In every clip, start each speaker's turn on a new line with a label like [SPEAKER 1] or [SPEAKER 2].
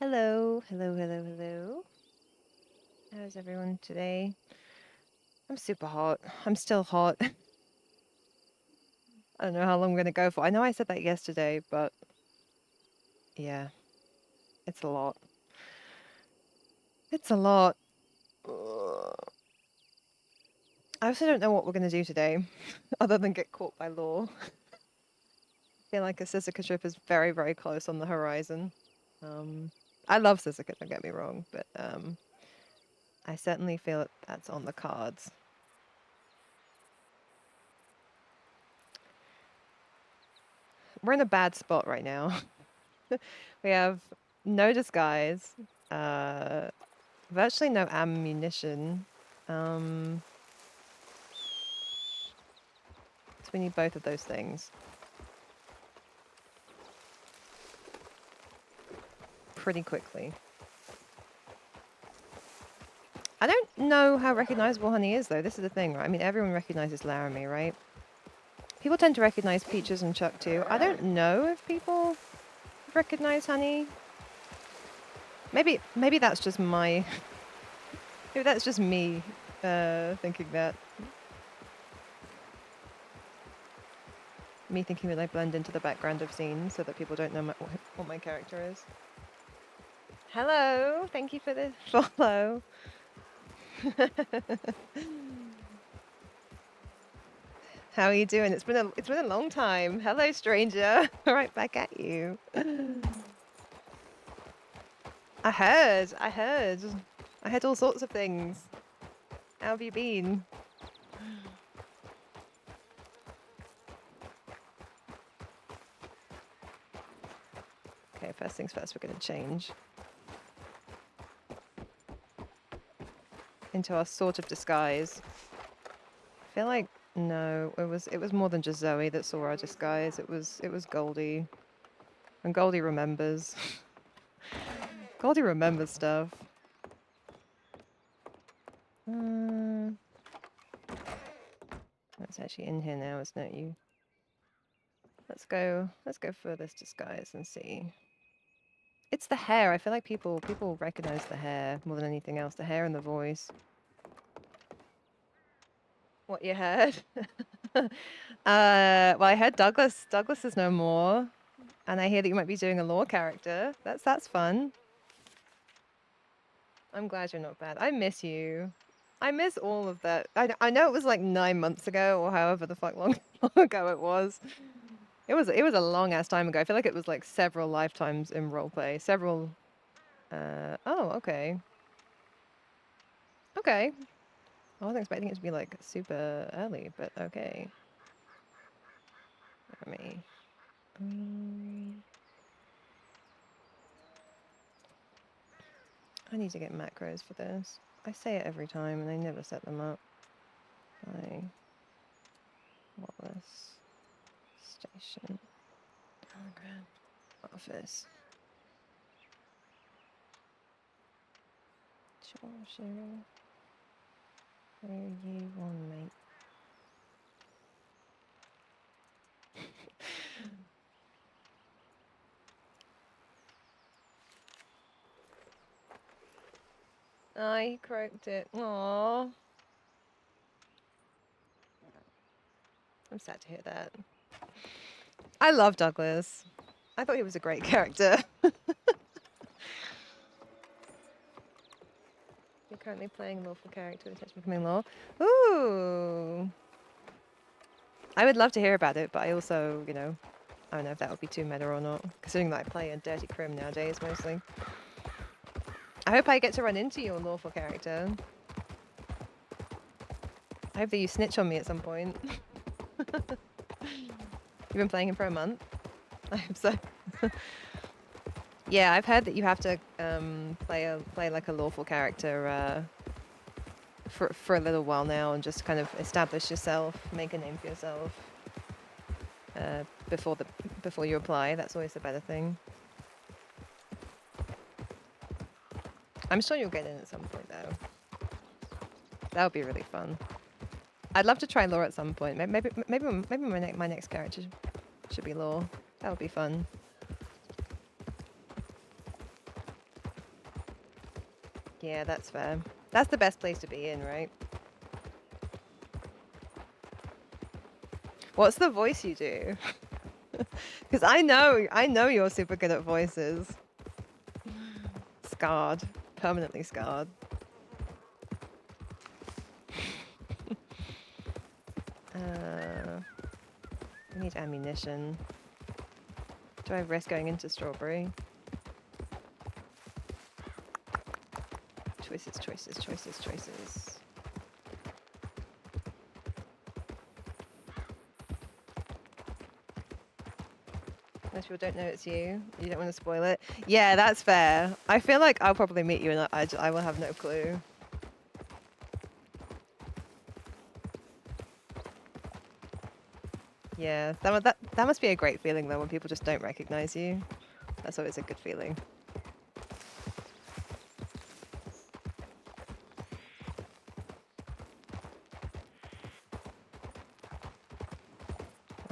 [SPEAKER 1] Hello, hello, hello, hello. How's everyone today? I'm super hot. I'm still hot. I don't know how long we're gonna go for. I know I said that yesterday, but yeah, it's a lot. It's a lot. Ugh. I also don't know what we're gonna do today, other than get caught by law. I feel like a Suzuka trip is very, very close on the horizon. Um, I love Suzuka, don't get me wrong, but I certainly feel that that's on the cards. We're in a bad spot right now. We have no disguise, uh, virtually no ammunition. Um, so we need both of those things pretty quickly. I don't know how recognizable honey is, though. This is the thing, right? I mean, everyone recognizes Laramie, right? People tend to recognize peaches and Chuck too. I don't know if people recognize honey. Maybe that's just my. Maybe that's just me thinking that. Me thinking that I blend into the background of scenes so that people don't know what my character is. Hello, thank you for the follow. How are you doing? It's been a long time. Hello, stranger. Right back at you. I heard all sorts of things. How have you been? Okay, first things first, we're gonna change into our sort of disguise. I feel like no, it was more than just Zoe that saw our disguise. It was Goldie, and Goldie remembers. Goldie remembers stuff. Uh, that's actually in here now, isn't it? Let's go for this disguise and see. It's the hair. I feel like people recognize the hair more than anything else. The hair and the voice. What you heard? Well, I heard Douglas. Douglas is no more, and I hear that you might be doing a law character. That's fun. I'm glad you're not bad. I miss you. I miss all of that. I know it was like 9 months ago or however the fuck long, long ago it was. It was a long ass time ago. I feel like it was like several lifetimes in roleplay. Several. Oh, okay. Okay. I wasn't expecting it to be like super early, but okay. Let me. I need to get macros for this. I say it every time and I never set them up. Wallace Station. Hologram. Office. Sure. Where you want, mate? I croaked it. Aww. I'm sad to hear that. I love Douglas. I thought he was a great character. You're currently playing lawful character with touch becoming law. Ooh. I would love to hear about it, but I also, I don't know if that would be too meta or not, considering that I play a dirty crim nowadays mostly. I hope I get to run into your lawful character. I hope that you snitch on me at some point. You've been playing him for a month? I hope so. Yeah, I've heard that you have to play like a lawful character for a little while now and just kind of establish yourself, make a name for yourself before you apply. That's always the better thing. I'm sure you'll get in at some point though. That would be really fun. I'd love to try law at some point. Maybe my next character should be law. That would be fun. Yeah, that's fair. That's the best place to be in, right? What's the voice you do? Because I know you're super good at voices. Scarred. Permanently scarred. We need ammunition. Do I risk going into strawberry? Choices, choices, choices, choices. Most people don't know it's you. You don't want to spoil it. Yeah, that's fair. I feel like I'll probably meet you and I will have no clue. Yeah, that must be a great feeling though when people just don't recognize you. That's always a good feeling.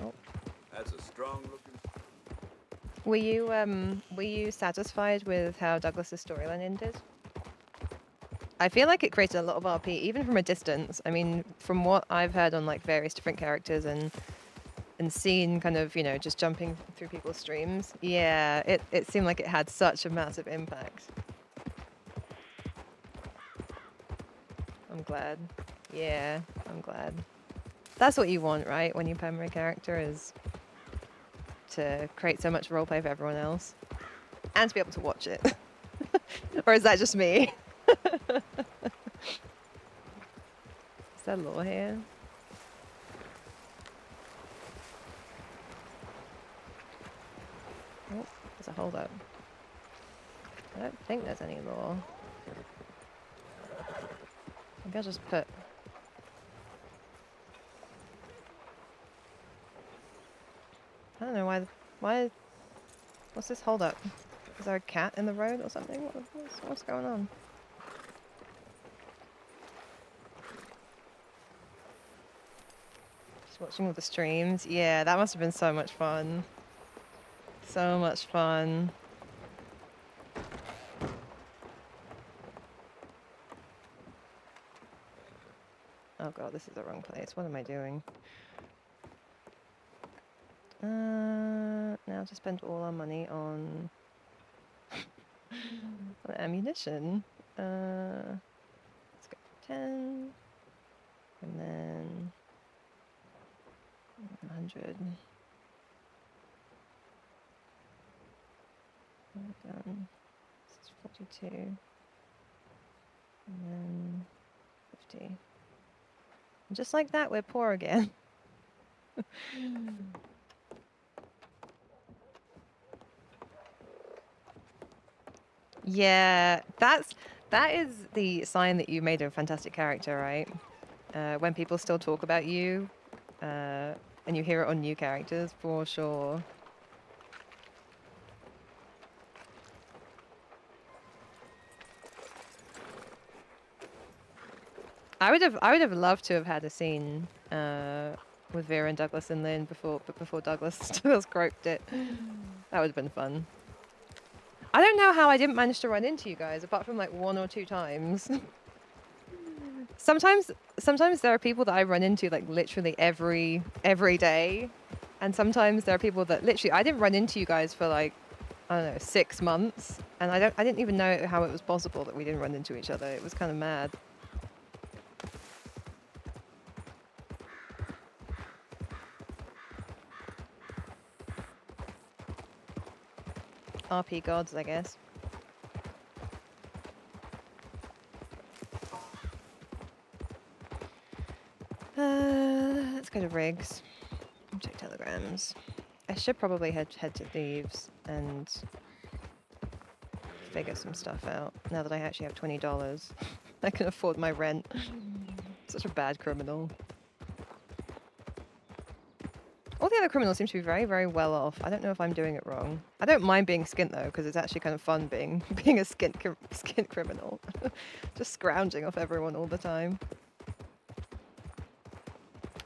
[SPEAKER 1] Oh.
[SPEAKER 2] That's a strong looking.
[SPEAKER 1] Were you satisfied with how Douglas's storyline ended? I feel like it created a lot of RP, even from a distance. I mean, from what I've heard on like various different characters and seen kind of, you know, just jumping through people's streams. Yeah, it seemed like it had such a massive impact. I'm glad. Yeah, I'm glad. That's what you want, right? When you perma a character is to create so much roleplay for everyone else. And to be able to watch it. Or is that just me? Is there lore here? Oh, there's a hold up. I don't think there's any lore. Maybe I'll just put... I don't know why... What's this hold up? Is there a cat in the road or something? What's going on? Just watching all the streams. Yeah, that must have been so much fun. So much fun. Oh god, this is the wrong place. What am I doing? Now to spend all our money on, on ammunition. Let's go for 10. And then 100. Done. This is 42. And then 50. And just like that, we're poor again. Yeah, that is the sign that you made a fantastic character, right? When people still talk about you, and you hear it on new characters, for sure. I would have loved to have had a scene with Vera and Douglas in Lynn before Douglas groped it. That would have been fun. I don't know how I didn't manage to run into you guys, apart from like 1 or 2 times. Sometimes there are people that I run into like literally every day, and sometimes there are people that literally I didn't run into you guys for like, I don't know, 6 months, and I didn't even know how it was possible that we didn't run into each other. It was kind of mad. RP gods, I guess. Let's go to rigs. Check telegrams. I should probably head to Thieves and figure some stuff out now that I actually have $20. I can afford my rent. Such a bad criminal. All the other criminals seem to be very, very well off. I don't know if I'm doing it wrong. I don't mind being skint though, because it's actually kind of fun being a skint criminal. Just scrounging off everyone all the time.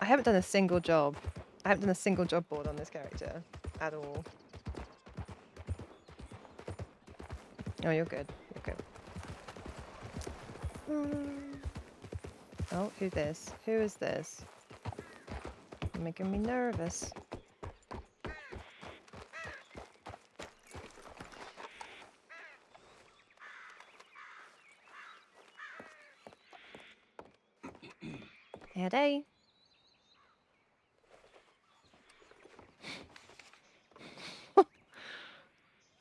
[SPEAKER 1] I haven't done a single job. I haven't done a single job board on this character at all. Oh, you're good. You're good. Oh, who's this? Who is this? You're making me nervous. Howdy.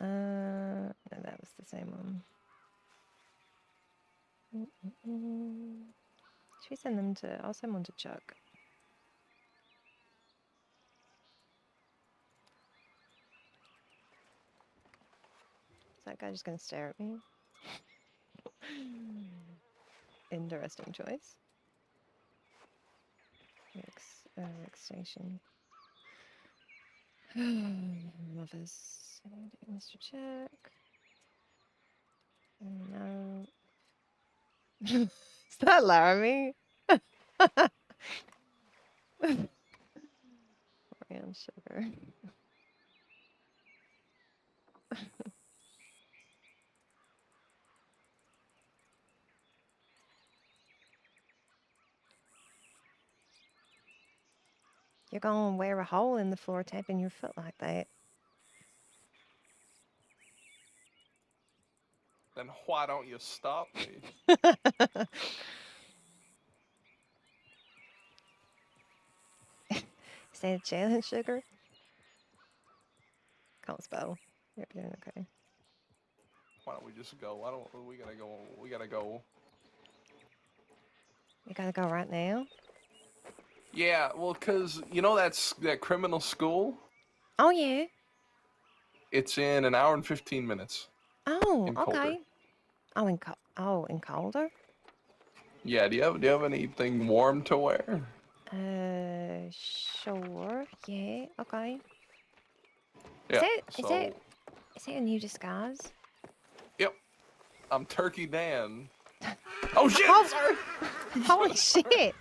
[SPEAKER 1] No, that was the same one. Should we send them to... I'll send one to Chuck. Is that guy just going to stare at me? Interesting choice. Work station. Mothers. Mr. Chuck. No. Is that Laramie? Brown sugar. You're gonna wear a hole in the floor tapping your foot like that.
[SPEAKER 3] Then why don't you stop me?
[SPEAKER 1] Is that a challenge, sugar? Can't spell. You're doing okay.
[SPEAKER 3] Why don't we just go? Why don't we gotta go? We gotta go.
[SPEAKER 1] You gotta go right now?
[SPEAKER 3] Yeah, well, cause you know that criminal school.
[SPEAKER 1] Oh, yeah.
[SPEAKER 3] It's in an hour and 15 minutes.
[SPEAKER 1] Oh,
[SPEAKER 3] In Calder.
[SPEAKER 1] okay. Oh, in Calder?
[SPEAKER 3] Yeah. Do you have anything warm to wear?
[SPEAKER 1] Sure. Yeah. Okay.
[SPEAKER 3] Yeah.
[SPEAKER 1] Is that a new disguise?
[SPEAKER 3] Yep. I'm Turkey Dan. Oh shit!
[SPEAKER 1] Oh,
[SPEAKER 3] Sorry.
[SPEAKER 1] holy shit!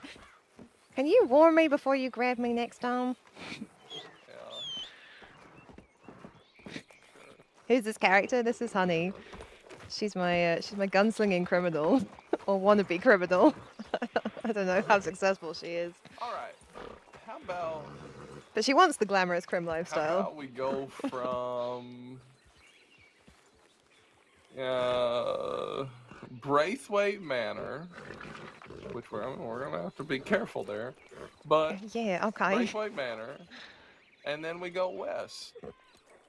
[SPEAKER 1] Can you warn me before you grab me next time?
[SPEAKER 3] Yeah.
[SPEAKER 1] Who's this character? This is Honey. She's my gunslinging criminal, or wannabe criminal. I don't know how successful she is,
[SPEAKER 3] All right. How about
[SPEAKER 1] but she wants the glamorous crim lifestyle.
[SPEAKER 3] we go from Braithwaite Manor, which we're gonna have to be careful there, but
[SPEAKER 1] Yeah. Okay.
[SPEAKER 3] Braithwaite Manor, and then we go west,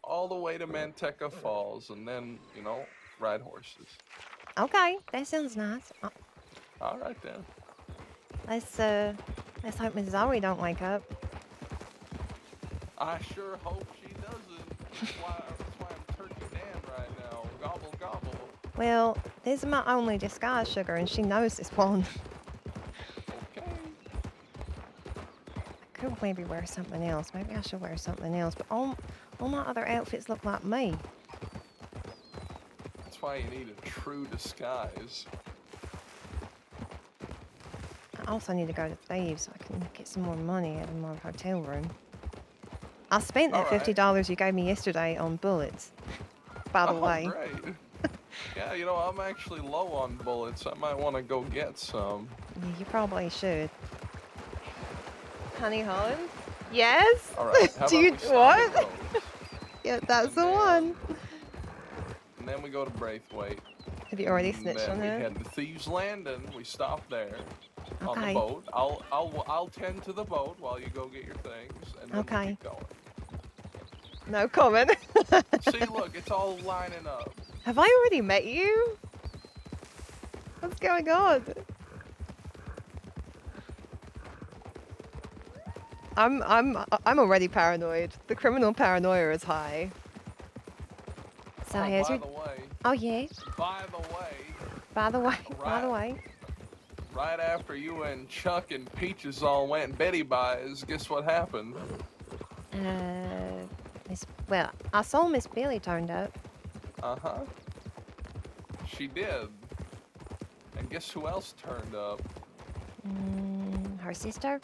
[SPEAKER 3] all the way to Manteca Falls, and then ride horses.
[SPEAKER 1] Okay. That sounds nice.
[SPEAKER 3] All right then.
[SPEAKER 1] Let's hope Mrs. Zoe don't wake up.
[SPEAKER 3] I sure hope she doesn't. That's why I'm Turkey Dan right now. Gobble gobble.
[SPEAKER 1] Well, this is my only disguise, sugar, and she knows this one.
[SPEAKER 3] Okay.
[SPEAKER 1] I could maybe wear something else. Maybe I should wear something else. But all my other outfits look like me.
[SPEAKER 3] That's why you need a true disguise.
[SPEAKER 1] I also need to go to Thieves so I can get some more money out of my hotel room. I spent that
[SPEAKER 3] Alright.
[SPEAKER 1] $50 you gave me yesterday on bullets, by the way.
[SPEAKER 3] Great. Yeah, I'm actually low on bullets. I might want to go get some.
[SPEAKER 1] Yeah, you probably should. Honey Holland? Yes?
[SPEAKER 3] All right. How
[SPEAKER 1] Do
[SPEAKER 3] about
[SPEAKER 1] you
[SPEAKER 3] we stop
[SPEAKER 1] what?
[SPEAKER 3] at those?
[SPEAKER 1] Yeah, that's
[SPEAKER 3] And
[SPEAKER 1] the
[SPEAKER 3] then-
[SPEAKER 1] one.
[SPEAKER 3] And then we go to Braithwaite.
[SPEAKER 1] Have you already
[SPEAKER 3] And
[SPEAKER 1] snitched
[SPEAKER 3] then
[SPEAKER 1] on
[SPEAKER 3] we
[SPEAKER 1] her?
[SPEAKER 3] head to Thieves Landing. We stop there on the
[SPEAKER 1] Okay.
[SPEAKER 3] boat. I'll tend to the boat while you go get your things, and then
[SPEAKER 1] Okay.
[SPEAKER 3] we keep going.
[SPEAKER 1] No comment.
[SPEAKER 3] See, look, it's all lining up.
[SPEAKER 1] Have I already met you? What's going on? I'm already paranoid. The criminal paranoia is high. So
[SPEAKER 3] Oh,
[SPEAKER 1] here's
[SPEAKER 3] by
[SPEAKER 1] your.
[SPEAKER 3] the way,
[SPEAKER 1] Oh yeah.
[SPEAKER 3] by the way,
[SPEAKER 1] By the way. By the
[SPEAKER 3] Right.
[SPEAKER 1] way.
[SPEAKER 3] right after you and Chuck and Peaches all went Betty buys, guess what happened?
[SPEAKER 1] Well, I saw Miss Billy turned up.
[SPEAKER 3] Uh-huh. She did. And guess who else turned up?
[SPEAKER 1] Her sister,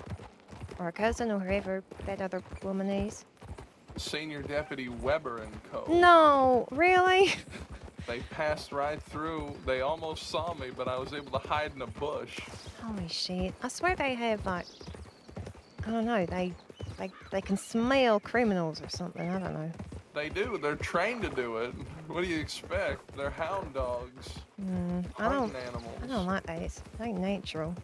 [SPEAKER 1] or her cousin, or whoever that other woman is.
[SPEAKER 3] Senior Deputy Weber and Co.
[SPEAKER 1] No, really?
[SPEAKER 3] They passed right through. They almost saw me, but I was able to hide in a bush.
[SPEAKER 1] Holy shit. I swear they have, like, I don't know, they can smell criminals or something. I don't know.
[SPEAKER 3] They do. They're trained to do it. What do you expect? They're hound dogs.
[SPEAKER 1] I
[SPEAKER 3] Hunting
[SPEAKER 1] don't
[SPEAKER 3] animals.
[SPEAKER 1] like that. It ain't natural.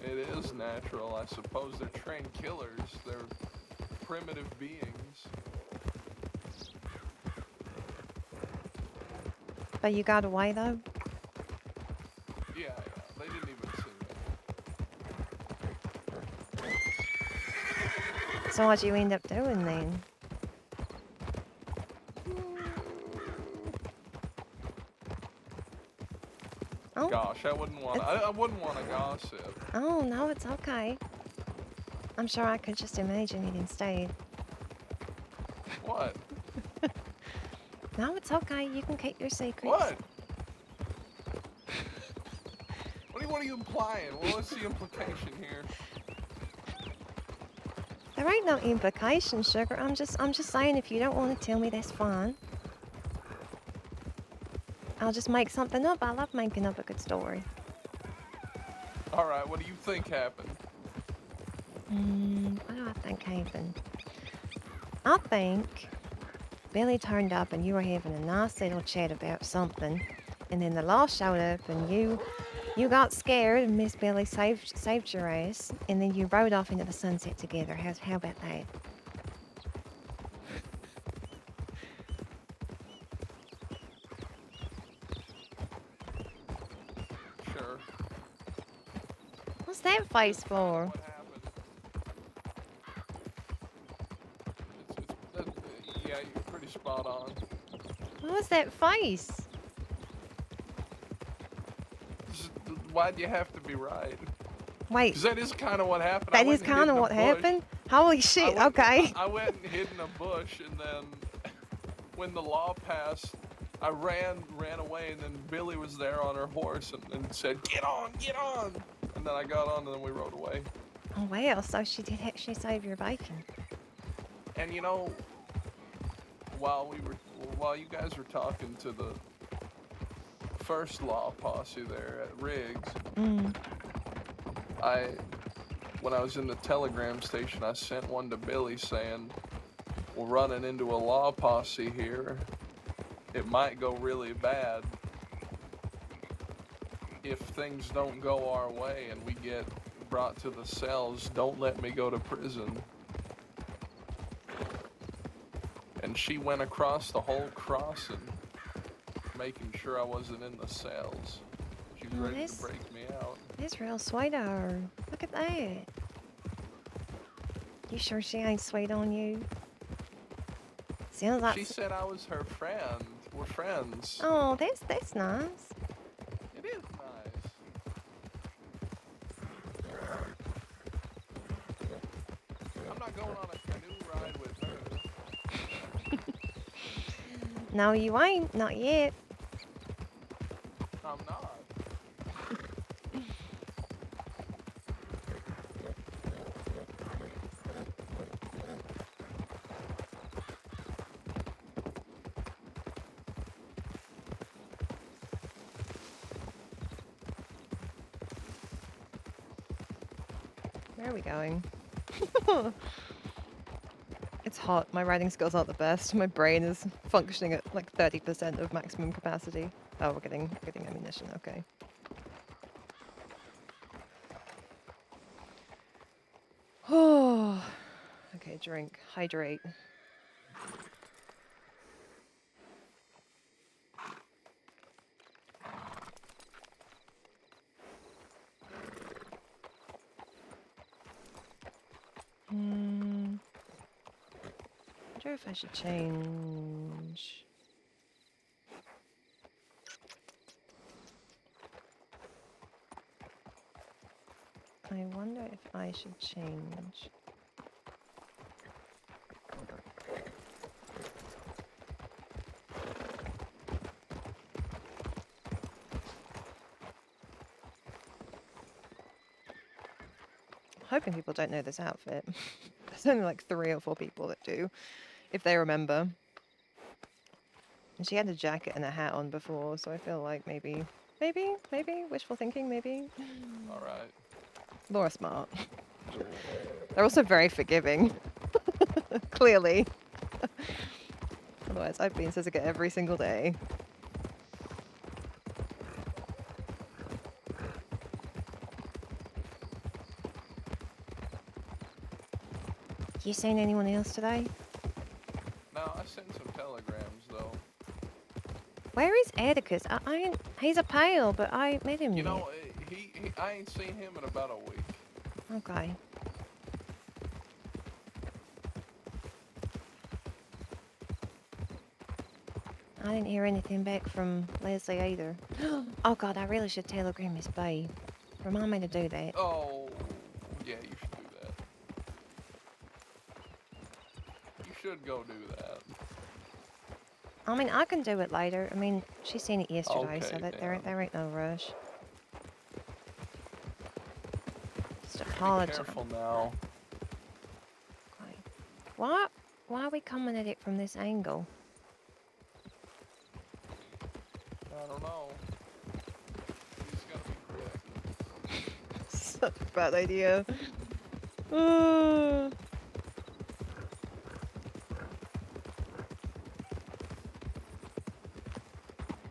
[SPEAKER 3] It is natural, I suppose. They're trained killers. They're primitive beings.
[SPEAKER 1] But you got away though?
[SPEAKER 3] Yeah. They didn't even see me.
[SPEAKER 1] So what'd you end up doing then? Oh,
[SPEAKER 3] Gosh, I wouldn't want. I wouldn't want to gossip.
[SPEAKER 1] oh no, it's okay. I'm sure I could just imagine it instead.
[SPEAKER 3] What?
[SPEAKER 1] No, it's okay. You can keep your secrets.
[SPEAKER 3] What? What are you implying? Well, what's the implication here?
[SPEAKER 1] There ain't no implication, sugar. I'm just saying if you don't want to tell me, that's fine. I'll just make something up. I love making up a good story.
[SPEAKER 3] All right, what do you think happened?
[SPEAKER 1] What do I think happened? I think Billy turned up and you were having a nice little chat about something, and then the law showed up and you got scared and Miss Billy saved your ass, and then you rode off into the sunset together. How about that?
[SPEAKER 3] Sure.
[SPEAKER 1] What's that face
[SPEAKER 3] That's
[SPEAKER 1] for?
[SPEAKER 3] what happened. Yeah, you're pretty spot on.
[SPEAKER 1] What was that face?
[SPEAKER 3] Why do you have to be right?
[SPEAKER 1] Wait,
[SPEAKER 3] Because that is kind of what happened.
[SPEAKER 1] that is kind of what happened? Holy shit, okay.
[SPEAKER 3] I went and hid in a bush, and then when the law passed, I ran away, and then Billy was there on her horse and said, "Get on, get on!" And then I got on, and then we rode away.
[SPEAKER 1] Oh well, so she did actually save your bacon.
[SPEAKER 3] And you know, while you guys were talking to the first law posse there at Riggs, when I was in the telegram station, I sent one to Billy saying, "We're running into a law posse here. It might go really bad if things don't go our way and we get brought to the cells. Don't let me go to prison." And she went across the whole crossing, making sure I wasn't in the cells. She was ready to break me out.
[SPEAKER 1] That's real sweet of her. Look at that. You sure she ain't sweet on you? Sounds like...
[SPEAKER 3] She said I was her friend. We're friends.
[SPEAKER 1] Oh, that's nice.
[SPEAKER 3] It is nice. I'm not going on a canoe ride with her.
[SPEAKER 1] No, you ain't. Not yet.
[SPEAKER 3] I'm not.
[SPEAKER 1] Where are we going? It's hot. My writing skills aren't the best. My brain is functioning at like 30% of maximum capacity. Oh, we're getting ammunition. Okay. Oh. Okay, drink. Hydrate. I wonder if I should change. I wonder if I should change. Hoping people don't know this outfit. There's only like 3 or 4 people that do, if they remember. And she had a jacket and a hat on before, so I feel like maybe, wishful thinking, maybe.
[SPEAKER 3] All right.
[SPEAKER 1] Laura's smart. They're also very forgiving. Clearly. Otherwise, I'd be in Sisika every single day. You seen anyone else today?
[SPEAKER 3] No, I sent some telegrams though.
[SPEAKER 1] Where is Atticus? He's a pale, but I met him
[SPEAKER 3] You
[SPEAKER 1] yet.
[SPEAKER 3] know, I ain't seen him in about a week.
[SPEAKER 1] Okay. I didn't hear anything back from Leslie either. Oh god, I really should telegram Miss B. Remind me to do that.
[SPEAKER 3] Oh, yeah, you should do that. You should go do that.
[SPEAKER 1] I mean, I can do it later. I mean, she seen it yesterday, so
[SPEAKER 3] Okay,
[SPEAKER 1] that
[SPEAKER 3] then.
[SPEAKER 1] there ain't no rush. Just
[SPEAKER 3] Be
[SPEAKER 1] apologize.
[SPEAKER 3] careful now.
[SPEAKER 1] Okay. Why are we coming at it from this angle?
[SPEAKER 3] I don't know. You just gotta be quick.
[SPEAKER 1] Such a bad idea. Uh.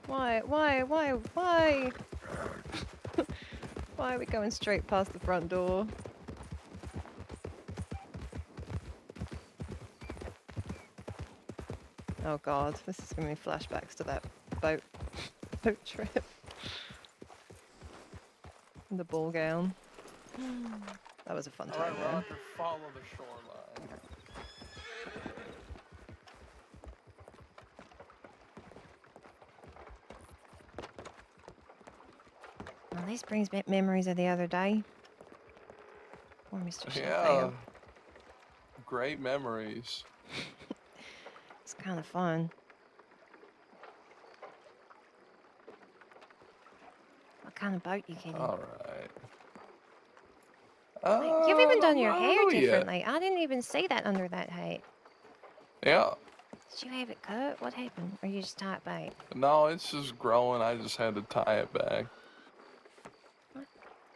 [SPEAKER 1] Why? Why are we going straight past the front door? Oh god, this is giving me flashbacks to that boat trip. The ball gown. That was a fun
[SPEAKER 3] All
[SPEAKER 1] time
[SPEAKER 3] right,
[SPEAKER 1] though.
[SPEAKER 3] Roger, follow the shoreline.
[SPEAKER 1] Well, this brings back memories of the other day. Poor Mr.
[SPEAKER 3] Yeah,
[SPEAKER 1] Chappelle.
[SPEAKER 3] great memories.
[SPEAKER 1] It's kind of fun. What kind of boat you getting?
[SPEAKER 3] All right.
[SPEAKER 1] Wait, you've even done your hair
[SPEAKER 3] know yet.
[SPEAKER 1] differently. I didn't even see that under that hat.
[SPEAKER 3] Yeah.
[SPEAKER 1] Did you have it cut? What happened? Or you just tie it back?
[SPEAKER 3] No, it's just growing. I just had to tie it back.
[SPEAKER 1] What?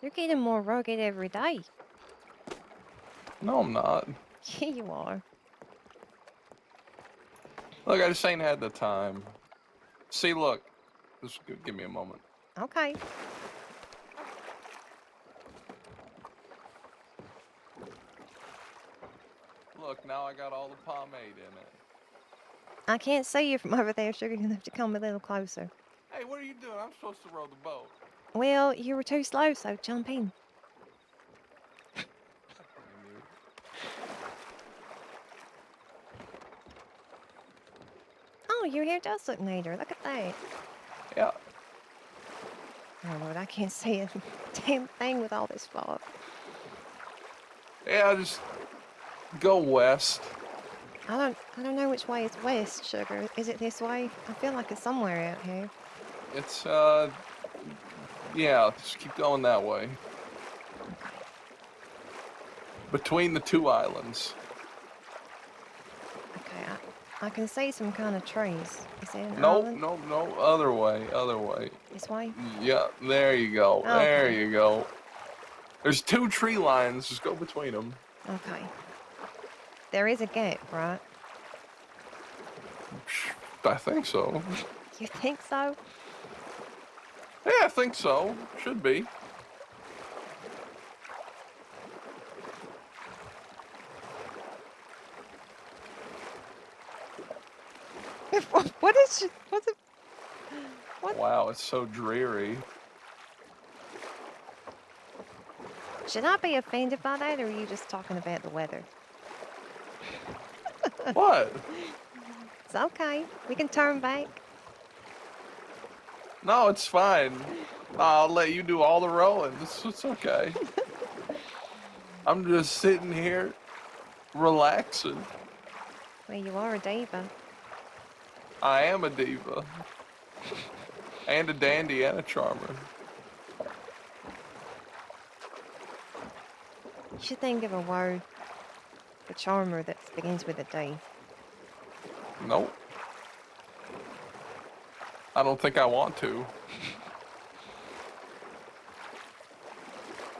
[SPEAKER 1] You're getting more rugged every day.
[SPEAKER 3] No, I'm not.
[SPEAKER 1] Yeah, you are.
[SPEAKER 3] Look, I just ain't had the time. See, look. Just give me a moment.
[SPEAKER 1] Okay.
[SPEAKER 3] Look, now I got all the pomade in it.
[SPEAKER 1] I can't see you from over there, sugar. You're gonna have to come a little closer.
[SPEAKER 3] Hey, what are you doing? I'm supposed to row the boat.
[SPEAKER 1] Well, you were too slow, so jump in. Oh, your hair does look neater. Look at that.
[SPEAKER 3] Yeah.
[SPEAKER 1] Oh Lord, I can't see a damn thing with all this fog.
[SPEAKER 3] Yeah, just go west.
[SPEAKER 1] I don't know which way is west, sugar. Is it this way? I feel like it's somewhere out here.
[SPEAKER 3] It's, yeah, just keep going that way. Between the two islands.
[SPEAKER 1] Okay, I can see some kind of trees. Is that an
[SPEAKER 3] Nope,
[SPEAKER 1] island?
[SPEAKER 3] nope, nope. Other way, other way.
[SPEAKER 1] This way?
[SPEAKER 3] Yeah, there you go.
[SPEAKER 1] Oh,
[SPEAKER 3] there
[SPEAKER 1] okay.
[SPEAKER 3] you go. There's two tree lines. Just go between them.
[SPEAKER 1] Okay. There is a gap, right?
[SPEAKER 3] I think so.
[SPEAKER 1] You think so?
[SPEAKER 3] Yeah, I think so. Should be.
[SPEAKER 1] What is? What's it? What?
[SPEAKER 3] Wow, it's so dreary.
[SPEAKER 1] Should I be offended by that, or are you just talking about the weather?
[SPEAKER 3] What?
[SPEAKER 1] It's okay. We can turn back.
[SPEAKER 3] No, it's fine. I'll let you do all the rowing. It's okay. I'm just sitting here, relaxing.
[SPEAKER 1] Well, you are a diva.
[SPEAKER 3] I am a diva. And a dandy and a charmer.
[SPEAKER 1] You should think of a word for charmer that begins with a D.
[SPEAKER 3] Nope. I don't think I want to.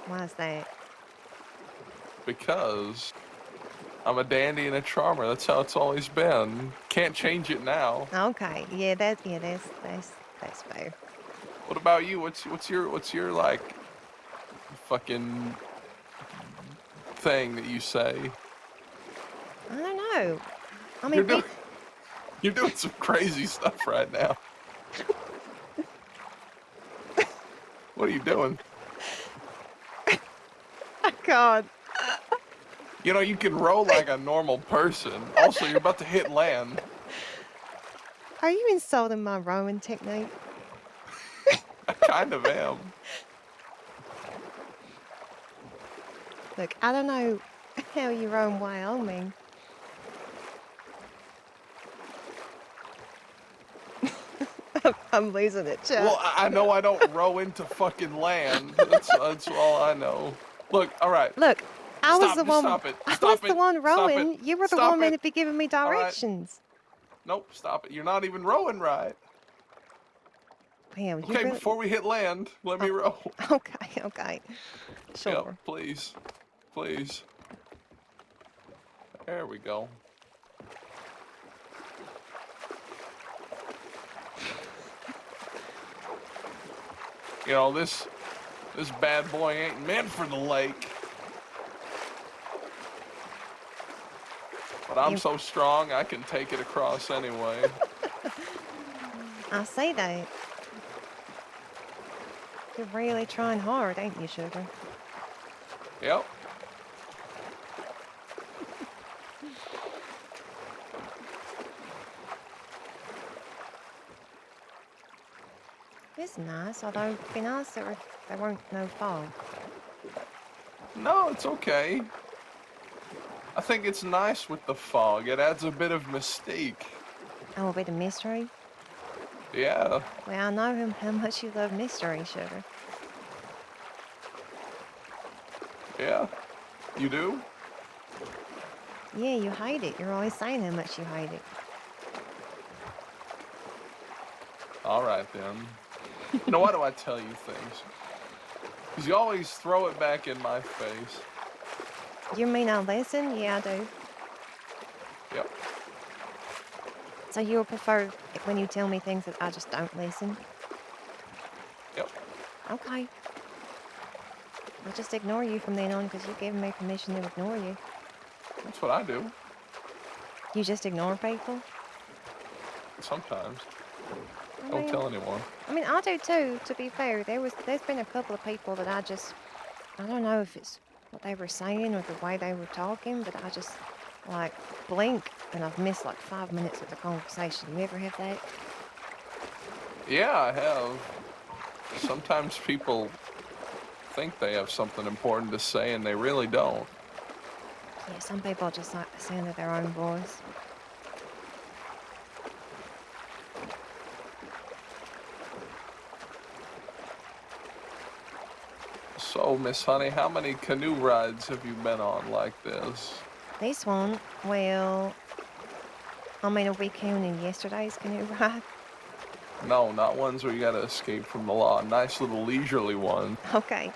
[SPEAKER 1] Why is that?
[SPEAKER 3] Because I'm a dandy and a charmer. That's how it's always been. Can't change it now.
[SPEAKER 1] Okay, yeah, that's fair.
[SPEAKER 3] What about you? What's your like fucking thing that you say?
[SPEAKER 1] I don't know. I
[SPEAKER 3] You're
[SPEAKER 1] mean,
[SPEAKER 3] doing you're doing some crazy stuff right now. What are you doing?
[SPEAKER 1] God,
[SPEAKER 3] You know, you can row like a normal person. Also, you're about to hit land.
[SPEAKER 1] are you insulting my rowing technique?
[SPEAKER 3] I kind of am.
[SPEAKER 1] Look, I don't know how you row in Wyoming. I'm losing it, Chuck.
[SPEAKER 3] Well, I know I don't row into fucking land. That's all I know. Look, all right.
[SPEAKER 1] Look, I was
[SPEAKER 3] Stop,
[SPEAKER 1] the
[SPEAKER 3] just
[SPEAKER 1] one.
[SPEAKER 3] stop it.
[SPEAKER 1] I was
[SPEAKER 3] Stop
[SPEAKER 1] the
[SPEAKER 3] it.
[SPEAKER 1] one
[SPEAKER 3] Stop it.
[SPEAKER 1] rowing. You were the
[SPEAKER 3] Stop
[SPEAKER 1] one meant
[SPEAKER 3] it.
[SPEAKER 1] to be giving me
[SPEAKER 3] All right.
[SPEAKER 1] directions.
[SPEAKER 3] Nope, stop it. You're not even rowing right.
[SPEAKER 1] Damn, you
[SPEAKER 3] Okay,
[SPEAKER 1] really.
[SPEAKER 3] before we hit land, let me row.
[SPEAKER 1] Okay, okay.
[SPEAKER 3] Yep,
[SPEAKER 1] Sure.
[SPEAKER 3] please. Please. There we go. You know, this bad boy ain't meant for the lake. But I'm
[SPEAKER 1] You-
[SPEAKER 3] so strong, I can take it across anyway.
[SPEAKER 1] I see that. You're really trying hard, ain't you, sugar?
[SPEAKER 3] Yep.
[SPEAKER 1] It's nice, although it'd be nice there weren't no fog.
[SPEAKER 3] No, it's okay. I think it's nice with the fog. It adds a bit of mystique.
[SPEAKER 1] Oh, a bit of mystery.
[SPEAKER 3] Yeah.
[SPEAKER 1] Well, I know how much you love mystery, sugar.
[SPEAKER 3] Yeah. You do?
[SPEAKER 1] Yeah, you hate it. You're always saying how much you hate it.
[SPEAKER 3] All right, then. You know, why do I tell you things? Because you always throw it back in my face.
[SPEAKER 1] You mean I listen? Yeah, I do.
[SPEAKER 3] Yep.
[SPEAKER 1] So you'll prefer when you tell me things that I just don't listen?
[SPEAKER 3] Yep.
[SPEAKER 1] Okay. I'll just ignore you from then on because you've given me permission to ignore you.
[SPEAKER 3] That's what I do.
[SPEAKER 1] You just ignore people?
[SPEAKER 3] Sometimes.
[SPEAKER 1] I
[SPEAKER 3] Don't
[SPEAKER 1] mean,
[SPEAKER 3] tell anyone.
[SPEAKER 1] I do too, to be fair. There's been a couple of people that I don't know if it's what they were saying or the way they were talking, but I just, like, blink and I've missed like 5 minutes of the conversation. You ever have that?
[SPEAKER 3] Yeah, I have. Sometimes people think they have something important to say and they really don't.
[SPEAKER 1] Yeah, some people just like the sound of their own voice.
[SPEAKER 3] So, Miss Honey, how many canoe rides have you been on like this?
[SPEAKER 1] This one, well, I mean, are we counting yesterday's canoe ride?
[SPEAKER 3] No, not ones where you gotta escape from the law. Nice little leisurely one.
[SPEAKER 1] Okay.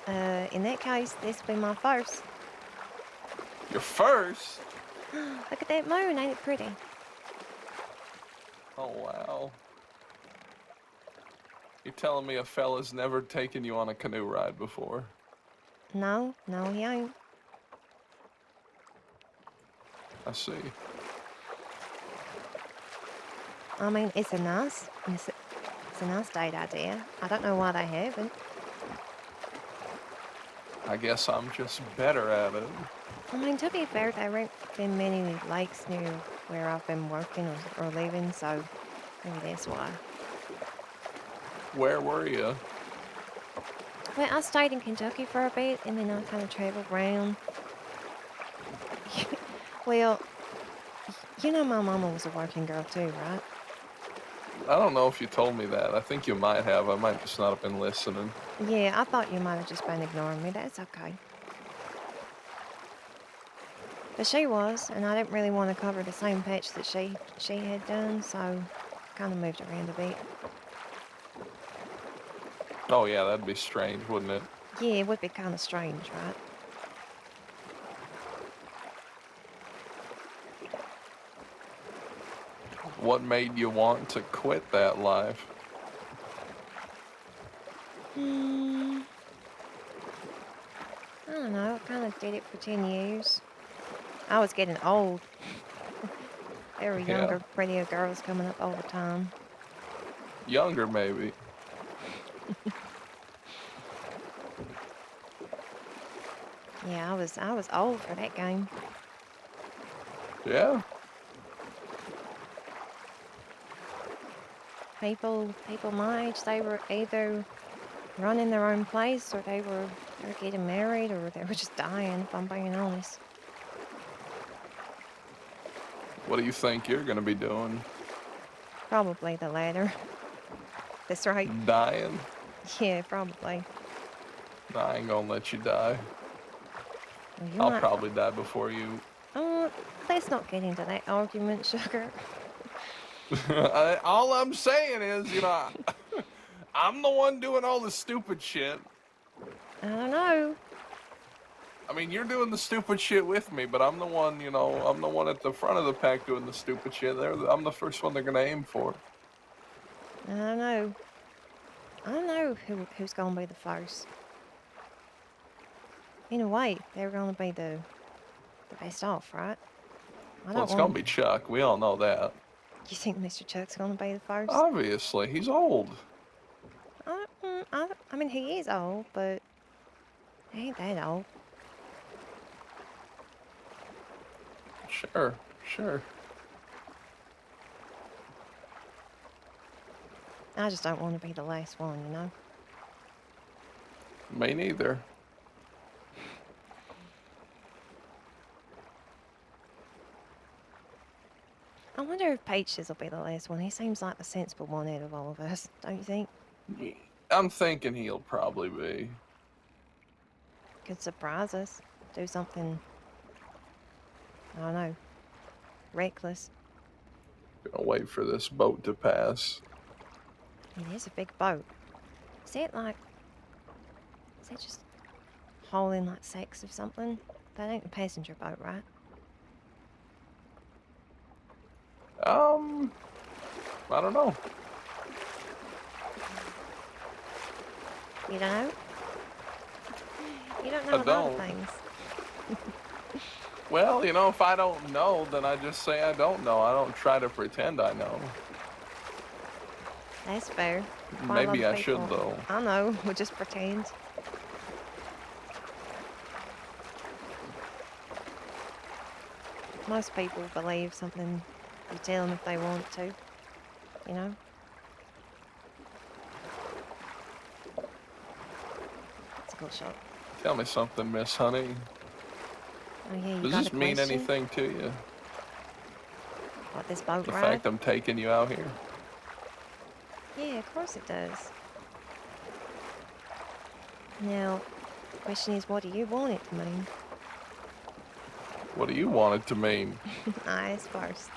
[SPEAKER 1] In that case, this will be my first.
[SPEAKER 3] Your first?
[SPEAKER 1] Look at that moon, ain't it pretty?
[SPEAKER 3] Oh, wow. You're telling me a fella's never taken you on a canoe ride before?
[SPEAKER 1] No, he ain't.
[SPEAKER 3] I see.
[SPEAKER 1] I mean, it's a nice date idea. I don't know why they haven't.
[SPEAKER 3] I guess I'm just better at it.
[SPEAKER 1] I mean, to be fair, there ain't been many lakes near where I've been working or living, so maybe that's why.
[SPEAKER 3] Where were you?
[SPEAKER 1] Well, I stayed in Kentucky for a bit, and then I kind of traveled around. Well, you know my mama was a working girl too, right?
[SPEAKER 3] I don't know if you told me that. I think you might have. I might just not have been listening.
[SPEAKER 1] Yeah, I thought you might have just been ignoring me. That's okay. But she was, and I didn't really want to cover the same patch that she had done, so kind of moved around a bit.
[SPEAKER 3] Oh yeah, that'd be strange, wouldn't it?
[SPEAKER 1] Yeah, it would be kind of strange, right?
[SPEAKER 3] What made you want to quit that life?
[SPEAKER 1] Hmm. I don't know. I kind of did it for 10 years. I was getting old. There were
[SPEAKER 3] Yeah,
[SPEAKER 1] younger, prettier girls coming up all the time.
[SPEAKER 3] younger maybe.
[SPEAKER 1] Yeah, I was old for that game.
[SPEAKER 3] Yeah.
[SPEAKER 1] People my age, they were either running their own place or they were getting married or they were just dying, if I'm being honest.
[SPEAKER 3] What do you think you're gonna be doing?
[SPEAKER 1] Probably the latter. That's right.
[SPEAKER 3] Dying?
[SPEAKER 1] Yeah, probably.
[SPEAKER 3] No, I ain't gonna let you die.
[SPEAKER 1] Well, you
[SPEAKER 3] I'll
[SPEAKER 1] might.
[SPEAKER 3] probably die before you.
[SPEAKER 1] Oh, let's not get into that argument, sugar.
[SPEAKER 3] All I'm saying is, I'm the one doing all the stupid shit.
[SPEAKER 1] I don't know.
[SPEAKER 3] I mean, you're doing the stupid shit with me, but I'm the one, I'm the one at the front of the pack doing the stupid shit. I'm the first one they're gonna aim for.
[SPEAKER 1] I don't know. I don't know who's gonna be the first. In a way, they're gonna be the best off, right? I
[SPEAKER 3] Well,
[SPEAKER 1] don't
[SPEAKER 3] it's gonna
[SPEAKER 1] want.
[SPEAKER 3] be Chuck. We all know that.
[SPEAKER 1] You think Mr. Chuck's gonna be the first?
[SPEAKER 3] Obviously, he's old.
[SPEAKER 1] I mean, he is old, but he ain't that old.
[SPEAKER 3] Sure, sure.
[SPEAKER 1] I just don't want to be the last one, you know?
[SPEAKER 3] Me neither.
[SPEAKER 1] I wonder if Peaches will be the last one. He seems like the sensible one out of all of us, don't you think?
[SPEAKER 3] I'm thinking he'll probably be.
[SPEAKER 1] Could surprise us. Do something, I don't know, reckless.
[SPEAKER 3] Gonna wait for this boat to pass.
[SPEAKER 1] It is a big boat. Is it like, is it just hauling like sacks of something? That ain't a passenger boat, right?
[SPEAKER 3] I don't know.
[SPEAKER 1] You don't know? You don't
[SPEAKER 3] I
[SPEAKER 1] know a lot of
[SPEAKER 3] don't.
[SPEAKER 1] things.
[SPEAKER 3] Well, if I don't know, then I just say I don't know. I don't try to pretend I know.
[SPEAKER 1] That's fair. Quite a lot
[SPEAKER 3] Maybe
[SPEAKER 1] of
[SPEAKER 3] I should,
[SPEAKER 1] people,
[SPEAKER 3] though.
[SPEAKER 1] I know, would just pretend. Most people believe something you tell them if they want to, you know? It's a good shot.
[SPEAKER 3] Tell me something, Miss Honey.
[SPEAKER 1] Oh yeah, you
[SPEAKER 3] Does
[SPEAKER 1] got
[SPEAKER 3] this
[SPEAKER 1] a
[SPEAKER 3] mean
[SPEAKER 1] question?
[SPEAKER 3] anything to you?
[SPEAKER 1] What, this boat
[SPEAKER 3] The
[SPEAKER 1] ride?
[SPEAKER 3] fact I'm taking you out here?
[SPEAKER 1] Yeah, of course it does. Now, the question is, what do you want it to mean?
[SPEAKER 3] What do you want it to mean?
[SPEAKER 1] Eyes first.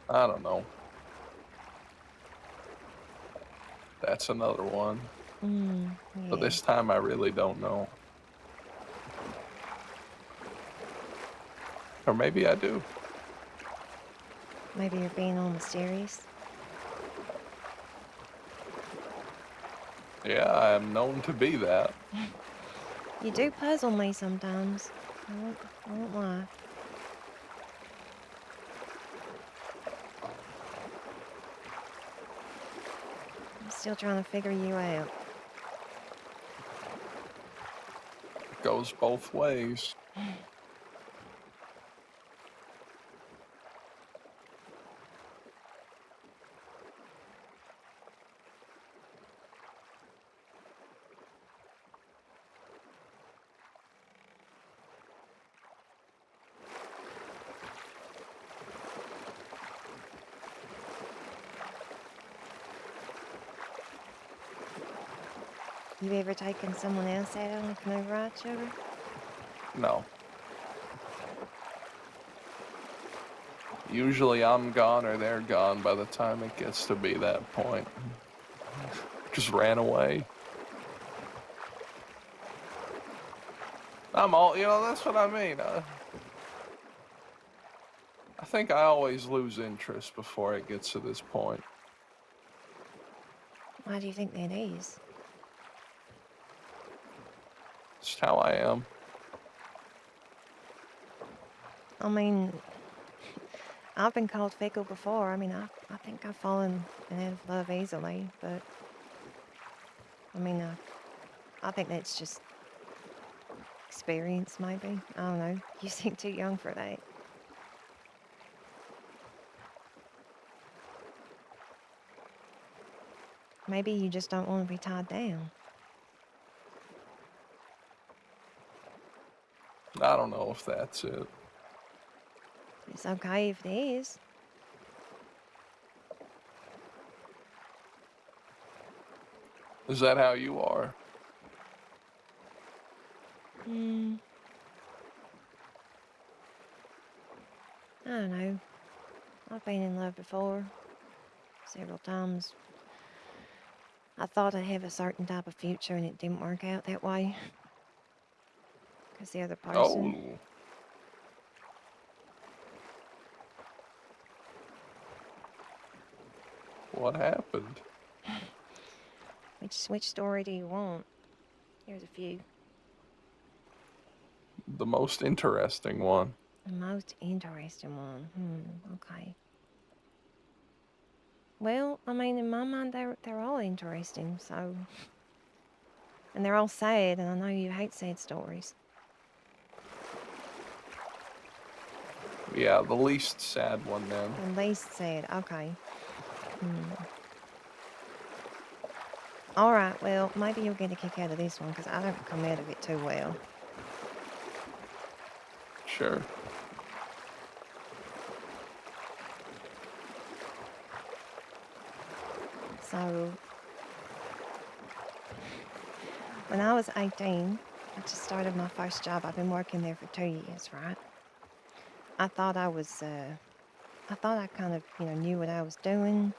[SPEAKER 3] I don't know. That's another one. But
[SPEAKER 1] Yeah.
[SPEAKER 3] this time I really don't know. Or maybe I do.
[SPEAKER 1] Maybe you're being all mysterious.
[SPEAKER 3] Yeah, I am known to be that.
[SPEAKER 1] You do puzzle me sometimes. I won't lie. I'm still trying to figure you out.
[SPEAKER 3] It goes both ways.
[SPEAKER 1] You ever taken someone else out on a canoe ride, sugar?
[SPEAKER 3] No. Usually I'm gone or they're gone by the time it gets to be that point. Just ran away. That's what I mean. I think I always lose interest before it gets to this point.
[SPEAKER 1] Why do you think that is?
[SPEAKER 3] It's how I am.
[SPEAKER 1] I mean, I've been called fickle before. I mean, I think I've fallen in love easily, but I mean, I think that's just experience, maybe. I don't know. You seem too young for that. Maybe you just don't want to be tied down.
[SPEAKER 3] I don't know if that's it.
[SPEAKER 1] It's okay if it is.
[SPEAKER 3] Is that how you are?
[SPEAKER 1] Hmm. I don't know. I've been in love before. Several times. I thought I'd have a certain type of future and it didn't work out that way. Because the other person...
[SPEAKER 3] Oh. What happened?
[SPEAKER 1] Which story do you want? Here's a few.
[SPEAKER 3] The most interesting one.
[SPEAKER 1] The most interesting one. Okay. Well, I mean, in my mind, they're all interesting, so... And they're all sad, and I know you hate sad stories.
[SPEAKER 3] Yeah, the least sad one then.
[SPEAKER 1] The least sad, okay. Alright, well, maybe you'll get a kick out of this one, because I don't come out of it too well.
[SPEAKER 3] Sure.
[SPEAKER 1] So, when I was 18, I just started my first job. I've been working there for 2 years, right? I thought I was, I thought I kind of, knew what I was doing.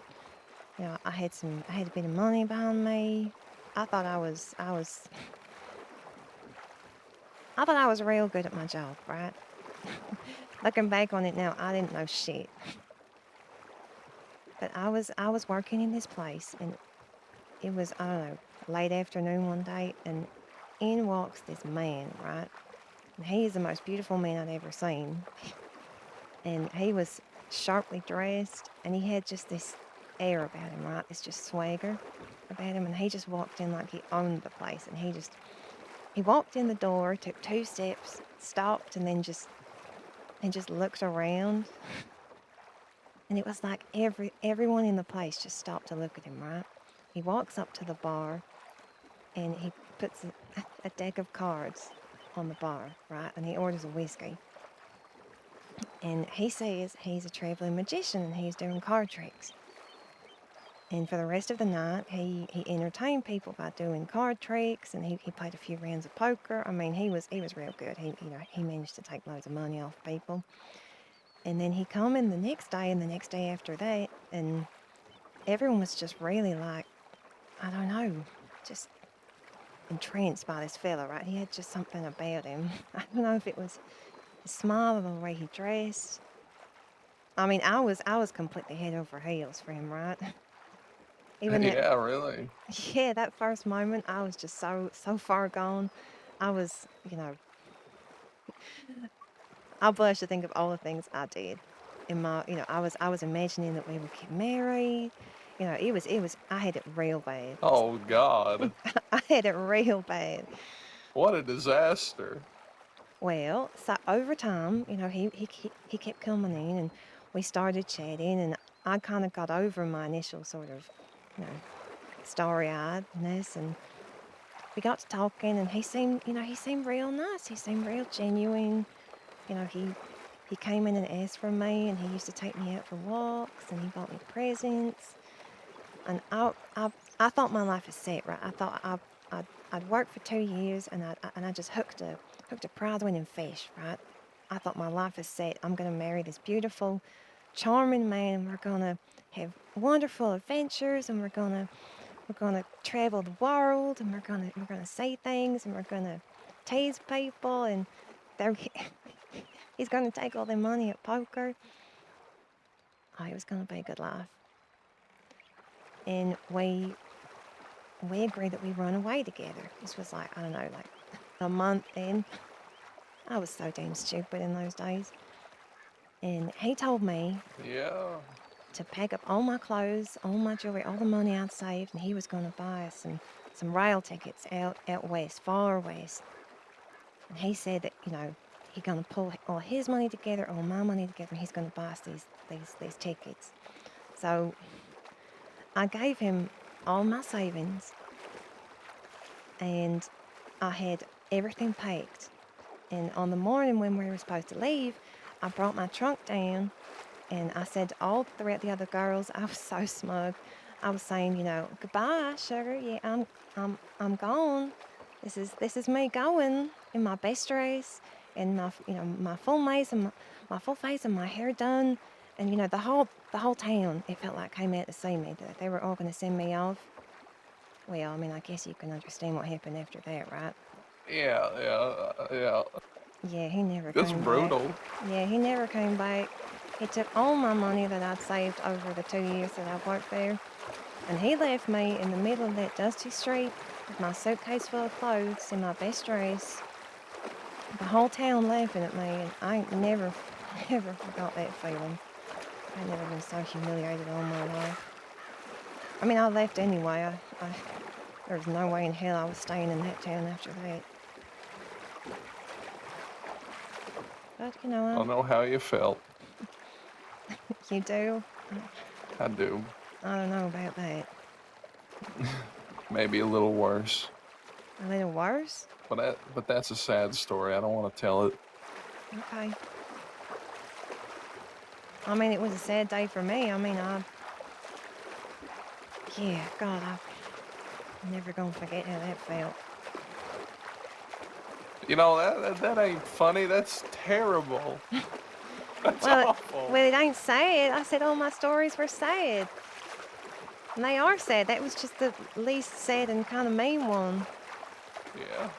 [SPEAKER 1] I had a bit of money behind me. I thought I was real good at my job, right? Looking back on it now, I didn't know shit. But I was working in this place, and it was, I don't know, late afternoon one day, and in walks this man, right? And he is the most beautiful man I'd ever seen. And he was sharply dressed, and he had just this air about him, right? This just swagger about him, and he just walked in like he owned the place, and he walked in the door, took 2 steps, stopped, and then just looked around. And it was like everyone in the place just stopped to look at him, right? He walks up to the bar, and he puts a deck of cards on the bar, right? And he orders a whiskey. And he says he's a traveling magician and he's doing card tricks. And for the rest of the night, he entertained people by doing card tricks, and he played a few rounds of poker. I mean, he was real good. He managed to take loads of money off people. And then he come in the next day and the next day after that, and everyone was just really like, I don't know, just entranced by this fella, right? He had just something about him. I don't know if it was his smile or the way he dressed. I mean, I was completely head over heels for him, right? Even that,
[SPEAKER 3] Yeah, really.
[SPEAKER 1] yeah, that first moment, I was just so far gone. I was, I blush to think of all the things I did. In my, I was imagining that we would get married. It was, I had it real bad.
[SPEAKER 3] Oh, God.
[SPEAKER 1] I had it real bad.
[SPEAKER 3] What a disaster.
[SPEAKER 1] Well, so over time, he kept coming in, and we started chatting, and I kind of got over my initial sort of, starry-eyedness, and we got to talking, and he seemed real nice. He seemed real genuine. He came in and asked for me, and he used to take me out for walks, and he bought me presents. And I thought my life was set, right? I thought I'd worked for 2 years, and I just hooked Cooked a prize-winning fish, right? I thought my life is set. I'm gonna marry this beautiful, charming man. We're gonna have wonderful adventures, and we're gonna travel the world, and we're gonna say things, and we're gonna tease people, and they're, he's gonna take all their money at poker. Oh, it was gonna be a good life. And we agreed that we run away together. This was like, I don't know, like a month in. I was so damn stupid in those days. And he told me
[SPEAKER 3] Yeah.
[SPEAKER 1] to pack up all my clothes, all my jewelry, all the money I'd saved, and he was going to buy us some rail tickets out west, far west. And he said that, he's going to pull all his money together, all my money together, and he's going to buy us these tickets. So I gave him all my savings, and I had everything packed. And on the morning when we were supposed to leave, I brought my trunk down, and I said to all the other girls, I was so smug. I was saying, goodbye, sugar. Yeah, I'm gone. This is me going in my best dress and my full mace and my full face and my hair done, and the whole town, it felt like, came out to see me. That they were all going to send me off. Well, I mean, I guess you can understand what happened after that, right?
[SPEAKER 3] Yeah.
[SPEAKER 1] Yeah, he never
[SPEAKER 3] That's
[SPEAKER 1] came
[SPEAKER 3] brutal.
[SPEAKER 1] back. Yeah, he never came back. He took all my money that I'd saved over the 2 years that I worked there, and he left me in the middle of that dusty street with my suitcase full of clothes and my best dress. The whole town laughing at me, and I never, never forgot that feeling. I'd never been so humiliated all my life. I mean, I left anyway. There was no way in hell I was staying in that town after that. But,
[SPEAKER 3] I don't know how you felt.
[SPEAKER 1] you do.
[SPEAKER 3] I do.
[SPEAKER 1] I don't know about that.
[SPEAKER 3] Maybe a little worse.
[SPEAKER 1] A little worse?
[SPEAKER 3] But that's a sad story. I don't want to tell it.
[SPEAKER 1] Okay. I mean, it was a sad day for me. I mean, yeah, God, I'm never gonna forget how that felt.
[SPEAKER 3] That ain't funny. That's terrible. That's
[SPEAKER 1] Well,
[SPEAKER 3] awful.
[SPEAKER 1] it ain't sad. I said all my stories were sad. And they are sad. That was just the least sad and kind of mean one.
[SPEAKER 3] Yeah.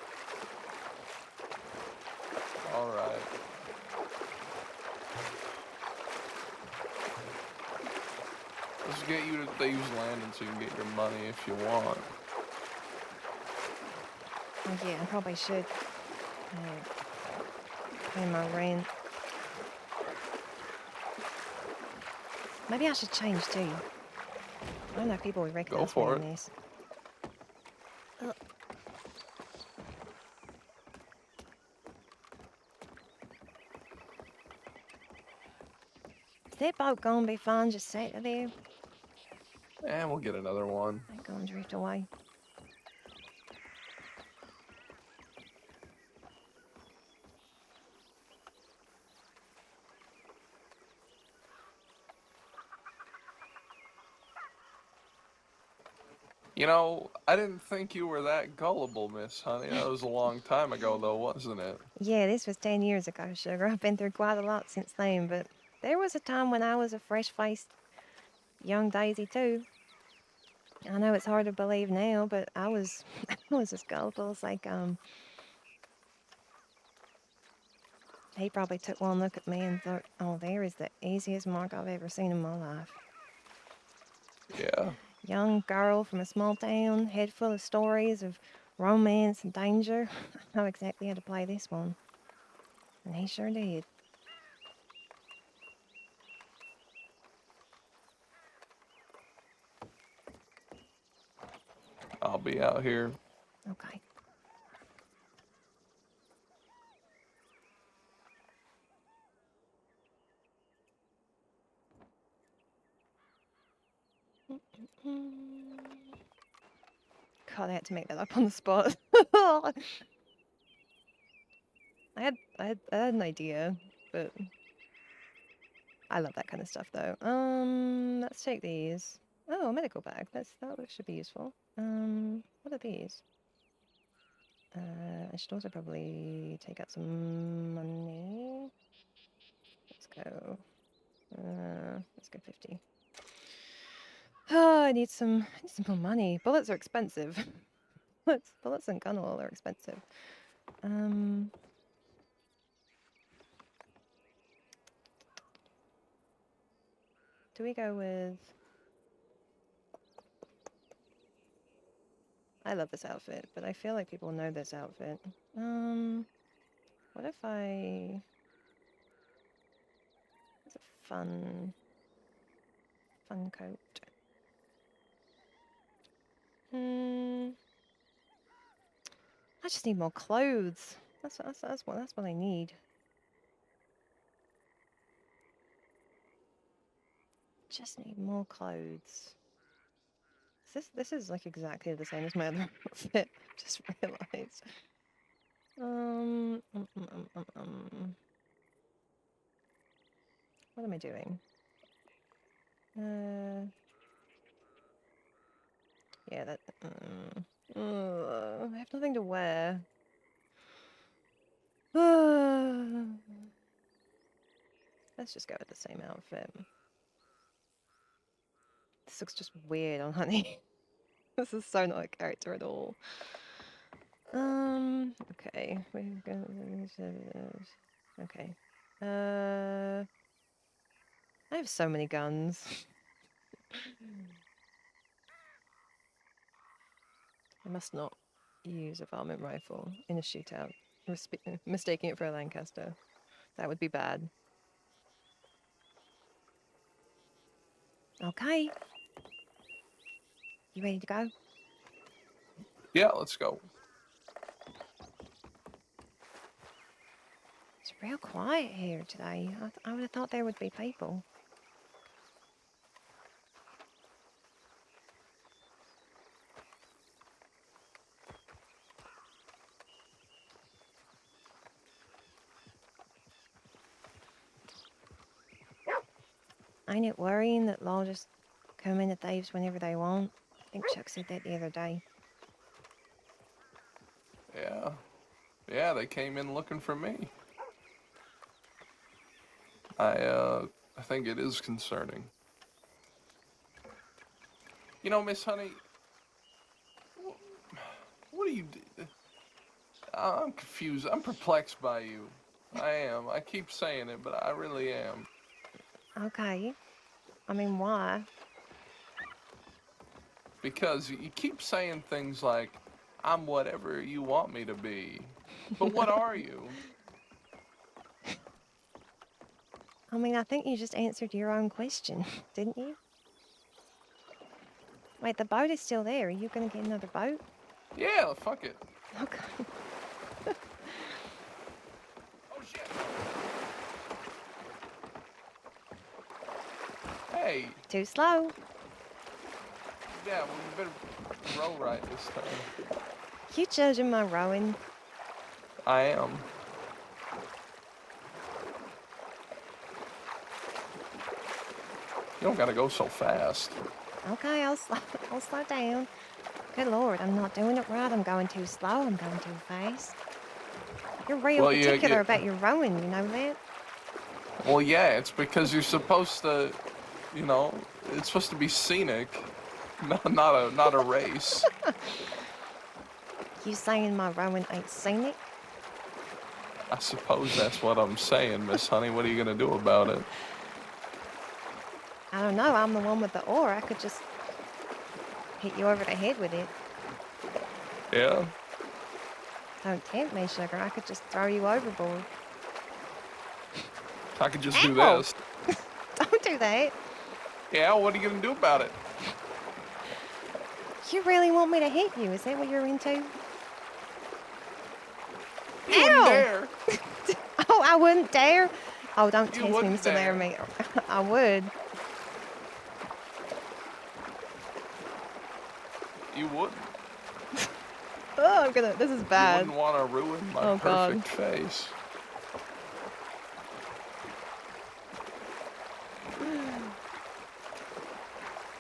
[SPEAKER 3] All right. Let's get you to Thieves Landing so you can get your money if you want.
[SPEAKER 1] Oh, yeah, I probably should pay my rent. Maybe I should change too. I don't know if people would recognize me
[SPEAKER 3] for
[SPEAKER 1] in
[SPEAKER 3] it.
[SPEAKER 1] this. Ugh. Is that boat gonna be fine just sat there?
[SPEAKER 3] And we'll get another one.
[SPEAKER 1] Ain't gonna drift away.
[SPEAKER 3] I didn't think you were that gullible, Miss Honey. That was a long time ago, though, wasn't it?
[SPEAKER 1] Yeah, this was 10 years ago, sugar. I've been through quite a lot since then, but there was a time when I was a fresh-faced young daisy too. I know it's hard to believe now, but I was I was as gullible as he probably took one look at me and thought, oh, there is the easiest mark I've ever seen in my life.
[SPEAKER 3] Yeah.
[SPEAKER 1] Young girl from a small town, head full of stories of romance and danger. I know exactly how to play this one. And he sure did.
[SPEAKER 3] I'll be out here.
[SPEAKER 1] Okay. God, I had to make that up on the spot. I had an idea, but I love that kind of stuff though. Let's take these. Oh, a medical bag. That should be useful. What are these? I should also probably take out some money. Let's go. Let's go 50. Oh, I need some more money. Bullets are expensive. Bullets and gun oil are expensive. Do we go with... I love this outfit, but I feel like people know this outfit. What if I... It's a fun coat. I just need more clothes. That's what I need. Just need more clothes. This is like exactly the same as my other outfit. I've just realized. What am I doing? Yeah, that. I have nothing to wear. Let's just go with the same outfit. This looks just weird on Honey. This is so not a character at all. Okay. We're going to... Okay. I have so many guns. I must not use a varmint rifle in a shootout, mistaking it for a Lancaster. That would be bad. Okay. You ready to go?
[SPEAKER 3] Yeah, let's go.
[SPEAKER 1] It's real quiet here today. I would have thought there would be people. Ain't it worrying that law just come into thieves whenever they want? I think Chuck said that the other day.
[SPEAKER 3] Yeah. Yeah, they came in looking for me. I think it is concerning. You know, Miss Honey, what do you do? I'm confused. I'm perplexed by you. I am. I keep saying it, but I really am.
[SPEAKER 1] Okay. I mean, why?
[SPEAKER 3] Because you keep saying things like, I'm whatever you want me to be. But what are you?
[SPEAKER 1] I mean, I think you just answered your own question, didn't you? Wait, the boat is still there. Are you going to get another boat?
[SPEAKER 3] Yeah, fuck it.
[SPEAKER 1] Okay.
[SPEAKER 3] Oh, shit. Hey.
[SPEAKER 1] Too slow.
[SPEAKER 3] Yeah, well, you better row right this time.
[SPEAKER 1] You judging my rowing?
[SPEAKER 3] I am. You don't gotta go so fast.
[SPEAKER 1] Okay, I'll slow down. Good Lord, I'm not doing it right. I'm going too slow. I'm going too fast. You're real
[SPEAKER 3] Well,
[SPEAKER 1] particular about your rowing, you know that?
[SPEAKER 3] Well, yeah, it's because you're supposed to, you know, it's supposed to be scenic, not a race.
[SPEAKER 1] You saying my rowing ain't scenic?
[SPEAKER 3] I suppose that's what I'm saying, Miss Honey. What are you gonna do about it?
[SPEAKER 1] I don't know. I'm the one with the oar. I could just hit you over the head with it.
[SPEAKER 3] Yeah.
[SPEAKER 1] Don't tempt me, sugar. I could just throw you overboard.
[SPEAKER 3] I could just do
[SPEAKER 1] Ow!
[SPEAKER 3] this.
[SPEAKER 1] Don't do that.
[SPEAKER 3] Yeah, what are you gonna do about it?
[SPEAKER 1] You really want me to hit you? Is that what you're into?
[SPEAKER 3] You wouldn't dare.
[SPEAKER 1] Oh, I wouldn't dare? Oh, don't
[SPEAKER 3] You
[SPEAKER 1] test me,
[SPEAKER 3] wouldn't
[SPEAKER 1] Mr.
[SPEAKER 3] dare.
[SPEAKER 1] Laramie. I would.
[SPEAKER 3] You wouldn't.
[SPEAKER 1] Oh, this is
[SPEAKER 3] You
[SPEAKER 1] bad.
[SPEAKER 3] wouldn't want to ruin my
[SPEAKER 1] Oh, God.
[SPEAKER 3] perfect face.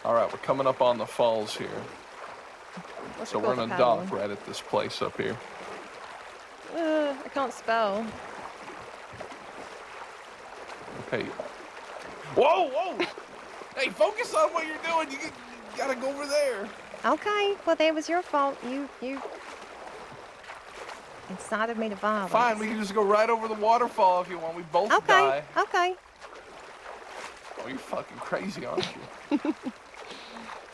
[SPEAKER 3] All right, we're coming up on the falls here.
[SPEAKER 1] What's
[SPEAKER 3] So
[SPEAKER 1] it
[SPEAKER 3] we're
[SPEAKER 1] called,
[SPEAKER 3] in
[SPEAKER 1] the
[SPEAKER 3] a dock
[SPEAKER 1] paddle?
[SPEAKER 3] right at this place up here.
[SPEAKER 1] I can't spell.
[SPEAKER 3] Okay. Whoa, whoa! Hey, focus on what you're doing. You gotta go over there.
[SPEAKER 1] Okay, well, that was your fault. You incited me to violence.
[SPEAKER 3] Fine, we can just go right over the waterfall if you want. We both
[SPEAKER 1] Okay,
[SPEAKER 3] die.
[SPEAKER 1] okay.
[SPEAKER 3] Oh, you're fucking crazy, aren't you?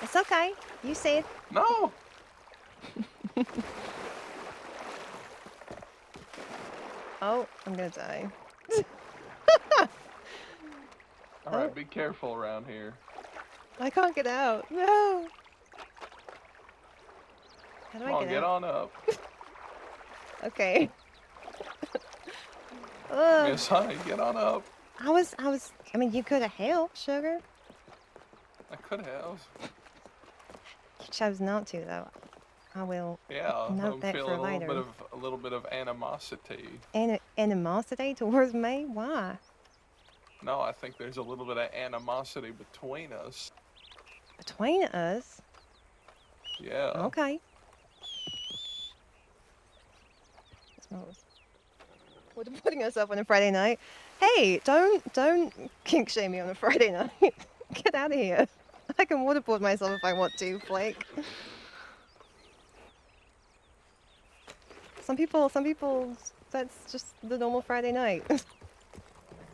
[SPEAKER 1] It's okay. You said.
[SPEAKER 3] No.
[SPEAKER 1] Oh, I'm gonna die.
[SPEAKER 3] All right, be careful around here.
[SPEAKER 1] I can't get out. No. How do
[SPEAKER 3] Come
[SPEAKER 1] I
[SPEAKER 3] on, get
[SPEAKER 1] out?
[SPEAKER 3] on up.
[SPEAKER 1] Okay.
[SPEAKER 3] Miss Honey, get on up.
[SPEAKER 1] I mean, you could have helped, Sugar.
[SPEAKER 3] I could have.
[SPEAKER 1] You chose not to, though. I will
[SPEAKER 3] Yeah,
[SPEAKER 1] note
[SPEAKER 3] I'm
[SPEAKER 1] that
[SPEAKER 3] feeling
[SPEAKER 1] for later.
[SPEAKER 3] a little bit of animosity.
[SPEAKER 1] Animosity towards me? Why?
[SPEAKER 3] No, I think there's a little bit of animosity between us.
[SPEAKER 1] Between us?
[SPEAKER 3] Yeah.
[SPEAKER 1] Okay. We're putting us up on a Friday night. Hey, don't kink shame me on a Friday night. Get out of here. I can waterboard myself if I want to, Flake. Some people, that's just the normal Friday night.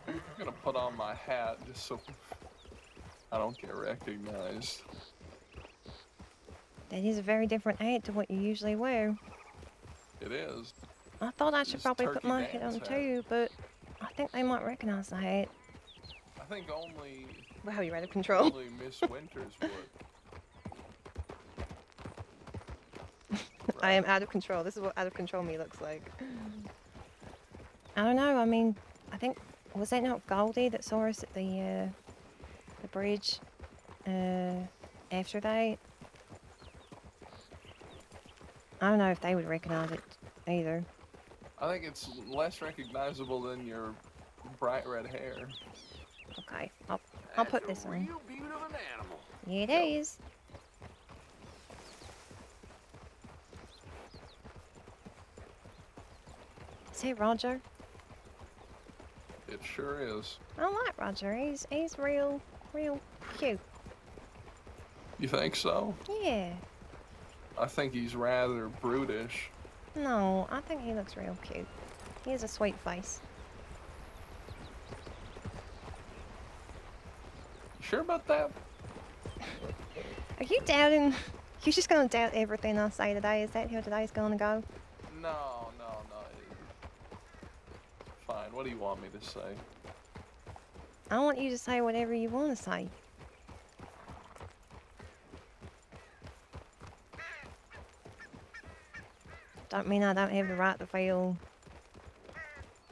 [SPEAKER 3] I'm gonna put on my hat just so I don't get recognized.
[SPEAKER 1] That is a very different hat to what you usually wear.
[SPEAKER 3] It is.
[SPEAKER 1] I thought I should
[SPEAKER 3] This
[SPEAKER 1] probably put
[SPEAKER 3] turkey
[SPEAKER 1] my hat
[SPEAKER 3] dance
[SPEAKER 1] on
[SPEAKER 3] hat.
[SPEAKER 1] too, but I think they might recognize the hat.
[SPEAKER 3] I think only
[SPEAKER 1] Wow, you're out of control.
[SPEAKER 3] only Miss Winters would.
[SPEAKER 1] I am out of control. This is what out of control me looks like. I don't know. I mean, I think was that not Goldie that saw us at the bridge after that? I don't know if they would recognize it either.
[SPEAKER 3] I think it's less recognizable than your bright red hair.
[SPEAKER 1] Okay, I'll put this
[SPEAKER 2] That's a
[SPEAKER 1] on.
[SPEAKER 2] real beaut of an animal.
[SPEAKER 1] Yeah, it is. Say Roger.
[SPEAKER 3] It sure is.
[SPEAKER 1] I like Roger. He's real cute.
[SPEAKER 3] You think so?
[SPEAKER 1] Yeah.
[SPEAKER 3] I think he's rather brutish.
[SPEAKER 1] No, I think he looks real cute. He has a sweet face.
[SPEAKER 3] You sure about that?
[SPEAKER 1] Are you doubting? You're just gonna doubt everything I say today? Is that how today's gonna go?
[SPEAKER 3] No. Fine, what do you want me to say?
[SPEAKER 1] I want you to say whatever you want to say. Don't mean I don't have the right to feel,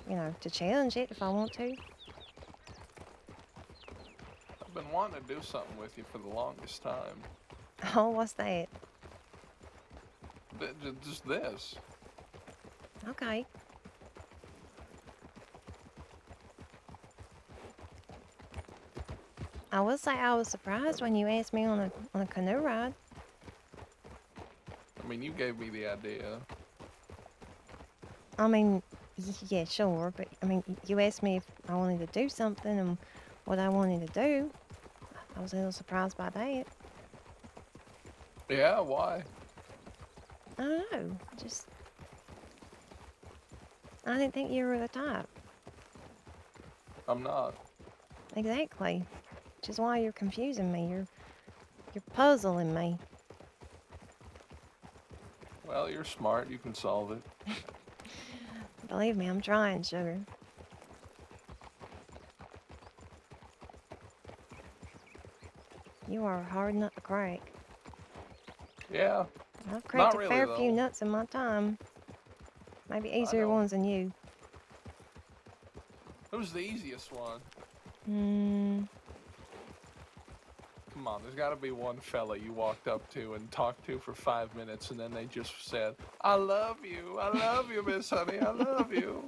[SPEAKER 1] to challenge it if I want to.
[SPEAKER 3] I've been wanting to do something with you for the longest time.
[SPEAKER 1] Oh, what's that?
[SPEAKER 3] Just this.
[SPEAKER 1] Okay. I will say I was surprised when you asked me on a canoe ride.
[SPEAKER 3] I mean, you gave me the idea.
[SPEAKER 1] I mean, yeah, sure, but I mean, you asked me if I wanted to do something and what I wanted to do. I was a little surprised by that.
[SPEAKER 3] Yeah, why?
[SPEAKER 1] I don't know, I didn't think you were the type.
[SPEAKER 3] I'm not.
[SPEAKER 1] Exactly. Which is why you're confusing me. You're puzzling me.
[SPEAKER 3] Well, you're smart. You can solve it.
[SPEAKER 1] Believe me, I'm trying, sugar. You are a hard nut to crack.
[SPEAKER 3] Yeah.
[SPEAKER 1] I've cracked
[SPEAKER 3] Not
[SPEAKER 1] a fair
[SPEAKER 3] really,
[SPEAKER 1] few
[SPEAKER 3] though.
[SPEAKER 1] nuts in my time. Maybe easier
[SPEAKER 3] know.
[SPEAKER 1] ones than you.
[SPEAKER 3] Who's the easiest one? Come on, there's got to be one fella you walked up to and talked to for 5 minutes, and then they just said, I love you, Miss Honey, I love you.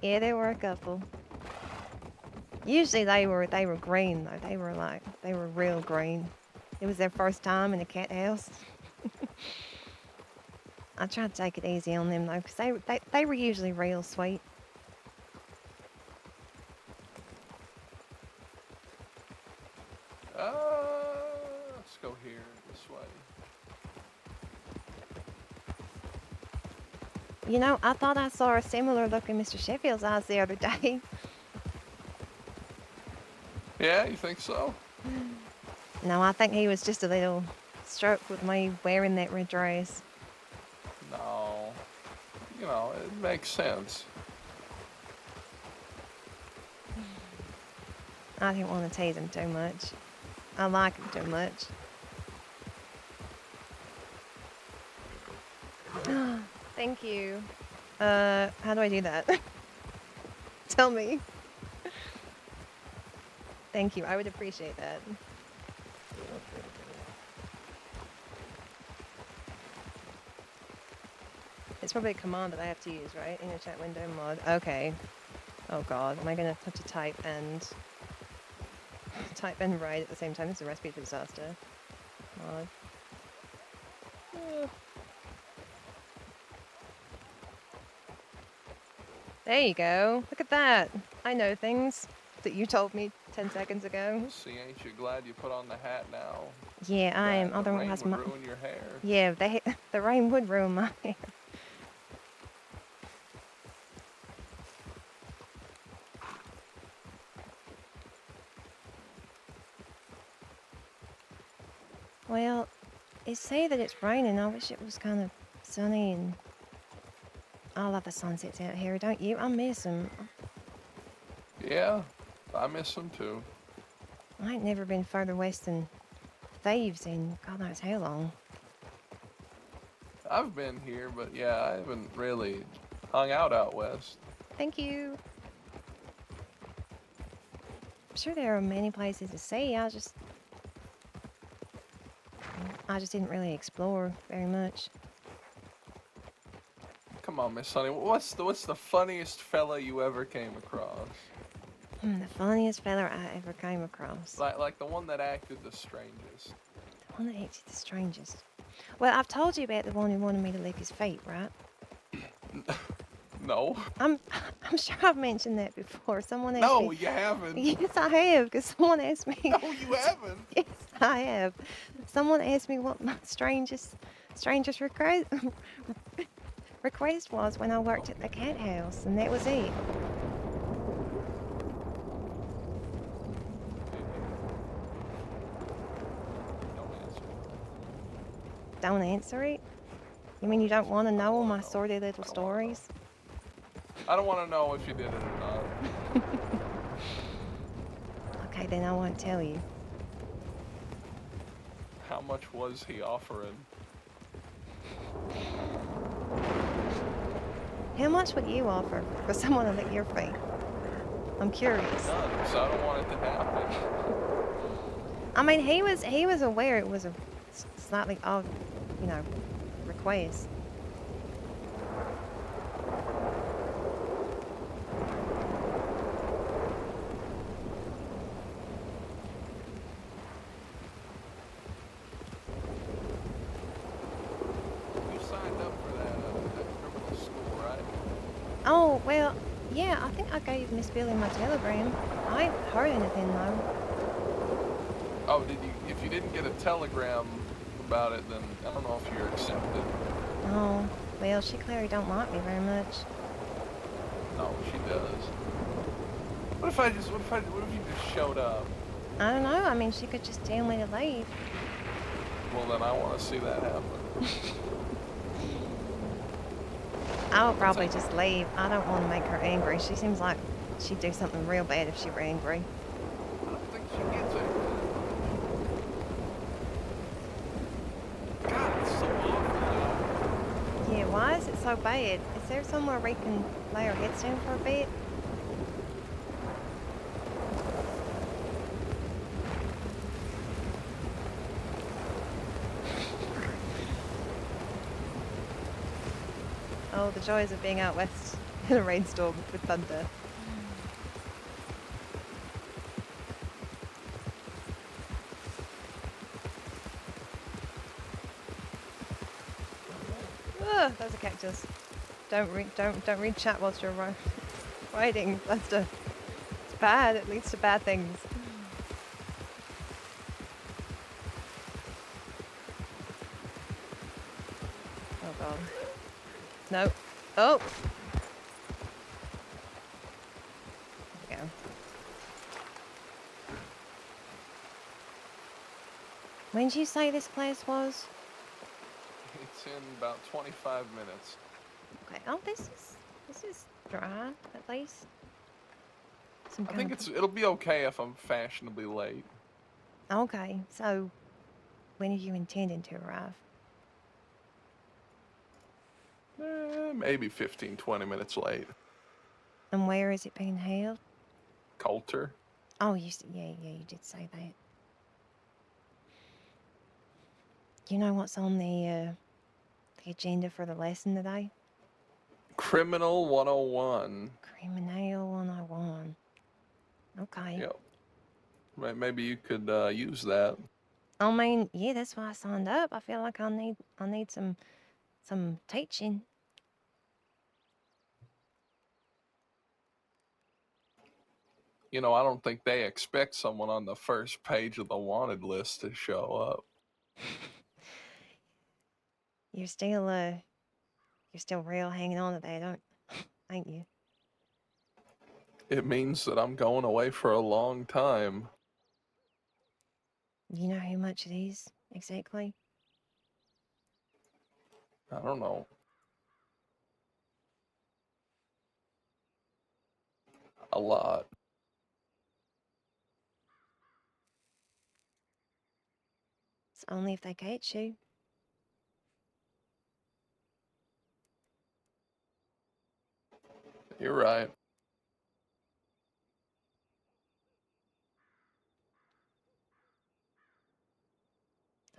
[SPEAKER 1] Yeah, there were a couple. Usually they were green though. They were real green. It was their first time in a cat house. I tried to take it easy on them though, because they were usually real sweet.
[SPEAKER 3] Let's go here, this way.
[SPEAKER 1] You know, I thought I saw a similar look in Mr. Sheffield's eyes the other day.
[SPEAKER 3] Yeah, you think so?
[SPEAKER 1] No, I think he was just a little struck with me wearing that red dress.
[SPEAKER 3] No. You know, it makes sense.
[SPEAKER 1] I didn't want to tease him too much. I like him too much. Thank you. How do I do that? Tell me. Thank you. I would appreciate that. It's probably a command that I have to use, right? In a chat window mod. Okay. Oh god, am I gonna have to type and write at the same time? This is a recipe for disaster. Mod. There you go. Look at that. I know things that you told me 10 seconds ago.
[SPEAKER 3] See, ain't you glad you put on the hat now?
[SPEAKER 1] Yeah, I am.
[SPEAKER 3] The
[SPEAKER 1] Otherwise,
[SPEAKER 3] rain would ruin your hair.
[SPEAKER 1] Yeah, the rain would ruin my hair. Well, they say that it's raining. I wish it was kind of sunny, and I love the sunsets out here, don't you? I miss them.
[SPEAKER 3] Yeah, I miss them too.
[SPEAKER 1] I ain't never been further west than Thieves in God knows how long.
[SPEAKER 3] I've been here, but yeah, I haven't really hung out west.
[SPEAKER 1] Thank you. I'm sure there are many places to see. I just didn't really explore very much.
[SPEAKER 3] Come on, Miss Sunny. What's the funniest fella you ever came across?
[SPEAKER 1] The funniest fella I ever came across.
[SPEAKER 3] Like the one that acted the strangest.
[SPEAKER 1] The one that acted the strangest. Well, I've told you about the one who wanted me to lick his feet, right?
[SPEAKER 3] No.
[SPEAKER 1] I'm sure I've mentioned that before. Someone asked me.
[SPEAKER 3] No, you haven't.
[SPEAKER 1] Yes, I have, because someone asked me.
[SPEAKER 3] No, you haven't.
[SPEAKER 1] Yes, I have. Someone asked me what my strangest request was when I worked at the cat house, and that was it. Don't answer it? You mean you don't want to know all my sordid little stories?
[SPEAKER 3] I don't want to know if you did it or not.
[SPEAKER 1] Okay, then I won't tell you.
[SPEAKER 3] How much was he offering?
[SPEAKER 1] How much would you offer for someone to lick your feet? I'm curious.
[SPEAKER 3] None, so I don't want it to happen.
[SPEAKER 1] I mean, he was aware it was a slightly odd, request.
[SPEAKER 3] You signed up for that criminal school, right?
[SPEAKER 1] Oh, well, yeah, I think I gave Miss Billy my telegram. I ain't heard anything, though.
[SPEAKER 3] Oh, did you? If you didn't get a telegram about it, then I don't know if you're accepted.
[SPEAKER 1] Oh, well, she clearly don't like me very much.
[SPEAKER 3] No, she does. What if you just showed up?
[SPEAKER 1] I don't know. I mean, she could just tell me to leave.
[SPEAKER 3] Well, then I want to see that happen.
[SPEAKER 1] I'll probably just leave. I don't want to make her angry. She seems like she'd do something real bad if she were angry.
[SPEAKER 3] I don't think she gets it. God, it's so awful.
[SPEAKER 1] Yeah, why is it so bad? Is there somewhere we can lay our heads down for a bit? Oh, the joys of being out west in a rainstorm with thunder. Ugh, there's a cactus. Don't read chat whilst you're riding. It's bad. It leads to bad things. Oh god. No. Oh. There we go. When did you say this place was?
[SPEAKER 3] It's in about 25 minutes.
[SPEAKER 1] Okay. Oh, this is dry at least. Some
[SPEAKER 3] I
[SPEAKER 1] kind
[SPEAKER 3] think
[SPEAKER 1] of...
[SPEAKER 3] it'll be okay if I'm fashionably late.
[SPEAKER 1] Okay. So, when are you intending to arrive?
[SPEAKER 3] Maybe 15, 20 minutes late.
[SPEAKER 1] And where is it being held?
[SPEAKER 3] Coulter.
[SPEAKER 1] Oh, yeah, you did say that. Do you know what's on the agenda for the lesson today?
[SPEAKER 3] Criminal 101.
[SPEAKER 1] Criminal 101. Okay.
[SPEAKER 3] Yep. Maybe you could use that.
[SPEAKER 1] I mean, yeah, that's why I signed up. I feel like I need some teaching.
[SPEAKER 3] You know, I don't think they expect someone on the first page of the wanted list to show up.
[SPEAKER 1] You're still real hanging on to that, ain't you?
[SPEAKER 3] It means that I'm going away for a long time.
[SPEAKER 1] You know how much it is exactly?
[SPEAKER 3] I don't know. A lot.
[SPEAKER 1] It's only if they catch you.
[SPEAKER 3] You're right.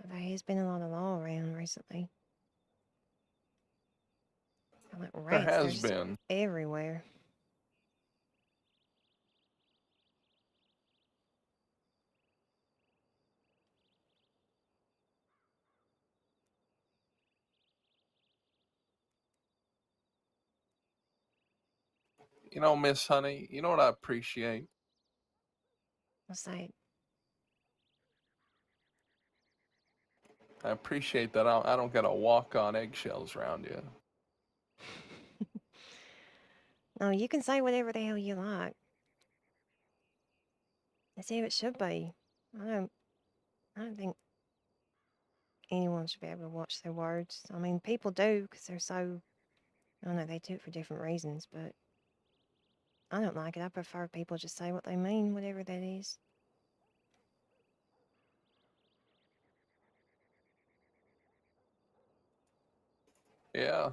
[SPEAKER 1] There has been a lot of law around recently. Like
[SPEAKER 3] There
[SPEAKER 1] rats, they're
[SPEAKER 3] has
[SPEAKER 1] just
[SPEAKER 3] been.
[SPEAKER 1] everywhere.
[SPEAKER 3] You know, Miss Honey, you know what I appreciate?
[SPEAKER 1] What's that?
[SPEAKER 3] I appreciate that I don't gotta walk on eggshells around you.
[SPEAKER 1] No, you can say whatever the hell you like. That's how it should be. I don't think anyone should be able to watch their words. I mean, people do because they're so... I don't know, they do it for different reasons, but I don't like it. I prefer people just say what they mean, whatever that is.
[SPEAKER 3] Yeah.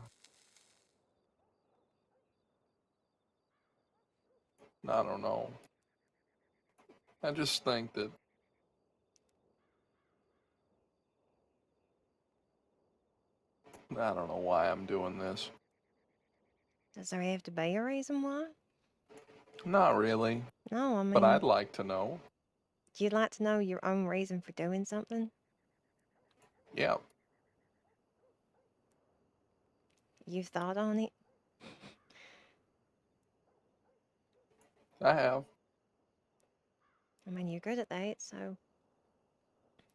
[SPEAKER 3] I don't know. I just think that I don't know why I'm doing this.
[SPEAKER 1] Does there have to be a reason why?
[SPEAKER 3] Not really,
[SPEAKER 1] No, I
[SPEAKER 3] but
[SPEAKER 1] mean,
[SPEAKER 3] I'd like to know.
[SPEAKER 1] do you like to know your own reason for doing something?
[SPEAKER 3] Yeah,
[SPEAKER 1] You've thought on it?
[SPEAKER 3] I have.
[SPEAKER 1] I mean, you're good at that, so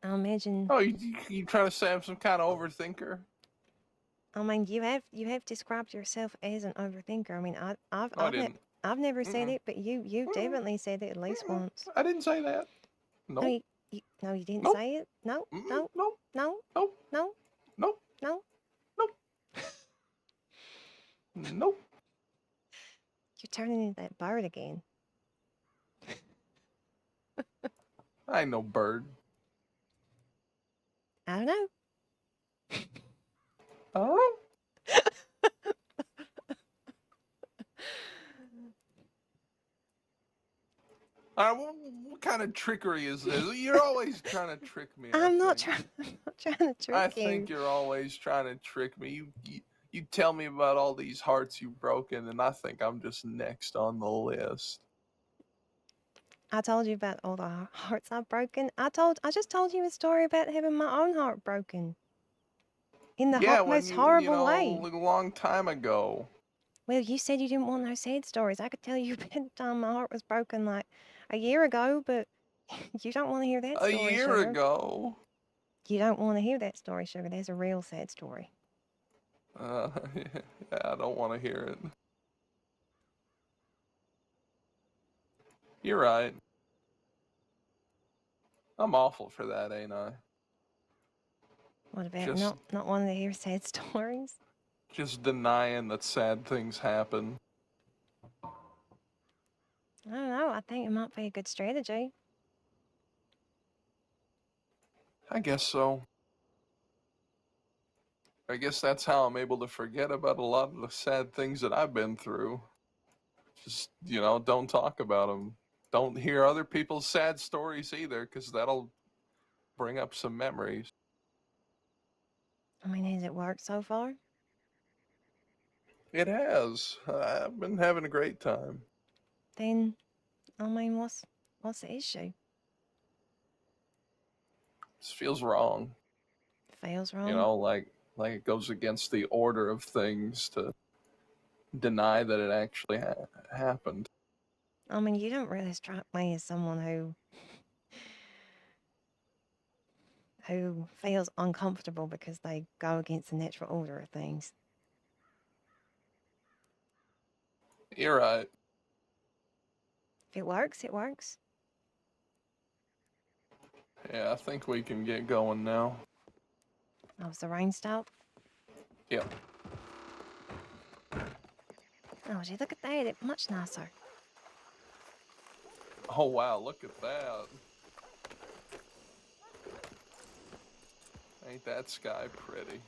[SPEAKER 1] I imagine...
[SPEAKER 3] Oh, you trying to say I'm some kind of overthinker?
[SPEAKER 1] I mean, you have described yourself as an overthinker. I mean,
[SPEAKER 3] No, I didn't.
[SPEAKER 1] I've never said
[SPEAKER 3] Mm-mm.
[SPEAKER 1] it, but you've
[SPEAKER 3] Mm-mm.
[SPEAKER 1] definitely said it at least
[SPEAKER 3] Mm-mm.
[SPEAKER 1] once.
[SPEAKER 3] I didn't say that.
[SPEAKER 1] No,
[SPEAKER 3] Nope.
[SPEAKER 1] no, you didn't
[SPEAKER 3] Nope.
[SPEAKER 1] say it. No,
[SPEAKER 3] Mm-mm.
[SPEAKER 1] no,
[SPEAKER 3] Nope.
[SPEAKER 1] no,
[SPEAKER 3] Nope.
[SPEAKER 1] no,
[SPEAKER 3] Nope.
[SPEAKER 1] no.
[SPEAKER 3] Nope. Nope.
[SPEAKER 1] You're turning into that bird again.
[SPEAKER 3] I ain't no bird.
[SPEAKER 1] I don't know.
[SPEAKER 3] I don't know. What kind of trickery is this? You're always trying to trick me.
[SPEAKER 1] I'm not
[SPEAKER 3] think.
[SPEAKER 1] trying to trick
[SPEAKER 3] I
[SPEAKER 1] you.
[SPEAKER 3] think you're always trying to trick me. You tell me about all these hearts you've broken, and I think I'm just next on the list.
[SPEAKER 1] I told you about all the hearts I've broken. I just told you a story about having my own heart broken. In the
[SPEAKER 3] Yeah, when
[SPEAKER 1] most
[SPEAKER 3] you
[SPEAKER 1] horrible
[SPEAKER 3] know,
[SPEAKER 1] way.
[SPEAKER 3] a long time ago.
[SPEAKER 1] Well, you said you didn't want no sad stories. I could tell you by the time my heart was broken like a year ago, but you don't want to hear that
[SPEAKER 3] A
[SPEAKER 1] story,
[SPEAKER 3] year
[SPEAKER 1] sugar.
[SPEAKER 3] ago.
[SPEAKER 1] You don't want to hear that story, sugar. That's a real sad story.
[SPEAKER 3] Uh, yeah, I don't want to hear it. You're right. I'm awful for that, ain't I?
[SPEAKER 1] What about
[SPEAKER 3] Just
[SPEAKER 1] not wanting to hear sad stories?
[SPEAKER 3] just denying that sad things happen.
[SPEAKER 1] I don't know. I think it might be a good strategy.
[SPEAKER 3] I guess so. I guess that's how I'm able to forget about a lot of the sad things that I've been through. Just, don't talk about them. Don't hear other people's sad stories either, because that'll bring up some memories.
[SPEAKER 1] I mean, has it worked so far?
[SPEAKER 3] It has. I've been having a great time.
[SPEAKER 1] Then, I mean, what's the issue?
[SPEAKER 3] This feels wrong.
[SPEAKER 1] Fails
[SPEAKER 3] You
[SPEAKER 1] wrong?
[SPEAKER 3] know, like it goes against the order of things to deny that it actually happened.
[SPEAKER 1] I mean, you don't really strike me as someone who feels uncomfortable because they go against the natural order of things.
[SPEAKER 3] You're right.
[SPEAKER 1] If it works, it works.
[SPEAKER 3] Yeah, I think we can get going now.
[SPEAKER 1] Oh, was the rain stop?
[SPEAKER 3] Yep.
[SPEAKER 1] Oh, gee, look at that. It's much nicer.
[SPEAKER 3] Oh wow, look at that. Ain't that sky pretty?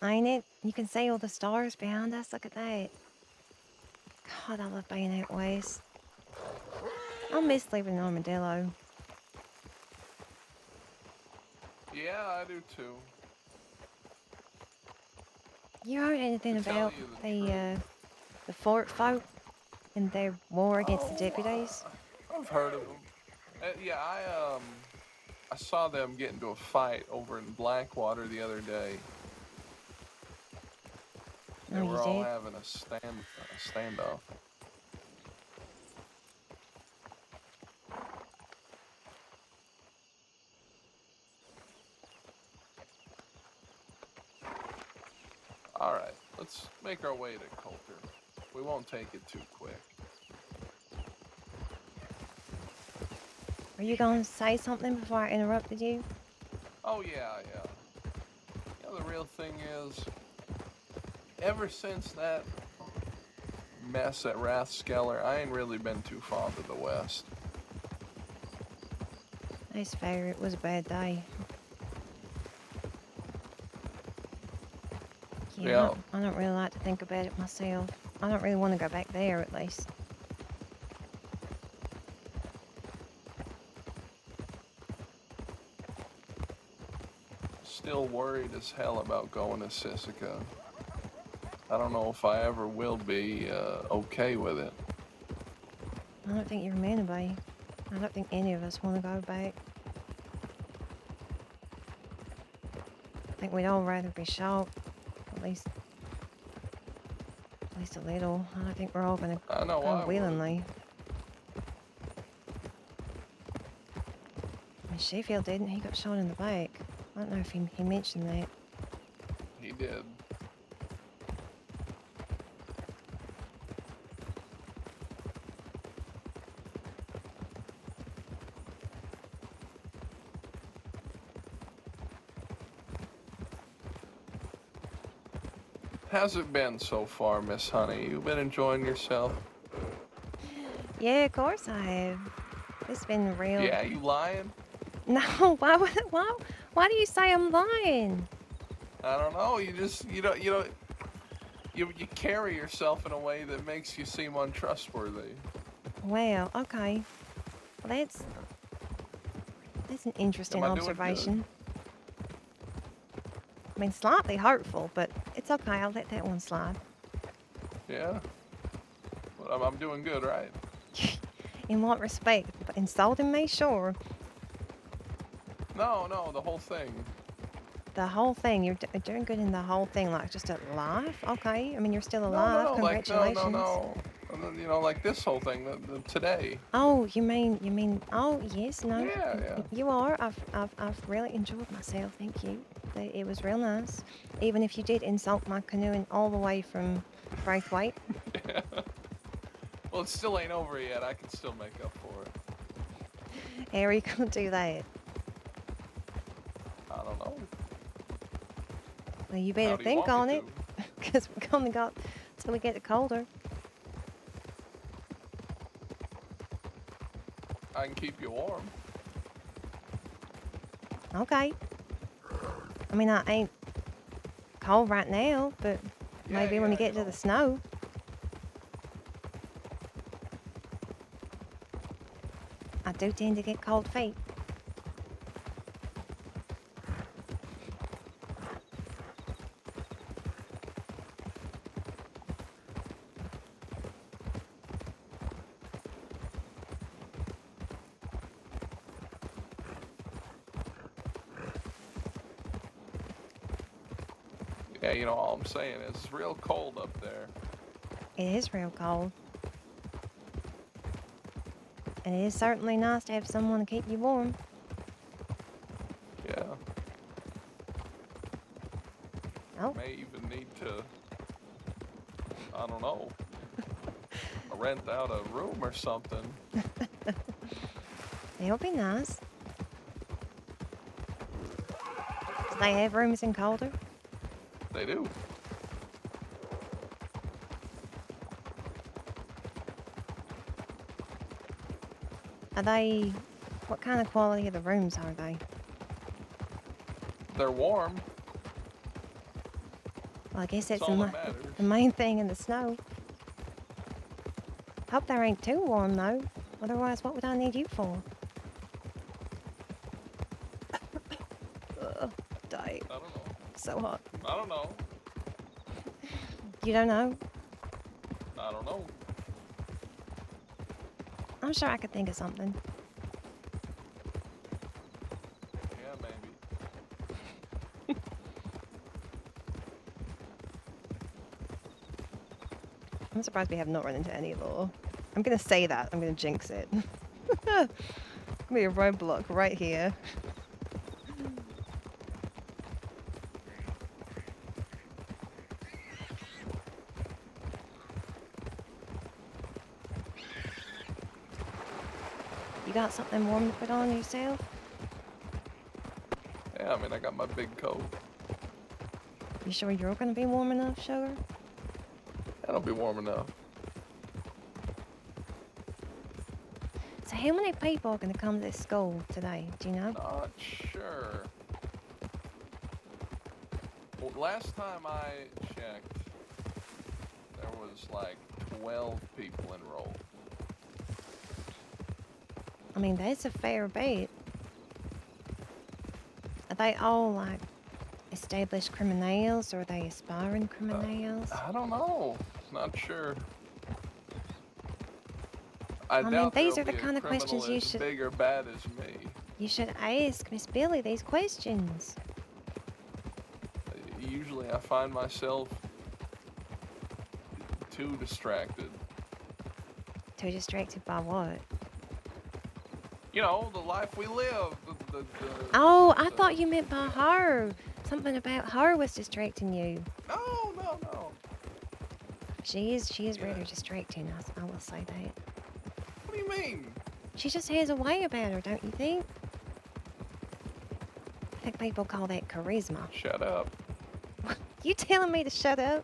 [SPEAKER 1] Ain't it? You can see all the stars behind us. Look at that. God, I love being out west. I miss leaving an armadillo.
[SPEAKER 3] Yeah, I do too.
[SPEAKER 1] You heard anything
[SPEAKER 3] To tell
[SPEAKER 1] about
[SPEAKER 3] you the truth.
[SPEAKER 1] the fort folk and their war against the
[SPEAKER 3] Oh,
[SPEAKER 1] deputies?
[SPEAKER 3] I've heard of them. Yeah, I saw them get into a fight over in Blackwater the other day. They
[SPEAKER 1] Oh, you
[SPEAKER 3] were all
[SPEAKER 1] did?
[SPEAKER 3] having a standoff. All right, let's make our way to Coulter. We won't take it too quick.
[SPEAKER 1] Are you going to say something before I interrupted you?
[SPEAKER 3] Oh yeah. The real thing is, ever since that mess at Rathskeller, I ain't really been too fond of the West.
[SPEAKER 1] That's fair. It was a bad day.
[SPEAKER 3] Yeah.
[SPEAKER 1] I don't really like to think about it myself. I don't really want to go back there, at least.
[SPEAKER 3] Still worried as hell about going to Sisika. I don't know if I ever will be okay with it.
[SPEAKER 1] I don't think you're meant to be. I don't think any of us want to go back. I think we'd all rather be shot, at least a little. I don't think we're all going to
[SPEAKER 3] I know
[SPEAKER 1] go
[SPEAKER 3] I would.
[SPEAKER 1] willingly. I mean, Sheffield didn't. He got shot in the back. I don't know if he mentioned that.
[SPEAKER 3] He did. How's it been so far, Miss Honey? You been enjoying yourself?
[SPEAKER 1] Yeah, of course I have. It's been real.
[SPEAKER 3] Yeah, you lying?
[SPEAKER 1] No, why do you say I'm lying?
[SPEAKER 3] I don't know. You carry yourself in a way that makes you seem untrustworthy.
[SPEAKER 1] Well, okay. Well, that's an interesting
[SPEAKER 3] Am I doing good?
[SPEAKER 1] observation. I mean, slightly hurtful, but it's okay. I'll let that one slide.
[SPEAKER 3] Yeah. Well, I'm doing good, right?
[SPEAKER 1] In what respect? But insulting me? Sure.
[SPEAKER 3] No, the whole thing.
[SPEAKER 1] the whole thing. You're doing good in the whole thing, like just at life. Okay, I mean you're still
[SPEAKER 3] No,
[SPEAKER 1] alive.
[SPEAKER 3] no, like
[SPEAKER 1] Congratulations.
[SPEAKER 3] You know, like this whole thing, today.
[SPEAKER 1] Oh, you mean? Oh, yes, no,
[SPEAKER 3] Yeah, yeah.
[SPEAKER 1] you are. I've really enjoyed myself. Thank you. It was real nice, even if you did insult my canoeing all the way from Braithwaite.
[SPEAKER 3] Well, it still ain't over yet. I can still make up for it.
[SPEAKER 1] How are you gonna do that?
[SPEAKER 3] I don't know.
[SPEAKER 1] Well, you
[SPEAKER 3] How
[SPEAKER 1] better
[SPEAKER 3] do you
[SPEAKER 1] think
[SPEAKER 3] want
[SPEAKER 1] on
[SPEAKER 3] me
[SPEAKER 1] it, because we only got till we get it colder.
[SPEAKER 3] I can keep you warm.
[SPEAKER 1] Okay. I mean, I ain't cold right now, but
[SPEAKER 3] Yeah,
[SPEAKER 1] maybe when we
[SPEAKER 3] yeah,
[SPEAKER 1] get
[SPEAKER 3] you
[SPEAKER 1] to the
[SPEAKER 3] know.
[SPEAKER 1] snow. I do tend to get cold feet.
[SPEAKER 3] Yeah, you know, all I'm saying is it's real cold up there.
[SPEAKER 1] It is real cold. And it is certainly nice to have someone to keep you warm.
[SPEAKER 3] Yeah.
[SPEAKER 1] Oh,
[SPEAKER 3] May even need to, I don't know, rent out a room or something.
[SPEAKER 1] it'll be nice. Do they have rooms in colder?
[SPEAKER 3] They do.
[SPEAKER 1] Are they... What kind of quality of the rooms are they?
[SPEAKER 3] They're warm.
[SPEAKER 1] Well, I guess
[SPEAKER 3] That's
[SPEAKER 1] that's
[SPEAKER 3] all that matters.
[SPEAKER 1] the main thing in the snow. Hope they ain't too warm, though. Otherwise, what would I need you for? Ugh, die.
[SPEAKER 3] I don't know.
[SPEAKER 1] So hot.
[SPEAKER 3] I don't know.
[SPEAKER 1] You don't know?
[SPEAKER 3] I don't know.
[SPEAKER 1] I'm sure I could think of something.
[SPEAKER 3] Yeah, maybe.
[SPEAKER 1] I'm surprised we have not run into any law. I'm gonna say that. I'm gonna jinx it. Gonna be a roadblock right here. You got something warm to put on yourself?
[SPEAKER 3] Yeah, I mean, I got my big coat.
[SPEAKER 1] You sure you're gonna be warm enough, sugar?
[SPEAKER 3] That'll be warm enough.
[SPEAKER 1] So how many people are gonna come to this school today? Do you know?
[SPEAKER 3] Not sure. Well, last time I checked, there was like 12 people enrolled.
[SPEAKER 1] I mean, that's a fair bit. Are they all like established criminals or are they aspiring criminals?
[SPEAKER 3] I don't know. Not sure. I
[SPEAKER 1] mean,
[SPEAKER 3] doubt
[SPEAKER 1] these
[SPEAKER 3] there'll
[SPEAKER 1] are the
[SPEAKER 3] be a
[SPEAKER 1] kind of
[SPEAKER 3] criminal
[SPEAKER 1] questions you
[SPEAKER 3] as
[SPEAKER 1] should-
[SPEAKER 3] big or bad as me.
[SPEAKER 1] You should ask Miss Billy these questions.
[SPEAKER 3] Usually I find myself too distracted.
[SPEAKER 1] Too distracted by what?
[SPEAKER 3] You know, the life we live.
[SPEAKER 1] Oh, I thought you meant by her. Something about her was distracting you.
[SPEAKER 3] No, no, no.
[SPEAKER 1] She is
[SPEAKER 3] Yeah.
[SPEAKER 1] rather distracting, I will say that.
[SPEAKER 3] What do you mean?
[SPEAKER 1] She just has a way about her, don't you think? I think people call that charisma.
[SPEAKER 3] Shut up.
[SPEAKER 1] You telling me to shut up?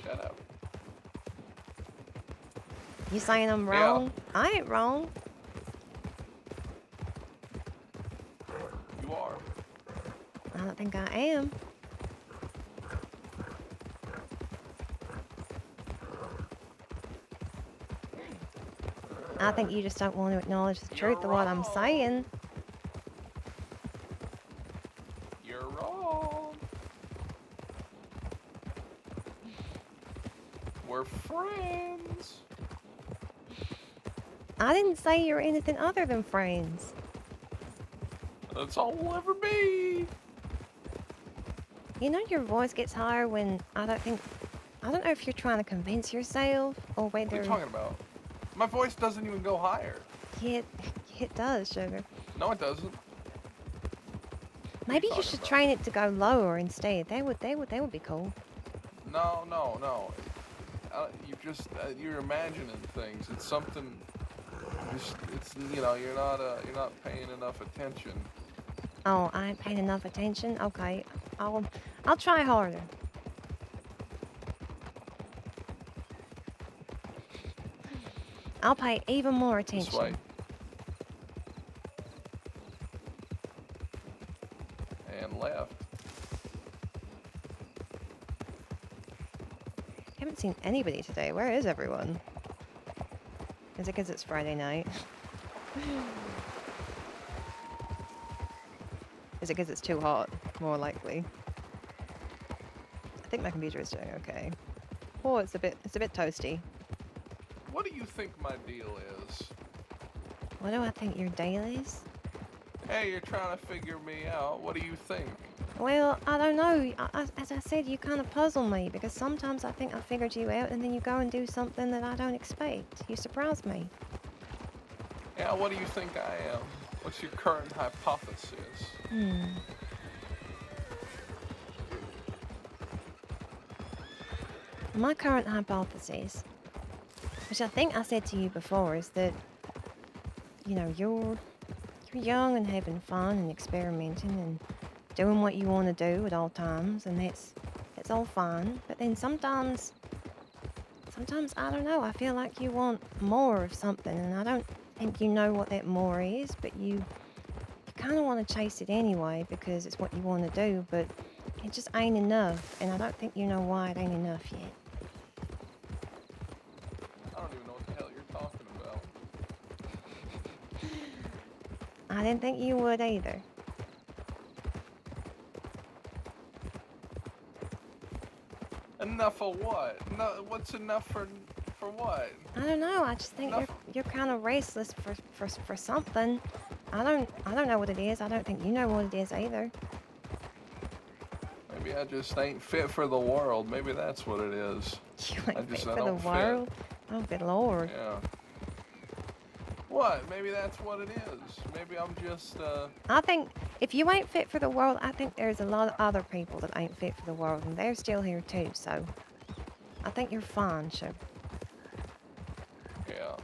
[SPEAKER 3] Shut up.
[SPEAKER 1] You saying I'm
[SPEAKER 3] Yeah.
[SPEAKER 1] wrong? I ain't wrong.
[SPEAKER 3] You are.
[SPEAKER 1] I don't think I am. I think you just don't want to acknowledge the truth of what I'm
[SPEAKER 3] wrong.
[SPEAKER 1] saying.
[SPEAKER 3] You're wrong. We're friends.
[SPEAKER 1] I didn't say you're anything other than friends.
[SPEAKER 3] That's all we'll ever be.
[SPEAKER 1] You know your voice gets higher when I don't know if you're trying to convince yourself or
[SPEAKER 3] What are you
[SPEAKER 1] whether
[SPEAKER 3] talking about? My voice doesn't even go higher.
[SPEAKER 1] it it does, sugar.
[SPEAKER 3] No, it doesn't. What are you
[SPEAKER 1] Maybe you
[SPEAKER 3] talking
[SPEAKER 1] should
[SPEAKER 3] about?
[SPEAKER 1] train it to go lower instead. They would be cool.
[SPEAKER 3] No, no, no. You're imagining things. It's something. It's you're not paying enough attention.
[SPEAKER 1] Oh, I ain't paying enough attention. Okay, I'll I'll try harder. I'll pay even more
[SPEAKER 3] This way.
[SPEAKER 1] attention.
[SPEAKER 3] And left.
[SPEAKER 1] Haven't seen anybody today. Where is everyone? Is it because it's Friday night? Is it because it's too hot? More likely. I think my computer is doing okay. Oh, it's a bit toasty.
[SPEAKER 3] What do you think my deal is?
[SPEAKER 1] What do I think your deal is?
[SPEAKER 3] Hey, you're trying to figure me out. What do you think?
[SPEAKER 1] Well, I don't know. As I said, you kind of puzzle me because sometimes I think I figured you out and then you go and do something that I don't expect. You surprise me.
[SPEAKER 3] Yeah, what do you think I am? What's your current hypothesis?
[SPEAKER 1] My current hypothesis, which I think I said to you before, is that, you know, you're young and having fun and experimenting and doing what you want to do at all times, and that's all fine. But then sometimes I don't know. I feel like you want more of something, and I don't think you know what that more is. But you kind of want to chase it anyway because it's what you want to do. But it just ain't enough, and I don't think you know why it ain't enough yet.
[SPEAKER 3] I don't even know what the hell you're talking about.
[SPEAKER 1] I didn't think you would either.
[SPEAKER 3] Enough of what? No, what's enough for what?
[SPEAKER 1] I don't know. I just think
[SPEAKER 3] Enough.
[SPEAKER 1] you're kind of restless for something. I don't know what it is. I don't think you know what it is either.
[SPEAKER 3] Maybe I just ain't fit for the world. Maybe that's what it is.
[SPEAKER 1] You
[SPEAKER 3] I
[SPEAKER 1] ain't fit
[SPEAKER 3] just I
[SPEAKER 1] for the
[SPEAKER 3] don't fit.
[SPEAKER 1] world. Oh, good lord.
[SPEAKER 3] Yeah. What? Maybe that's what it is. Maybe I'm just
[SPEAKER 1] I think if you ain't fit for the world, I think there's a lot of other people that ain't fit for the world, and they're still here too. So I think you're fine, sugar.
[SPEAKER 3] yeah.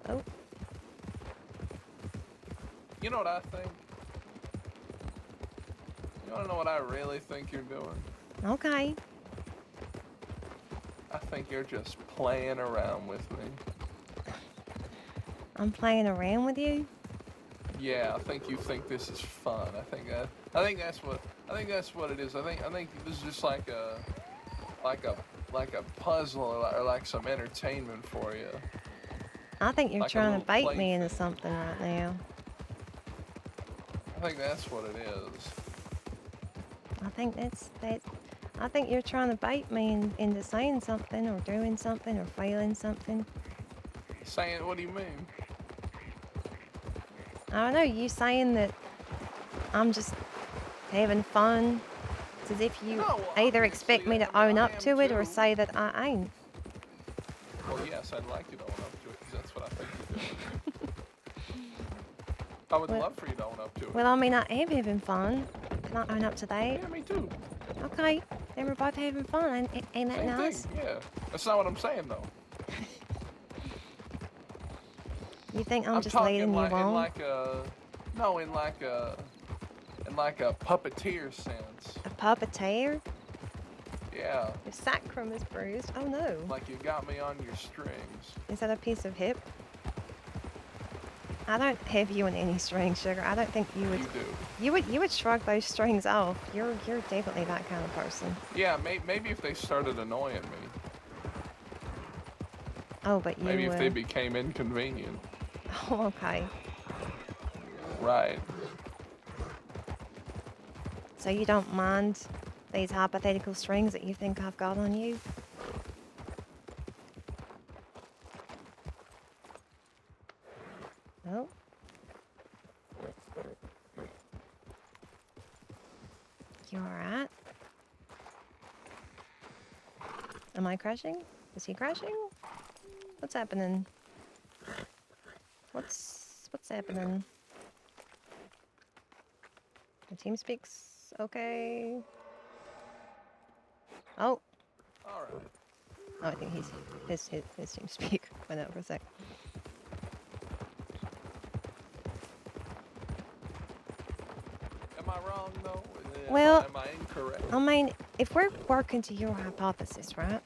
[SPEAKER 1] Oh,
[SPEAKER 3] You know what I think? You wanna know what I really think you're doing?
[SPEAKER 1] okay.
[SPEAKER 3] I think you're just playing around with me.
[SPEAKER 1] I'm playing around with you.
[SPEAKER 3] Yeah, I think you think this is fun. I think that's what it is. I think this is just like a puzzle or like some entertainment for you.
[SPEAKER 1] I think you're
[SPEAKER 3] Like a
[SPEAKER 1] trying to
[SPEAKER 3] little
[SPEAKER 1] bait me into
[SPEAKER 3] plaything.
[SPEAKER 1] something right now.
[SPEAKER 3] I think that's what it is.
[SPEAKER 1] I think that's that. I think you're trying to bait me into saying something or doing something or feeling something.
[SPEAKER 3] Saying, what do you mean?
[SPEAKER 1] I don't know. You saying that I'm just having fun. It's as if you
[SPEAKER 3] No,
[SPEAKER 1] either
[SPEAKER 3] obviously,
[SPEAKER 1] expect me to
[SPEAKER 3] I mean,
[SPEAKER 1] own
[SPEAKER 3] I
[SPEAKER 1] up
[SPEAKER 3] am
[SPEAKER 1] to it or
[SPEAKER 3] too.
[SPEAKER 1] say that I ain't.
[SPEAKER 3] Well, yes, I'd like you to own up to it because that's what I think you're doing. I would
[SPEAKER 1] Well,
[SPEAKER 3] love for you to own up to it.
[SPEAKER 1] well, I mean, I am having fun. Can I own up to that?
[SPEAKER 3] Yeah, me too.
[SPEAKER 1] Okay, then we're both having fun. Ain't that
[SPEAKER 3] Same
[SPEAKER 1] nice?
[SPEAKER 3] thing. Yeah, that's not what I'm saying though.
[SPEAKER 1] You think I'm
[SPEAKER 3] I'm
[SPEAKER 1] just
[SPEAKER 3] talking
[SPEAKER 1] leading you
[SPEAKER 3] like
[SPEAKER 1] on?
[SPEAKER 3] in like a puppeteer sense.
[SPEAKER 1] A puppeteer?
[SPEAKER 3] Yeah,
[SPEAKER 1] Your sacrum is bruised. Oh no.
[SPEAKER 3] like you got me on your strings.
[SPEAKER 1] Is that a piece of hip? I don't have you in any strings, sugar. I don't think you would.
[SPEAKER 3] You do.
[SPEAKER 1] You would shrug those strings off. You're definitely that kind of person.
[SPEAKER 3] Yeah, maybe if they started annoying me.
[SPEAKER 1] Oh, but you.
[SPEAKER 3] Maybe if they became inconvenient.
[SPEAKER 1] Oh, okay.
[SPEAKER 3] Right.
[SPEAKER 1] So you don't mind these hypothetical strings that you think I've got on you? Oh. You alright? Am I crashing? Is he crashing? What's happening? What's happening? The team speaks okay. Oh.
[SPEAKER 3] Alright.
[SPEAKER 1] Oh, I think his team speak went out for a sec.
[SPEAKER 3] Am I wrong though?
[SPEAKER 1] Well,
[SPEAKER 3] am I incorrect?
[SPEAKER 1] I mean, if we're working to your hypothesis, right?
[SPEAKER 3] Yeah.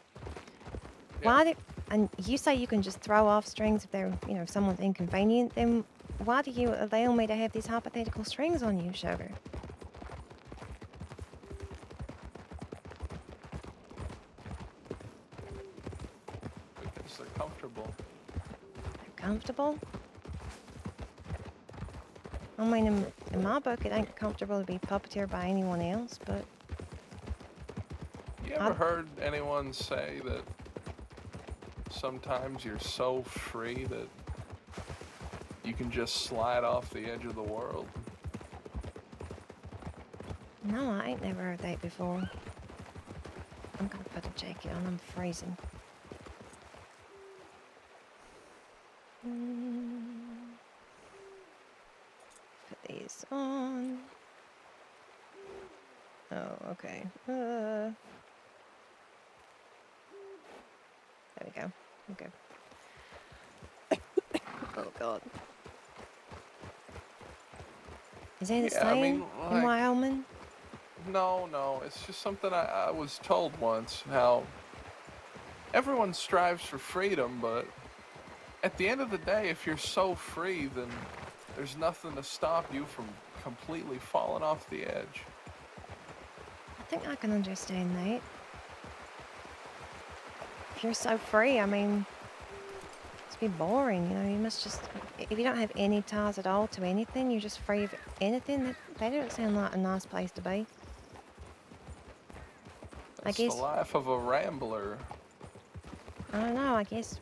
[SPEAKER 1] Why do, and you say you can just throw off strings if they're, you know, if someone's inconvenient, then why do you allow me to have these hypothetical strings on you, sugar?
[SPEAKER 3] Because they're comfortable.
[SPEAKER 1] They're comfortable? I mean, in my book, it ain't comfortable to be puppeteered by anyone else, but...
[SPEAKER 3] You ever heard anyone say that sometimes you're so free that you can just slide off the edge of the world?
[SPEAKER 1] No, I ain't never heard that before. I'm gonna put a jacket on, I'm freezing. Put these on. Oh, okay. There we go. Okay. Oh god. Is that the
[SPEAKER 3] Yeah, I
[SPEAKER 1] same
[SPEAKER 3] mean,
[SPEAKER 1] in
[SPEAKER 3] like-
[SPEAKER 1] Wyoming?
[SPEAKER 3] No, it's just something I was told once, how everyone strives for freedom, but at the end of the day, if you're so free, then there's nothing to stop you from completely falling off the edge.
[SPEAKER 1] I think I can understand that. If you're so free, I mean, it'd be boring, you know, you must just, if you don't have any ties at all to anything, you're just free of anything, that doesn't sound like a nice place to be.
[SPEAKER 3] That's
[SPEAKER 1] guess-
[SPEAKER 3] the life of a rambler.
[SPEAKER 1] I don't know, I guess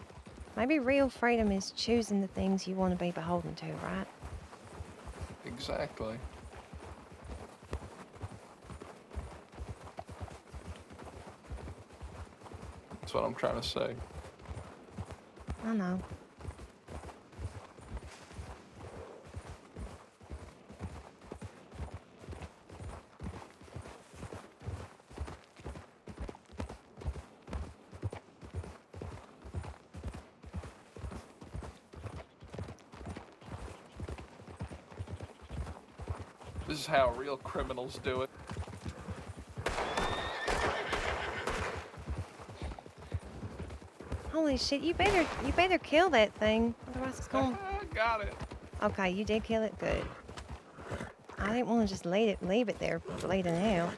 [SPEAKER 1] maybe real freedom is choosing the things you want to be beholden to, right?
[SPEAKER 3] Exactly. That's what I'm trying to say.
[SPEAKER 1] I know.
[SPEAKER 3] This is how real criminals do it.
[SPEAKER 1] Holy shit, you better kill that thing, otherwise it's going.
[SPEAKER 3] Got it.
[SPEAKER 1] Okay, you did kill it, good. I didn't want to just leave it there bleeding out.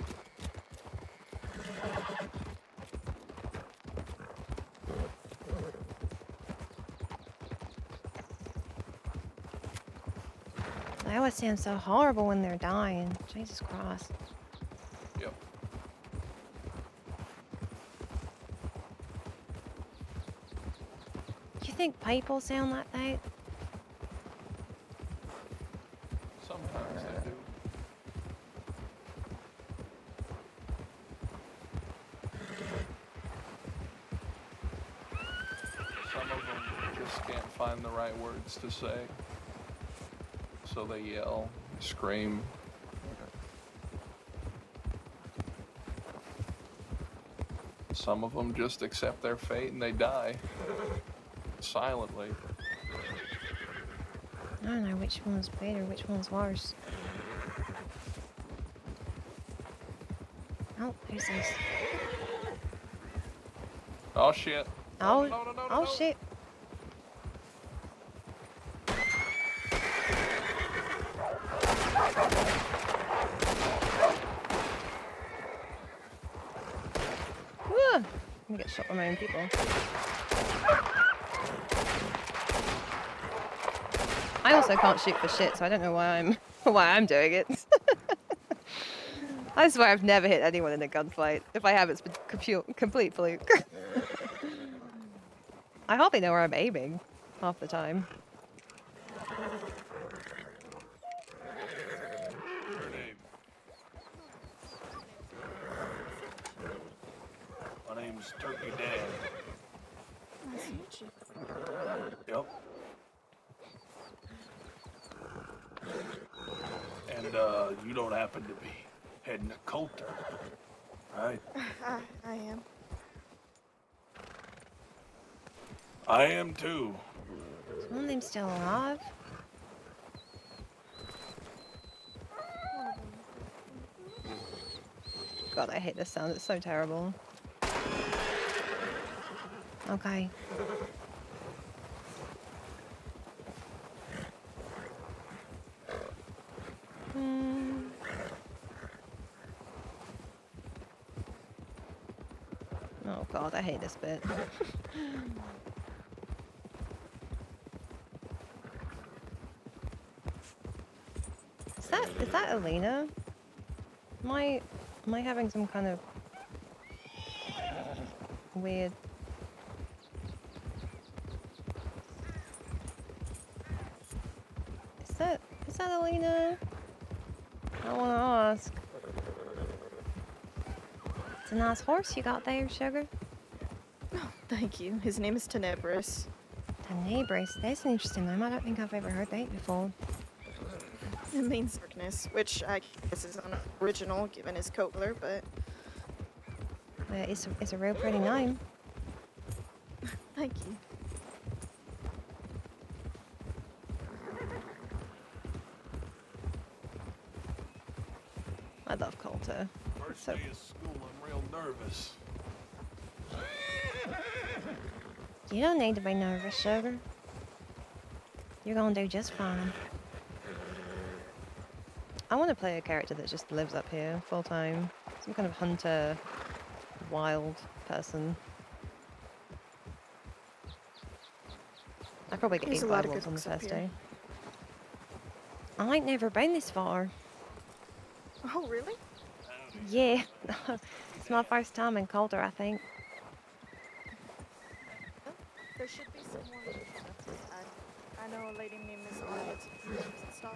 [SPEAKER 1] They always sound so horrible when they're dying. Jesus Christ.
[SPEAKER 3] Yep.
[SPEAKER 1] Do you think people sound like that?
[SPEAKER 3] Sometimes they do. Some of them just can't find the right words to say. So they yell, scream. Some of them just accept their fate and they die. Silently.
[SPEAKER 1] I don't know which one's better, which one's worse. Oh, who's this?
[SPEAKER 3] Oh shit.
[SPEAKER 1] Oh,
[SPEAKER 3] No.
[SPEAKER 1] shit. Woo! I'm gonna get shot by my own people. I also can't shoot for shit, so I don't know why I'm doing it. I swear I've never hit anyone in a gunfight. If I have, it's been complete fluke. I hardly know where I'm aiming half the time.
[SPEAKER 3] It's Turkey Dad.
[SPEAKER 4] Nice to meet you.
[SPEAKER 3] Yep. And you don't happen to be heading to Coulter, right?
[SPEAKER 4] I am.
[SPEAKER 3] I am too.
[SPEAKER 1] Is one of them still alive?
[SPEAKER 4] One of them.
[SPEAKER 1] God, I hate this sound. It's so terrible. Okay. Hmm. Oh God, I hate this bit. Is that Alina? Am I having some kind of weird? Is that Alina? I want to ask. It's a nice horse you got there, sugar.
[SPEAKER 4] Thank you. His name is Tenebris.
[SPEAKER 1] Tenebris. That's an interesting name. I don't think I've ever heard that before.
[SPEAKER 4] It means darkness, which I guess is unoriginal given his coat color, but
[SPEAKER 1] It's a real pretty name.
[SPEAKER 4] thank you.
[SPEAKER 1] I love Coulter.
[SPEAKER 3] First
[SPEAKER 1] So-
[SPEAKER 3] day of school, I'm real nervous.
[SPEAKER 1] You don't need to be nervous, sugar. You're gonna do just fine. I want to play a character that just lives up here full time. Some kind of hunter, wild person. I probably get
[SPEAKER 4] There's
[SPEAKER 1] eaten
[SPEAKER 4] a
[SPEAKER 1] by
[SPEAKER 4] lot of
[SPEAKER 1] wolves
[SPEAKER 4] good
[SPEAKER 1] on the
[SPEAKER 4] books up
[SPEAKER 1] first
[SPEAKER 4] here.
[SPEAKER 1] day. I ain't never been this far.
[SPEAKER 4] Oh, really?
[SPEAKER 1] Yeah, it's my first time in Coulter, I think.
[SPEAKER 4] Well, there should be some more stuff. I know a lady named Miss Arnett and stuff.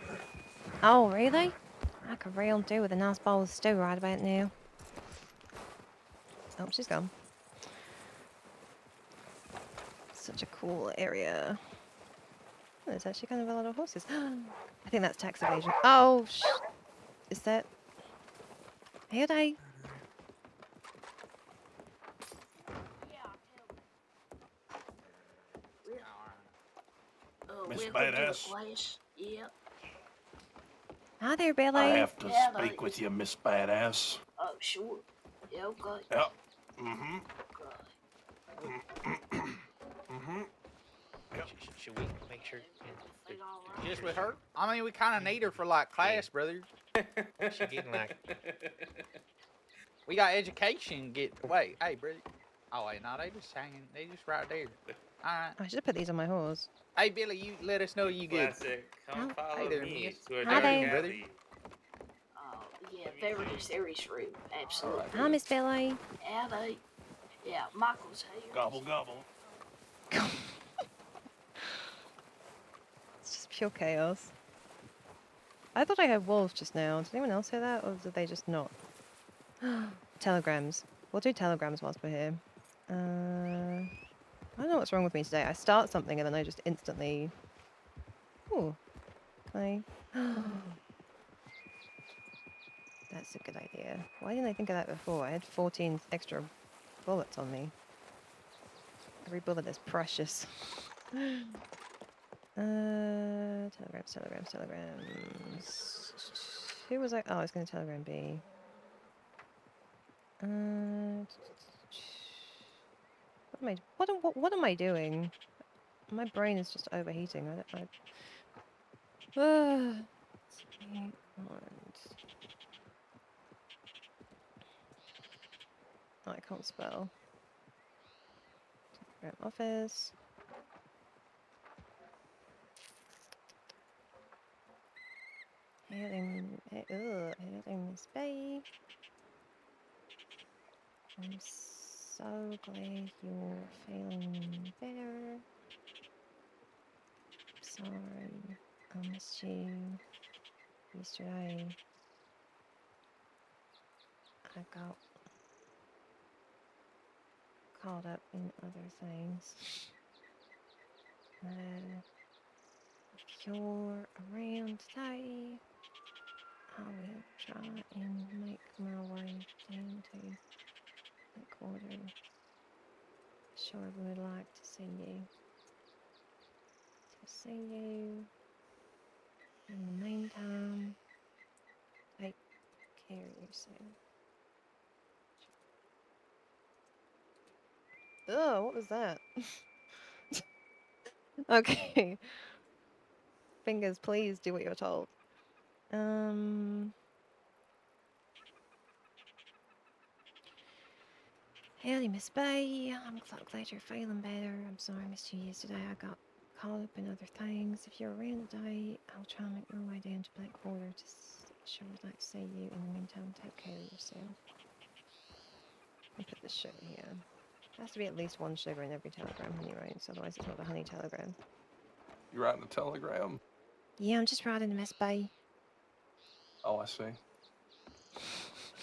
[SPEAKER 1] Oh, really? I could real do with a nice bowl of stew right about now. Oh, she's gone. Such a cool area. Oh, there's actually kind of a lot of horses. I think that's tax evasion. Oh, is that... Here they...
[SPEAKER 5] Oh,
[SPEAKER 3] Miss
[SPEAKER 5] welcome to the
[SPEAKER 3] Badass.
[SPEAKER 5] place. Yep.
[SPEAKER 1] Hi there, Billy.
[SPEAKER 3] I have to
[SPEAKER 5] Yeah,
[SPEAKER 3] speak
[SPEAKER 5] but-
[SPEAKER 3] with you, Miss Badass.
[SPEAKER 5] Oh, sure. Yeah, okay.
[SPEAKER 3] Yep. Mm-hmm.
[SPEAKER 5] Okay.
[SPEAKER 3] Mm-hmm.
[SPEAKER 6] Should we make sure
[SPEAKER 5] Everything all right?
[SPEAKER 6] just with her?
[SPEAKER 7] I mean, we kind of need her for like class, brother.
[SPEAKER 6] She getting like
[SPEAKER 7] We got education. Wait, hey, brother. Oh wait, no, they just hanging. They just right there. All right.
[SPEAKER 1] I should have put these on my horse.
[SPEAKER 7] Hey, Billy, you let us know you good.
[SPEAKER 8] Classic. Come
[SPEAKER 1] Oh,
[SPEAKER 8] follow
[SPEAKER 7] hey there,
[SPEAKER 8] me
[SPEAKER 7] miss.
[SPEAKER 8] to a
[SPEAKER 1] Hi
[SPEAKER 8] dark
[SPEAKER 1] there.
[SPEAKER 7] Brother.
[SPEAKER 8] alley.
[SPEAKER 5] Yeah, very serious room. Absolutely.
[SPEAKER 1] Hi, Miss Billy.
[SPEAKER 5] Yeah, they. Yeah, Michael's here.
[SPEAKER 3] Gobble, gobble.
[SPEAKER 1] It's just pure chaos. I thought I heard wolves just now. Did anyone else hear that, or did they just not? Telegrams. We'll do telegrams whilst we're here. I don't know what's wrong with me today. I start something and then I just instantly... Ooh. Can I... That's a good idea. Why didn't I think of that before? I had 14 extra bullets on me. Every bullet is precious. Telegrams. Who was I? Oh, I was going to telegram B. What am I doing? My brain is just overheating. Oh, I can't spell. Telegram office. Hailing Miss Bay. I'm so glad you're feeling better. Sorry, I missed you yesterday. I got caught up in other things. If you're around today, I will try and make my way down to headquarters. Sure would like to see you. In the meantime, take care of yourself. Oh, what was that? Okay. Fingers, please do what you're told. Howdy, Miss Bay. I'm glad you're feeling better. I'm sorry I missed you yesterday. I got caught up in other things. If you're around today, I'll try and make my way down to Blackwater to sure I'd like to see you. In the meantime, take care of yourself. I'll put this sugar here. There has to be at least one sugar in every telegram, honey, right? So otherwise it's not a honey telegram.
[SPEAKER 3] You writing a telegram?
[SPEAKER 1] Yeah, I'm just writing to Miss Bay.
[SPEAKER 3] Oh, I see.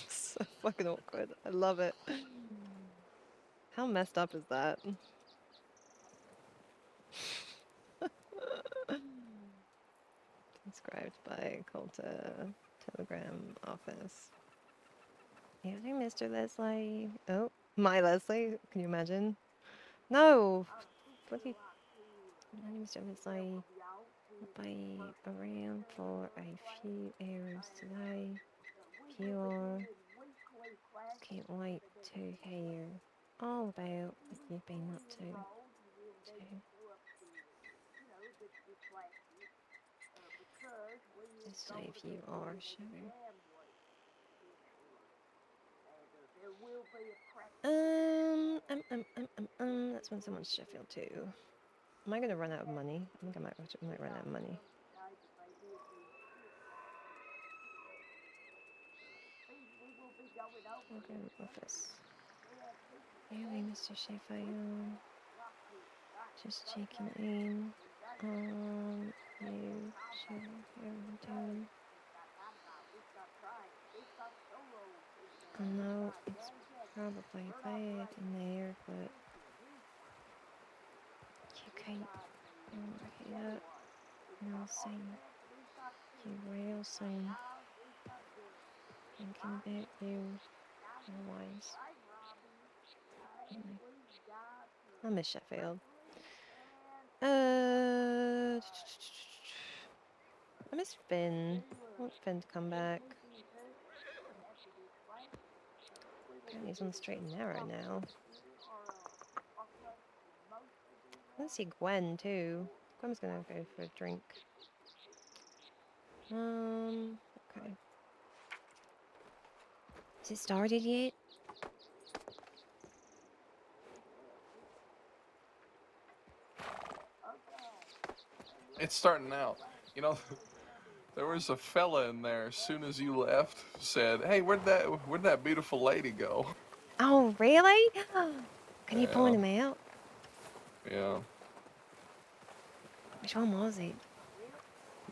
[SPEAKER 1] So fucking awkward. I love it. How messed up is that? Inscribed by Colta Telegram Office. Howdy, Mr. Leslie. Oh, my Leslie? Can you imagine? No! Bloody... Howdy, Mr. Leslie. I'll be around for a few hours today. If you are, can't wait to hear all about what you've been up to. Let's say if you are, sugar. That's when someone's Sheffield too. Am I gonna run out of money? I think I might run out of money. Program office. Really, Mr. Sheffield. Just checking in on you. Sure, how you doing? I know it's probably bad in there, but you keep your head up, and I'll see you real soon. Thinking about you always. I miss Sheffield. I miss Finn. I want Finn to come back. Okay, he's on the straight and narrow now. I want to see Gwen too. Gwen's gonna go for a drink. Okay. Has it started yet?
[SPEAKER 3] It's starting now. You know, there was a fella in there as soon as you left said, "Hey, where'd that beautiful lady go?"
[SPEAKER 1] Oh, really? Can you point
[SPEAKER 3] Yeah.
[SPEAKER 1] him out?
[SPEAKER 3] Yeah.
[SPEAKER 1] Which one was it?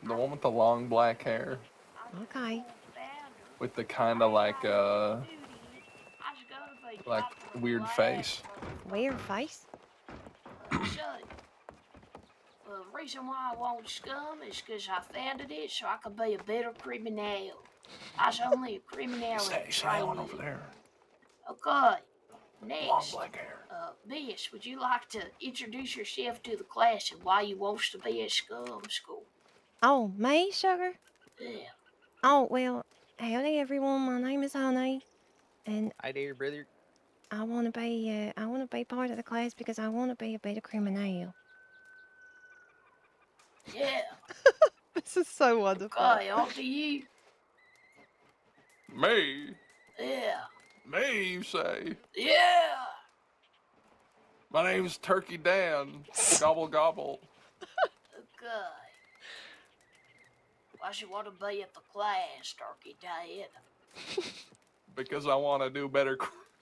[SPEAKER 3] The one with the long black hair
[SPEAKER 1] Okay.
[SPEAKER 3] with the kind of like weird face.
[SPEAKER 1] Weird face?
[SPEAKER 5] The reason why I want SCUM is because I founded it so I could be a better criminal. I was only a criminal in
[SPEAKER 3] That one
[SPEAKER 5] training.
[SPEAKER 3] over there.
[SPEAKER 5] Okay,
[SPEAKER 3] Long
[SPEAKER 5] next.
[SPEAKER 3] black hair.
[SPEAKER 5] Miss, would you like to introduce yourself to the class and why you want to be at SCUM school?
[SPEAKER 1] Oh, me, sugar?
[SPEAKER 5] Yeah.
[SPEAKER 1] Oh, well, howdy everyone. My name is Honey, and
[SPEAKER 7] Hi there, brother.
[SPEAKER 1] I want to be part of the class because I want to be a better criminal.
[SPEAKER 5] Yeah.
[SPEAKER 1] This is so wonderful.
[SPEAKER 5] Okay, on to you.
[SPEAKER 3] Me?
[SPEAKER 5] Yeah.
[SPEAKER 3] Me, you say?
[SPEAKER 5] Yeah.
[SPEAKER 3] My name's Turkey Dan. Gobble gobble.
[SPEAKER 5] Okay. Why should you want to be at the class, Turkey Dad?
[SPEAKER 3] Because I want to do better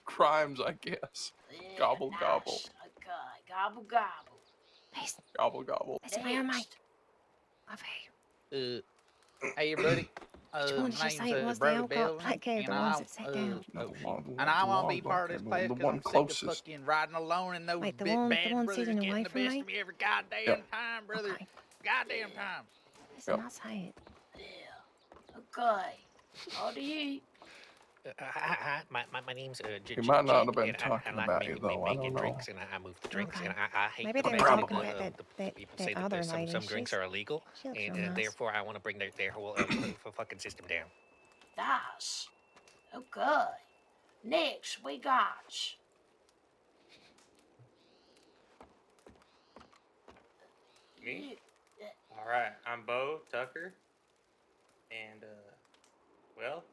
[SPEAKER 3] crimes, I guess.
[SPEAKER 5] Yeah,
[SPEAKER 3] Gobble
[SPEAKER 5] nice.
[SPEAKER 3] gobble.
[SPEAKER 5] Okay, gobble gobble.
[SPEAKER 1] Listen,
[SPEAKER 3] Gobble gobble.
[SPEAKER 1] listen, where am I?
[SPEAKER 5] Next.
[SPEAKER 1] Over here.
[SPEAKER 7] Hey, everybody.
[SPEAKER 1] Which one did
[SPEAKER 7] My
[SPEAKER 1] you
[SPEAKER 7] name's
[SPEAKER 1] say it was? The
[SPEAKER 7] Brody
[SPEAKER 1] old
[SPEAKER 7] Bill,
[SPEAKER 1] black kid,
[SPEAKER 7] and
[SPEAKER 1] the ones that sat down.
[SPEAKER 7] oh shit, and I want to be part of this class because I'm sick of fucking riding alone and those
[SPEAKER 1] Wait, the
[SPEAKER 7] bad
[SPEAKER 1] one
[SPEAKER 7] brothers
[SPEAKER 1] sitting
[SPEAKER 7] getting
[SPEAKER 1] away
[SPEAKER 7] the
[SPEAKER 1] from
[SPEAKER 7] best
[SPEAKER 1] me?
[SPEAKER 7] of me every goddamn time, brother.
[SPEAKER 1] Okay.
[SPEAKER 7] Goddamn time.
[SPEAKER 1] Listen, I'll say it.
[SPEAKER 5] Yeah. Okay. How do you?
[SPEAKER 6] My name's
[SPEAKER 3] He might not
[SPEAKER 6] Jake,
[SPEAKER 3] have been
[SPEAKER 6] and I
[SPEAKER 3] talking
[SPEAKER 6] like
[SPEAKER 3] about you, though. I
[SPEAKER 6] making
[SPEAKER 3] don't know.
[SPEAKER 6] drinks, and I move the drinks,
[SPEAKER 1] Okay.
[SPEAKER 6] and I hate
[SPEAKER 1] Maybe
[SPEAKER 6] the
[SPEAKER 1] they
[SPEAKER 6] fact
[SPEAKER 1] were
[SPEAKER 6] that
[SPEAKER 1] talking about
[SPEAKER 6] people
[SPEAKER 1] that
[SPEAKER 6] say that
[SPEAKER 1] other
[SPEAKER 6] there's
[SPEAKER 1] lady.
[SPEAKER 6] some drinks are illegal,
[SPEAKER 1] She looks
[SPEAKER 6] and
[SPEAKER 1] real nice.
[SPEAKER 6] therefore I want to bring their whole fucking system down.
[SPEAKER 5] Nice. Okay. Next, we got.
[SPEAKER 8] Me?
[SPEAKER 5] Yeah.
[SPEAKER 8] All right, I'm Bo Tucker, and well,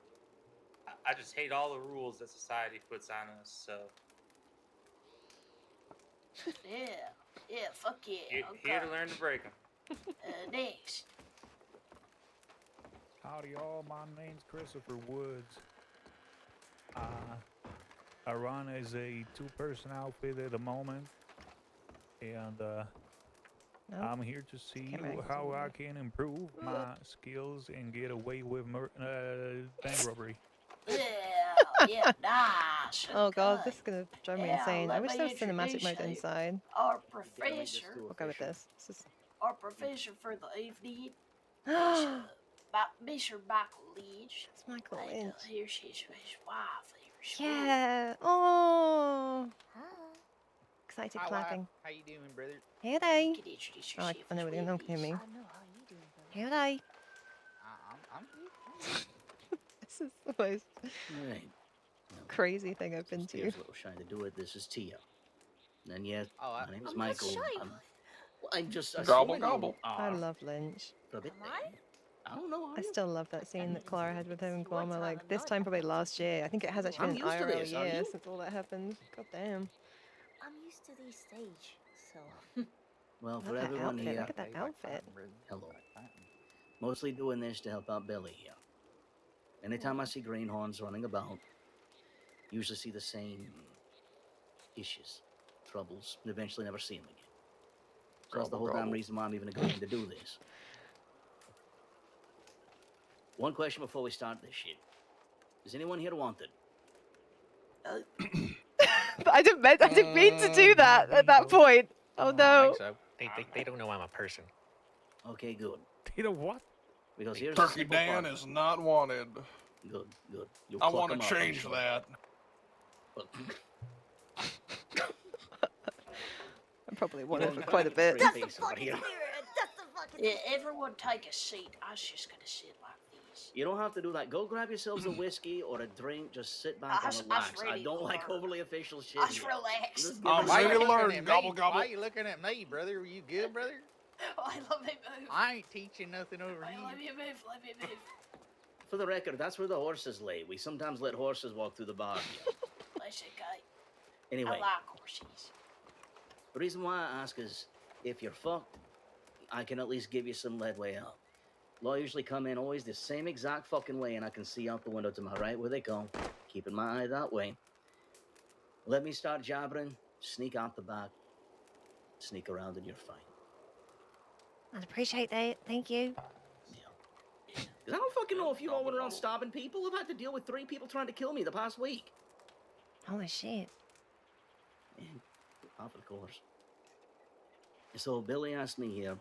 [SPEAKER 8] I just hate all the rules that society puts on us. So
[SPEAKER 5] Yeah, fuck yeah.
[SPEAKER 8] here
[SPEAKER 5] Okay.
[SPEAKER 8] to learn to break them.
[SPEAKER 5] Next.
[SPEAKER 9] Howdy all, my name's Christopher Woods. I run as a two-person outfit at the moment, and
[SPEAKER 1] No?
[SPEAKER 9] I'm here to see
[SPEAKER 1] Camera angle's
[SPEAKER 9] how
[SPEAKER 1] over
[SPEAKER 9] I
[SPEAKER 1] there.
[SPEAKER 9] can improve my skills and get away with bank robbery.
[SPEAKER 5] Yeah, nice.
[SPEAKER 1] Oh god,
[SPEAKER 5] Okay.
[SPEAKER 1] this is gonna drive me
[SPEAKER 5] Yeah,
[SPEAKER 1] insane. I
[SPEAKER 5] let
[SPEAKER 1] wish
[SPEAKER 5] me
[SPEAKER 1] there was cinematic
[SPEAKER 5] introduce
[SPEAKER 1] mode
[SPEAKER 5] you.
[SPEAKER 1] inside.
[SPEAKER 5] Our professor,
[SPEAKER 1] We'll go with this. This is
[SPEAKER 5] our professor for the evening is
[SPEAKER 1] That's
[SPEAKER 5] Mr. Michael Lynch.
[SPEAKER 1] Michael
[SPEAKER 5] And
[SPEAKER 1] Lynch.
[SPEAKER 5] here's his wife here.
[SPEAKER 1] Yeah. Oh,
[SPEAKER 4] Hi.
[SPEAKER 1] excited
[SPEAKER 7] Hi,
[SPEAKER 1] clapping.
[SPEAKER 7] wife. How you doing, brother?
[SPEAKER 1] Here they.
[SPEAKER 5] You can introduce
[SPEAKER 1] Oh,
[SPEAKER 5] yourself
[SPEAKER 1] I know
[SPEAKER 5] as
[SPEAKER 1] where
[SPEAKER 5] well,
[SPEAKER 1] no one can hear
[SPEAKER 5] please.
[SPEAKER 1] me.
[SPEAKER 4] I know. How are you doing, brother?
[SPEAKER 1] Here they.
[SPEAKER 7] I'm good.
[SPEAKER 1] This is the most
[SPEAKER 10] Right.
[SPEAKER 1] crazy thing I've been
[SPEAKER 10] Here's
[SPEAKER 1] to.
[SPEAKER 10] a little shy to do it. This is Tia. And yes,
[SPEAKER 7] Oh,
[SPEAKER 10] my name is
[SPEAKER 4] I'm not
[SPEAKER 10] Michael.
[SPEAKER 4] shy.
[SPEAKER 10] Well, I'm just
[SPEAKER 3] Gobble,
[SPEAKER 10] assuming
[SPEAKER 3] gobble.
[SPEAKER 10] you
[SPEAKER 1] I
[SPEAKER 10] are
[SPEAKER 1] love Lynch.
[SPEAKER 10] for a bit
[SPEAKER 4] Am I?
[SPEAKER 10] there. I don't know. Are
[SPEAKER 1] I
[SPEAKER 10] you?
[SPEAKER 1] still love that scene that Clara had with him in
[SPEAKER 4] It's your
[SPEAKER 1] Guamo,
[SPEAKER 4] time,
[SPEAKER 1] like
[SPEAKER 4] I'm
[SPEAKER 1] this
[SPEAKER 4] not.
[SPEAKER 1] time probably last year. I think it has actually
[SPEAKER 10] I'm
[SPEAKER 1] been an
[SPEAKER 10] used to
[SPEAKER 1] IRL
[SPEAKER 10] this, are
[SPEAKER 1] year
[SPEAKER 10] you?
[SPEAKER 1] since all that happened. God damn.
[SPEAKER 4] I'm used to this stage, so.
[SPEAKER 10] Well,
[SPEAKER 1] Love
[SPEAKER 10] for
[SPEAKER 1] that
[SPEAKER 10] everyone
[SPEAKER 1] outfit.
[SPEAKER 10] here,
[SPEAKER 1] Look at that outfit.
[SPEAKER 10] hello. Mostly doing this to help out Billy here. Anytime I see greenhorns running about, usually see the same issues, troubles, and eventually never see them again. So that's the whole damn reason why I'm even agreeing to do this. One question before we start this shit. Is anyone here wanted?
[SPEAKER 1] But I didn't mean to do that at that point. Oh
[SPEAKER 7] I don't
[SPEAKER 1] no.
[SPEAKER 7] think so.
[SPEAKER 6] They don't know I'm a person.
[SPEAKER 10] Okay, good.
[SPEAKER 9] You know what?
[SPEAKER 10] Because here's
[SPEAKER 3] Turkey
[SPEAKER 10] the simple
[SPEAKER 3] Dan
[SPEAKER 10] part.
[SPEAKER 3] is not wanted.
[SPEAKER 10] Good. You'll
[SPEAKER 3] I
[SPEAKER 10] cluck
[SPEAKER 3] want
[SPEAKER 10] him
[SPEAKER 3] to
[SPEAKER 10] up, I'm
[SPEAKER 3] change
[SPEAKER 10] sure.
[SPEAKER 3] that.
[SPEAKER 10] But
[SPEAKER 1] I probably
[SPEAKER 10] you
[SPEAKER 1] wanted
[SPEAKER 10] know,
[SPEAKER 1] for quite a bit.
[SPEAKER 10] straight
[SPEAKER 4] That's the
[SPEAKER 10] face over
[SPEAKER 4] fucking
[SPEAKER 10] here.
[SPEAKER 4] spirit. That's the fucking.
[SPEAKER 5] Yeah, everyone take a seat. I was just gonna sit like this.
[SPEAKER 10] You don't have to do that. Go grab yourselves a whiskey or a drink. Just sit back
[SPEAKER 5] I
[SPEAKER 10] and
[SPEAKER 5] was
[SPEAKER 10] relax. I
[SPEAKER 5] ready
[SPEAKER 10] don't
[SPEAKER 5] to
[SPEAKER 10] like
[SPEAKER 5] learn.
[SPEAKER 10] overly official shit
[SPEAKER 5] I was
[SPEAKER 10] here.
[SPEAKER 5] relaxed.
[SPEAKER 10] Just
[SPEAKER 3] I'm
[SPEAKER 10] give
[SPEAKER 7] Why
[SPEAKER 10] it
[SPEAKER 3] ready
[SPEAKER 7] you
[SPEAKER 3] to
[SPEAKER 10] a-
[SPEAKER 3] learn.
[SPEAKER 7] looking at
[SPEAKER 3] Gobble,
[SPEAKER 7] me?
[SPEAKER 3] gobble.
[SPEAKER 7] Why you looking at me, brother? Are you good, brother?
[SPEAKER 5] I let me move.
[SPEAKER 7] I ain't teaching nothing over
[SPEAKER 5] Let
[SPEAKER 7] here.
[SPEAKER 5] me move. Let me move.
[SPEAKER 10] For the record, that's where the horses lay. We sometimes let horses walk through the bar here.
[SPEAKER 5] That's okay.
[SPEAKER 10] Anyway,
[SPEAKER 5] I like horses.
[SPEAKER 10] the reason why I ask is, if you're fucked, I can at least give you some leadway out. Law usually come in always the same exact fucking way, and I can see out the window to my right where they go, keeping my eye that way. Let me start jabbering, sneak out the back, sneak around, and you're fine.
[SPEAKER 1] I'd appreciate that. Thank you.
[SPEAKER 10] Because I don't fucking know if you all went around stopping people. I've had to deal with 3 people trying to kill me the past week.
[SPEAKER 1] Holy shit.
[SPEAKER 10] And of course. So Billy asked me here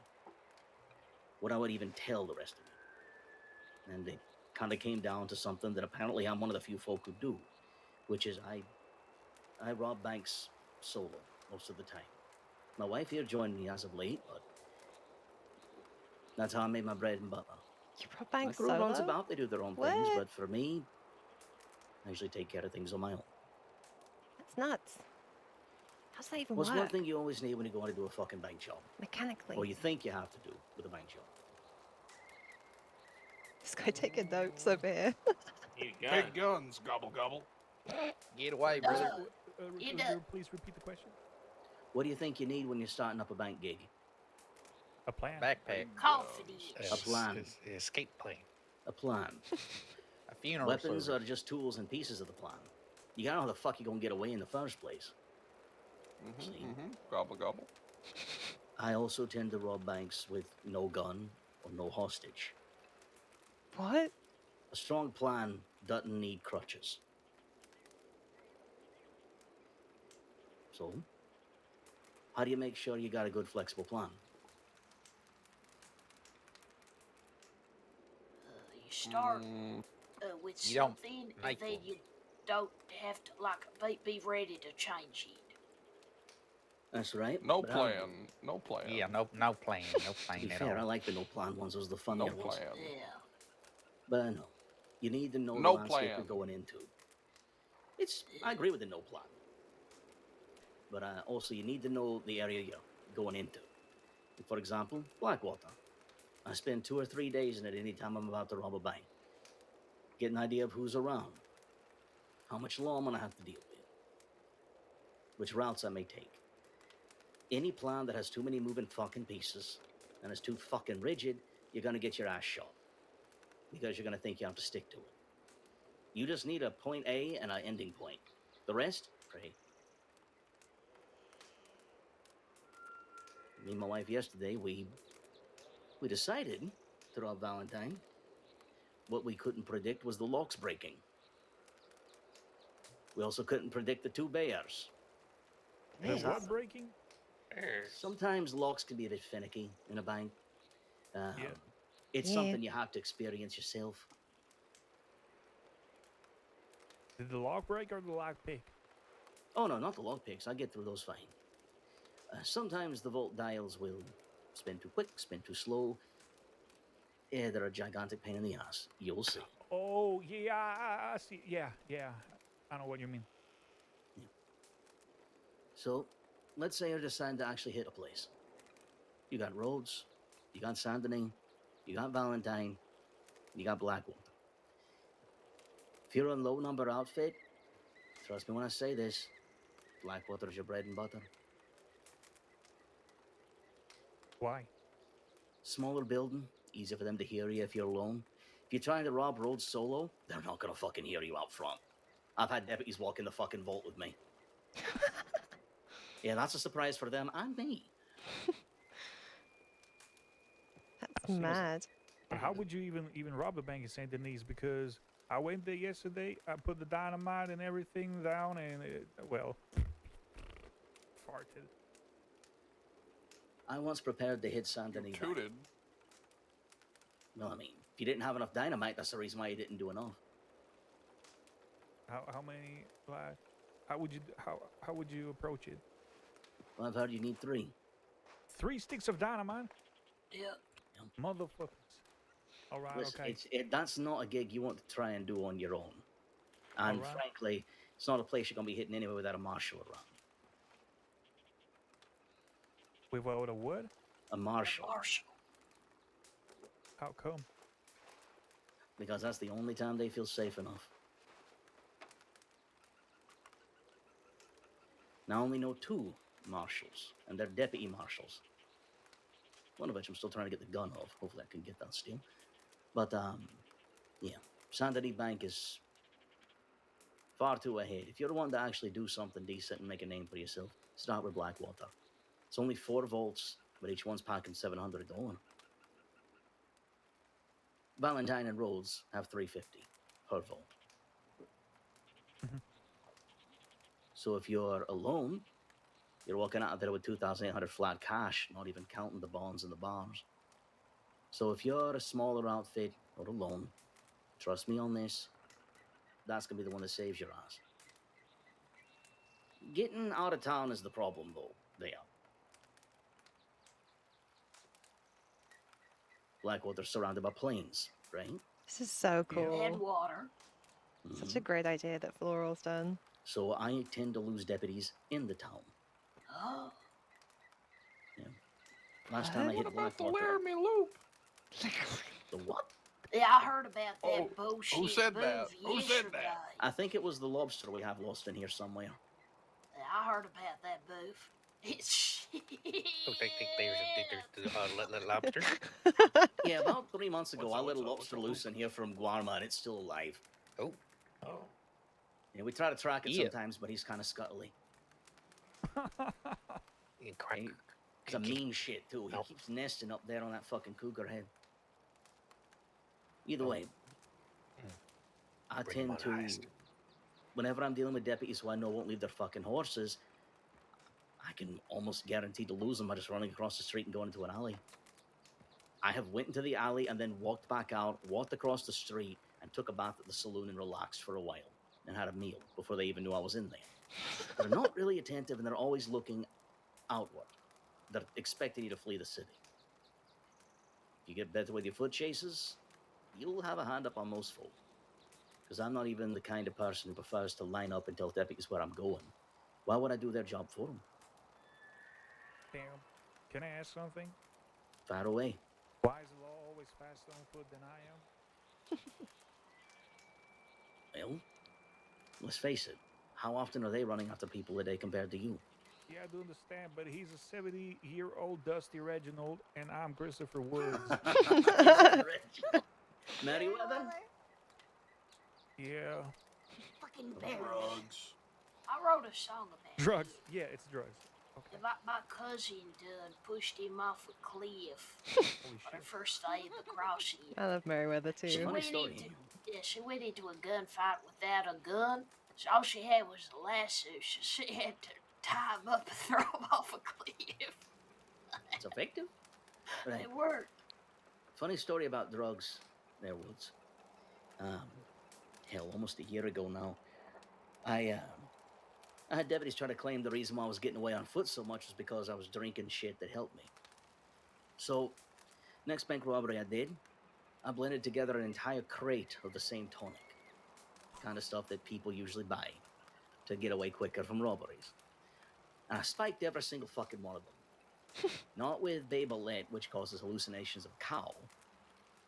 [SPEAKER 10] what I would even tell the rest of you. And it kind of came down to something that apparently I'm one of the few folk who do, which is I rob banks solo most of the time. My wife here joined me as of late, but that's how I made my bread and butter.
[SPEAKER 1] You brought
[SPEAKER 10] My
[SPEAKER 1] bank
[SPEAKER 10] crew runs
[SPEAKER 1] solo?
[SPEAKER 10] about, they do their own
[SPEAKER 1] What?
[SPEAKER 10] things, but for me, I usually take care of things on my own.
[SPEAKER 1] That's nuts. How's that even
[SPEAKER 10] What's
[SPEAKER 1] work?
[SPEAKER 10] one thing you always need when you go to do a fucking bank job?
[SPEAKER 1] Mechanically.
[SPEAKER 10] Or you think you have to do with a bank job?
[SPEAKER 1] This guy taking notes over here.
[SPEAKER 8] Need a gun.
[SPEAKER 3] Big guns. Gobble, gobble.
[SPEAKER 7] Get away, brother.
[SPEAKER 5] You
[SPEAKER 9] Could
[SPEAKER 5] know-
[SPEAKER 9] you please repeat the question?
[SPEAKER 10] What do you think you need when you're starting up a bank gig?
[SPEAKER 9] A plan.
[SPEAKER 7] Backpack.
[SPEAKER 5] Confidence.
[SPEAKER 10] A plan.
[SPEAKER 6] Escape plane.
[SPEAKER 10] A plan.
[SPEAKER 7] A funeral
[SPEAKER 10] Weapons
[SPEAKER 7] service.
[SPEAKER 10] are just tools and pieces of the plan. You gotta know how the fuck you're gonna get away in the first place. See?
[SPEAKER 3] Gobble, gobble.
[SPEAKER 10] I also tend to rob banks with no gun or no hostage.
[SPEAKER 1] What?
[SPEAKER 10] A strong plan doesn't need crutches. So, how do you make sure you got a good flexible plan?
[SPEAKER 5] You start with
[SPEAKER 7] You don't
[SPEAKER 5] something, and
[SPEAKER 7] make
[SPEAKER 5] then
[SPEAKER 7] one.
[SPEAKER 5] you don't have to like be ready to change it.
[SPEAKER 10] That's right.
[SPEAKER 3] No
[SPEAKER 10] but
[SPEAKER 3] plan. No plan.
[SPEAKER 7] Yeah, no plan, no
[SPEAKER 10] To
[SPEAKER 7] plan
[SPEAKER 10] be
[SPEAKER 7] at
[SPEAKER 10] fair, I
[SPEAKER 7] all.
[SPEAKER 10] like the no plan ones. Those are the
[SPEAKER 3] No
[SPEAKER 10] funnier ones.
[SPEAKER 3] plan.
[SPEAKER 5] Yeah.
[SPEAKER 10] But no, you need to know the
[SPEAKER 3] No
[SPEAKER 10] landscape you're
[SPEAKER 3] plan.
[SPEAKER 10] going into. I agree with the no plan. But also, you need to know the area you're going into. For example, Blackwater. I spend 2 or 3 days in it any time I'm about to rob a bank. Get an idea of who's around, how much law I'm going to have to deal with, which routes I may take. Any plan that has too many moving fucking pieces and is too fucking rigid, you're going to get your ass shot because you're going to think you have to stick to it. You just need a point A and an ending point. The rest, pray. Me and my wife yesterday, we decided to rob Valentine. What we couldn't predict was the locks breaking. We also couldn't predict the 2 bears.
[SPEAKER 9] The
[SPEAKER 1] Bears.
[SPEAKER 9] what breaking?
[SPEAKER 8] Bears.
[SPEAKER 10] Sometimes locks can be a bit finicky in a bank.
[SPEAKER 9] Yeah.
[SPEAKER 10] It's
[SPEAKER 1] Yeah.
[SPEAKER 10] something you have to experience yourself.
[SPEAKER 9] Did the lock break or the lock pick?
[SPEAKER 10] Oh no, not the lock picks. I get through those fine. Sometimes the vault dials will spin too quick, spin too slow. Yeah, they're a gigantic pain in the ass. You'll see.
[SPEAKER 9] Oh, yeah, I see. Yeah. I know what you mean.
[SPEAKER 10] So, let's say you're deciding to actually hit a place. You got Rhodes, you got Sandony, you got Valentine, you got Blackwater. If you're a low number outfit, trust me when I say this, Blackwater's your bread and butter.
[SPEAKER 9] Why?
[SPEAKER 10] Smaller building, easier for them to hear you if you're alone. If you're trying to rob Rhodes solo, they're not gonna fucking hear you out front. I've had deputies walk in the fucking vault with me. Yeah, that's a surprise for them and me.
[SPEAKER 1] That's
[SPEAKER 9] See.
[SPEAKER 1] mad.
[SPEAKER 9] But how would you even rob a bank in Saint Denis? Because I went there yesterday. I put the dynamite and everything down, and farted.
[SPEAKER 10] I once prepared to hit Saint Denis.
[SPEAKER 3] Tooted.
[SPEAKER 10] No, I mean, if you didn't have enough dynamite, that's the reason why you didn't do enough.
[SPEAKER 9] How many? Like, how would you approach it?
[SPEAKER 10] Well, I've heard you need 3.
[SPEAKER 9] 3 sticks of dynamite,
[SPEAKER 5] Yeah.
[SPEAKER 9] motherfuckers. All right,
[SPEAKER 10] Listen,
[SPEAKER 9] okay.
[SPEAKER 10] that's not a gig you want to try and do on your own. And
[SPEAKER 9] Alright.
[SPEAKER 10] frankly, it's not a place you're going to be hitting anyway without a marshal around.
[SPEAKER 9] Without a what?
[SPEAKER 10] A marshal.
[SPEAKER 5] Marshall.
[SPEAKER 9] How come?
[SPEAKER 10] Because that's the only time they feel safe enough. Now I only know 2 marshals, and they're deputy marshals. One of which I'm still trying to get the gun of. Hopefully I can get that still. But, yeah. Saint Denis Bank is far too ahead. If you're one to actually do something decent and make a name for yourself, start with Blackwater. It's only 4 vaults, but each one's packing $700 going. Valentine and Rhodes have $350 per vault. So if you're alone, you're walking out of there with $2,800 flat cash, not even counting the bonds and the bars. So if you're a smaller outfit or alone, trust me on this, that's going to be the one that saves your ass. Getting out of town is the problem, though. There. Blackwater's surrounded by plains, right?
[SPEAKER 1] This is so cool.
[SPEAKER 5] Headwater.
[SPEAKER 1] Such a great idea that Floral's done.
[SPEAKER 10] So I tend to lose deputies in the town.
[SPEAKER 5] Oh.
[SPEAKER 10] Yeah. Last time I
[SPEAKER 3] What
[SPEAKER 10] hit
[SPEAKER 3] about the
[SPEAKER 10] Blackwater.
[SPEAKER 3] Laramie Loop?
[SPEAKER 10] The what?
[SPEAKER 5] Yeah, I heard about that
[SPEAKER 3] Oh,
[SPEAKER 5] bullshit.
[SPEAKER 3] who said
[SPEAKER 5] move
[SPEAKER 3] that? Who said
[SPEAKER 5] yesterday.
[SPEAKER 3] that?
[SPEAKER 10] I think it was the lobster we have lost in here somewhere.
[SPEAKER 5] Yeah, I heard about that booth. It's
[SPEAKER 6] Oh, think there's lobster.
[SPEAKER 10] Yeah, about 3 months ago,
[SPEAKER 3] What's
[SPEAKER 10] I
[SPEAKER 3] up,
[SPEAKER 10] let a
[SPEAKER 3] what's up,
[SPEAKER 10] lobster
[SPEAKER 3] what's up?
[SPEAKER 10] loose in here from Guarma, and it's still alive.
[SPEAKER 6] Oh,
[SPEAKER 8] Oh.
[SPEAKER 10] Yeah, we try to track it
[SPEAKER 6] Yeah.
[SPEAKER 10] sometimes, but he's kind of scuttly.
[SPEAKER 6] you crack.
[SPEAKER 10] He's a mean shit, too. He
[SPEAKER 6] Oh.
[SPEAKER 10] keeps nesting up there on that fucking cougar head. Either way, I
[SPEAKER 6] Bring 'em
[SPEAKER 10] tend
[SPEAKER 6] on
[SPEAKER 10] to,
[SPEAKER 6] heist.
[SPEAKER 10] whenever I'm dealing with deputies who I know won't leave their fucking horses, I can almost guarantee to lose them by just running across the street and going into an alley. I have went into the alley and then walked back out, walked across the street, and took a bath at the saloon and relaxed for a while and had a meal before they even knew I was in there. They're not really attentive and they're always looking outward. They're expecting you to flee the city. If you get better with your foot chases, you'll have a hand up on most folk. Because I'm not even the kind of person who prefers to line up and tell deputies where I'm going. Why would I do their job for them?
[SPEAKER 9] Damn. Can I ask something?
[SPEAKER 10] Far away.
[SPEAKER 9] Why is the law always faster on foot than I am?
[SPEAKER 10] Well, let's face it. How often are they running after people a day compared to you?
[SPEAKER 9] Yeah, I do understand, but he's a 70-year-old Dusty Reginald, and I'm Christopher Woods.
[SPEAKER 10] Merriweather?
[SPEAKER 9] Yeah.
[SPEAKER 5] Fucking berries.
[SPEAKER 3] Drugs.
[SPEAKER 5] I wrote a song about
[SPEAKER 9] Drugs.
[SPEAKER 5] it.
[SPEAKER 9] Yeah, it's drugs. Okay.
[SPEAKER 5] My cousin done pushed him off a cliff
[SPEAKER 9] Holy
[SPEAKER 5] on her
[SPEAKER 9] shit.
[SPEAKER 5] first day at the crossing.
[SPEAKER 1] I love Merryweather
[SPEAKER 5] She
[SPEAKER 1] too.
[SPEAKER 10] Funny
[SPEAKER 5] went
[SPEAKER 10] story.
[SPEAKER 5] into she went into a gunfight without a gun. So all she had was a lasso. So she had to tie him up and throw him off a cliff.
[SPEAKER 10] It's effective. Right.
[SPEAKER 5] It worked.
[SPEAKER 10] Funny story about drugs there, Woods. Hell, almost a year ago now, I had deputies try to claim the reason why I was getting away on foot so much was because I was drinking shit that helped me. So, next bank robbery I did, I blended together an entire crate of the same tonic. Kind of stuff that people usually buy to get away quicker from robberies. And I spiked every single fucking one of them. Not with Babelet, which causes hallucinations of cow.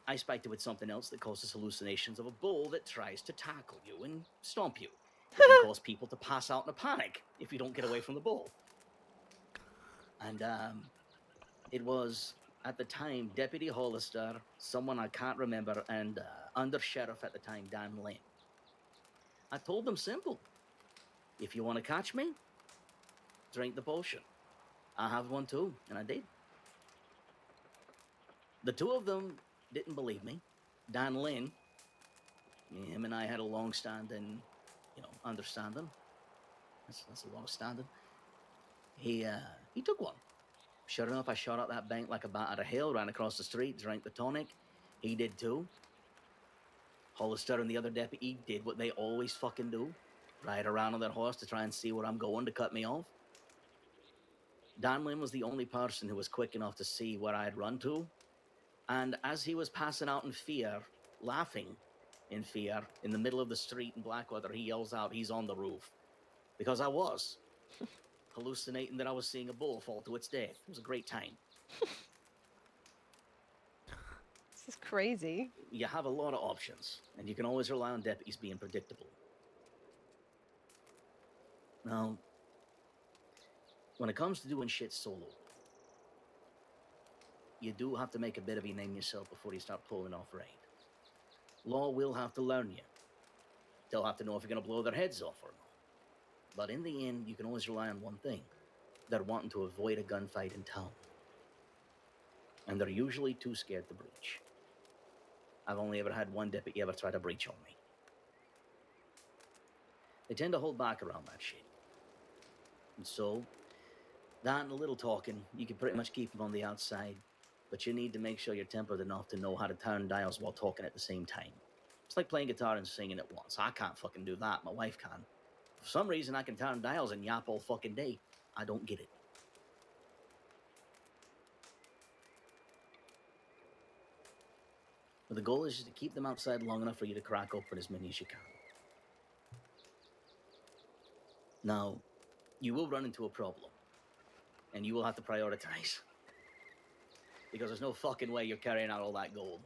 [SPEAKER 10] I spiked it with something else that causes hallucinations of a bull that tries to tackle you and stomp you. It can cause people to pass out in a panic if you don't get away from the bull. And it was, at the time, Deputy Hollister, someone I can't remember, and Under Sheriff at the time, Dan Lynn. I told them simple. If you want to catch me, drink the potion. I have one too, and I did. The two of them didn't believe me. Dan Lynn, him and I had a long-standing, understanding. That's a long-standing. He took one. Sure enough, I shot up that bank like a bat out of hell, ran across the street, drank the tonic. He did too. Hollister and the other deputy did what they always fucking do. Ride around on their horse to try and see where I'm going to cut me off. Dan Lynn was the only person who was quick enough to see where I had run to. And as he was passing out in fear, laughing in fear, in the middle of the street in Blackwater, he yells out, "He's on the roof." Because I was. Hallucinating that I was seeing a bull fall to its death. It was a great time.
[SPEAKER 1] This is crazy.
[SPEAKER 10] You have a lot of options, and you can always rely on deputies being predictable. Now, when it comes to doing shit solo, you do have to make a bit of a name yourself before you start pulling off raid. Law will have to learn you. They'll have to know if you're going to blow their heads off or not. But in the end, you can always rely on one thing. They're wanting to avoid a gunfight in town. And they're usually too scared to breach. I've only ever had one deputy ever try to breach on me. They tend to hold back around that shit. And so, that and a little talking, you can pretty much keep them on the outside. But you need to make sure you're tempered enough to know how to turn dials while talking at the same time. It's like playing guitar and singing at once. I can't fucking do that. My wife can. For some reason, I can turn dials and yap all fucking day. I don't get it. But the goal is just to keep them outside long enough for you to crack open as many as you can. Now, you will run into a problem. And you will have to prioritize. Because there's no fucking way you're carrying out all that gold.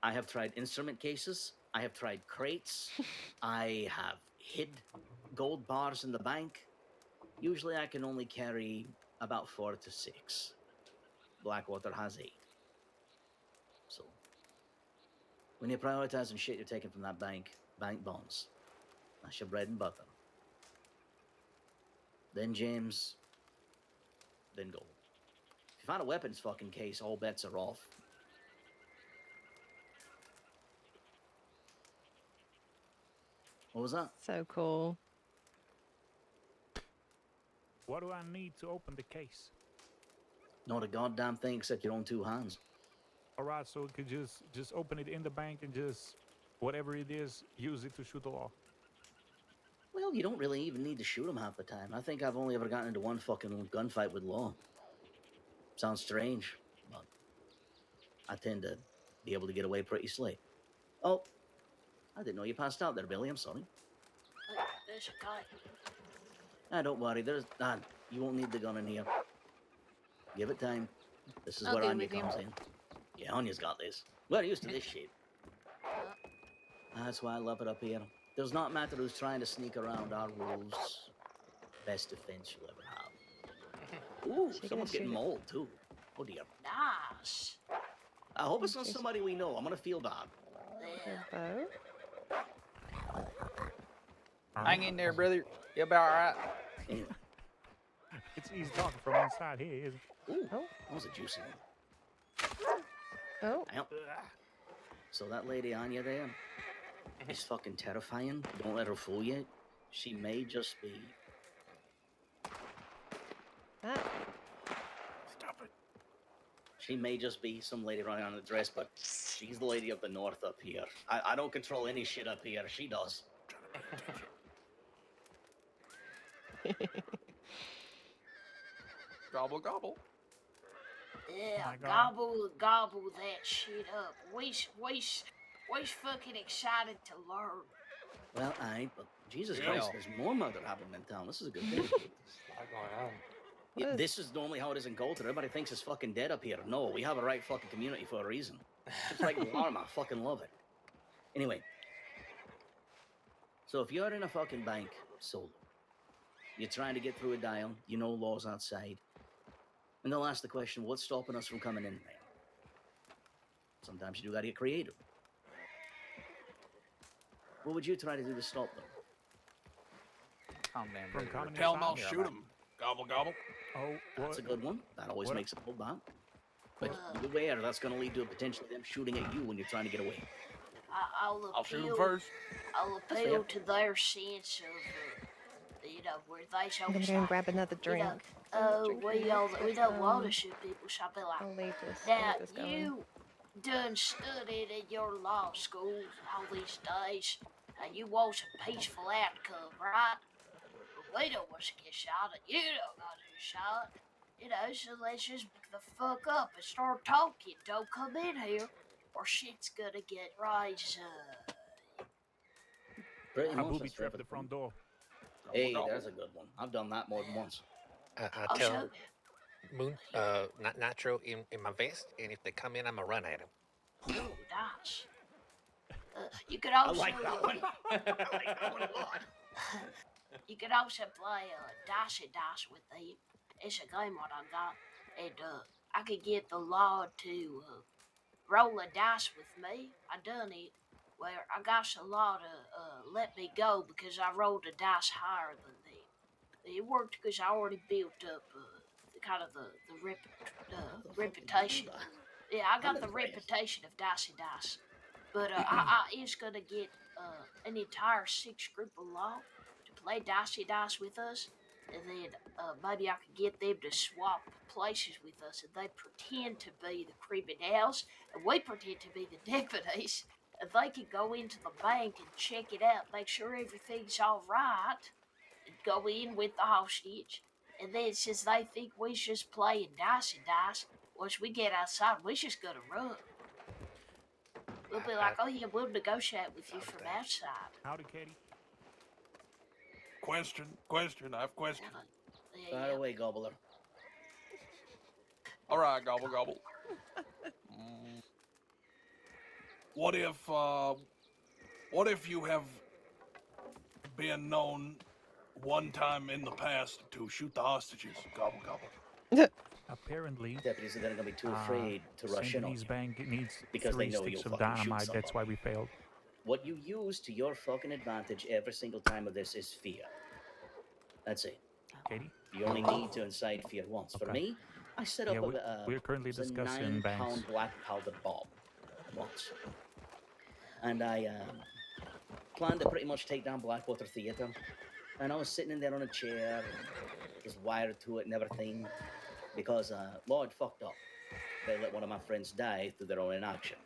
[SPEAKER 10] I have tried instrument cases. I have tried crates. I have hid gold bars in the bank. Usually I can only carry about 4 to 6. Blackwater has 8. So, when you're prioritizing shit you're taking from that bank bonds. That's your bread and butter. Then James, then gold. If you find a weapons fucking case, all bets are off. What was that?
[SPEAKER 1] So cool.
[SPEAKER 9] What do I need to open the case?
[SPEAKER 10] Not a goddamn thing except your own two hands.
[SPEAKER 9] All right, so it could just open it in the bank and just whatever it is, use it to shoot the law.
[SPEAKER 10] Well, you don't really even need to shoot him half the time. I think I've only ever gotten into one fucking gunfight with law. Sounds strange, but I tend to be able to get away pretty slick. Oh, I didn't know you passed out there, Billy. I'm sorry.
[SPEAKER 5] Look, there's a guy.
[SPEAKER 10] Don't worry. You won't need the gun in here. Give it time. This is
[SPEAKER 4] I'll
[SPEAKER 10] where
[SPEAKER 4] deal
[SPEAKER 10] Anya
[SPEAKER 4] with him.
[SPEAKER 10] comes in. Yeah, Anya's got this. We're used to this shit. That's why I love it up here. Does not matter who's trying to sneak around our rules. Best defense you'll ever have. Ooh,
[SPEAKER 1] So you're
[SPEAKER 10] someone's
[SPEAKER 1] gonna
[SPEAKER 10] getting
[SPEAKER 1] shoot it?
[SPEAKER 10] mauled too. Oh dear.
[SPEAKER 5] Nice.
[SPEAKER 10] I hope it's not
[SPEAKER 1] Jeez.
[SPEAKER 10] somebody we know. I'm gonna feel bad.
[SPEAKER 5] Yeah.
[SPEAKER 1] Bow.
[SPEAKER 7] Hang in there, brother. You'll be all right.
[SPEAKER 10] Anyway.
[SPEAKER 9] He's talking from inside here, isn't
[SPEAKER 10] Ooh,
[SPEAKER 1] Oh.
[SPEAKER 10] that was a juicy one.
[SPEAKER 1] Oh.
[SPEAKER 10] Ow. So that lady Anya there is fucking terrifying. Don't let her fool you. She may just be.
[SPEAKER 1] Ah.
[SPEAKER 3] Stop it.
[SPEAKER 10] She may just be some lady running on a dress, but she's the lady of the north up here. I don't control any shit up here. She does.
[SPEAKER 3] Gobble gobble.
[SPEAKER 5] Yeah,
[SPEAKER 9] my God.
[SPEAKER 5] gobble that shit up. We's fucking excited to learn.
[SPEAKER 10] Well, but Jesus
[SPEAKER 3] Yeah.
[SPEAKER 10] Christ, there's more murder happening in town. This is a good thing.
[SPEAKER 8] There's a lot going on.
[SPEAKER 10] Yeah,
[SPEAKER 1] What is-
[SPEAKER 10] this is normally how it is in Coulter. Everybody thinks it's fucking dead up here. No, we have a right fucking community for a reason. Just like Laramie, I fucking love it. Anyway, so if you're in a fucking bank solo, you're trying to get through a dial, you know laws outside, and they'll ask the question, what's stopping us from coming in there? Sometimes you do gotta get creative. What would you try to do to stop them?
[SPEAKER 7] Calm down,
[SPEAKER 9] From
[SPEAKER 7] brother.
[SPEAKER 9] coming
[SPEAKER 3] Tell 'em
[SPEAKER 9] inside
[SPEAKER 3] I'll
[SPEAKER 9] here,
[SPEAKER 3] shoot
[SPEAKER 9] right?
[SPEAKER 3] 'em. Gobble gobble.
[SPEAKER 9] Oh,
[SPEAKER 10] That's a
[SPEAKER 9] what?
[SPEAKER 10] good one. That always
[SPEAKER 9] what-
[SPEAKER 10] makes it hold back. But be aware, that's going to lead to potentially them shooting at you when you're trying to get away.
[SPEAKER 3] I'll shoot 'em first.
[SPEAKER 5] I'll appeal to their sense of, where they show
[SPEAKER 1] I'm gonna go and grab another drink.
[SPEAKER 5] we don't want to shoot people, so I'll be like,
[SPEAKER 1] I'll leave this.
[SPEAKER 5] now,
[SPEAKER 1] leave this going.
[SPEAKER 5] you done studied at your law school all these days, and you want some peaceful outcome, right? But we don't want to get shot, and you don't want to get shot. So let's just back the fuck up and start talking. Don't come in here, or shit's gonna get raised.
[SPEAKER 10] Pretty
[SPEAKER 9] I
[SPEAKER 10] much.
[SPEAKER 9] booby
[SPEAKER 10] that's
[SPEAKER 9] trapped
[SPEAKER 10] perfect.
[SPEAKER 9] the front door.
[SPEAKER 10] Hey,
[SPEAKER 3] Gobble.
[SPEAKER 10] there's a good one. I've done that more than once.
[SPEAKER 6] I
[SPEAKER 5] I'll
[SPEAKER 6] tell
[SPEAKER 5] show
[SPEAKER 6] Moon, Nitro in my vest, and if they come in, I'm gonna run at them.
[SPEAKER 5] you. Ooh, nice. You could
[SPEAKER 10] I
[SPEAKER 5] also
[SPEAKER 10] like that one. I like that one a lot.
[SPEAKER 5] you could also play Dicey Dice with them. It's a game what I got, and I could get the law to roll a dice with me. I done it where I got the law to let me go because I rolled a dice higher than them. It worked because I already built up the reputation. Yeah, I got the reputation of Dicey Dice. But I is gonna get an entire 6 group of law to play Dicey Dice with us, and then maybe I could get them to swap places with us, and they pretend to be the criminals, and we pretend to be the deputies, and they can go into the bank and check it out, make sure everything's all right, and go in with the hostage. And then since they think we just playing Dicey Dice, once we get outside, we just gonna run. We'll be like, oh yeah, we'll negotiate with you from outside.
[SPEAKER 9] Howdy, Katie.
[SPEAKER 3] Question. I have question.
[SPEAKER 10] Fire away, Gobbler.
[SPEAKER 3] All right, gobble gobble. What if you have been known one time in the past to shoot the hostages? Gobble gobble.
[SPEAKER 9] Apparently,
[SPEAKER 10] Deputies are then going to be too afraid to rush
[SPEAKER 9] St.
[SPEAKER 10] in on
[SPEAKER 9] Denis
[SPEAKER 10] you.
[SPEAKER 9] Bank needs
[SPEAKER 10] Because they
[SPEAKER 9] 3
[SPEAKER 10] know
[SPEAKER 9] sticks
[SPEAKER 10] you'll
[SPEAKER 9] of
[SPEAKER 10] fucking shoot
[SPEAKER 9] dynamite. That's why
[SPEAKER 10] somebody.
[SPEAKER 9] we failed.
[SPEAKER 10] What you use to your fucking advantage every single time of this is fear. That's it.
[SPEAKER 9] Katie?
[SPEAKER 10] You only need to incite fear once. For
[SPEAKER 9] Okay.
[SPEAKER 10] me, I set
[SPEAKER 9] Yeah,
[SPEAKER 10] up
[SPEAKER 9] we're currently
[SPEAKER 10] it was a
[SPEAKER 9] discussing
[SPEAKER 10] 9-pound
[SPEAKER 9] banks.
[SPEAKER 10] black powder bomb once. And I planned to pretty much take down Blackwater Theatre. And I was sitting in there on a chair, and just wired to it and everything, because Lord fucked up. They let one of my friends die through their own inaction.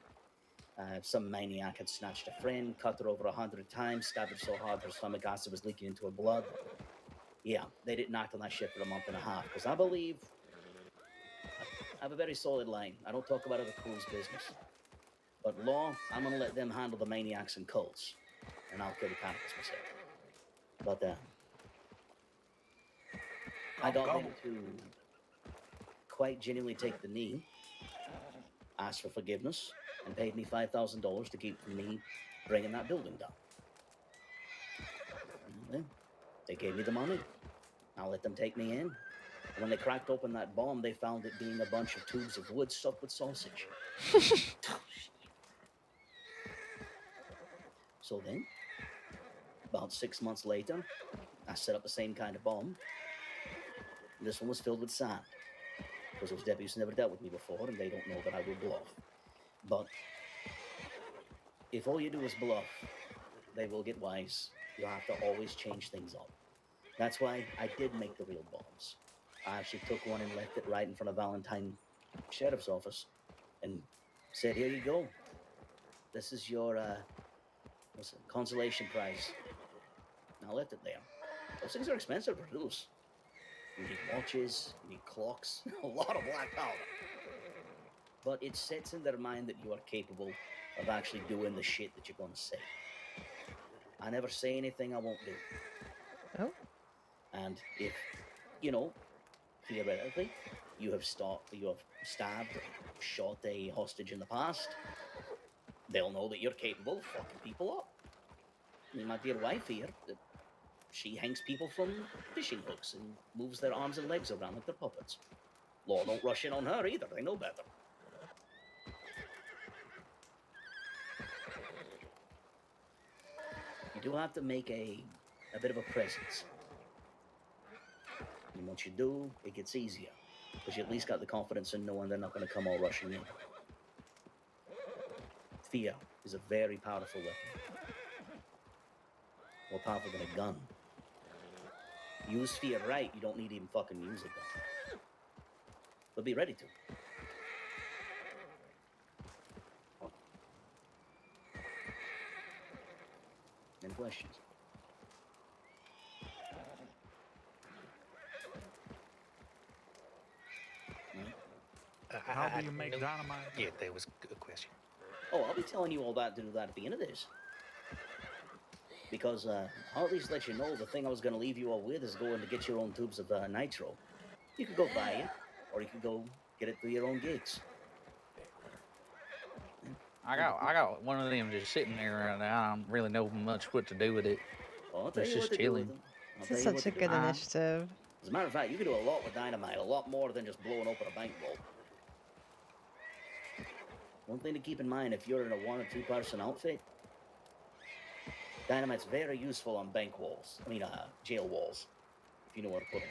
[SPEAKER 10] Some maniac had snatched a friend, cut her over 100 times, stabbed her so hard her stomach acid was leaking into her blood. Yeah, they didn't act on that shit for a month and a half, because I believe I have a very solid line. I don't talk about other crew's business. But law, I'm going to let them handle the maniacs and cults, and I'll kill the cannibals myself. But I got them to quite genuinely take the knee, asked for forgiveness, and paid me $5,000 to keep me bringing that building down. And then they gave me the money. I'll let them take me in. And when they cracked open that bomb, they found it being a bunch of tubes of wood stuffed with sausage. So then, about 6 months later, I set up the same kind of bomb. This one was filled with sand, because those deputies never dealt with me before, and they don't know that I will bluff. But if all you do is bluff, they will get wise. You have to always change things up. That's why I did make the real bombs. I actually took one and left it right in front of Valentine Sheriff's office and said, here you go. This is your consolation prize. And I left it there. Those things are expensive to produce. You need watches, you need clocks, a lot of black powder. But it sets in their mind that you are capable of actually doing the shit that you're going to say. I never say anything I won't do.
[SPEAKER 1] Oh.
[SPEAKER 10] And if, theoretically, you have stabbed or shot a hostage in the past, they'll know that you're capable of fucking people up. I mean, my dear wife here, she hangs people from fishing hooks and moves their arms and legs around like they're puppets. Law don't rush in on her either, they know better. You do have to make a bit of a presence. And once you do, it gets easier, because you at least got the confidence in knowing they're not going to come all rushing in. Fear is a very powerful weapon. More powerful than a gun. Use fear right, you don't need to even fucking use a gun. But be ready to. Any questions?
[SPEAKER 9] How do you make dynamite?
[SPEAKER 6] Yeah, that was a good question.
[SPEAKER 10] Oh, I'll be telling you all that to do that at the end of this. Because I'll at least let you know the thing I was going to leave you all with is going to get your own tubes of nitro. You could go buy it, or you could go get it through your own gigs.
[SPEAKER 7] I got one of them just sitting there right now. I don't really know much what to do with it.
[SPEAKER 10] Well, I'll tell
[SPEAKER 7] It's
[SPEAKER 10] you
[SPEAKER 7] just
[SPEAKER 10] what to do with
[SPEAKER 7] chilling.
[SPEAKER 10] them. I'll
[SPEAKER 1] This is
[SPEAKER 10] tell you
[SPEAKER 1] such a
[SPEAKER 10] what to do.
[SPEAKER 1] good initiative.
[SPEAKER 10] As a matter of fact, you can do a lot with dynamite, a lot more than just blowing open a bank vault. One thing to keep in mind, if you're in a 1 or 2 person outfit, dynamite's very useful on bank walls. I mean, jail walls, if you know where to put them.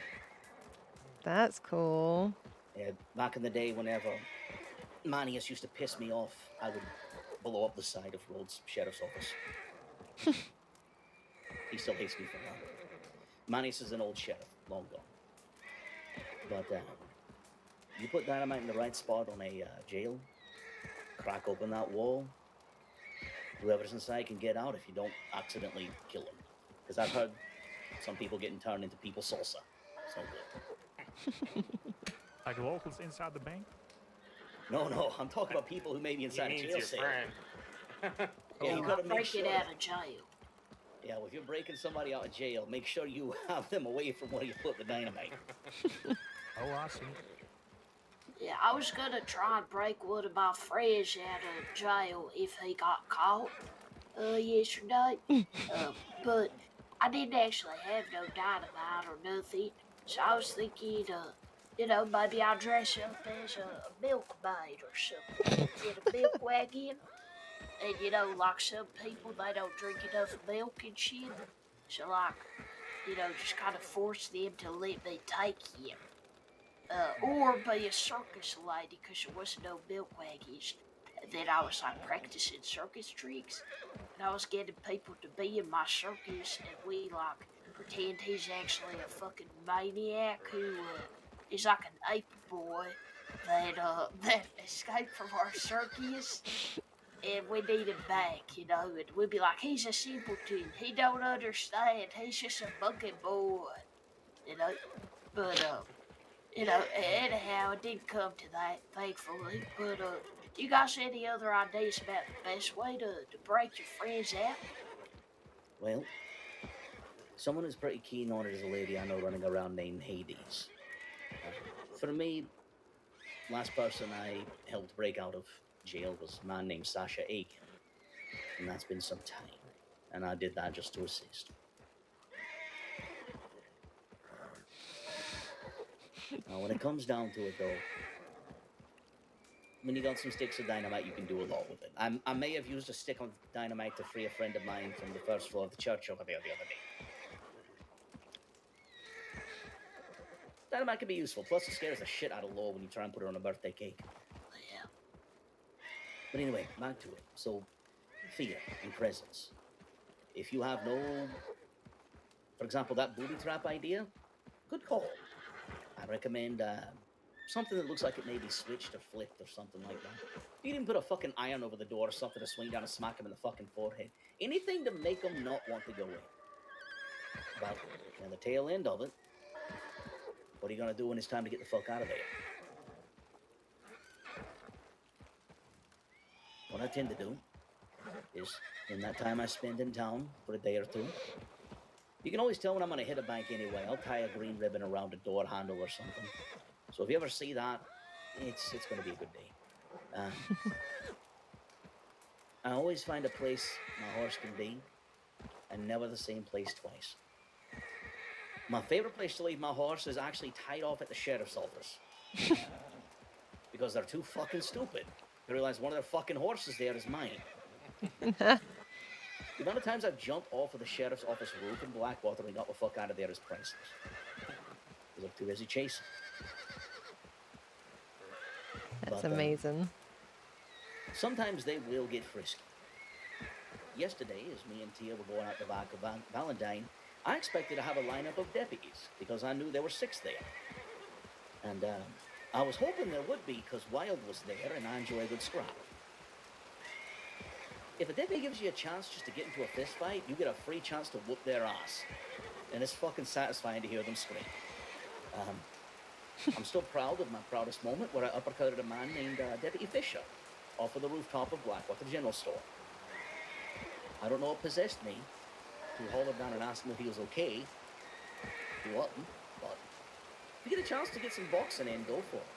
[SPEAKER 1] That's cool.
[SPEAKER 10] Yeah, back in the day, whenever Manius used to piss me off, I would blow up the side of Rhodes Sheriff's office. He still hates me for that. Manius is an old sheriff, long gone. But you put dynamite in the right spot on a jail, crack open that wall, whoever's inside can get out if you don't accidentally kill them. Because I've heard some people getting turned into people salsa. So good.
[SPEAKER 9] Like locals inside the bank?
[SPEAKER 10] No, I'm talking about people who may be inside a jail cell. Yeah, you
[SPEAKER 5] Or
[SPEAKER 10] gotta make
[SPEAKER 5] break
[SPEAKER 10] sure.
[SPEAKER 5] it out of jail.
[SPEAKER 10] Yeah, well, if you're breaking somebody out of jail, make sure you have them away from where you put the dynamite.
[SPEAKER 9] Oh, I see.
[SPEAKER 5] Yeah, I was gonna try and break one of my friends out of jail if he got caught yesterday. But I didn't actually have no dynamite or nothing. So I was thinking, maybe I'll dress up as a milkmaid or something. Get a milk wagon. And, like some people, they don't drink enough milk and shit. So, like, just kind of force them to let me take him. Or be a circus lady, because there wasn't no milk wagons. that I was like practicing circus tricks, and I was getting people to be in my circus, and we like pretend he's actually a fucking maniac who is like an ape boy that escaped from our circus, and we need him back, and we'd be like, he's a simpleton, he don't understand, he's just a monkey boy, you know. But anyhow, it didn't come to that, thankfully. But do you guys have any other ideas about the best way to break your friends out?
[SPEAKER 10] Well, someone who's pretty keen on it is a lady I know running around named Hades. For me, last person I helped break out of jail was a man named Sasha Aiken, and that's been some time. And I did that just to assist. Now, when it comes down to it, though, when you got some sticks of dynamite, you can do a lot with it. I may have used a stick of dynamite to free a friend of mine from the first floor of the church over there the other day. Dynamite can be useful, plus it scares the shit out of Law when you try and put her on a birthday cake.
[SPEAKER 5] Yeah.
[SPEAKER 10] But anyway, back to it. So, fear and presence. If you have no... For example, that booby trap idea, good call. I recommend something that looks like it may be switched or flipped or something like that. You can even put a fucking iron over the door or something to swing down and smack him in the fucking forehead. Anything to make him not want to go in. But on the tail end of it, what are you going to do when it's time to get the fuck out of there? What I tend to do is, in that time I spend in town for a day or two, you can always tell when I'm going to hit a bank anyway. I'll tie a green ribbon around a door handle or something. So if you ever see that, it's going to be a good day. I always find a place my horse can be, and never the same place twice. My favorite place to leave my horse is actually tied off at the sheriff's office. Because they're too fucking stupid to realize one of their fucking horses there is mine. The amount of times I've jumped off of the sheriff's office roof in Blackwater and got the fuck out of there is priceless. Because I'm too busy chasing.
[SPEAKER 1] That's amazing.
[SPEAKER 10] Sometimes they will get frisky. Yesterday, as me and Tia were going out the back of Valentine, I expected to have a lineup of deputies because I knew there were 6 there. And I was hoping there would be because Wild was there and I enjoy a good scrap. If a deputy gives you a chance just to get into a fist fight, you get a free chance to whoop their ass. And it's fucking satisfying to hear them scream. I'm still proud of my proudest moment where I uppercutted a man named Deputy Fisher off of the rooftop of Blackwater General Store. I don't know what possessed me to haul him down and ask him if he was okay. He wasn't, but if you get a chance to get some boxing in, go for it.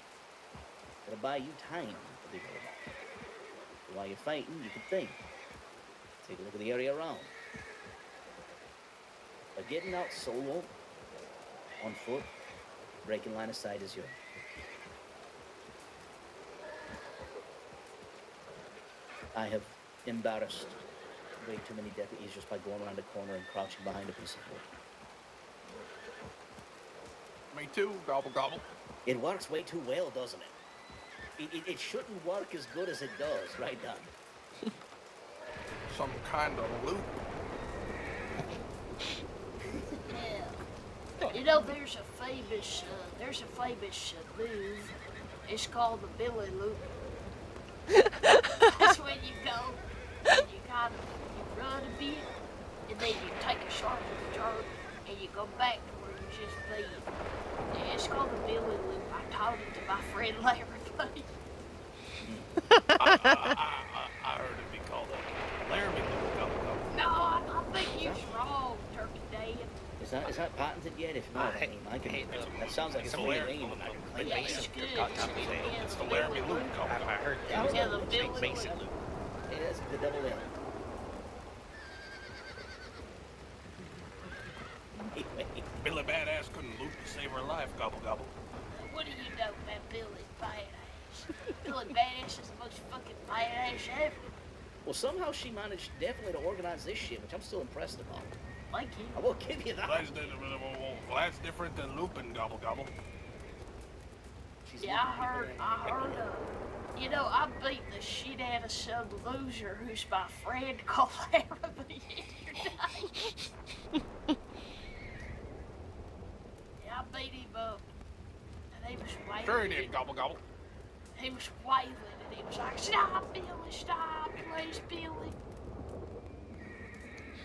[SPEAKER 10] It'll buy you time, believe it or not. So while you're fighting, you can think. Take a look at the area around. But getting out solo, on foot, breaking line of sight is yours. I have embarrassed way too many deputies just by going around a corner and crouching behind a piece of wood.
[SPEAKER 3] Me too, gobble gobble.
[SPEAKER 10] It works way too well, doesn't it? It shouldn't work as good as it does, right, Don?
[SPEAKER 3] Some kind of loop.
[SPEAKER 5] Yeah. There's a famous move. It's called the Billy Loop. That's when you go and you run a bit, and then you take a sharp turn, and you go back to where you just been. Yeah, it's called the Billy Loop. I taught it to my friend Laramie.
[SPEAKER 3] I heard it be called a Laramie loop. Gobble gobble.
[SPEAKER 5] No, I think you're wrong, Turkey Dan.
[SPEAKER 10] Is that patented yet? If not, I can. That sounds like it's pretty lame.
[SPEAKER 5] Yeah, it's good.
[SPEAKER 3] It's the Laramie loop. Gobble
[SPEAKER 6] I
[SPEAKER 3] gobble.
[SPEAKER 6] heard
[SPEAKER 5] Yeah,
[SPEAKER 6] that.
[SPEAKER 5] the Billy
[SPEAKER 6] Basic
[SPEAKER 5] Loop.
[SPEAKER 6] loop.
[SPEAKER 10] Hey, that's the double L. Anyway,
[SPEAKER 3] Billy Badass couldn't loop to save her life. Gobble gobble.
[SPEAKER 5] What do you know about Billy Badass? Billy Badass is the most fucking badass ever.
[SPEAKER 10] well, somehow she managed definitely to organize this shit, which I'm still impressed about.
[SPEAKER 5] Thank you.
[SPEAKER 10] I will give you that.
[SPEAKER 3] That's different than looping. Gobble gobble.
[SPEAKER 10] She's
[SPEAKER 5] Yeah, I
[SPEAKER 10] looking
[SPEAKER 5] heard, You know, I beat the shit out of some loser who's my friend called Laramie yesterday. Yeah, I beat him up. And he was wailing.
[SPEAKER 3] Sure he did, gobble gobble.
[SPEAKER 5] He was wailing and he was like, stop, Billy, stop, please, Billy.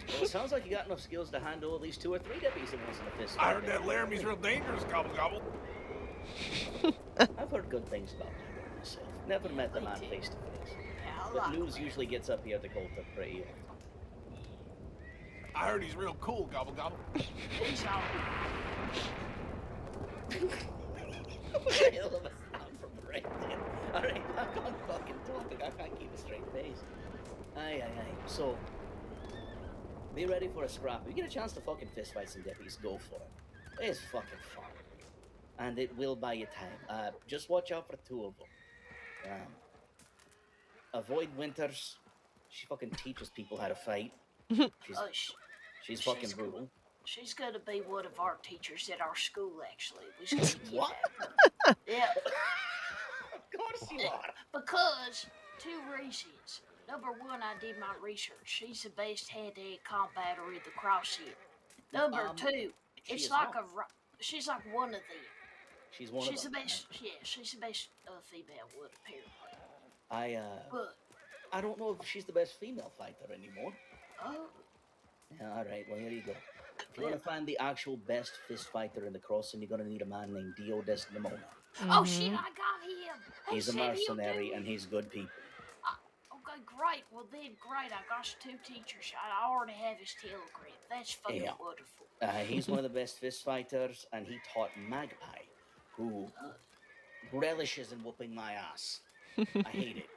[SPEAKER 10] Well, it sounds like you got enough skills to handle at least 2 or 3 deputies at once in a fist
[SPEAKER 3] I
[SPEAKER 10] fight.
[SPEAKER 3] heard that Laramie's real dangerous, gobble gobble.
[SPEAKER 10] I've heard good things about him myself. Never met the man face to face.
[SPEAKER 5] Yeah, I
[SPEAKER 10] But
[SPEAKER 5] like
[SPEAKER 10] news
[SPEAKER 5] him.
[SPEAKER 10] usually gets up here to Colton pretty often.
[SPEAKER 3] I heard he's real cool, gobble gobble.
[SPEAKER 5] He's all
[SPEAKER 10] What the hell of a sound from the right there? Alright, back on fucking topic. I can't keep a straight face. Aye. So, be ready for a scrap. If you get a chance to fucking fist fight some deputies, go for it. It's fucking fun. And it will buy you time. Just watch out for 2 of them. Avoid Winters. She fucking teaches people how to fight. She's fucking brutal.
[SPEAKER 5] She's gonna be one of our teachers at our school, actually. We're gonna get
[SPEAKER 10] What?
[SPEAKER 5] that. Yeah.
[SPEAKER 10] Of course you are.
[SPEAKER 5] Because 2 reasons. Number 1, I did my research. She's the best hand-to-hand combatter in the crosshair. Number 2, it's like she's like one of them.
[SPEAKER 10] She's one
[SPEAKER 5] She's
[SPEAKER 10] of them.
[SPEAKER 5] the best. Yeah, she's the best female one, apparently. But
[SPEAKER 10] I don't know if she's the best female fighter anymore.
[SPEAKER 5] oh,
[SPEAKER 10] Yeah, alright, well here you go. If you want to find the actual best fist fighter in the crossing, you're gonna need a man named Dio Desdemona.
[SPEAKER 5] oh shit, I got him. He
[SPEAKER 10] He's a
[SPEAKER 5] said he'll
[SPEAKER 10] mercenary
[SPEAKER 5] do
[SPEAKER 10] and
[SPEAKER 5] it.
[SPEAKER 10] he's good people.
[SPEAKER 5] Okay, great. Well then, great. I got 2 teachers. I already have his telegram. That's fucking
[SPEAKER 10] Yeah.
[SPEAKER 5] wonderful.
[SPEAKER 10] He's one of the best fist fighters, and he taught Magpie, who relishes in whooping my ass. I hate it.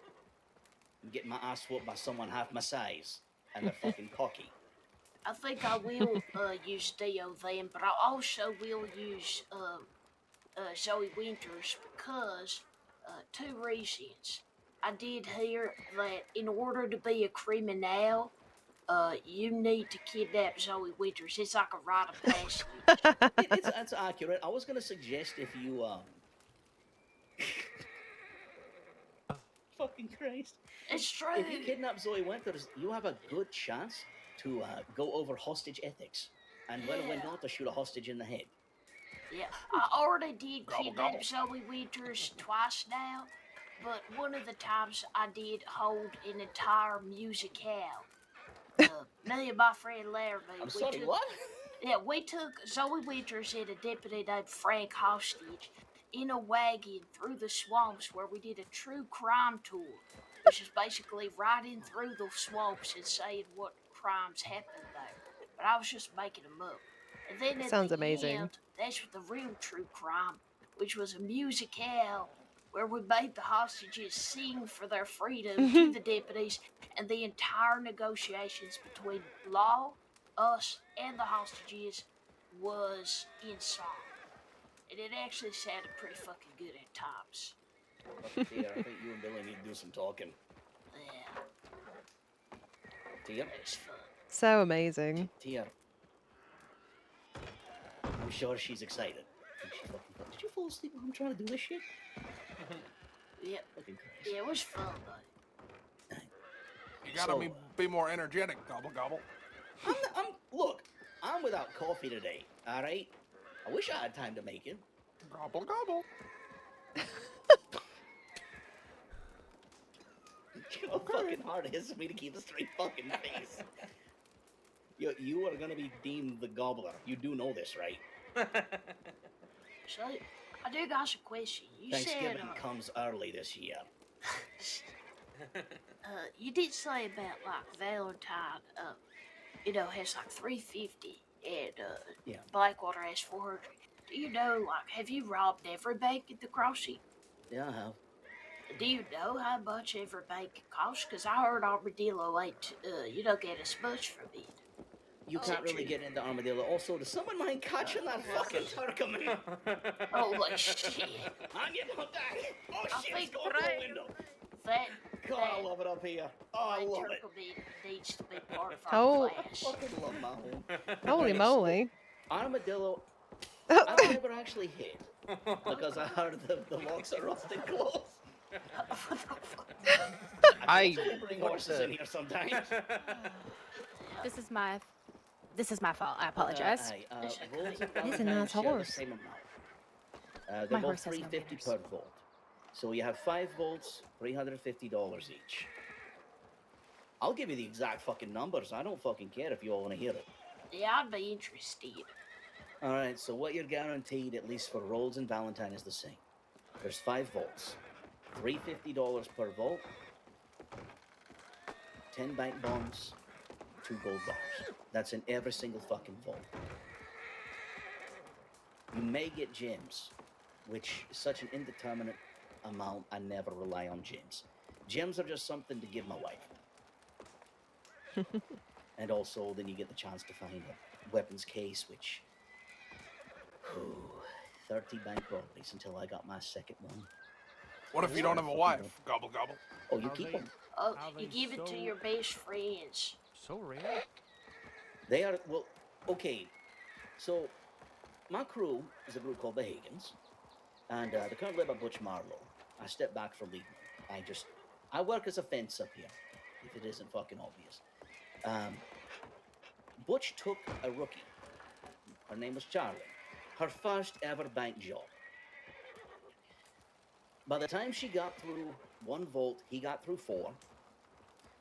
[SPEAKER 10] I'm getting my ass whooped by someone half my size, and they're fucking cocky.
[SPEAKER 5] I think I will use Dio then, but I also will use Zoe Winters because 2 reasons. I did hear that in order to be a criminal, you need to kidnap Zoe Winters. It's like a rite of passage.
[SPEAKER 10] That's accurate. I was gonna suggest if you fucking Christ.
[SPEAKER 5] It's true.
[SPEAKER 10] If you kidnap Zoe Winters, you have a good chance to go over hostage ethics and when not to shoot a hostage in the head.
[SPEAKER 5] Yeah, I already did
[SPEAKER 3] Gobble,
[SPEAKER 5] kidnap
[SPEAKER 3] gobble.
[SPEAKER 5] Zoe Winters twice now, but one of the times I did hold an entire musicale. Me and my friend Laramie.
[SPEAKER 10] I'm sorry, what?
[SPEAKER 5] Yeah, we took Zoe Winters and a deputy named Frank hostage in a wagon through the swamps where we did a true crime tour, which is basically riding through the swamps and saying what crimes happened there. But I was just making them up. And then at
[SPEAKER 1] Sounds
[SPEAKER 5] the
[SPEAKER 1] amazing.
[SPEAKER 5] end, that's the real true crime, which was a musicale where we made the hostages sing for their freedom to the deputies, and the entire negotiations between law, us, and the hostages was in song. And it actually sounded pretty fucking good at times.
[SPEAKER 10] Tia, I think you and Billy need to do some talking.
[SPEAKER 5] Yeah,
[SPEAKER 10] Tia?
[SPEAKER 5] it was fun.
[SPEAKER 1] So amazing.
[SPEAKER 10] Tia. I'm sure she's excited. Did you fall asleep while I'm trying to do this shit?
[SPEAKER 5] Yep.
[SPEAKER 10] Fucking Christ.
[SPEAKER 5] Yeah, it was fun, though.
[SPEAKER 3] You gotta be more energetic, gobble gobble.
[SPEAKER 10] Look, I'm without coffee today, alright? I wish I had time to make it.
[SPEAKER 3] Gobble gobble.
[SPEAKER 10] You know how fucking hard it is for me to keep a straight fucking face. You are gonna be deemed the gobbler. You do know this, right?
[SPEAKER 5] So, I do got a question. You
[SPEAKER 10] Thanksgiving
[SPEAKER 5] said,
[SPEAKER 10] comes early this year.
[SPEAKER 5] you did say about, like, Valentine, has, like, 350, and,
[SPEAKER 10] Yeah.
[SPEAKER 5] Blackwater has 400. Do you know, like, have you robbed every bank at the crossing?
[SPEAKER 10] Yeah, I have.
[SPEAKER 5] Do you know how much every bank costs? Because I heard Armadillo ain't, you don't get as much from it.
[SPEAKER 10] You can't really get into Armadillo. Also, does someone mind catching that fucking Turkman?
[SPEAKER 5] Holy shit.
[SPEAKER 10] I'm getting hooked on. Oh
[SPEAKER 5] I
[SPEAKER 10] shit,
[SPEAKER 5] think
[SPEAKER 10] it's going through the window.
[SPEAKER 5] That,
[SPEAKER 10] God, I love it up here. Oh, I love it.
[SPEAKER 5] needs to be part of
[SPEAKER 1] Oh.
[SPEAKER 5] our
[SPEAKER 10] I
[SPEAKER 5] class.
[SPEAKER 10] fucking love my home.
[SPEAKER 1] Holy moly.
[SPEAKER 10] Armadillo, I've never actually hit because I heard the locks are rusted closed.
[SPEAKER 7] I
[SPEAKER 10] told you they bring
[SPEAKER 7] what
[SPEAKER 10] horses
[SPEAKER 7] the-
[SPEAKER 10] in here sometimes.
[SPEAKER 4] This is my fault. I apologize.
[SPEAKER 10] Rolls and
[SPEAKER 1] He's a
[SPEAKER 10] Valentine
[SPEAKER 1] nice
[SPEAKER 10] share the
[SPEAKER 1] horse.
[SPEAKER 10] same amount. They're
[SPEAKER 4] My
[SPEAKER 10] both
[SPEAKER 4] horse has no
[SPEAKER 10] $350
[SPEAKER 4] manners.
[SPEAKER 10] per volt. So you have 5 volts, $350 each. I'll give you the exact fucking numbers. I don't fucking care if you all want to hear it.
[SPEAKER 5] Yeah, I'd be interested.
[SPEAKER 10] All right, so what you're guaranteed, at least for Rolls and Valentine, is the same. There's 5 volts, $350 per volt, 10 bank bonds, 2 gold bars. That's in every single fucking volt. You may get gems, which is such an indeterminate amount. I never rely on gems. Gems are just something to give my wife. And also, then you get the chance to find a weapons case, which... 30 bank robberies until I got my second one.
[SPEAKER 3] What if you don't have a wife? Gobble gobble.
[SPEAKER 10] Oh, you
[SPEAKER 9] Are
[SPEAKER 10] keep
[SPEAKER 9] they-
[SPEAKER 10] them.
[SPEAKER 5] Oh,
[SPEAKER 9] Are
[SPEAKER 5] you
[SPEAKER 9] they
[SPEAKER 5] give it to
[SPEAKER 9] so-
[SPEAKER 5] your best friends.
[SPEAKER 9] So rare.
[SPEAKER 10] They are, well, okay. So, my crew is a group called the Hagans, and they're currently led by Butch Marlowe. I stepped back from leading them. I work as a fence up here, if it isn't fucking obvious. Butch took a rookie. Her name was Charlie. Her first ever bank job. By the time she got through 1 volt, he got through 4.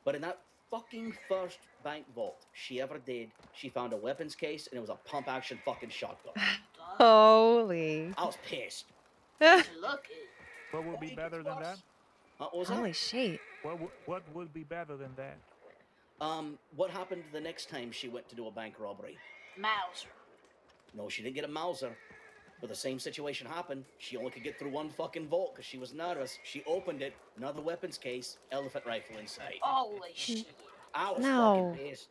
[SPEAKER 10] But in that fucking first bank vault she ever did, she found a weapons case and it was a pump action fucking shotgun.
[SPEAKER 1] Holy.
[SPEAKER 10] I was pissed.
[SPEAKER 5] You're lucky.
[SPEAKER 9] What would be better than that?
[SPEAKER 10] What was
[SPEAKER 1] Holy
[SPEAKER 10] that?
[SPEAKER 1] shit.
[SPEAKER 9] What would be better than that?
[SPEAKER 10] What happened the next time she went to do a bank robbery?
[SPEAKER 5] Mauser.
[SPEAKER 10] No, she didn't get a Mauser. But the same situation happened. She only could get through 1 fucking vault because she was nervous. She opened it, another weapons case, elephant rifle inside.
[SPEAKER 5] Holy shit.
[SPEAKER 10] I was
[SPEAKER 1] No.
[SPEAKER 10] fucking pissed.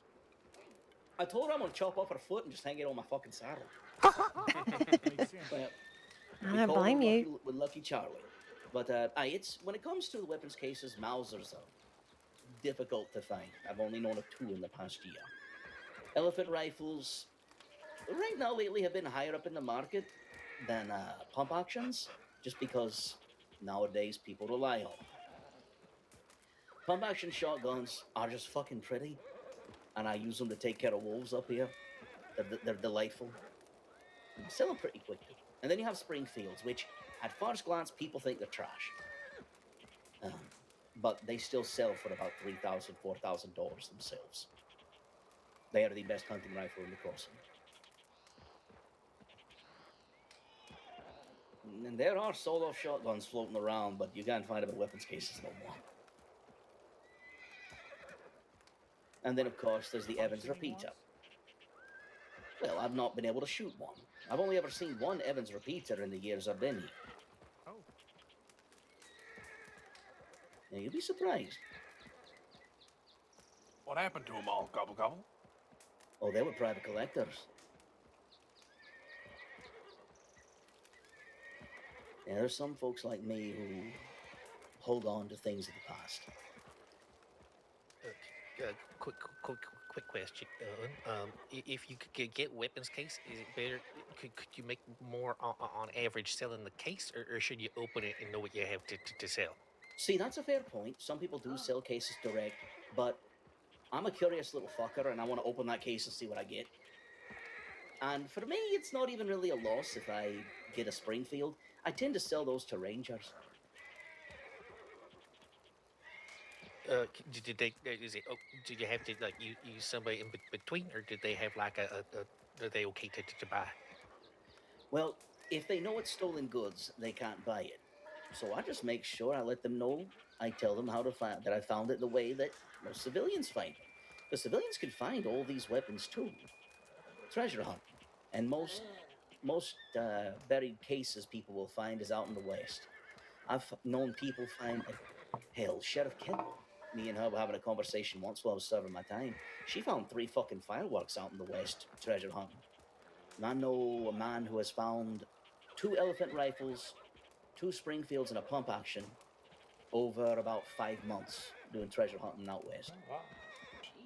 [SPEAKER 10] I told her I'm gonna chop off her foot and just hang it on my fucking saddle.
[SPEAKER 9] Makes sense.
[SPEAKER 10] But,
[SPEAKER 1] I
[SPEAKER 10] we
[SPEAKER 1] don't
[SPEAKER 10] call her
[SPEAKER 1] blame you.
[SPEAKER 10] Lucky, with Lucky Charlie. But it's when it comes to the weapons cases, Mausers are difficult to find. I've only known of 2 in the past year. Elephant rifles, right now lately, have been higher up in the market than pump actions, just because nowadays people rely on them. Pump action shotguns are just fucking pretty, and I use them to take care of wolves up here. They're delightful. Sell them pretty quickly. And then you have Springfields, which at first glance people think they're trash. But they still sell for about $3,000, $4,000 themselves. They are the best hunting rifle in the crossing. And there are sawed-off shotguns floating around, but you can't find them in weapons cases no more. And then, of course, there's the Evans repeater. Well, I've not been able to shoot one. I've only ever seen 1 Evans repeater in the years I've been here.
[SPEAKER 9] Oh.
[SPEAKER 10] And you'd be surprised.
[SPEAKER 3] What happened to them all? Gobble gobble.
[SPEAKER 10] Oh, they were private collectors. Yeah, there's some folks like me who hold on to things of the past.
[SPEAKER 6] Quick question. If you could get weapons case, is it better? Could you make more on average selling the case, or should you open it and know what you have to sell?
[SPEAKER 10] See, that's a fair point. Some people do sell cases direct, but I'm a curious little fucker and I want to open that case and see what I get. And for me, it's not even really a loss if I get a Springfield. I tend to sell those to rangers.
[SPEAKER 6] Did they? Did you have to like use somebody in between, or did they have like are they okay to buy?
[SPEAKER 10] Well, if they know it's stolen goods, they can't buy it. So I just make sure I let them know. I tell them how to find that I found it the way that most civilians find them. The civilians can find all these weapons too. Treasure hunting, and most buried cases people will find is out in the West. I've known people find, hell, Sheriff Kendall. Me and her were having a conversation once while I was serving my time. She found 3 fucking fireworks out in the West treasure hunting. And I know a man who has found 2 elephant rifles, 2 Springfields, and a pump action over about 5 months doing treasure hunting out West.
[SPEAKER 8] Oh, wow.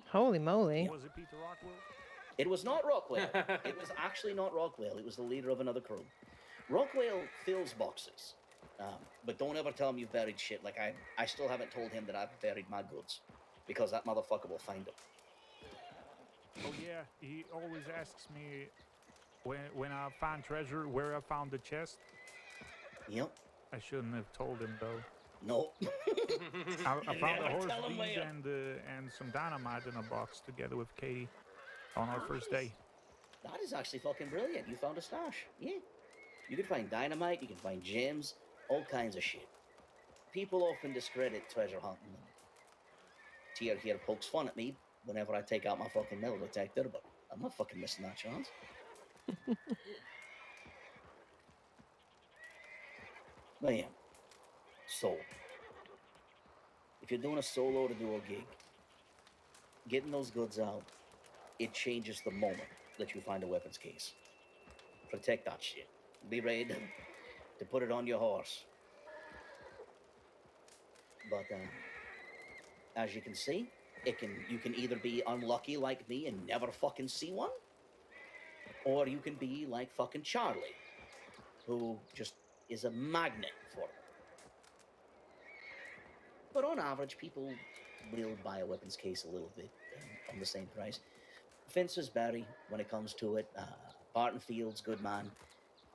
[SPEAKER 1] Holy moly.
[SPEAKER 9] Was it Peter Rockwell?
[SPEAKER 10] It was not Rockwell. It was actually not Rockwell. It was the leader of another crew. Rockwell fills boxes. But don't ever tell him you've buried shit. Like I still haven't told him that I've buried my goods, because that motherfucker will find them.
[SPEAKER 9] Oh yeah, he always asks me when I find treasure where I found the chest.
[SPEAKER 10] Yep.
[SPEAKER 9] I shouldn't have told him though.
[SPEAKER 10] No.
[SPEAKER 9] I found a
[SPEAKER 10] Never
[SPEAKER 9] horse
[SPEAKER 10] tell him
[SPEAKER 9] deed
[SPEAKER 10] where.
[SPEAKER 9] and some dynamite in a box together with Katie on our first day.
[SPEAKER 10] That is actually fucking brilliant. You found a stash. Yeah. You can find dynamite, you can find gems, all kinds of shit. People often discredit treasure hunting. Tier here pokes fun at me whenever I take out my fucking metal detector, but I'm not fucking missing that chance. But yeah. So, if you're doing a solo to do a gig, getting those goods out, it changes the moment that you find a weapons case. Protect that shit. Be ready to put it on your horse. But as you can see, you can either be unlucky like me and never fucking see one, or you can be like fucking Charlie, who just is a magnet for them. But on average, people will buy a weapons case a little bit on the same price. Fences Barry, when it comes to it. Barton Fields, good man.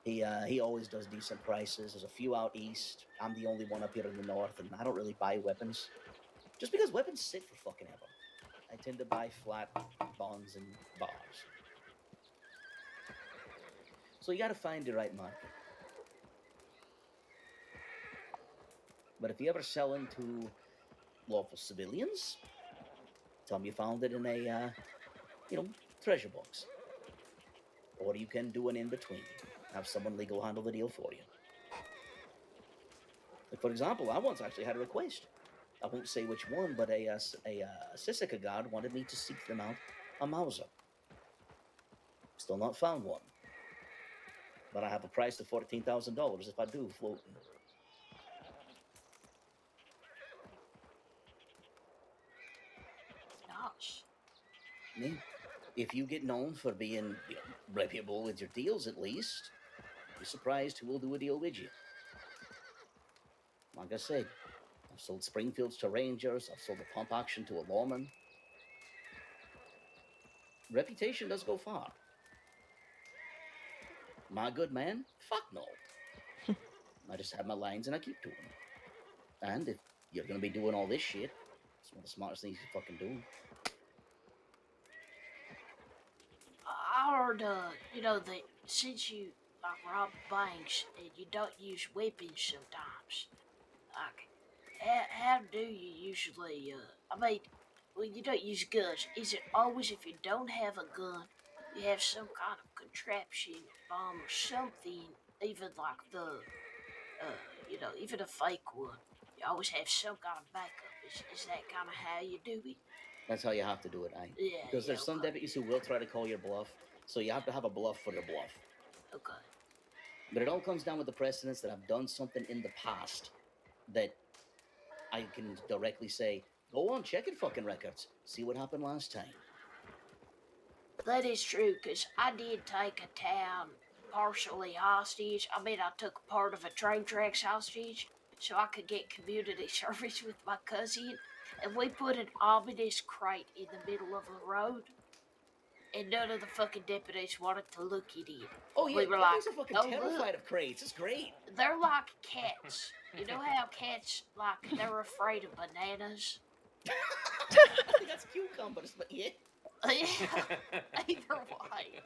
[SPEAKER 10] He always does decent prices. There's a few out east. I'm the only one up here in the north, and I don't really buy weapons, just because weapons sit for fucking ever. I tend to buy flat bonds and bars. So you got to find the right market. But if you ever sell into lawful civilians, tell them you found it in a, treasure box. Or you can do an in-between. Have someone legal handle the deal for you. Like, for example, I once actually had a request. I won't say which one, but a Sisika guard wanted me to seek them out a Mauser. Still not found one. But I have a price of $14,000 if I do floating.
[SPEAKER 5] Nice.
[SPEAKER 10] Yeah. If you get known for being reputable with your deals, at least, you're surprised who will do a deal with you. Like I said, I've sold Springfields to Rangers. I've sold a pump action to a lawman. Reputation does go far. My good man? Fuck no. I just have my lines and I keep to them. And if you're going to be doing all this shit, it's one of the smartest things you fucking do.
[SPEAKER 5] I heard, that since you rob banks and you don't use weapons sometimes, how do you usually? When you don't use guns, is it always if you don't have a gun, you have some kind of contraption, bomb or something, even like even a fake one? You always have some kind of backup. Is that kind of how you do it?
[SPEAKER 10] That's how you have to do it, aye.
[SPEAKER 5] Yeah.
[SPEAKER 10] Because there's some
[SPEAKER 5] okay.
[SPEAKER 10] deputies who will try to call your bluff, so you have to have a bluff for your bluff.
[SPEAKER 5] Okay.
[SPEAKER 10] But it all comes down with the precedence that I've done something in the past that I can directly say, go on, check your fucking records. See what happened last time.
[SPEAKER 5] That is true, because I did take a town partially hostage. I took part of a train tracks hostage so I could get community service with my cousin. And we put an ominous crate in the middle of the road. And none of the fucking deputies wanted to look at it.
[SPEAKER 10] Oh, yeah,
[SPEAKER 5] we were
[SPEAKER 10] deputies are fucking terrified
[SPEAKER 5] look.
[SPEAKER 10] of crates. It's great.
[SPEAKER 5] They're like cats. You know how cats, they're afraid of bananas?
[SPEAKER 10] I think that's cucumbers, but yeah.
[SPEAKER 5] Yeah, either way.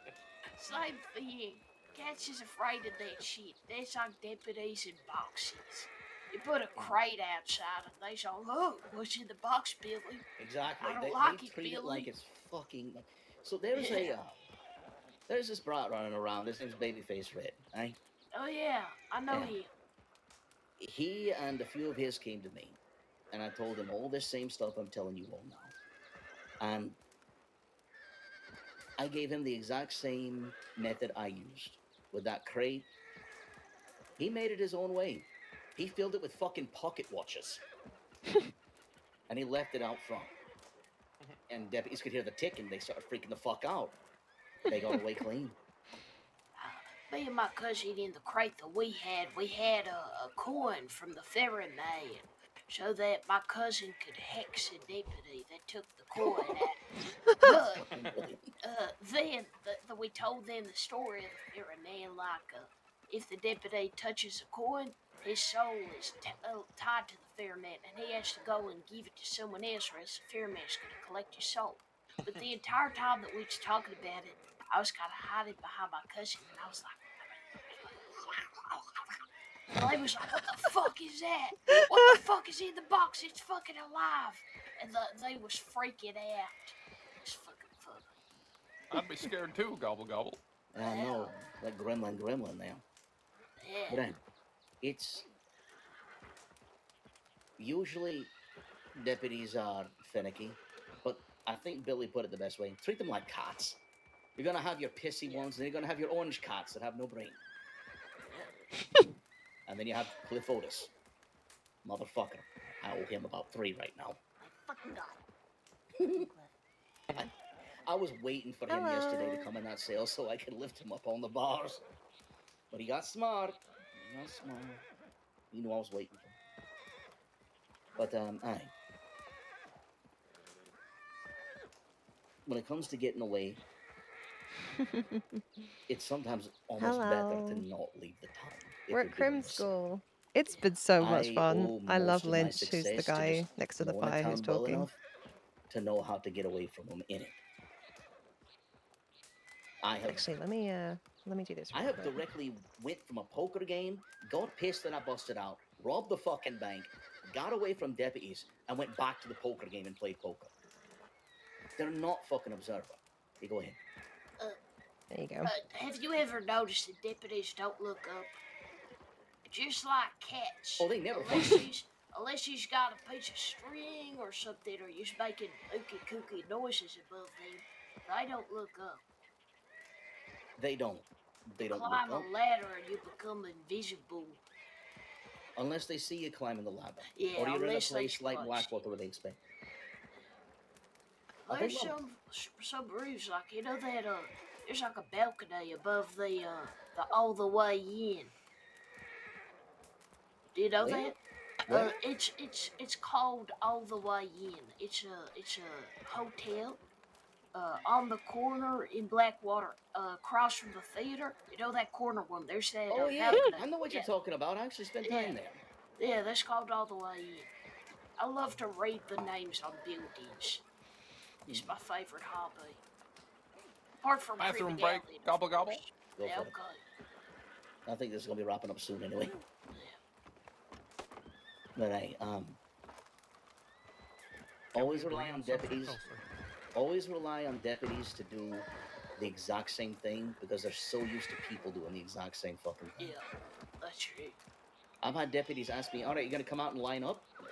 [SPEAKER 5] Same thing. Cats is afraid of that shit. That's like deputies in boxes. You put a crate outside and they say, oh, what's in the box, Billy?
[SPEAKER 10] Exactly.
[SPEAKER 5] I don't
[SPEAKER 10] They
[SPEAKER 5] like it,
[SPEAKER 10] treat
[SPEAKER 5] Billy.
[SPEAKER 10] it like it's fucking... So there's there's this brat running around. His name's Babyface Red, right?
[SPEAKER 5] Oh, yeah, I know
[SPEAKER 10] Yeah.
[SPEAKER 5] him.
[SPEAKER 10] He and a few of his came to me, and I told him all this same stuff I'm telling you all now. And I gave him the exact same method I used with that crate. He made it his own way. He filled it with fucking pocket watches. And he left it out front. And deputies could hear the tick and they started freaking the fuck out. They got away clean.
[SPEAKER 5] me and my cousin in the crate that we had a coin from the ferry man so that my cousin could hex a deputy that took the coin out. But
[SPEAKER 10] Fucking brilliant.
[SPEAKER 5] then we told them the story of the ferry man, like if the deputy touches a coin, his soul is tied to the ferryman, and he has to go and give it to someone else, or else the ferryman's going to collect his soul. But the entire time that we was talking about it, I was kind of hiding behind my cousin, and I was like, and they was like, "What the fuck is that? What the fuck is in the box? It's fucking alive!" And they was freaking out. It's fucking funny.
[SPEAKER 3] I'd be scared too, gobble gobble.
[SPEAKER 10] I know that gremlin now.
[SPEAKER 5] Yeah.
[SPEAKER 10] But it's usually deputies are finicky, but I think Billy put it the best way. Treat them like cats. You're gonna have your pissy ones, and you're gonna have your orange cats that have no brain. And then you have Cliff Otis. Motherfucker. I owe him about 3 right now.
[SPEAKER 5] I fucking got it.
[SPEAKER 10] I was waiting for him yesterday to
[SPEAKER 1] Hello.
[SPEAKER 10] come in that sale so I could lift him up on the bars. But he got smart. He knew I was waiting for him. But, when it comes to getting away, it's sometimes almost better
[SPEAKER 1] Hello.
[SPEAKER 10] to not leave the town. if
[SPEAKER 1] We're
[SPEAKER 10] you're
[SPEAKER 1] at
[SPEAKER 10] doing
[SPEAKER 1] Crim
[SPEAKER 10] this.
[SPEAKER 1] School. It's been so much
[SPEAKER 10] I
[SPEAKER 1] fun.
[SPEAKER 10] owe
[SPEAKER 1] I love
[SPEAKER 10] most of my
[SPEAKER 1] Lynch, who's the
[SPEAKER 10] success to
[SPEAKER 1] guy
[SPEAKER 10] just
[SPEAKER 1] next to the
[SPEAKER 10] knowing a
[SPEAKER 1] fire who's
[SPEAKER 10] town well
[SPEAKER 1] talking.
[SPEAKER 10] enough to know how to get away from them in it.
[SPEAKER 1] Actually, let me do this.
[SPEAKER 10] I
[SPEAKER 1] real
[SPEAKER 10] have
[SPEAKER 1] quick.
[SPEAKER 10] directly went from a poker game, got pissed that I busted out, robbed the fucking bank, got away from deputies, and went back to the poker game and played poker. They're not fucking observant. You go ahead.
[SPEAKER 1] There you go.
[SPEAKER 5] Have you ever noticed that deputies don't look up? Just like cats.
[SPEAKER 10] Oh, they never
[SPEAKER 5] Unless he's got a piece of string or something, or you're making ookie kooky noises above them, they don't look up.
[SPEAKER 10] They don't. They don't
[SPEAKER 5] Climb
[SPEAKER 10] look up.
[SPEAKER 5] a ladder and you become invisible.
[SPEAKER 10] Unless they see you climbing the ladder.
[SPEAKER 5] Yeah,
[SPEAKER 10] or you're in a
[SPEAKER 5] unless they
[SPEAKER 10] place like
[SPEAKER 5] spot
[SPEAKER 10] Blackwater where they expect. I
[SPEAKER 5] There's
[SPEAKER 10] think
[SPEAKER 5] some roofs, like, you know that there's like a balcony above the all the way in. Do you know that?
[SPEAKER 10] What?
[SPEAKER 5] It's called All the Way In. It's a hotel on the corner in Blackwater, across from the theater. You know that corner one? There's that
[SPEAKER 10] Oh, yeah.
[SPEAKER 5] balcony.
[SPEAKER 10] I know what you're talking about. I actually spent time there.
[SPEAKER 5] Yeah, that's called All the Way In. I love to read the names on buildings. It's my favorite hobby. Apart from
[SPEAKER 3] Bathroom
[SPEAKER 5] criminality,
[SPEAKER 3] break,
[SPEAKER 5] of
[SPEAKER 3] gobble gobble.
[SPEAKER 5] course.
[SPEAKER 10] Go
[SPEAKER 5] Yeah,
[SPEAKER 10] for it.
[SPEAKER 5] okay.
[SPEAKER 10] I think this is going to be wrapping up soon anyway. But hey, always rely on deputies. Always rely on deputies to do the exact same thing because they're so used to people doing the exact same fucking thing.
[SPEAKER 5] Yeah, that's true.
[SPEAKER 10] I've had deputies ask me, all right, you going to come out and line up? No.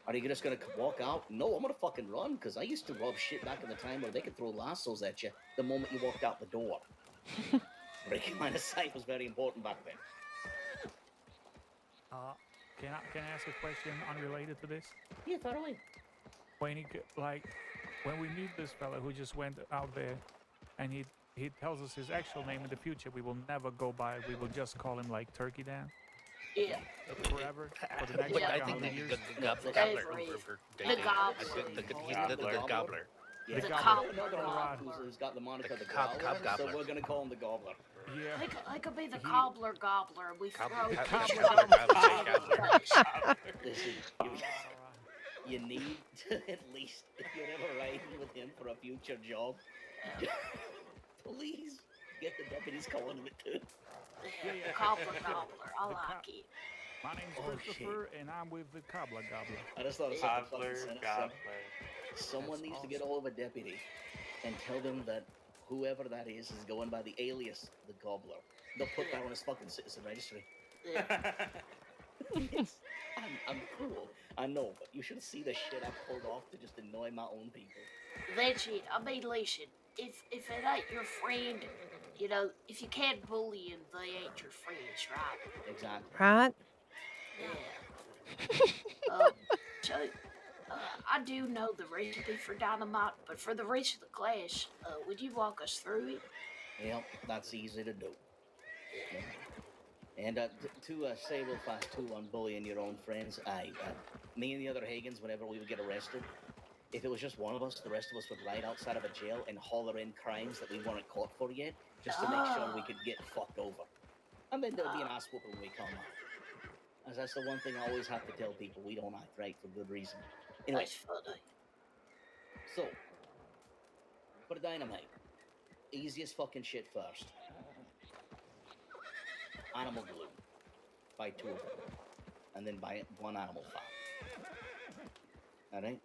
[SPEAKER 10] Are you just going to walk out? No, I'm going to fucking run because I used to rob shit back in the time where they could throw lassos at you the moment you walked out the door. Breaking line of sight was very important back then.
[SPEAKER 9] Can I ask a question unrelated to this?
[SPEAKER 10] Yeah, far away.
[SPEAKER 9] When when we meet this fella who just went out there, and he tells us his actual name in the future, we will never go by. We will just call him like Turkey Dan.
[SPEAKER 5] Yeah.
[SPEAKER 9] Forever. For the next
[SPEAKER 6] But
[SPEAKER 9] like
[SPEAKER 6] I
[SPEAKER 9] 100
[SPEAKER 6] think
[SPEAKER 9] years.
[SPEAKER 6] the gobbler.
[SPEAKER 5] The gobbler.
[SPEAKER 6] He's the gobbler.
[SPEAKER 10] Yeah.
[SPEAKER 5] The
[SPEAKER 10] Another
[SPEAKER 5] gobbler.
[SPEAKER 10] Rod who's got the moniker the
[SPEAKER 6] Cobb
[SPEAKER 10] Gobbler, so
[SPEAKER 6] gobbler.
[SPEAKER 10] we're going to call him the Gobbler.
[SPEAKER 9] Yeah.
[SPEAKER 5] I could be the cobbler gobbler. We throw
[SPEAKER 10] Listen, you need to at least, if you're ever riding with him for a future job, please get the deputies calling him it too.
[SPEAKER 5] The cobbler gobbler. I like it.
[SPEAKER 9] My name's Christopher, and I'm with the Cobbler Gobbler.
[SPEAKER 10] I just thought of something
[SPEAKER 8] Gobbler,
[SPEAKER 10] fucking
[SPEAKER 8] gobbler.
[SPEAKER 10] Someone
[SPEAKER 9] That's
[SPEAKER 10] needs to get
[SPEAKER 9] awesome.
[SPEAKER 10] a hold of a deputy and tell them that whoever that is going by the alias, the Gobbler. They'll put that on his fucking citizen registry.
[SPEAKER 5] Yeah.
[SPEAKER 10] I'm cruel. I know, but you should see the shit I pulled off to just annoy my own people.
[SPEAKER 5] That's it. I mean, listen, if it ain't your friend, you know, if you can't bully them, they ain't your friends, right?
[SPEAKER 10] Exactly.
[SPEAKER 1] Right?
[SPEAKER 5] Yeah. So, I do know the recipe for dynamite, but for the rest of the class, would you walk us through it?
[SPEAKER 10] Yep, that's easy to do. Yeah. And to say real fast too on bullying your own friends, me and the other Hagans, whenever we would get arrested, if it was just one of us, the rest of us would ride outside of a jail and holler in crimes that we weren't caught for yet, just to make sure we could get fucked over. And then there'll be an ass whooping when we come out. As that's the one thing I always have to tell people: we don't act right for good reason. Anyway,
[SPEAKER 5] That's funny.
[SPEAKER 10] so for the dynamite, easiest fucking shit first. Animal glue. Buy 2 of them, and then buy 1 animal fat. All right.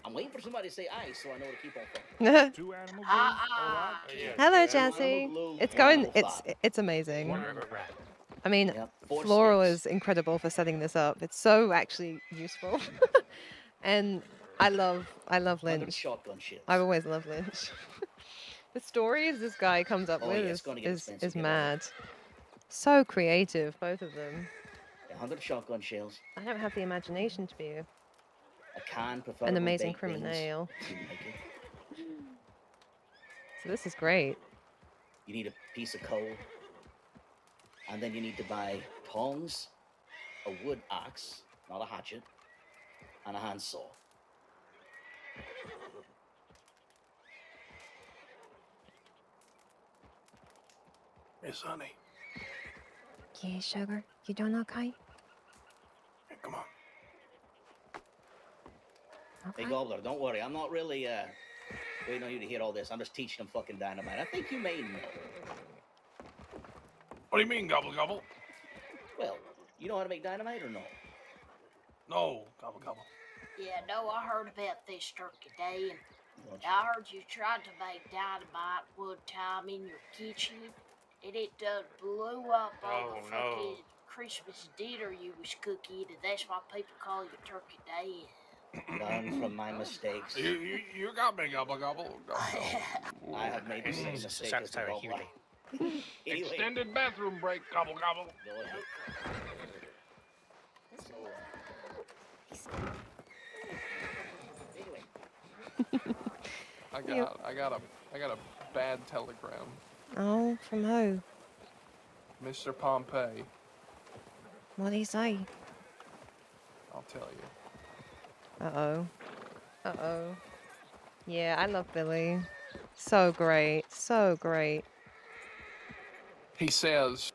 [SPEAKER 10] I'm waiting for somebody to say aye, so I know to keep on fucking.
[SPEAKER 9] 2 animal glues?
[SPEAKER 5] Ah,
[SPEAKER 1] Hello,
[SPEAKER 8] two animal
[SPEAKER 1] Jesse.
[SPEAKER 10] glue,
[SPEAKER 1] It's
[SPEAKER 10] 1
[SPEAKER 1] going.
[SPEAKER 10] animal fat.
[SPEAKER 1] It's amazing.
[SPEAKER 6] Right.
[SPEAKER 1] I mean,
[SPEAKER 10] Yep, 4
[SPEAKER 1] Floral
[SPEAKER 10] sticks.
[SPEAKER 1] is incredible for setting this up. It's so actually useful, and I love
[SPEAKER 10] 100
[SPEAKER 1] Lynch.
[SPEAKER 10] shotgun shells.
[SPEAKER 1] I've always loved Lynch. The stories this guy comes up
[SPEAKER 10] Oh,
[SPEAKER 1] with
[SPEAKER 10] yeah, it's gonna get
[SPEAKER 1] is
[SPEAKER 10] expensive, get ready.
[SPEAKER 1] mad. So creative, both of them.
[SPEAKER 10] 100 shotgun shells.
[SPEAKER 1] I don't have the imagination to be
[SPEAKER 10] A can,
[SPEAKER 1] an
[SPEAKER 10] preferably
[SPEAKER 1] amazing
[SPEAKER 10] baked beans.
[SPEAKER 1] criminal.
[SPEAKER 10] If you like it.
[SPEAKER 1] So this is great.
[SPEAKER 10] You need a piece of coal, and then you need to buy tongs, a wood axe, not a hatchet, and a handsaw.
[SPEAKER 3] Miss Honey,
[SPEAKER 1] Yeah, sugar. You doing okay?
[SPEAKER 3] hey, come on.
[SPEAKER 10] Hey, Gobbler, don't worry. I'm not really waiting on you to hear all this. I'm just teaching them fucking dynamite. I think you may know.
[SPEAKER 3] What do you mean, gobble gobble?
[SPEAKER 10] Well, you know how to make dynamite or no?
[SPEAKER 3] No, gobble gobble.
[SPEAKER 5] Yeah, no, I heard about this turkey day, and
[SPEAKER 10] Don't you?
[SPEAKER 5] I heard you tried to make dynamite one time in your kitchen, and it done blew up all
[SPEAKER 8] Oh,
[SPEAKER 5] the
[SPEAKER 8] no.
[SPEAKER 5] fucking Christmas dinner you was cooking, and that's why people call you Turkey Day.
[SPEAKER 10] Learn from my mistakes.
[SPEAKER 3] You got me, gobble gobble. Gobble, gobble.
[SPEAKER 10] I have made the same mistake as the
[SPEAKER 6] Sorry,
[SPEAKER 10] Gobbler.
[SPEAKER 6] Hugh.
[SPEAKER 10] Anyway,
[SPEAKER 3] Extended bathroom break, gobble gobble.
[SPEAKER 10] go ahead. So, anyway,
[SPEAKER 3] I got a bad telegram.
[SPEAKER 1] Oh, from who?
[SPEAKER 3] Mr. Pompey,
[SPEAKER 1] What did he say?
[SPEAKER 3] I'll tell you.
[SPEAKER 1] Uh-oh. Uh-oh. Yeah, I love Billy. So great. So great.
[SPEAKER 3] He says,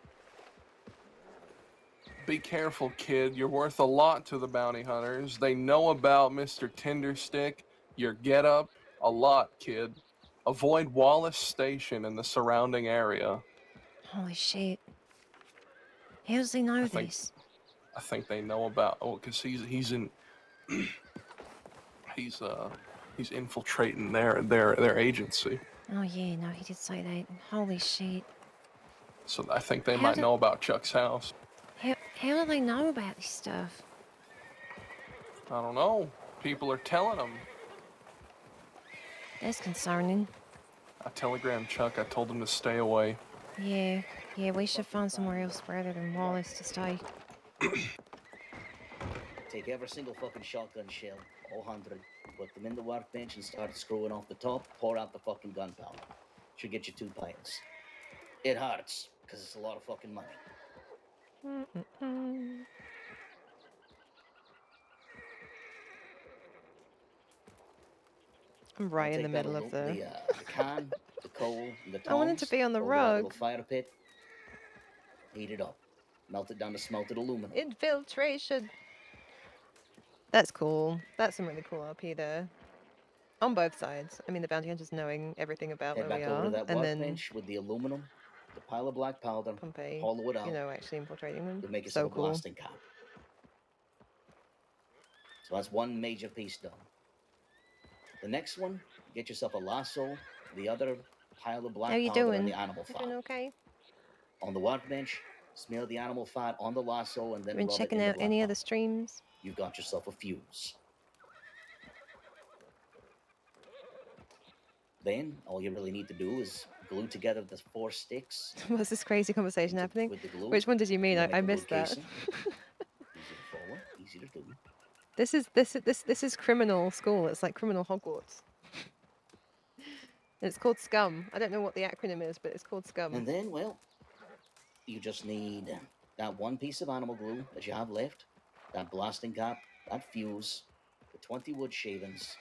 [SPEAKER 3] "Be careful, kid. You're worth a lot to the bounty hunters. They know about Mr. Tinderstick, your getup, a lot, kid. Avoid Wallace Station and the surrounding area."
[SPEAKER 1] Holy shit. How does he know
[SPEAKER 3] I think-
[SPEAKER 1] this?
[SPEAKER 3] I think they know about. Oh, because he's in. he's infiltrating their agency.
[SPEAKER 1] Oh yeah, no, he did say that. Holy shit.
[SPEAKER 3] So I think they
[SPEAKER 1] How
[SPEAKER 3] might
[SPEAKER 1] did-
[SPEAKER 3] know about Chuck's house.
[SPEAKER 1] How do they know about this stuff?
[SPEAKER 3] I don't know. People are telling them.
[SPEAKER 1] That's concerning.
[SPEAKER 3] I telegrammed Chuck. I told him to stay away.
[SPEAKER 1] Yeah, we should find somewhere else rather than Wallace to stay.
[SPEAKER 10] take every single fucking shotgun shell, all 100, put them in the workbench and start screwing off the top, pour out the fucking gunpowder. Should get you 2 pints. It hurts, because it's a lot of fucking money.
[SPEAKER 1] I'm right in the
[SPEAKER 10] Take that
[SPEAKER 1] middle of the...
[SPEAKER 10] the can, the coal, and the tongs.
[SPEAKER 1] I wanted to be on the
[SPEAKER 10] over that
[SPEAKER 1] rug.
[SPEAKER 10] little fire pit. Heat it up. Melt it down to smelted aluminum.
[SPEAKER 1] Infiltration. That's cool. That's some really cool RP there. On both sides. I mean, the bounty hunters knowing everything about
[SPEAKER 10] Head
[SPEAKER 1] where we
[SPEAKER 10] back over
[SPEAKER 1] are,
[SPEAKER 10] to that
[SPEAKER 1] and then
[SPEAKER 10] workbench with the aluminum, the pile of black powder,
[SPEAKER 1] Pompey,
[SPEAKER 10] hollow it out.
[SPEAKER 1] you know, actually infiltrating them.
[SPEAKER 10] You'll make
[SPEAKER 1] So
[SPEAKER 10] yourself a
[SPEAKER 1] cool.
[SPEAKER 10] blasting cap. So that's one major piece done. The next one, get yourself a lasso, the other pile of black
[SPEAKER 1] How you
[SPEAKER 10] powder
[SPEAKER 1] doing?
[SPEAKER 10] and the animal
[SPEAKER 1] You
[SPEAKER 10] fat.
[SPEAKER 1] doing okay?
[SPEAKER 10] On the workbench, smear the animal fat on the lasso and then
[SPEAKER 1] You been
[SPEAKER 10] rub it
[SPEAKER 1] checking
[SPEAKER 10] in the
[SPEAKER 1] out
[SPEAKER 10] black
[SPEAKER 1] any
[SPEAKER 10] powder.
[SPEAKER 1] other streams?
[SPEAKER 10] You've got yourself a fuse. Then all you really need to do is glue together the 4 sticks
[SPEAKER 1] What's this crazy conversation
[SPEAKER 10] with
[SPEAKER 1] happening?
[SPEAKER 10] the glue.
[SPEAKER 1] Which one did you mean?
[SPEAKER 10] You
[SPEAKER 1] I
[SPEAKER 10] make a little
[SPEAKER 1] missed that.
[SPEAKER 10] casing. Easy to follow, easy to do.
[SPEAKER 1] This is criminal school. It's like criminal Hogwarts. And it's called SCUM. I don't know what the acronym is, but it's called SCUM.
[SPEAKER 10] And then, well, you just need that 1 piece of animal glue that you have left, that blasting cap, that fuse, the 20 wood shavings,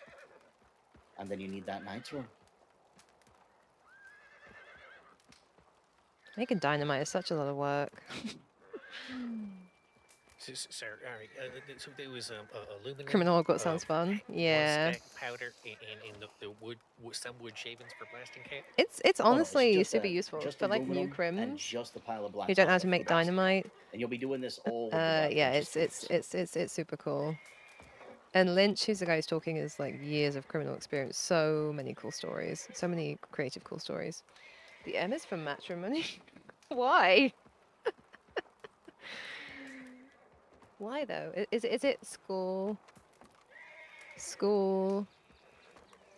[SPEAKER 10] and then you need that nitro.
[SPEAKER 1] Making dynamite is such a lot of work.
[SPEAKER 6] Sir, all right. So there was aluminum.
[SPEAKER 1] Criminal Hogwarts sounds fun.
[SPEAKER 6] One
[SPEAKER 1] Yeah.
[SPEAKER 6] stack powder and the some wood shavings for blasting cap.
[SPEAKER 1] It's
[SPEAKER 10] Oh, no,
[SPEAKER 1] honestly
[SPEAKER 10] just,
[SPEAKER 1] super useful
[SPEAKER 10] just
[SPEAKER 1] for like new
[SPEAKER 10] aluminum and
[SPEAKER 1] crims
[SPEAKER 10] just a pile of black
[SPEAKER 1] who don't know how
[SPEAKER 10] powder
[SPEAKER 1] to
[SPEAKER 10] for
[SPEAKER 1] make
[SPEAKER 10] blasting.
[SPEAKER 1] dynamite.
[SPEAKER 10] And you'll be doing this all with the right
[SPEAKER 1] Yeah,
[SPEAKER 10] bunch of
[SPEAKER 1] it's super cool. And Lynch, who's the guy who's talking, is like years of criminal experience. So many cool stories. So many creative cool stories. The M is for matrimony. Why? Why though? Is it school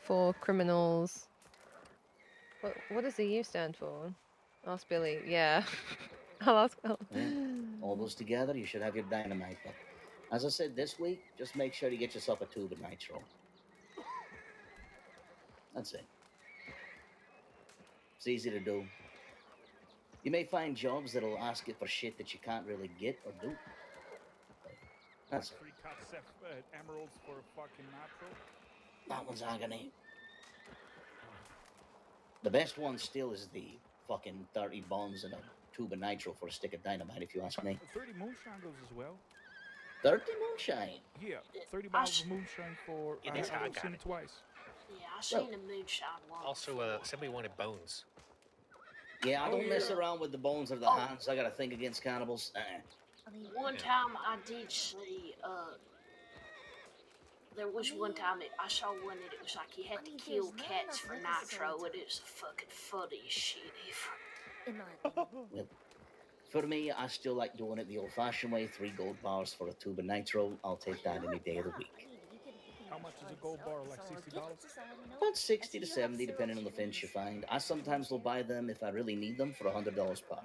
[SPEAKER 1] for criminals? What does the U stand for? Ask Billy. Yeah. I'll ask. Oh.
[SPEAKER 10] Yeah. All those together, you should have your dynamite. But as I said, this week, just make sure you get yourself a tube of nitro. That's it. It's easy to do. You may find jobs that'll ask you for shit that you can't really get or do. That's it.
[SPEAKER 9] 3 cuts emeralds for fucking natural.
[SPEAKER 10] That one's agony. The best one still is the fucking 30 bombs and a tube of nitro for a stick of dynamite, if you ask me.
[SPEAKER 9] 30 moonshine goes as well.
[SPEAKER 10] 30 moonshine?
[SPEAKER 9] Yeah, 30 bottles of moonshine for.
[SPEAKER 6] It is
[SPEAKER 9] I've
[SPEAKER 6] hot,
[SPEAKER 9] seen
[SPEAKER 6] got
[SPEAKER 9] it twice.
[SPEAKER 5] Yeah, I seen a moonshine one.
[SPEAKER 6] Also, somebody wanted bones.
[SPEAKER 10] Yeah, I
[SPEAKER 9] Oh,
[SPEAKER 10] don't mess
[SPEAKER 9] yeah.
[SPEAKER 10] around with the bones or the hands. I gotta think against cannibals.
[SPEAKER 5] One time I did see, there was one time I saw one that it was like you had to kill cats for nitro, and it was the fucking funniest shit ever.
[SPEAKER 4] In my opinion.
[SPEAKER 10] Well, for me, I still like doing it the old-fashioned way. 3 gold bars for a tube of nitro. I'll take that any day of the week.
[SPEAKER 9] How much is a gold bar? Like $60?
[SPEAKER 10] About 60 to 70, depending on the finch you find. I sometimes will buy them if I really need them for $100 per.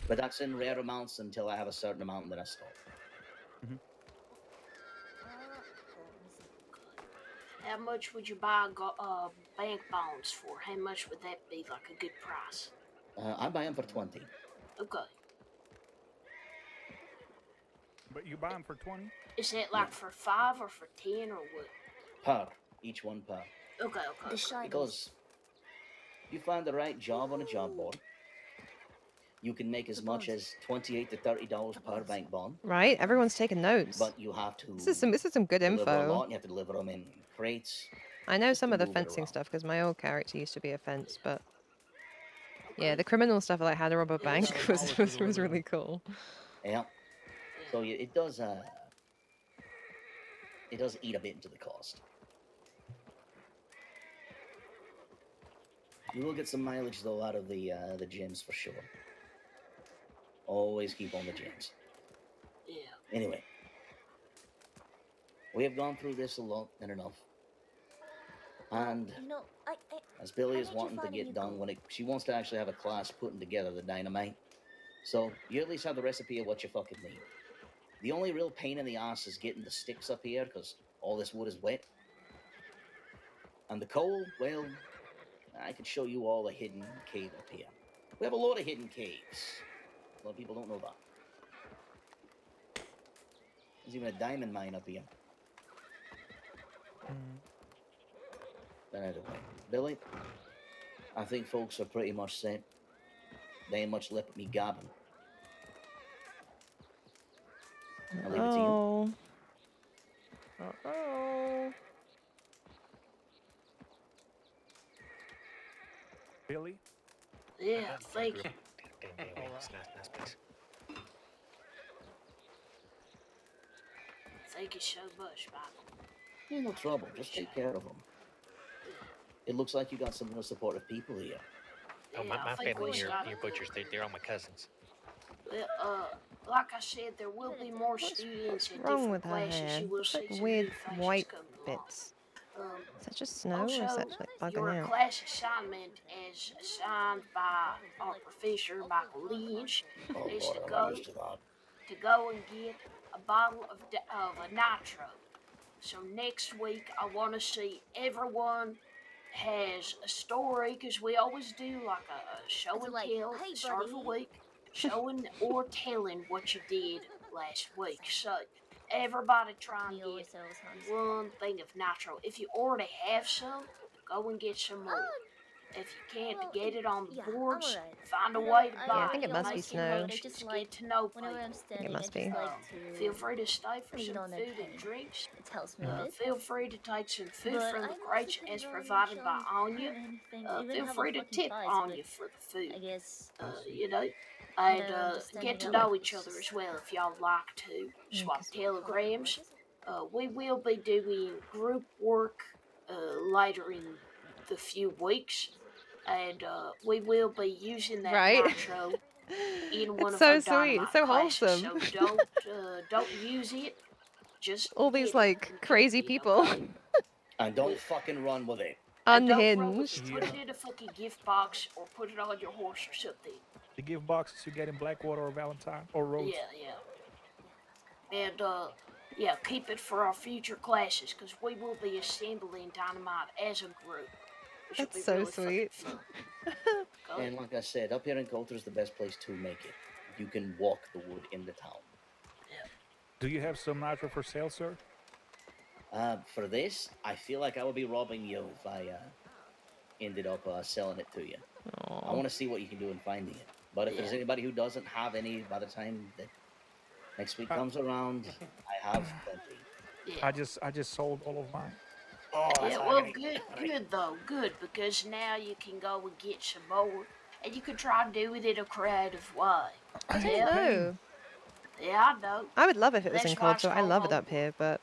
[SPEAKER 10] But that's in rare amounts until I have a certain amount and then I stop.
[SPEAKER 5] How much would you buy bank bonds for? How much would that be, like a good price?
[SPEAKER 10] I buy them for 20.
[SPEAKER 5] Okay.
[SPEAKER 9] But you buy them for 20?
[SPEAKER 5] Is that like for 5 or for 10 or what?
[SPEAKER 10] Per. Each one per.
[SPEAKER 5] Okay.
[SPEAKER 10] Because you find the right job on a job board, you can make as much as $28 to $30 per bank bond.
[SPEAKER 1] Right, everyone's taking notes.
[SPEAKER 10] But you have to.
[SPEAKER 1] This is some good
[SPEAKER 10] deliver a
[SPEAKER 1] info.
[SPEAKER 10] lot, and you have to deliver them in crates.
[SPEAKER 1] I know
[SPEAKER 10] just
[SPEAKER 1] some
[SPEAKER 10] to
[SPEAKER 1] of the
[SPEAKER 10] move it
[SPEAKER 1] fencing
[SPEAKER 10] around.
[SPEAKER 1] stuff because my old character used to be a fence, but yeah, the criminal stuff like how to rob a bank
[SPEAKER 9] $7
[SPEAKER 1] was
[SPEAKER 9] to deliver
[SPEAKER 1] really cool.
[SPEAKER 10] Yeah. So it does eat a bit into the cost. You will get some mileage though out of the gyms for sure. Always keep on the gyms.
[SPEAKER 5] Yeah.
[SPEAKER 10] Anyway, we have gone through this a lot and enough. And
[SPEAKER 4] You know,
[SPEAKER 10] as Billy
[SPEAKER 4] how
[SPEAKER 10] is
[SPEAKER 4] did you
[SPEAKER 10] wanting to
[SPEAKER 4] find
[SPEAKER 10] get
[SPEAKER 4] any
[SPEAKER 10] done
[SPEAKER 4] gold?
[SPEAKER 10] she wants to actually have a class putting together the dynamite. So you at least have the recipe of what you fucking need. The only real pain in the ass is getting the sticks up here because all this wood is wet. And the coal, well, I could show you all a hidden cave up here. We have a lot of hidden caves. A lot of people don't know that. There's even a diamond mine up here. But anyway, Billy, I think folks are pretty much set. They ain't much lip at me gabbing. I'll leave it to you.
[SPEAKER 1] Uh-oh.
[SPEAKER 9] Billy?
[SPEAKER 5] Yeah, thank you.
[SPEAKER 6] Nice place.
[SPEAKER 5] Thank you so much, Michael.
[SPEAKER 10] Yeah, no trouble. Just take care of them. It looks like you got some real supportive people here.
[SPEAKER 6] Oh,
[SPEAKER 5] Yeah, I
[SPEAKER 6] my
[SPEAKER 5] think
[SPEAKER 6] family
[SPEAKER 5] we
[SPEAKER 6] and
[SPEAKER 5] got
[SPEAKER 6] your
[SPEAKER 5] it.
[SPEAKER 6] butchers, they're all my cousins.
[SPEAKER 5] Well, like I said, there will be more students in
[SPEAKER 1] What's wrong
[SPEAKER 5] different
[SPEAKER 1] with her
[SPEAKER 5] classes.
[SPEAKER 1] hair?
[SPEAKER 5] You will
[SPEAKER 1] It's
[SPEAKER 5] see
[SPEAKER 1] like
[SPEAKER 5] some
[SPEAKER 1] weird
[SPEAKER 5] new faces
[SPEAKER 1] white
[SPEAKER 5] coming along.
[SPEAKER 1] bits. Is that just snow or is
[SPEAKER 5] Also,
[SPEAKER 1] that like bugging
[SPEAKER 5] your
[SPEAKER 1] out?
[SPEAKER 5] class assignment, as assigned by our professor Michael Lynch,
[SPEAKER 10] Oh
[SPEAKER 5] is
[SPEAKER 10] Lord,
[SPEAKER 5] to
[SPEAKER 10] I'm
[SPEAKER 5] go
[SPEAKER 10] not used to that.
[SPEAKER 5] and get a bottle of a nitro. So next week, I want to see everyone has a story because we always do like a show
[SPEAKER 4] Is it
[SPEAKER 5] and
[SPEAKER 4] like,
[SPEAKER 5] tell at
[SPEAKER 4] hey,
[SPEAKER 5] the start of the
[SPEAKER 4] buddy?
[SPEAKER 5] week, showing or telling what you did last week. So everybody try and
[SPEAKER 4] He always
[SPEAKER 5] get
[SPEAKER 4] sells hunts.
[SPEAKER 5] one thing of nitro. If you already have some, go and get some more.
[SPEAKER 4] Oh,
[SPEAKER 5] If you can't
[SPEAKER 4] well,
[SPEAKER 5] get it on the
[SPEAKER 4] yeah, I'm
[SPEAKER 5] boards,
[SPEAKER 4] alright.
[SPEAKER 5] find a
[SPEAKER 4] You know,
[SPEAKER 5] way to
[SPEAKER 4] I,
[SPEAKER 1] Yeah, I
[SPEAKER 5] buy
[SPEAKER 1] think
[SPEAKER 5] it.
[SPEAKER 1] it
[SPEAKER 4] I don't
[SPEAKER 1] must
[SPEAKER 4] like
[SPEAKER 1] be
[SPEAKER 5] Make
[SPEAKER 1] snow.
[SPEAKER 4] but I just
[SPEAKER 5] connections,
[SPEAKER 4] like
[SPEAKER 5] get to know
[SPEAKER 4] whenever I'm
[SPEAKER 5] people.
[SPEAKER 1] I think it
[SPEAKER 4] standing, I
[SPEAKER 1] must
[SPEAKER 4] just
[SPEAKER 1] be.
[SPEAKER 4] like
[SPEAKER 5] Feel
[SPEAKER 4] to
[SPEAKER 5] free to stay for
[SPEAKER 4] lean
[SPEAKER 5] some
[SPEAKER 4] on that
[SPEAKER 5] food and
[SPEAKER 4] cane.
[SPEAKER 5] drinks.
[SPEAKER 4] It helps me a bit.
[SPEAKER 5] Feel free to take some food
[SPEAKER 4] But
[SPEAKER 5] from
[SPEAKER 4] I
[SPEAKER 5] the
[SPEAKER 4] mostly
[SPEAKER 5] crates
[SPEAKER 4] couldn't
[SPEAKER 5] as
[SPEAKER 4] really reach
[SPEAKER 5] provided by
[SPEAKER 4] on
[SPEAKER 5] Anya.
[SPEAKER 4] anything, even
[SPEAKER 5] Feel
[SPEAKER 4] have a
[SPEAKER 5] free to
[SPEAKER 4] fucking
[SPEAKER 5] tip
[SPEAKER 4] prize, but
[SPEAKER 5] Anya for the food.
[SPEAKER 4] I guess,
[SPEAKER 5] You know,
[SPEAKER 4] you
[SPEAKER 5] and
[SPEAKER 4] know, just
[SPEAKER 5] get
[SPEAKER 4] standing
[SPEAKER 5] to
[SPEAKER 4] up
[SPEAKER 5] know each
[SPEAKER 4] is
[SPEAKER 5] other
[SPEAKER 4] just
[SPEAKER 5] as well if y'all like to
[SPEAKER 1] Yeah,
[SPEAKER 5] swap
[SPEAKER 1] 'cause-
[SPEAKER 5] telegrams. We will be doing group work later in the few weeks, and we will be using that
[SPEAKER 1] Right?
[SPEAKER 5] nitro in one
[SPEAKER 1] It's
[SPEAKER 5] of our
[SPEAKER 1] so sweet. It's
[SPEAKER 5] dynamite
[SPEAKER 1] so
[SPEAKER 5] classes.
[SPEAKER 1] wholesome.
[SPEAKER 5] So don't use it. Just
[SPEAKER 1] All
[SPEAKER 5] get
[SPEAKER 1] these
[SPEAKER 5] it
[SPEAKER 1] like
[SPEAKER 5] and keep
[SPEAKER 1] crazy
[SPEAKER 5] it,
[SPEAKER 1] people.
[SPEAKER 5] okay?
[SPEAKER 10] And don't fucking run with it.
[SPEAKER 5] And don't run with it.
[SPEAKER 1] Unhinged.
[SPEAKER 5] Put it in a fucking gift box or put it on your horse or something.
[SPEAKER 9] The gift boxes you get in Blackwater or Valentine or Rhodes.
[SPEAKER 5] Yeah. And yeah, keep it for our future classes because we will be assembling dynamite as a group, which will
[SPEAKER 1] That's
[SPEAKER 5] be
[SPEAKER 1] so
[SPEAKER 5] really fucking
[SPEAKER 1] sweet.
[SPEAKER 5] fun. Okay?
[SPEAKER 10] And like I said, up here in Coulter is the best place to make it. You can walk the wood in the town.
[SPEAKER 9] Do you have some nitro for sale, sir?
[SPEAKER 10] For this, I feel like I would be robbing you if I ended up selling it to you. I
[SPEAKER 1] Aw.
[SPEAKER 10] want to see what you can do in finding it. But if there's
[SPEAKER 5] Yeah.
[SPEAKER 10] anybody who doesn't have any by the time that next week
[SPEAKER 9] Uh,
[SPEAKER 10] comes around, I have plenty.
[SPEAKER 5] Yeah.
[SPEAKER 9] I just sold all of mine.
[SPEAKER 10] Oh, that's
[SPEAKER 5] Yeah, well,
[SPEAKER 10] agony.
[SPEAKER 5] good though, good, because now you can go and get some more, and you can try to do it in a creative way.
[SPEAKER 1] I don't
[SPEAKER 5] Yeah,
[SPEAKER 1] know.
[SPEAKER 5] yeah, I know.
[SPEAKER 1] I would love if it was in
[SPEAKER 5] That's why it's
[SPEAKER 1] Coulter. I
[SPEAKER 5] called
[SPEAKER 1] love it up
[SPEAKER 5] homework.
[SPEAKER 1] here, but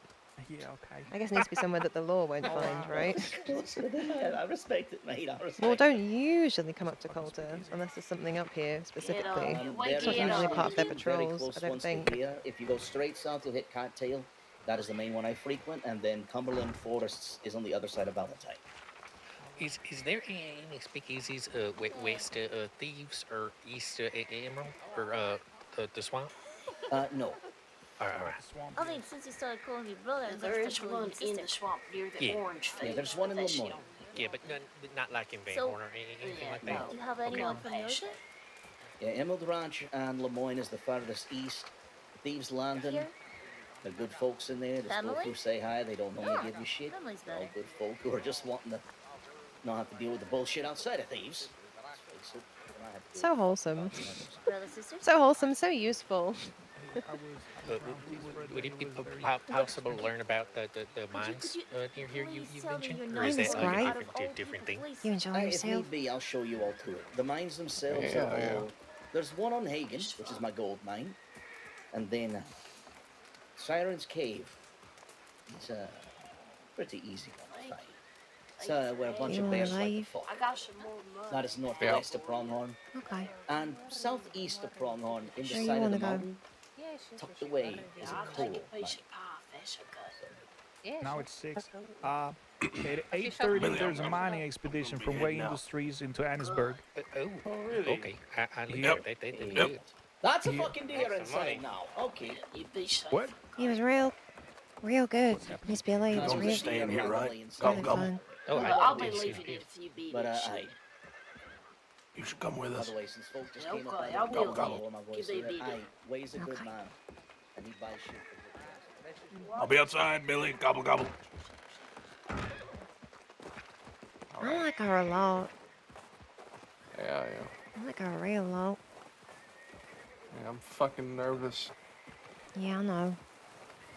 [SPEAKER 9] Yeah, okay.
[SPEAKER 1] I guess it needs to be somewhere that the law won't
[SPEAKER 9] All
[SPEAKER 1] find,
[SPEAKER 9] right.
[SPEAKER 1] right?
[SPEAKER 10] I respect it, mate. I respect
[SPEAKER 1] Law
[SPEAKER 10] it.
[SPEAKER 1] don't usually come up to Coulter unless there's something up here specifically.
[SPEAKER 5] we
[SPEAKER 10] There
[SPEAKER 1] It's not
[SPEAKER 10] is
[SPEAKER 5] get,
[SPEAKER 1] usually
[SPEAKER 10] actually
[SPEAKER 1] part of their
[SPEAKER 10] two very
[SPEAKER 1] patrols, I
[SPEAKER 10] close
[SPEAKER 1] don't
[SPEAKER 10] ones to
[SPEAKER 1] think.
[SPEAKER 10] here. If you go straight south, you'll hit Cattail. That is the main one I frequent, and then Cumberland Forests is on the other side of Valentine.
[SPEAKER 6] Is there any speakeasies west Thieves or east Emerald or the swamp?
[SPEAKER 10] No.
[SPEAKER 6] All right.
[SPEAKER 4] I mean, since you started calling me brother, I'm
[SPEAKER 5] there
[SPEAKER 4] gonna
[SPEAKER 5] is
[SPEAKER 4] start calling
[SPEAKER 5] one
[SPEAKER 4] you sister.
[SPEAKER 5] in the swamp near the
[SPEAKER 6] Yeah.
[SPEAKER 5] orange fields.
[SPEAKER 10] Yeah, there's one
[SPEAKER 5] but
[SPEAKER 10] in
[SPEAKER 5] that's
[SPEAKER 10] Lemoyne.
[SPEAKER 5] the only
[SPEAKER 6] Yeah, but not like in Van
[SPEAKER 4] So-
[SPEAKER 6] Horn or anything
[SPEAKER 5] Yeah,
[SPEAKER 6] like
[SPEAKER 5] no.
[SPEAKER 6] that.
[SPEAKER 4] Do you have
[SPEAKER 6] Okay.
[SPEAKER 4] anyone
[SPEAKER 5] No,
[SPEAKER 4] from
[SPEAKER 5] past
[SPEAKER 4] Yorkshire?
[SPEAKER 10] Yeah, Emerald Ranch and Lemoyne is the farthest east. Thieves Landing,
[SPEAKER 4] Here?
[SPEAKER 10] the good folks in there. Just go
[SPEAKER 4] Family?
[SPEAKER 10] through, say hi. They don't normally
[SPEAKER 4] No,
[SPEAKER 10] give you shit.
[SPEAKER 4] family's
[SPEAKER 10] They're all
[SPEAKER 4] better.
[SPEAKER 10] good folk who are just wanting to not have to deal with the bullshit outside of Thieves. Let's face it, when I have to deal
[SPEAKER 1] So
[SPEAKER 10] with
[SPEAKER 1] wholesome.
[SPEAKER 10] fucking others.
[SPEAKER 4] Brother, sister?
[SPEAKER 1] So wholesome, so useful.
[SPEAKER 9] I was around Leesburg
[SPEAKER 6] Would
[SPEAKER 9] when
[SPEAKER 6] it be
[SPEAKER 9] he was very
[SPEAKER 6] possible to learn about the mines
[SPEAKER 4] you
[SPEAKER 6] near here you
[SPEAKER 4] please tell me
[SPEAKER 6] mentioned,
[SPEAKER 4] you're
[SPEAKER 6] or is
[SPEAKER 4] not
[SPEAKER 1] Mine is
[SPEAKER 6] that like
[SPEAKER 1] great.
[SPEAKER 6] a
[SPEAKER 4] out of all
[SPEAKER 6] different
[SPEAKER 4] people,
[SPEAKER 6] thing?
[SPEAKER 4] please.
[SPEAKER 1] You enjoy
[SPEAKER 10] If
[SPEAKER 1] yourself?
[SPEAKER 10] need be, I'll show you all to it. The mines themselves
[SPEAKER 3] Yeah,
[SPEAKER 10] are
[SPEAKER 3] yeah.
[SPEAKER 10] all. There's one on Hagen, which is my gold mine, and then Siren's Cave. It's a pretty easy one to find. It's where a bunch
[SPEAKER 1] You
[SPEAKER 10] of
[SPEAKER 1] wanna
[SPEAKER 10] bears like to
[SPEAKER 1] leave?
[SPEAKER 10] fuck.
[SPEAKER 5] I got some more money.
[SPEAKER 10] That is northwest of Pronghorn,
[SPEAKER 1] Okay.
[SPEAKER 10] and southeast of Pronghorn, in the
[SPEAKER 1] Where you
[SPEAKER 10] side of the
[SPEAKER 1] wanna go?
[SPEAKER 10] mountain, tucked away, is a
[SPEAKER 5] I'll
[SPEAKER 10] coal
[SPEAKER 5] take a piece
[SPEAKER 10] mine.
[SPEAKER 5] of pie if that's okay.
[SPEAKER 9] Now it's 6. At 8:30, there's a mining expedition from Way Industries into Annisburg.
[SPEAKER 6] Oh,
[SPEAKER 8] really?
[SPEAKER 6] okay. I look
[SPEAKER 3] Yep.
[SPEAKER 6] at that. That's
[SPEAKER 10] Yep.
[SPEAKER 6] good.
[SPEAKER 10] That's a
[SPEAKER 9] Yeah.
[SPEAKER 10] fucking deer
[SPEAKER 8] Some
[SPEAKER 10] inside
[SPEAKER 8] money.
[SPEAKER 10] now. Okay.
[SPEAKER 5] Yeah, you be safe.
[SPEAKER 9] What?
[SPEAKER 1] He was real good.
[SPEAKER 9] What's happening?
[SPEAKER 1] Miss Billy, it was
[SPEAKER 10] That's
[SPEAKER 1] real,
[SPEAKER 10] a deer
[SPEAKER 3] here, right?
[SPEAKER 10] randomly inside.
[SPEAKER 1] really
[SPEAKER 3] Gobble.
[SPEAKER 1] fun.
[SPEAKER 6] Oh,
[SPEAKER 5] Well, I'll
[SPEAKER 6] I
[SPEAKER 5] be
[SPEAKER 6] do see
[SPEAKER 5] leaving
[SPEAKER 6] here.
[SPEAKER 5] in a few minutes.
[SPEAKER 10] But
[SPEAKER 5] so-
[SPEAKER 3] You should come with
[SPEAKER 10] by
[SPEAKER 3] us.
[SPEAKER 10] the way, since folks just
[SPEAKER 5] Okay,
[SPEAKER 10] came up,
[SPEAKER 5] I will.
[SPEAKER 10] lower my voice
[SPEAKER 5] Give me a
[SPEAKER 10] there.
[SPEAKER 5] beat.
[SPEAKER 10] Aye, Way's a good
[SPEAKER 1] Okay.
[SPEAKER 10] man, and he buys shit for good prices.
[SPEAKER 3] I'll be outside, Billy. Gobble, gobble.
[SPEAKER 1] I like her a lot.
[SPEAKER 3] Yeah.
[SPEAKER 1] I like her a real lot.
[SPEAKER 3] Yeah, I'm fucking nervous.
[SPEAKER 1] Yeah, I know.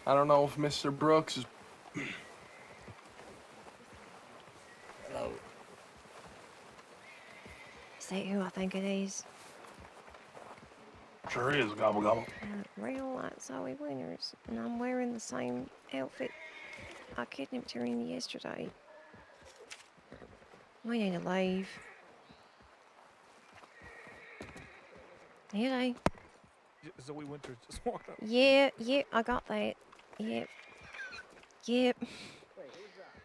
[SPEAKER 3] I don't know if Mr. Brooks is.
[SPEAKER 10] Hello.
[SPEAKER 1] Is that who I think it is?
[SPEAKER 3] Sure is. Gobble, gobble.
[SPEAKER 1] Real like Zoe Winters, and I'm wearing the same outfit I kidnapped her in yesterday. We need to leave. Yeah,
[SPEAKER 9] Zoe Winters just walked up.
[SPEAKER 1] yeah, I got that. Yep.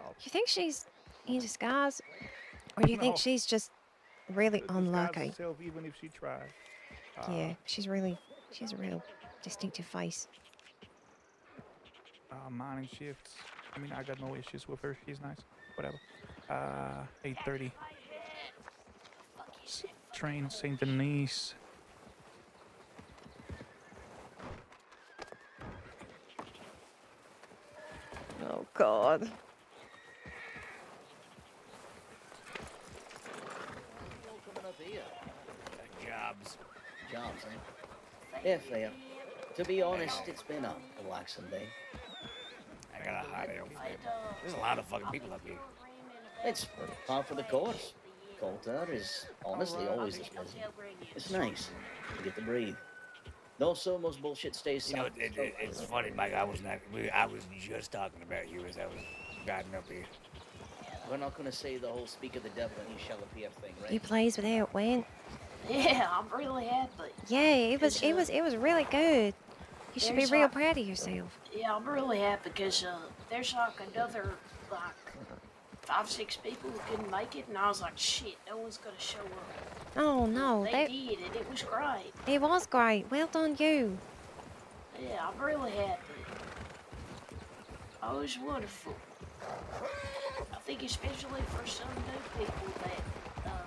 [SPEAKER 9] Oh,
[SPEAKER 1] You think she's in disguise? Or do you think
[SPEAKER 9] No.
[SPEAKER 1] she's just really
[SPEAKER 9] Couldn't disguise
[SPEAKER 1] unlucky?
[SPEAKER 9] herself even if she tried.
[SPEAKER 1] Yeah, she has a real distinctive face.
[SPEAKER 9] Morning shifts. I mean, I got no issues with her. She's nice. Whatever. 8:30. Train Saint Denis.
[SPEAKER 1] Oh God.
[SPEAKER 10] All coming up here.
[SPEAKER 7] Jobs.
[SPEAKER 10] Jobs, eh? Yeah, fair. To be honest, it's been a relaxing day.
[SPEAKER 7] I got a hot elf. There's a lot of fucking people up here.
[SPEAKER 10] It's par for the course. Coulter is honestly always this busy. It's nice. You get to breathe. Though so most bullshit stays
[SPEAKER 7] You know,
[SPEAKER 10] south.
[SPEAKER 7] it's funny, Mike. I was just talking about you as I was riding up here.
[SPEAKER 10] We're not gonna say the whole speak of the devil and he shall appear thing, right?
[SPEAKER 1] You pleased with how it went?
[SPEAKER 5] Yeah, I'm really happy.
[SPEAKER 1] Yeah, it was really good. You should be
[SPEAKER 5] There's
[SPEAKER 1] real
[SPEAKER 5] like-
[SPEAKER 1] proud of yourself.
[SPEAKER 5] Yeah, I'm really happy because there's like another like 5-6 people who couldn't make it, and I was like, shit, no one's gonna show up.
[SPEAKER 1] Oh no,
[SPEAKER 5] They did, and it was great.
[SPEAKER 1] it was great. Well done, you.
[SPEAKER 5] Yeah, I'm really happy. Oh, it was wonderful. I think especially for some new people that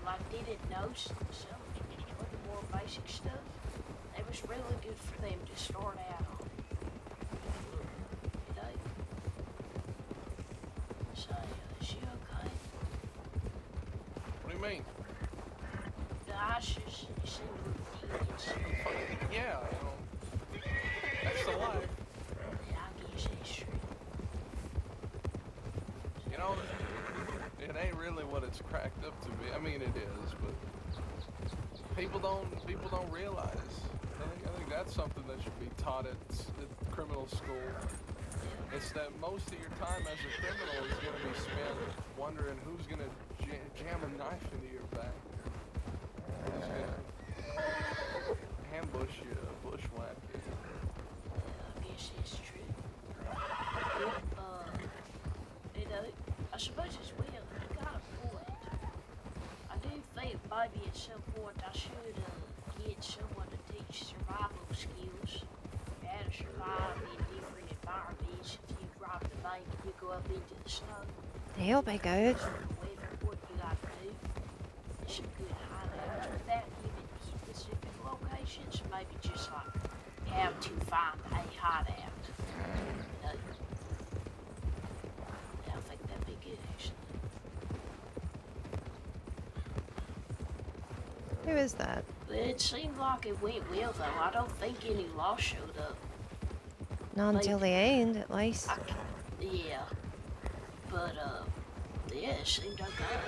[SPEAKER 5] like didn't know some of the more basic stuff, it was really good for them to start out on. You know? So, is she okay?
[SPEAKER 3] What do you mean?
[SPEAKER 5] The eyes just seem to look idiots.
[SPEAKER 3] Yeah, you know, that's the life.
[SPEAKER 5] Yeah, I guess that's true.
[SPEAKER 3] You know, it ain't really what it's cracked up to be. I mean, it is, but people don't realize. I think that's something that should be taught at criminal school. It's that most of your time as a criminal is going to be spent wondering who's going to jam a knife into your back. Who's going to ambush you, bushwhack you.
[SPEAKER 5] I guess it's true. You know, I suppose as well, you got a point. I do think maybe at some point I should get someone to teach survival skills. How to survive in different environments. If you rob the bank, you go up into the snow.
[SPEAKER 1] They'll be good.
[SPEAKER 5] Weather, what you got to do. Some good hideouts without giving specific locations. Maybe just like how to find a hideout. You know? Yeah, I think that'd be good actually.
[SPEAKER 1] Who is that?
[SPEAKER 5] But it seemed like it went well though. I don't think any law showed up.
[SPEAKER 1] Not
[SPEAKER 5] Like-
[SPEAKER 1] until the end, at least.
[SPEAKER 5] Yeah. But yeah, it seemed okay.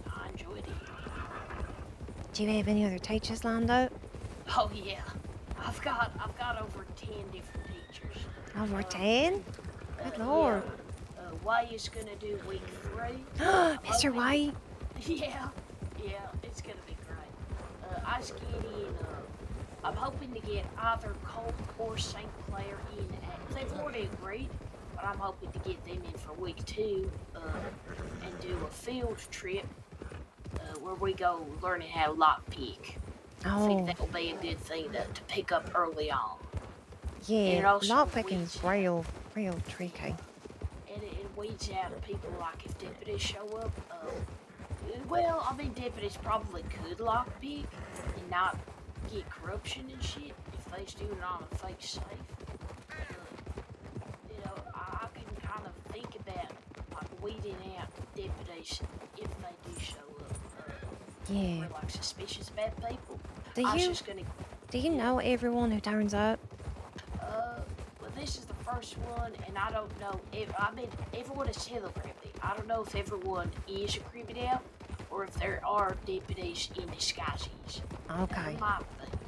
[SPEAKER 5] I enjoyed it.
[SPEAKER 1] Do you have any other teachers lined up?
[SPEAKER 5] Oh yeah. I've got over 10 different teachers.
[SPEAKER 1] Over 10? Good lord.
[SPEAKER 5] Way is gonna do week 3.
[SPEAKER 1] Mr. White.
[SPEAKER 5] Yeah, it's gonna be great. I was getting, I'm hoping to get either Colt or St. Clair in they've already agreed, but I'm hoping to get them in for week 2, and do a field trip, where we go learning how to lockpick. I think
[SPEAKER 1] Oh,
[SPEAKER 5] that will be a good thing to pick up early on. it
[SPEAKER 1] yeah.
[SPEAKER 5] also
[SPEAKER 1] Lockpicking's
[SPEAKER 5] weeds-
[SPEAKER 1] real tricky.
[SPEAKER 5] And it weeds out people like if deputies show up. Well, I mean, deputies probably could lockpick and not get corruption and shit if they just do it on a fake safe. You know, I can kind of think about like weeding out deputies if they do show up.
[SPEAKER 1] Yeah.
[SPEAKER 5] We're like suspicious about people.
[SPEAKER 1] Do
[SPEAKER 5] I was
[SPEAKER 1] you
[SPEAKER 5] just gonna.
[SPEAKER 1] do you know everyone who turns up?
[SPEAKER 5] Well, this is the first one, and I don't know. I mean, everyone is celebrating. I don't know if everyone is a criminal or if there are deputies in disguises.
[SPEAKER 1] Okay.
[SPEAKER 5] There might be.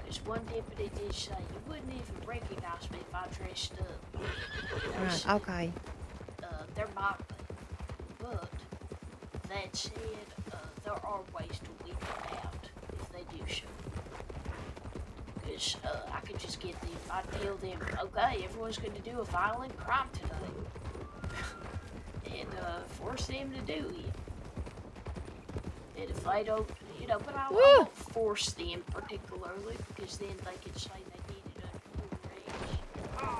[SPEAKER 5] Because one deputy did say, you wouldn't even recognize me if I dressed up.
[SPEAKER 1] Right. Okay.
[SPEAKER 5] There might be. But, that said, there are ways I could just get them. I'd tell them, okay, everyone's going to do a violent crime today, and force them to do it. And if they don't, you know, but I won't force them particularly because then they could say they did it under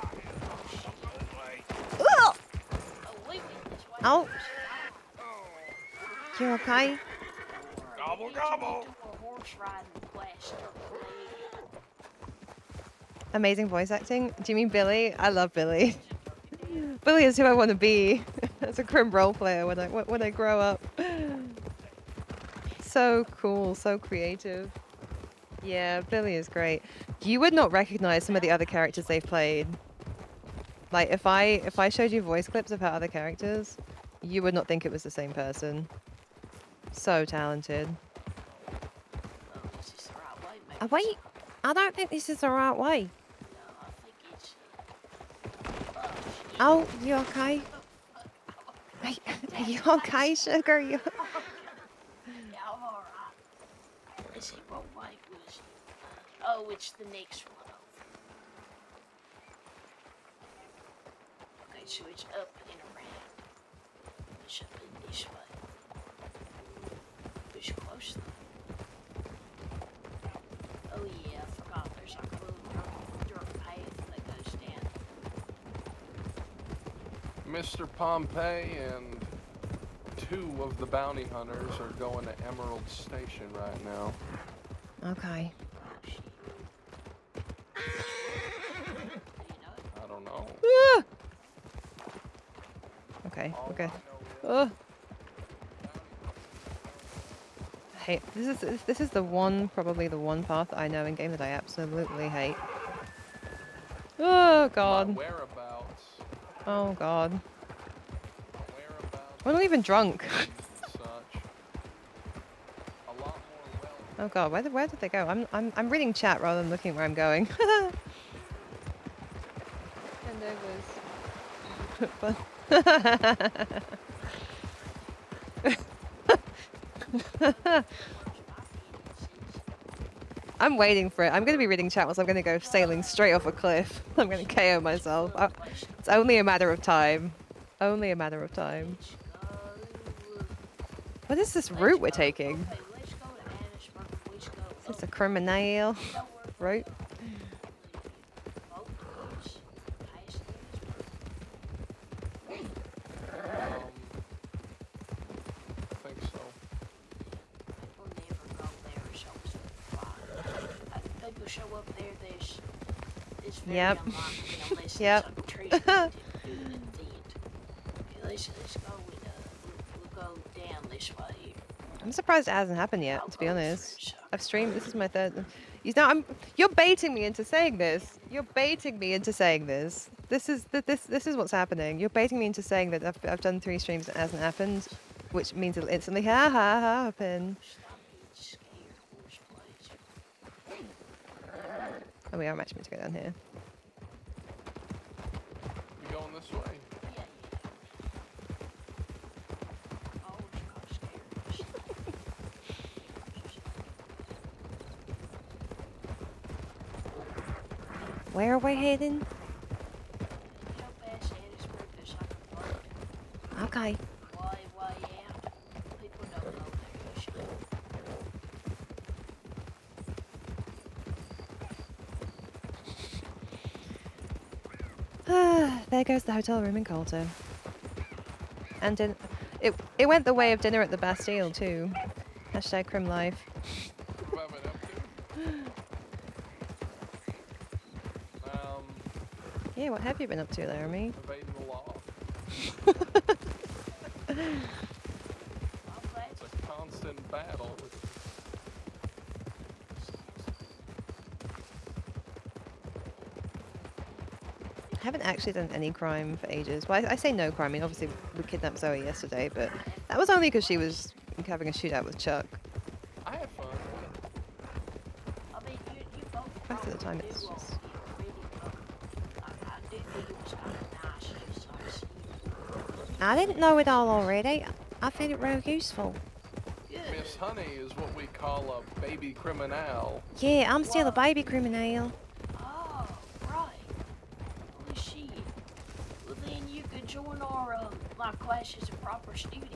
[SPEAKER 5] rage. Oh, wait, this way.
[SPEAKER 1] Oh. You okay?
[SPEAKER 3] Gobble gobble.
[SPEAKER 5] Horse riding class.
[SPEAKER 1] Amazing voice acting. Do you mean Billy? I love Billy. Billy is who I want to be as a crim role player when I grow up. So cool, so creative. Yeah, Billy is great. You would not recognize some of the other characters they've played. Like if I showed you voice clips of her other characters, you would not think it was the same person. So talented. Oh, wait, I don't think this is the right way. Oh, you okay? Are you okay, sugar? You...
[SPEAKER 5] Yeah, I'm alright. Let's see what way was it? Oh, it's the next one over. Okay, so it's up and around. It's up in this way. It's close though. Oh yeah, I forgot. There's like a little dirt path that goes down.
[SPEAKER 3] Mr. Pompey and 2 of the bounty hunters are going to Emerald Station right now.
[SPEAKER 1] Okay.
[SPEAKER 3] I don't know.
[SPEAKER 1] Okay, okay. Oh. Hate this is probably the one path I know in game that I absolutely hate. Oh god.
[SPEAKER 3] My whereabouts.
[SPEAKER 1] Oh god.
[SPEAKER 3] My whereabouts.
[SPEAKER 1] We're not even drunk.
[SPEAKER 3] Such. A lot more well.
[SPEAKER 1] Oh god, where did they go? I'm reading chat rather than looking where I'm going. Handovers. I'm waiting for it. I'm going to be reading chat once I'm going to go sailing straight off a cliff. I'm going to KO myself. It's only a matter of time. Only a matter of time. What is this route we're taking? Is this a criminal route?
[SPEAKER 3] I think so.
[SPEAKER 5] People show up there, there's very
[SPEAKER 1] Yep.
[SPEAKER 5] unlikely unless
[SPEAKER 1] Yep.
[SPEAKER 5] there's some trees to do an event. Okay, let's go with, we'll go down this way.
[SPEAKER 1] I'm surprised it hasn't happened yet, to be honest. I've streamed, this is my third. You're baiting me into saying this. You're baiting me into saying this. This is what's happening. You're baiting me into saying that I've done 3 streams and it hasn't happened, which means it'll instantly happen. Oh, we are actually meant to go down here.
[SPEAKER 3] You going this way?
[SPEAKER 1] Where are we heading? Okay. There goes the hotel room in Colter. And it went the way of dinner at the Bastille too. Hashtag Crim Life.
[SPEAKER 3] What have I up to?
[SPEAKER 1] Yeah, what have you been up to, Laramie?
[SPEAKER 3] Evading the law. It's a constant battle.
[SPEAKER 1] I haven't actually done any crime for ages. Well, I say no crime. I mean, obviously we kidnapped Zoe yesterday, but that was only because she was having a shootout with Chuck.
[SPEAKER 3] I had fun.
[SPEAKER 1] Most of the time it's just... I didn't know it all already. I found it real useful.
[SPEAKER 3] Miss honey is what we call a baby criminal.
[SPEAKER 1] Yeah, I'm still a
[SPEAKER 5] Whoa.
[SPEAKER 1] baby criminal.
[SPEAKER 5] Oh, right. Holy shit. Well, then you could join our my class as a proper student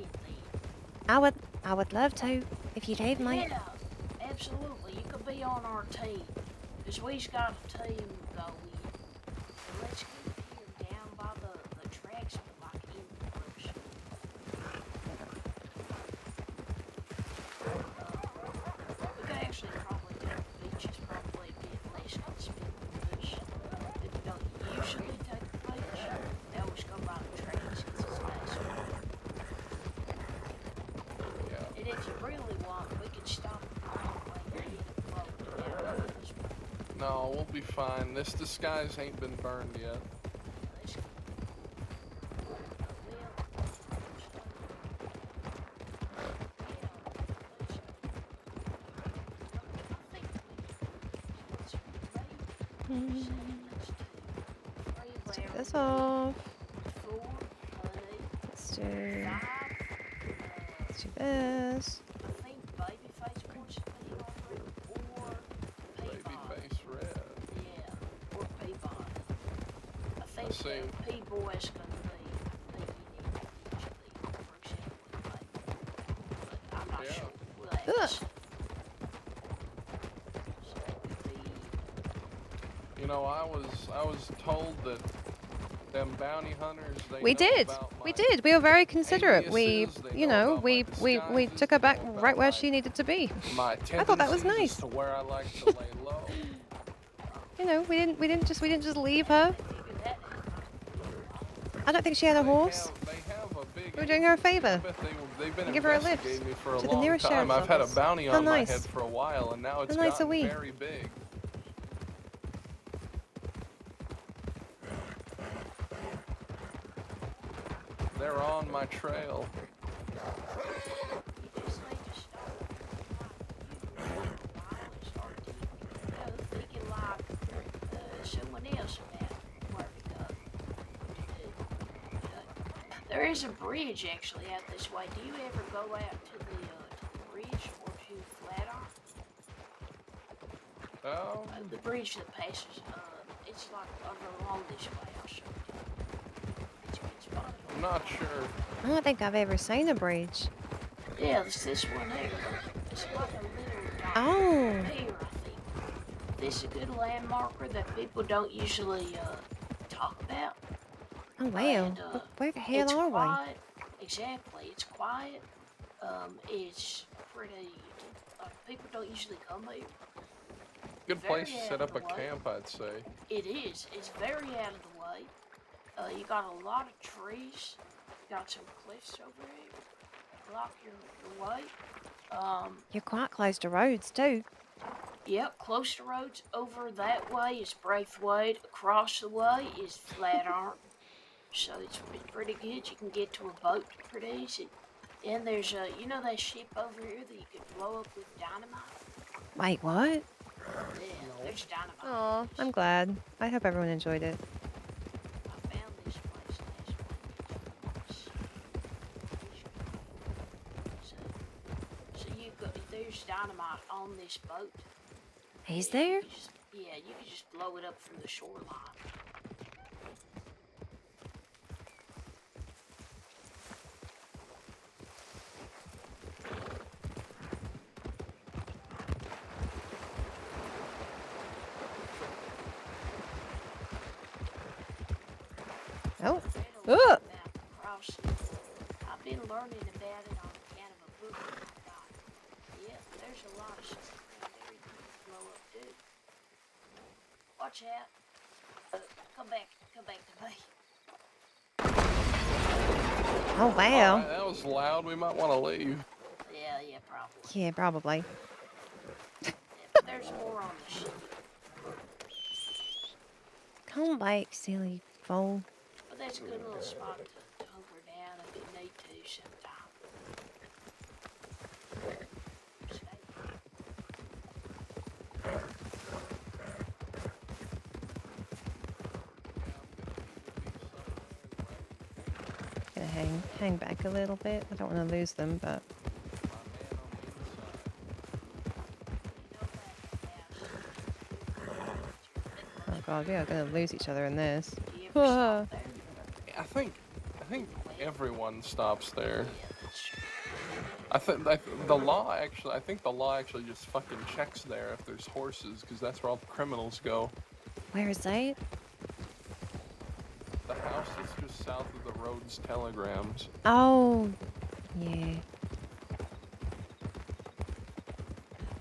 [SPEAKER 5] then.
[SPEAKER 1] I would love to, if you'd have me.
[SPEAKER 5] Yeah, absolutely. You could be on our team. Because we've got a team going. So let's keep here down by the tracks, but like in the bush. We could actually probably do the beach is probably a bit less conspicuous. People don't usually take the beach. They always go by the tracks because it's nice.
[SPEAKER 3] Yeah.
[SPEAKER 5] And if you really want, we could stop right away and get a boat down this way.
[SPEAKER 3] No, we'll be fine. This disguise ain't been burned yet.
[SPEAKER 5] Let's go.
[SPEAKER 1] Let's take this off. Let's do this.
[SPEAKER 5] I think Babyface wants to be on red or Peabody.
[SPEAKER 3] Babyface red.
[SPEAKER 5] Yeah, or Peabody. I think
[SPEAKER 3] see.
[SPEAKER 5] P-Boy's gonna be usually, for example, but I'm not
[SPEAKER 3] Yeah.
[SPEAKER 5] sure. We'll have to
[SPEAKER 1] Ugh.
[SPEAKER 5] see. So it could be
[SPEAKER 3] You know, I was told that them bounty hunters, they
[SPEAKER 1] We
[SPEAKER 3] know
[SPEAKER 1] did.
[SPEAKER 3] about
[SPEAKER 1] We
[SPEAKER 3] my
[SPEAKER 1] did. We were very considerate. We,
[SPEAKER 3] aliases, they
[SPEAKER 1] you
[SPEAKER 3] know
[SPEAKER 1] know,
[SPEAKER 3] about
[SPEAKER 1] we
[SPEAKER 3] my
[SPEAKER 1] we
[SPEAKER 3] disguises,
[SPEAKER 1] took her
[SPEAKER 3] they
[SPEAKER 1] back
[SPEAKER 3] know
[SPEAKER 1] right
[SPEAKER 3] about
[SPEAKER 1] where
[SPEAKER 3] my-
[SPEAKER 1] she needed to be.
[SPEAKER 3] My
[SPEAKER 1] I thought that was
[SPEAKER 3] tendencies
[SPEAKER 1] nice.
[SPEAKER 3] as to where I like to lay low.
[SPEAKER 1] You know, we didn't just leave her.
[SPEAKER 5] figure that out.
[SPEAKER 1] I don't think she had a horse.
[SPEAKER 3] They have a big.
[SPEAKER 1] We were doing her a
[SPEAKER 3] I
[SPEAKER 1] favor.
[SPEAKER 3] bet they've been
[SPEAKER 1] Give her a lift
[SPEAKER 3] investigating me for a
[SPEAKER 1] to the
[SPEAKER 3] long
[SPEAKER 1] nearest
[SPEAKER 3] time.
[SPEAKER 1] sheriff's
[SPEAKER 3] I've had a
[SPEAKER 1] office.
[SPEAKER 3] bounty
[SPEAKER 1] How
[SPEAKER 3] on my
[SPEAKER 1] nice.
[SPEAKER 3] head for a while, and now it's
[SPEAKER 1] How nice are
[SPEAKER 3] gotten
[SPEAKER 1] we?
[SPEAKER 3] very big. They're on my trail.
[SPEAKER 5] You just need to stop for a while and start thinking like someone else about where to go. There is a bridge actually out this way. Do you ever go out to the bridge or to Flatiron? The bridge that passes, it's like over along this way. I'll show you. It's a good spot.
[SPEAKER 3] I'm not sure.
[SPEAKER 1] I don't think I've ever seen a bridge.
[SPEAKER 5] Yeah, it's this one here. It's like a little
[SPEAKER 1] Oh.
[SPEAKER 5] pier, I think. This is a good landmarker that people don't usually talk about.
[SPEAKER 1] Oh wow.
[SPEAKER 5] And,
[SPEAKER 1] Where the hell
[SPEAKER 5] it's
[SPEAKER 1] are
[SPEAKER 5] quiet. Exactly, it's quiet. It's pretty. People don't usually come here.
[SPEAKER 3] Good
[SPEAKER 5] Very
[SPEAKER 3] place to
[SPEAKER 5] out
[SPEAKER 3] set
[SPEAKER 5] of
[SPEAKER 3] up a
[SPEAKER 5] the way.
[SPEAKER 3] camp, I'd say.
[SPEAKER 5] It is. It's very out of the way. You got a lot of trees. You got some cliffs over here. Block your way.
[SPEAKER 1] You're quite close to roads too.
[SPEAKER 5] Yep, close to roads. Over that way is Braithwaite. Across the way is Flatiron. So it's pretty good. You can get to a boat pretty easy. And there's you know that ship over here that you could blow up with dynamite?
[SPEAKER 1] Wait, what?
[SPEAKER 5] Yeah, there's dynamite.
[SPEAKER 1] Oh, I'm glad. I hope everyone enjoyed it.
[SPEAKER 5] I found this place last week. So you go, there's dynamite on this boat.
[SPEAKER 1] Is
[SPEAKER 5] Yeah,
[SPEAKER 1] there?
[SPEAKER 5] you could just, yeah, you could just blow it up from the shoreline.
[SPEAKER 1] Oh.
[SPEAKER 5] I read a lot
[SPEAKER 1] Ugh.
[SPEAKER 5] about crossing. I've been learning about it on account of a book that I got. Yeah, there's a lot of stuff around there you can blow up too. Watch out. Come back to me.
[SPEAKER 1] Oh wow.
[SPEAKER 3] Alright, that was loud. We might want to leave.
[SPEAKER 5] Yeah, probably.
[SPEAKER 1] Yeah, probably.
[SPEAKER 5] Yeah, but there's more on the ship.
[SPEAKER 1] Come back, silly fool.
[SPEAKER 5] But that's a good little spot to hunker down if you need to sometime.
[SPEAKER 1] Gonna hang back a little bit. I don't want to lose them, but God, we are gonna lose each other in this.
[SPEAKER 5] Do you ever
[SPEAKER 1] Ah.
[SPEAKER 5] stop there?
[SPEAKER 3] I think everyone stops there.
[SPEAKER 5] Yeah, that's true.
[SPEAKER 3] I think the law actually just fucking checks there if there's horses, because that's where all the criminals go.
[SPEAKER 1] Where is that?
[SPEAKER 3] The house is just south of the Rhodes Telegrams.
[SPEAKER 1] Oh, yeah.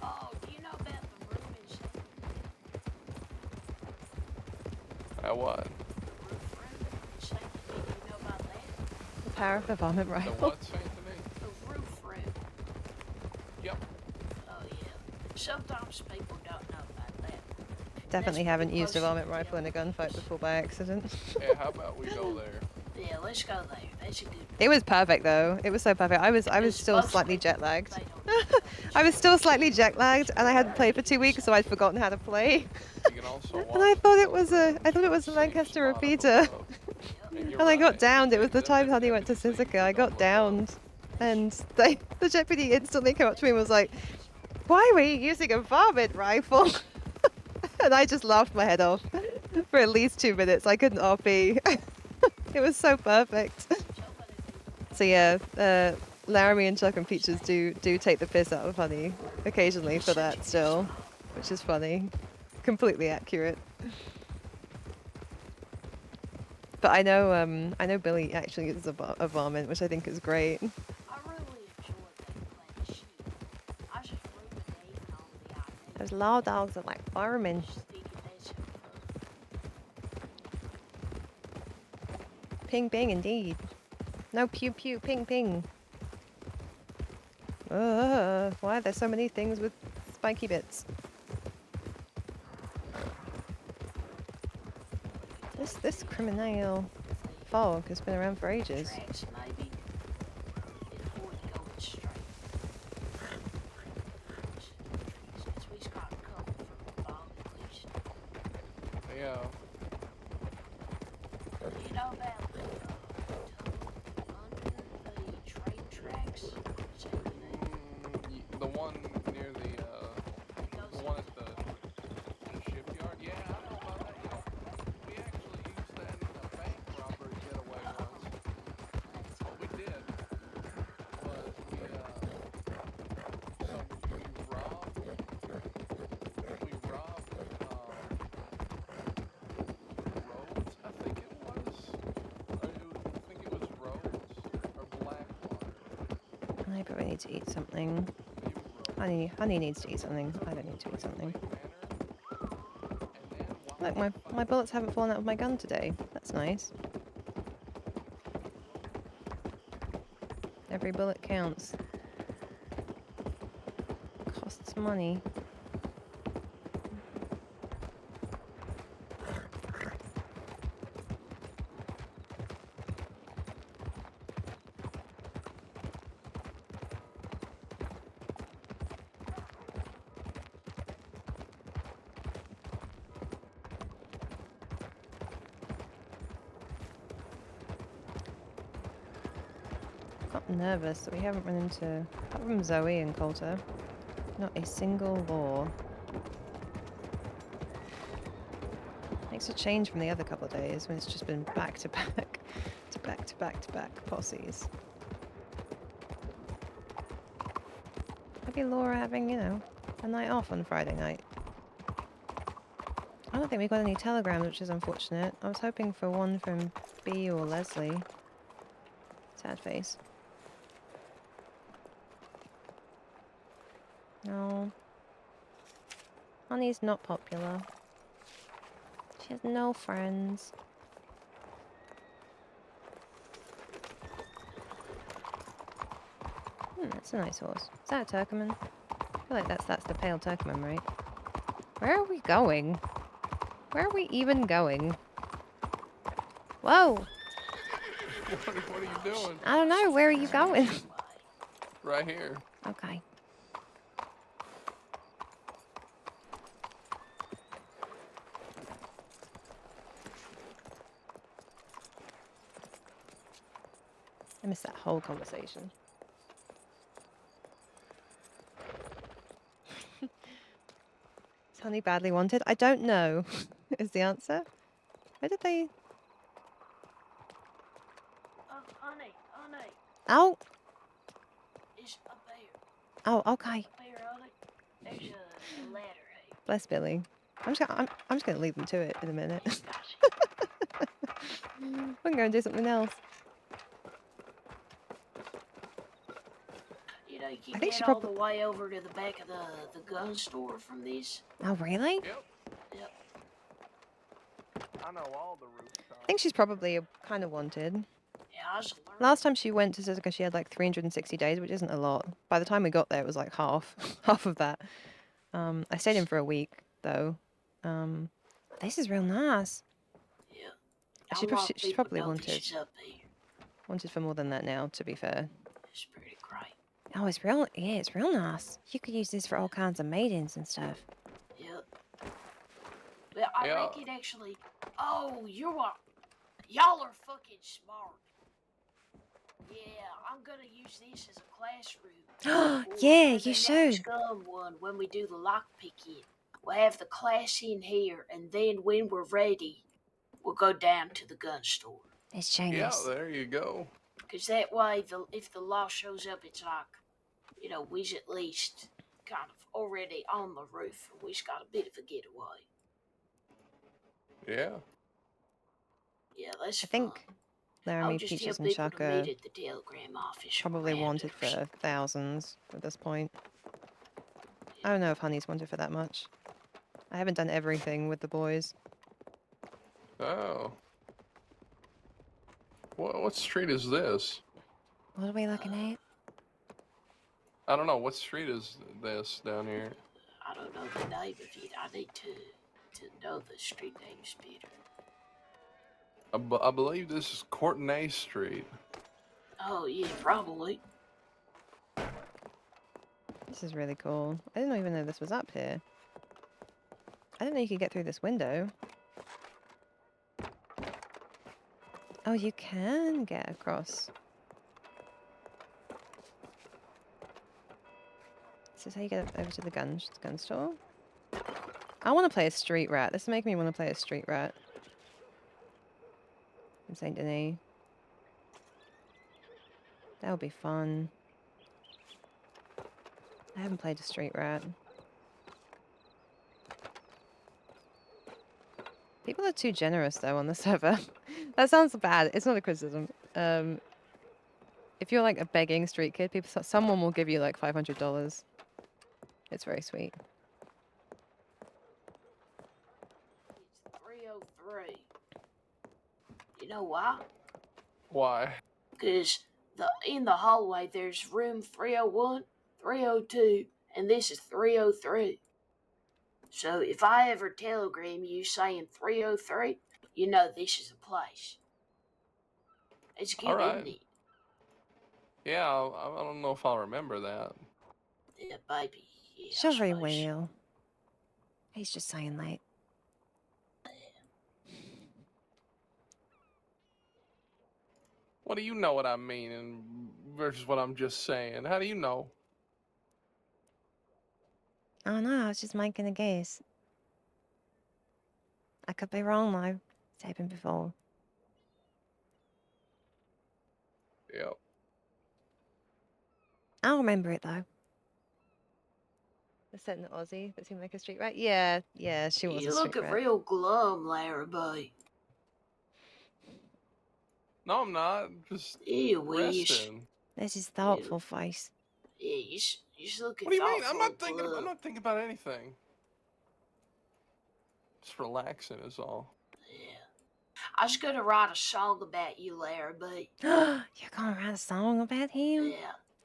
[SPEAKER 5] Oh, do you know about the room in St.
[SPEAKER 3] What?
[SPEAKER 5] Roof room in St. Do you know about that?
[SPEAKER 1] The power of the vomit
[SPEAKER 3] The
[SPEAKER 1] rifle.
[SPEAKER 3] what, Saint Denis?
[SPEAKER 5] The roof room.
[SPEAKER 3] Yep.
[SPEAKER 5] Oh yeah. Sometimes people don't know about that.
[SPEAKER 1] Definitely
[SPEAKER 5] That's
[SPEAKER 1] haven't
[SPEAKER 5] pretty
[SPEAKER 1] used a
[SPEAKER 5] close to
[SPEAKER 1] vomit
[SPEAKER 5] the
[SPEAKER 1] rifle in a
[SPEAKER 5] tail.
[SPEAKER 1] gunfight before by accident.
[SPEAKER 3] Hey, how about we go there?
[SPEAKER 5] Yeah, let's go there. That's a good.
[SPEAKER 1] It was perfect though. It was so perfect. I was
[SPEAKER 5] Because
[SPEAKER 1] still
[SPEAKER 5] most
[SPEAKER 1] slightly
[SPEAKER 5] people,
[SPEAKER 1] jet lagged.
[SPEAKER 5] they don't know
[SPEAKER 1] I was still slightly jet lagged, and I hadn't played for 2 weeks, so I'd forgotten how to play.
[SPEAKER 3] You can also
[SPEAKER 1] And I
[SPEAKER 3] watch
[SPEAKER 1] thought
[SPEAKER 3] the
[SPEAKER 1] it was a
[SPEAKER 3] telegrams
[SPEAKER 1] Lancaster
[SPEAKER 3] from a safe
[SPEAKER 1] repeater.
[SPEAKER 3] spot up above. And you're
[SPEAKER 1] And I got
[SPEAKER 3] right,
[SPEAKER 1] downed. It was the
[SPEAKER 3] the
[SPEAKER 1] time Honey went to
[SPEAKER 3] deputy said
[SPEAKER 1] Sizika.
[SPEAKER 3] you
[SPEAKER 1] I
[SPEAKER 3] don't
[SPEAKER 1] got
[SPEAKER 3] look
[SPEAKER 1] downed,
[SPEAKER 3] up.
[SPEAKER 1] and the deputy instantly came up to me and was like, "Why were you using a vomit rifle?" And I just laughed my head off for at least 2 minutes. I couldn't RP. It was so perfect. So yeah, Laramie and Chuck and Peaches do take the piss out of Honey occasionally for that still, which is funny. Completely accurate. But I know Billy actually uses a vomit, which I think is great.
[SPEAKER 5] I really enjoyed that playing shit. I just ruminating on the idea.
[SPEAKER 1] Those law dogs are like firemen.
[SPEAKER 5] Thinking that's so fun.
[SPEAKER 1] Ping ping indeed. No pew pew ping ping. Why are there so many things with spiky bits? This criminal fog has been around for ages.
[SPEAKER 5] Tracks, maybe. Avoid going straight. Since we got covered from the fog, at least.
[SPEAKER 3] Yeah.
[SPEAKER 5] You know about the tunnel under the train tracks?
[SPEAKER 3] The one near the one at the shipyard? Yeah, I know about that. You know, we actually used that in a bank robbery getaway once. Well, we did. But we robbed Rhodes, I think it was. I think it was Rhodes or Blackwater.
[SPEAKER 1] I probably need to eat something. Honey needs to eat something. I don't need to eat something. Look, my bullets haven't fallen out of my gun today. That's nice. Every bullet counts. Costs money. Got nervous that we haven't run into, apart from Zoe and Coulter, not a single law. Makes a change from the other couple of days when it's just been back to back to back to back to back posses. Maybe Laura having, you know, a night off on Friday night. I don't think we got any telegrams, which is unfortunate. I was hoping for one from B or Leslie. Sad face. No. Honey's not popular. She has no friends. That's a nice horse. Is that a Turkoman? I feel like that's the pale Turkoman, right? Where are we going? Where are we even going? Whoa!
[SPEAKER 3] What are you doing?
[SPEAKER 1] I don't know. Where are you going?
[SPEAKER 3] Right here.
[SPEAKER 1] Okay. I missed that whole conversation. Is Honey badly wanted? I don't know. is the answer. Where did they?
[SPEAKER 5] Honey,
[SPEAKER 1] Oh,
[SPEAKER 5] it's up there.
[SPEAKER 1] oh, okay.
[SPEAKER 5] Up there, honey. There's a ladder here.
[SPEAKER 1] Bless Billy. I'm just gonna leave them to it in a minute.
[SPEAKER 5] It's Dashi.
[SPEAKER 1] We can go and do something else.
[SPEAKER 5] You know, you
[SPEAKER 1] I
[SPEAKER 5] can
[SPEAKER 1] think she
[SPEAKER 5] get all
[SPEAKER 1] prob-
[SPEAKER 5] the way over to the back of the gun store from this.
[SPEAKER 1] Oh, really?
[SPEAKER 3] Yep.
[SPEAKER 5] Yep.
[SPEAKER 3] I know all the rooftops.
[SPEAKER 1] I think she's probably kind of wanted.
[SPEAKER 5] Yeah, I was learning.
[SPEAKER 1] Last time she went to Suzuka, she had like 360 days, which isn't a lot. By the time we got there, it was like half of that. I stayed in for a week though. This is real nice.
[SPEAKER 5] Yeah.
[SPEAKER 1] She's
[SPEAKER 5] She's
[SPEAKER 1] probably wanted
[SPEAKER 5] up here.
[SPEAKER 1] for more than that now. To be fair.
[SPEAKER 5] It's pretty great.
[SPEAKER 1] Oh, it's real nice. You could use this for all kinds of meetings and stuff.
[SPEAKER 5] Yep. Well, I
[SPEAKER 3] Yeah.
[SPEAKER 5] reckon actually. Oh, y'all are fucking smart. Yeah, I'm gonna use this as a classroom.
[SPEAKER 1] Yeah,
[SPEAKER 5] For the
[SPEAKER 1] you should.
[SPEAKER 5] SCUM one, when we do the lockpicking, we'll have the class in here, and then when we're ready, we'll go down to the gun store.
[SPEAKER 1] It's
[SPEAKER 3] Yeah,
[SPEAKER 1] genius.
[SPEAKER 3] there you go.
[SPEAKER 5] Because that way, if the law shows up, it's like, we's at least kind of already on the roof, and we's got a bit of a getaway.
[SPEAKER 3] Yeah.
[SPEAKER 5] Yeah, that's
[SPEAKER 1] I think
[SPEAKER 5] fun.
[SPEAKER 1] Laramie,
[SPEAKER 5] I'll just tell
[SPEAKER 1] Peaches, and
[SPEAKER 5] people
[SPEAKER 1] Chuck
[SPEAKER 5] to
[SPEAKER 1] are
[SPEAKER 5] meet at the telegram office.
[SPEAKER 1] probably
[SPEAKER 5] around
[SPEAKER 1] wanted
[SPEAKER 5] it or something.
[SPEAKER 1] for thousands at this point. I don't know if Honey's wanted for that much. I haven't done everything with the boys.
[SPEAKER 3] Oh. What street is this?
[SPEAKER 1] What are we looking at?
[SPEAKER 3] I don't know. What street is this down here?
[SPEAKER 5] I don't know the name of it. I need to know the street names better.
[SPEAKER 3] I believe this is Courtenay Street.
[SPEAKER 5] Oh, yeah, probably.
[SPEAKER 1] This is really cool. I didn't even know this was up here. I didn't know you could get through this window. Oh, you can get across. This is how you get over to the gun store. I want to play a street rat. This is making me want to play a street rat. In Saint Denis. That would be fun. I haven't played a street rat. People are too generous though on the server. That sounds bad. It's not a criticism. If you're like a begging street kid, someone will give you like $500. It's very sweet.
[SPEAKER 5] It's 303. You know why?
[SPEAKER 3] Why?
[SPEAKER 5] Because in the hallway there's room 301, 302, and this is 303. So if I ever telegram you saying 303, you know this is a place. It's good,
[SPEAKER 3] Alright.
[SPEAKER 5] isn't it?
[SPEAKER 3] Yeah, I don't know if I'll remember that.
[SPEAKER 5] Yeah, baby. Yeah,
[SPEAKER 1] Sure
[SPEAKER 5] I
[SPEAKER 1] very
[SPEAKER 5] suppose.
[SPEAKER 1] well. He's just saying like.
[SPEAKER 3] What do you know what I mean and versus what I'm just saying? How do you know?
[SPEAKER 1] I don't know, I was just making a guess. I could be wrong though. It's happened before.
[SPEAKER 3] Yep.
[SPEAKER 1] I'll remember it though. The set in Aussie that seemed like a street rat? Yeah, she was
[SPEAKER 5] You
[SPEAKER 1] a
[SPEAKER 5] look
[SPEAKER 1] street rat.
[SPEAKER 5] real glum, Laramie.
[SPEAKER 3] No, I'm not. Just
[SPEAKER 5] You wish.
[SPEAKER 3] resting.
[SPEAKER 1] There's his thoughtful face.
[SPEAKER 5] Yeah, you just looking
[SPEAKER 3] What do you mean?
[SPEAKER 5] thoughtful.
[SPEAKER 3] I'm not thinking about anything. Just relaxing is all.
[SPEAKER 5] Yeah. I was gonna write a song about you, Laramie.
[SPEAKER 1] You're gonna write a song about him?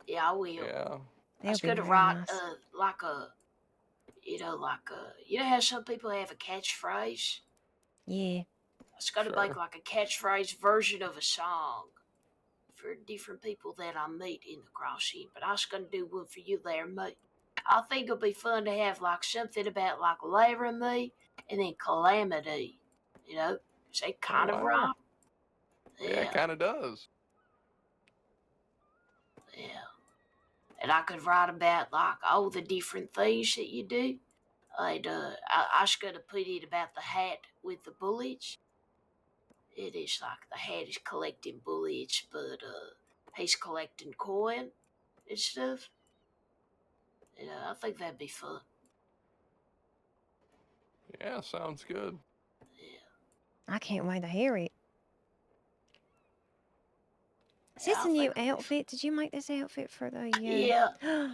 [SPEAKER 5] Yeah, I will.
[SPEAKER 3] Yeah.
[SPEAKER 5] I was gonna write you know how some people have a catchphrase?
[SPEAKER 1] Yeah.
[SPEAKER 5] I was gonna
[SPEAKER 3] Sure.
[SPEAKER 5] make like a catchphrase version of a song for different people that I meet in the crossing, but I was gonna do one for you, Laramie. I think it'll be fun to have like something about like Laramie and then Calamity, you know? 'Cause they kind of
[SPEAKER 3] wow.
[SPEAKER 5] rhyme.
[SPEAKER 3] Yeah, it kind of does.
[SPEAKER 5] Yeah. And I could write about like all the different things that you do. I was gonna put it about the hat with the bullets. It is like the hat is collecting bullets, but he's collecting coin and stuff. I think that'd be fun.
[SPEAKER 3] Yeah, sounds good.
[SPEAKER 5] Yeah.
[SPEAKER 1] I can't wait to hear it. Is
[SPEAKER 5] Yeah,
[SPEAKER 1] this
[SPEAKER 5] I
[SPEAKER 1] a new
[SPEAKER 5] think it'd be
[SPEAKER 1] outfit? Did you make this outfit for the?
[SPEAKER 5] Yeah,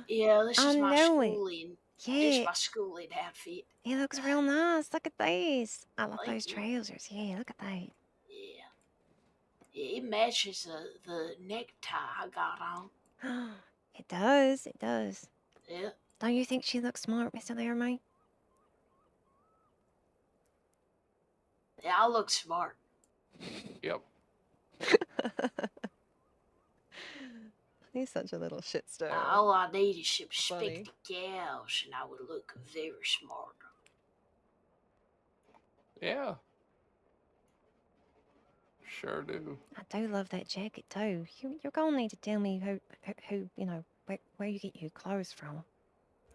[SPEAKER 5] yeah. This
[SPEAKER 1] I
[SPEAKER 5] is my
[SPEAKER 1] know it.
[SPEAKER 5] schooling. This is
[SPEAKER 1] Yeah,
[SPEAKER 5] my schooling outfit.
[SPEAKER 1] it looks real nice. Look at these. I love
[SPEAKER 5] Thank
[SPEAKER 1] those
[SPEAKER 5] you.
[SPEAKER 1] trousers. Yeah, look at that.
[SPEAKER 5] Yeah, yeah. It matches the necktie I got on.
[SPEAKER 1] It does. It does.
[SPEAKER 5] Yeah.
[SPEAKER 1] Don't you think she looks smart, Mr. Laramie?
[SPEAKER 5] Yeah, I look smart.
[SPEAKER 3] Yep.
[SPEAKER 1] He's such a little shitstone.
[SPEAKER 5] All I need is some
[SPEAKER 1] Funny.
[SPEAKER 5] spectacles, and I would look very smart.
[SPEAKER 3] Yeah. Sure do.
[SPEAKER 1] I do love that jacket too. You're gonna need to tell me who you know where you get your clothes from.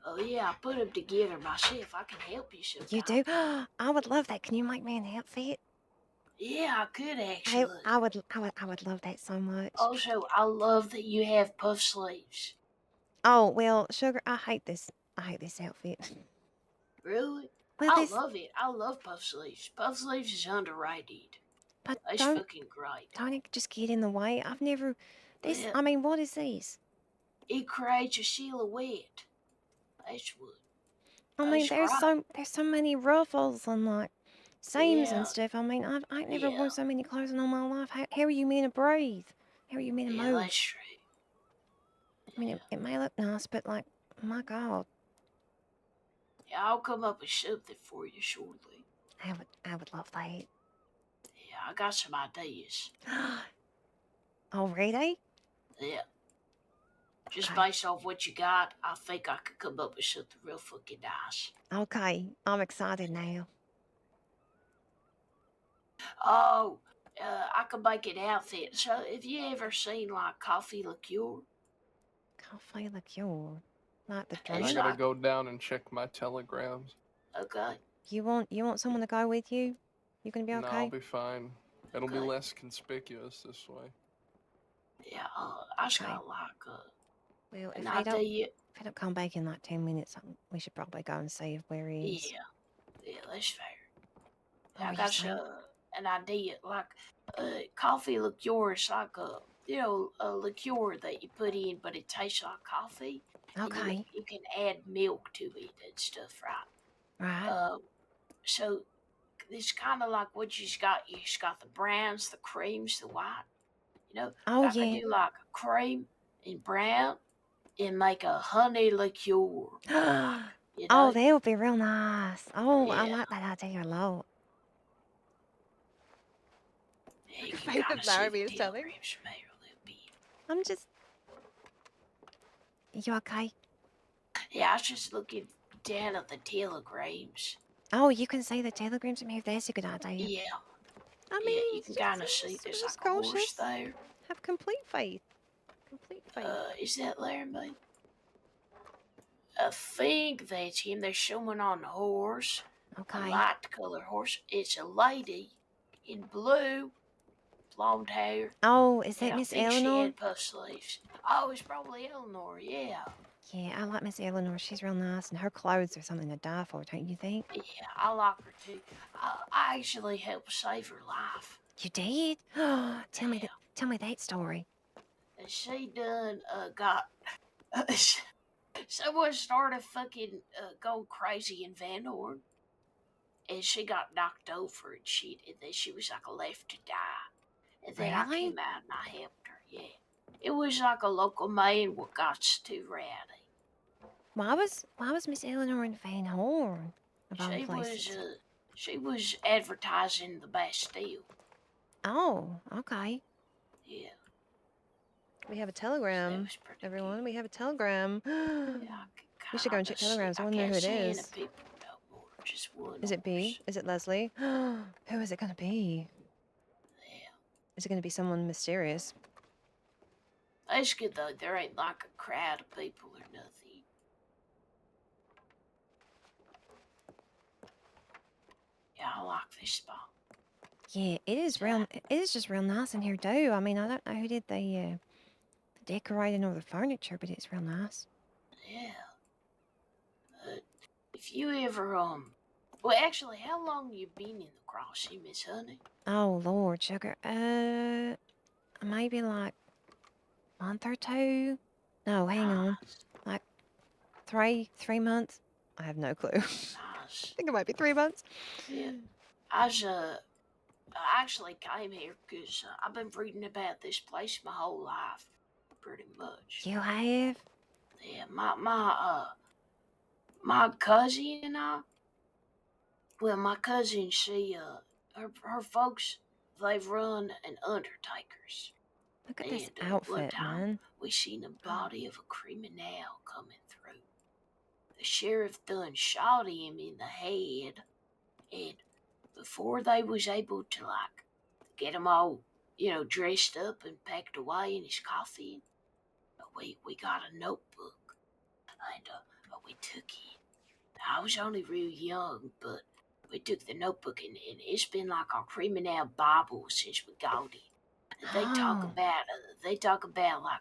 [SPEAKER 5] Oh yeah, I put them together myself. I can help you sometime.
[SPEAKER 1] You do? I would love that. Can you make me an outfit?
[SPEAKER 5] Yeah, I could actually.
[SPEAKER 1] I would love that so much.
[SPEAKER 5] Also, I love that you have puff sleeves.
[SPEAKER 1] Oh well, sugar. I hate this outfit.
[SPEAKER 5] Really?
[SPEAKER 1] Well,
[SPEAKER 5] I love it. I love puff sleeves. Puff sleeves is underrated.
[SPEAKER 1] but
[SPEAKER 5] It's fucking great.
[SPEAKER 1] don't it just get in the way? I've never. This.
[SPEAKER 5] Yeah.
[SPEAKER 1] I mean, what is this?
[SPEAKER 5] It creates a silhouette. That's what.
[SPEAKER 1] I mean,
[SPEAKER 5] That's
[SPEAKER 1] there's so many ruffles and like seams
[SPEAKER 5] Yeah.
[SPEAKER 1] and stuff. I mean, I ain't never
[SPEAKER 5] Yeah.
[SPEAKER 1] worn so many clothes in all my life. How are you meant to breathe? How are you meant to
[SPEAKER 5] Yeah,
[SPEAKER 1] move?
[SPEAKER 5] that's true.
[SPEAKER 1] I mean, it may look nice, but like, my God,
[SPEAKER 5] Yeah, I'll come up with something for you shortly.
[SPEAKER 1] I would love that.
[SPEAKER 5] Yeah, I got some ideas.
[SPEAKER 1] Already?
[SPEAKER 5] Yeah. Just
[SPEAKER 1] Okay.
[SPEAKER 5] based off what you got, I think I could come up with something real fucking nice.
[SPEAKER 1] Okay, I'm excited now.
[SPEAKER 5] Oh, I could make an outfit. So, have you ever seen like coffee liqueur?
[SPEAKER 1] Coffee liqueur, like the
[SPEAKER 5] It's
[SPEAKER 3] I
[SPEAKER 1] drink.
[SPEAKER 3] gotta
[SPEAKER 5] like,
[SPEAKER 3] go down and check my telegrams.
[SPEAKER 5] okay,
[SPEAKER 1] You want someone to go with you? You gonna be
[SPEAKER 3] No, I'll
[SPEAKER 1] okay?
[SPEAKER 3] be fine. It'll be
[SPEAKER 5] Okay.
[SPEAKER 3] less conspicuous this way.
[SPEAKER 5] yeah, I just
[SPEAKER 1] Okay.
[SPEAKER 5] got like
[SPEAKER 1] Well,
[SPEAKER 5] an
[SPEAKER 1] if I
[SPEAKER 5] idea.
[SPEAKER 1] don't come back in like 10 minutes, we should probably go and see where he is.
[SPEAKER 5] Yeah, that's fair.
[SPEAKER 1] What
[SPEAKER 5] I
[SPEAKER 1] were you
[SPEAKER 5] got
[SPEAKER 1] saying?
[SPEAKER 5] an idea. Like, coffee liqueur is like a liqueur that you put in, but it tastes like coffee. And
[SPEAKER 1] Okay,
[SPEAKER 5] you can add milk to it and stuff, right?
[SPEAKER 1] right.
[SPEAKER 5] So it's kind of like what you just got. You just got the browns, the creams, the white.
[SPEAKER 1] Oh
[SPEAKER 5] I could
[SPEAKER 1] yeah.
[SPEAKER 5] do like a cream and brown and make a honey liqueur. You
[SPEAKER 1] Oh,
[SPEAKER 5] know?
[SPEAKER 1] that would be real nice. Oh, I
[SPEAKER 5] Yeah.
[SPEAKER 1] like that idea a lot.
[SPEAKER 5] Yeah, you
[SPEAKER 1] Your
[SPEAKER 5] can
[SPEAKER 1] favorite
[SPEAKER 5] kind of see
[SPEAKER 1] Laramie
[SPEAKER 5] the
[SPEAKER 1] is telling?
[SPEAKER 5] telegrams from here a little bit.
[SPEAKER 1] I'm just. You okay?
[SPEAKER 5] Yeah, I was just looking down at the telegrams.
[SPEAKER 1] Oh, you can see the telegrams from here. That's a good idea.
[SPEAKER 5] Yeah,
[SPEAKER 1] I
[SPEAKER 5] yeah,
[SPEAKER 1] mean,
[SPEAKER 5] you can kind of see there's
[SPEAKER 1] just
[SPEAKER 5] like a horse
[SPEAKER 1] cautious.
[SPEAKER 5] there.
[SPEAKER 1] Have complete faith. Complete faith.
[SPEAKER 5] Is that Laramie? I think that's him. They're showing on the horse. A
[SPEAKER 1] Okay.
[SPEAKER 5] light colored horse. It's a lady in blue, blonde hair.
[SPEAKER 1] Oh, is that
[SPEAKER 5] And I
[SPEAKER 1] Miss
[SPEAKER 5] think she
[SPEAKER 1] Eleanor?
[SPEAKER 5] had puff sleeves. Oh, it's probably Eleanor, yeah.
[SPEAKER 1] Yeah, I like Miss Eleanor. She's real nice, and her clothes are something to die for, don't you think?
[SPEAKER 5] Yeah, I like her too. I actually helped save her life.
[SPEAKER 1] You did? Tell me that story.
[SPEAKER 5] And she done got... someone started fucking going crazy in Van Horn. And she got knocked over and shit. And then she was like left to die. And then I
[SPEAKER 1] Really?
[SPEAKER 5] came out and I helped her, yeah. It was like a local man what got too rowdy.
[SPEAKER 1] Why was Miss Eleanor in Van Horn of all places?
[SPEAKER 5] She was advertising the Bastille.
[SPEAKER 1] Oh, okay.
[SPEAKER 5] Yeah.
[SPEAKER 1] We have a
[SPEAKER 5] That
[SPEAKER 1] telegram,
[SPEAKER 5] was pretty
[SPEAKER 1] everyone.
[SPEAKER 5] good.
[SPEAKER 1] We have a telegram.
[SPEAKER 5] Yeah, I
[SPEAKER 1] We should go and check telegrams. I wanna know who it
[SPEAKER 5] can't
[SPEAKER 1] is.
[SPEAKER 5] see any people no more. Just one
[SPEAKER 1] Is it B?
[SPEAKER 5] horse.
[SPEAKER 1] Is it Leslie? Who is it gonna be?
[SPEAKER 5] Yeah.
[SPEAKER 1] Is it gonna be someone mysterious?
[SPEAKER 5] That's good though. There ain't like a crowd of people or nothing. like this spot.
[SPEAKER 1] Yeah, it is real. It is just real nice in here too. I mean, I don't know who did the decorating or the furniture, but it's real nice.
[SPEAKER 5] Yeah. If you ever well, actually, how long you been in the crossing, Miss Honey?
[SPEAKER 1] Oh Lord, sugar. Maybe like a month or two. No, hang on.
[SPEAKER 5] Nice.
[SPEAKER 1] Like 3 months. I have no clue. I
[SPEAKER 5] Nice.
[SPEAKER 1] think it might be 3 months.
[SPEAKER 5] Yeah. I actually came here because I've been reading about this place my whole life, pretty much.
[SPEAKER 1] You have?
[SPEAKER 5] Yeah, my cousin and I. Well, my cousin, her folks, they run an Undertaker's.
[SPEAKER 1] Look at this
[SPEAKER 5] And one
[SPEAKER 1] outfit,
[SPEAKER 5] time,
[SPEAKER 1] man.
[SPEAKER 5] we seen a body of a criminal coming through. The sheriff done shot him in the head, and before they was able to get him all, dressed up and packed away in his coffin, we got a notebook, and we took it. I was only real young, but we took the notebook, and it's been like our criminal Bible since we got it. They talk
[SPEAKER 1] Oh.
[SPEAKER 5] about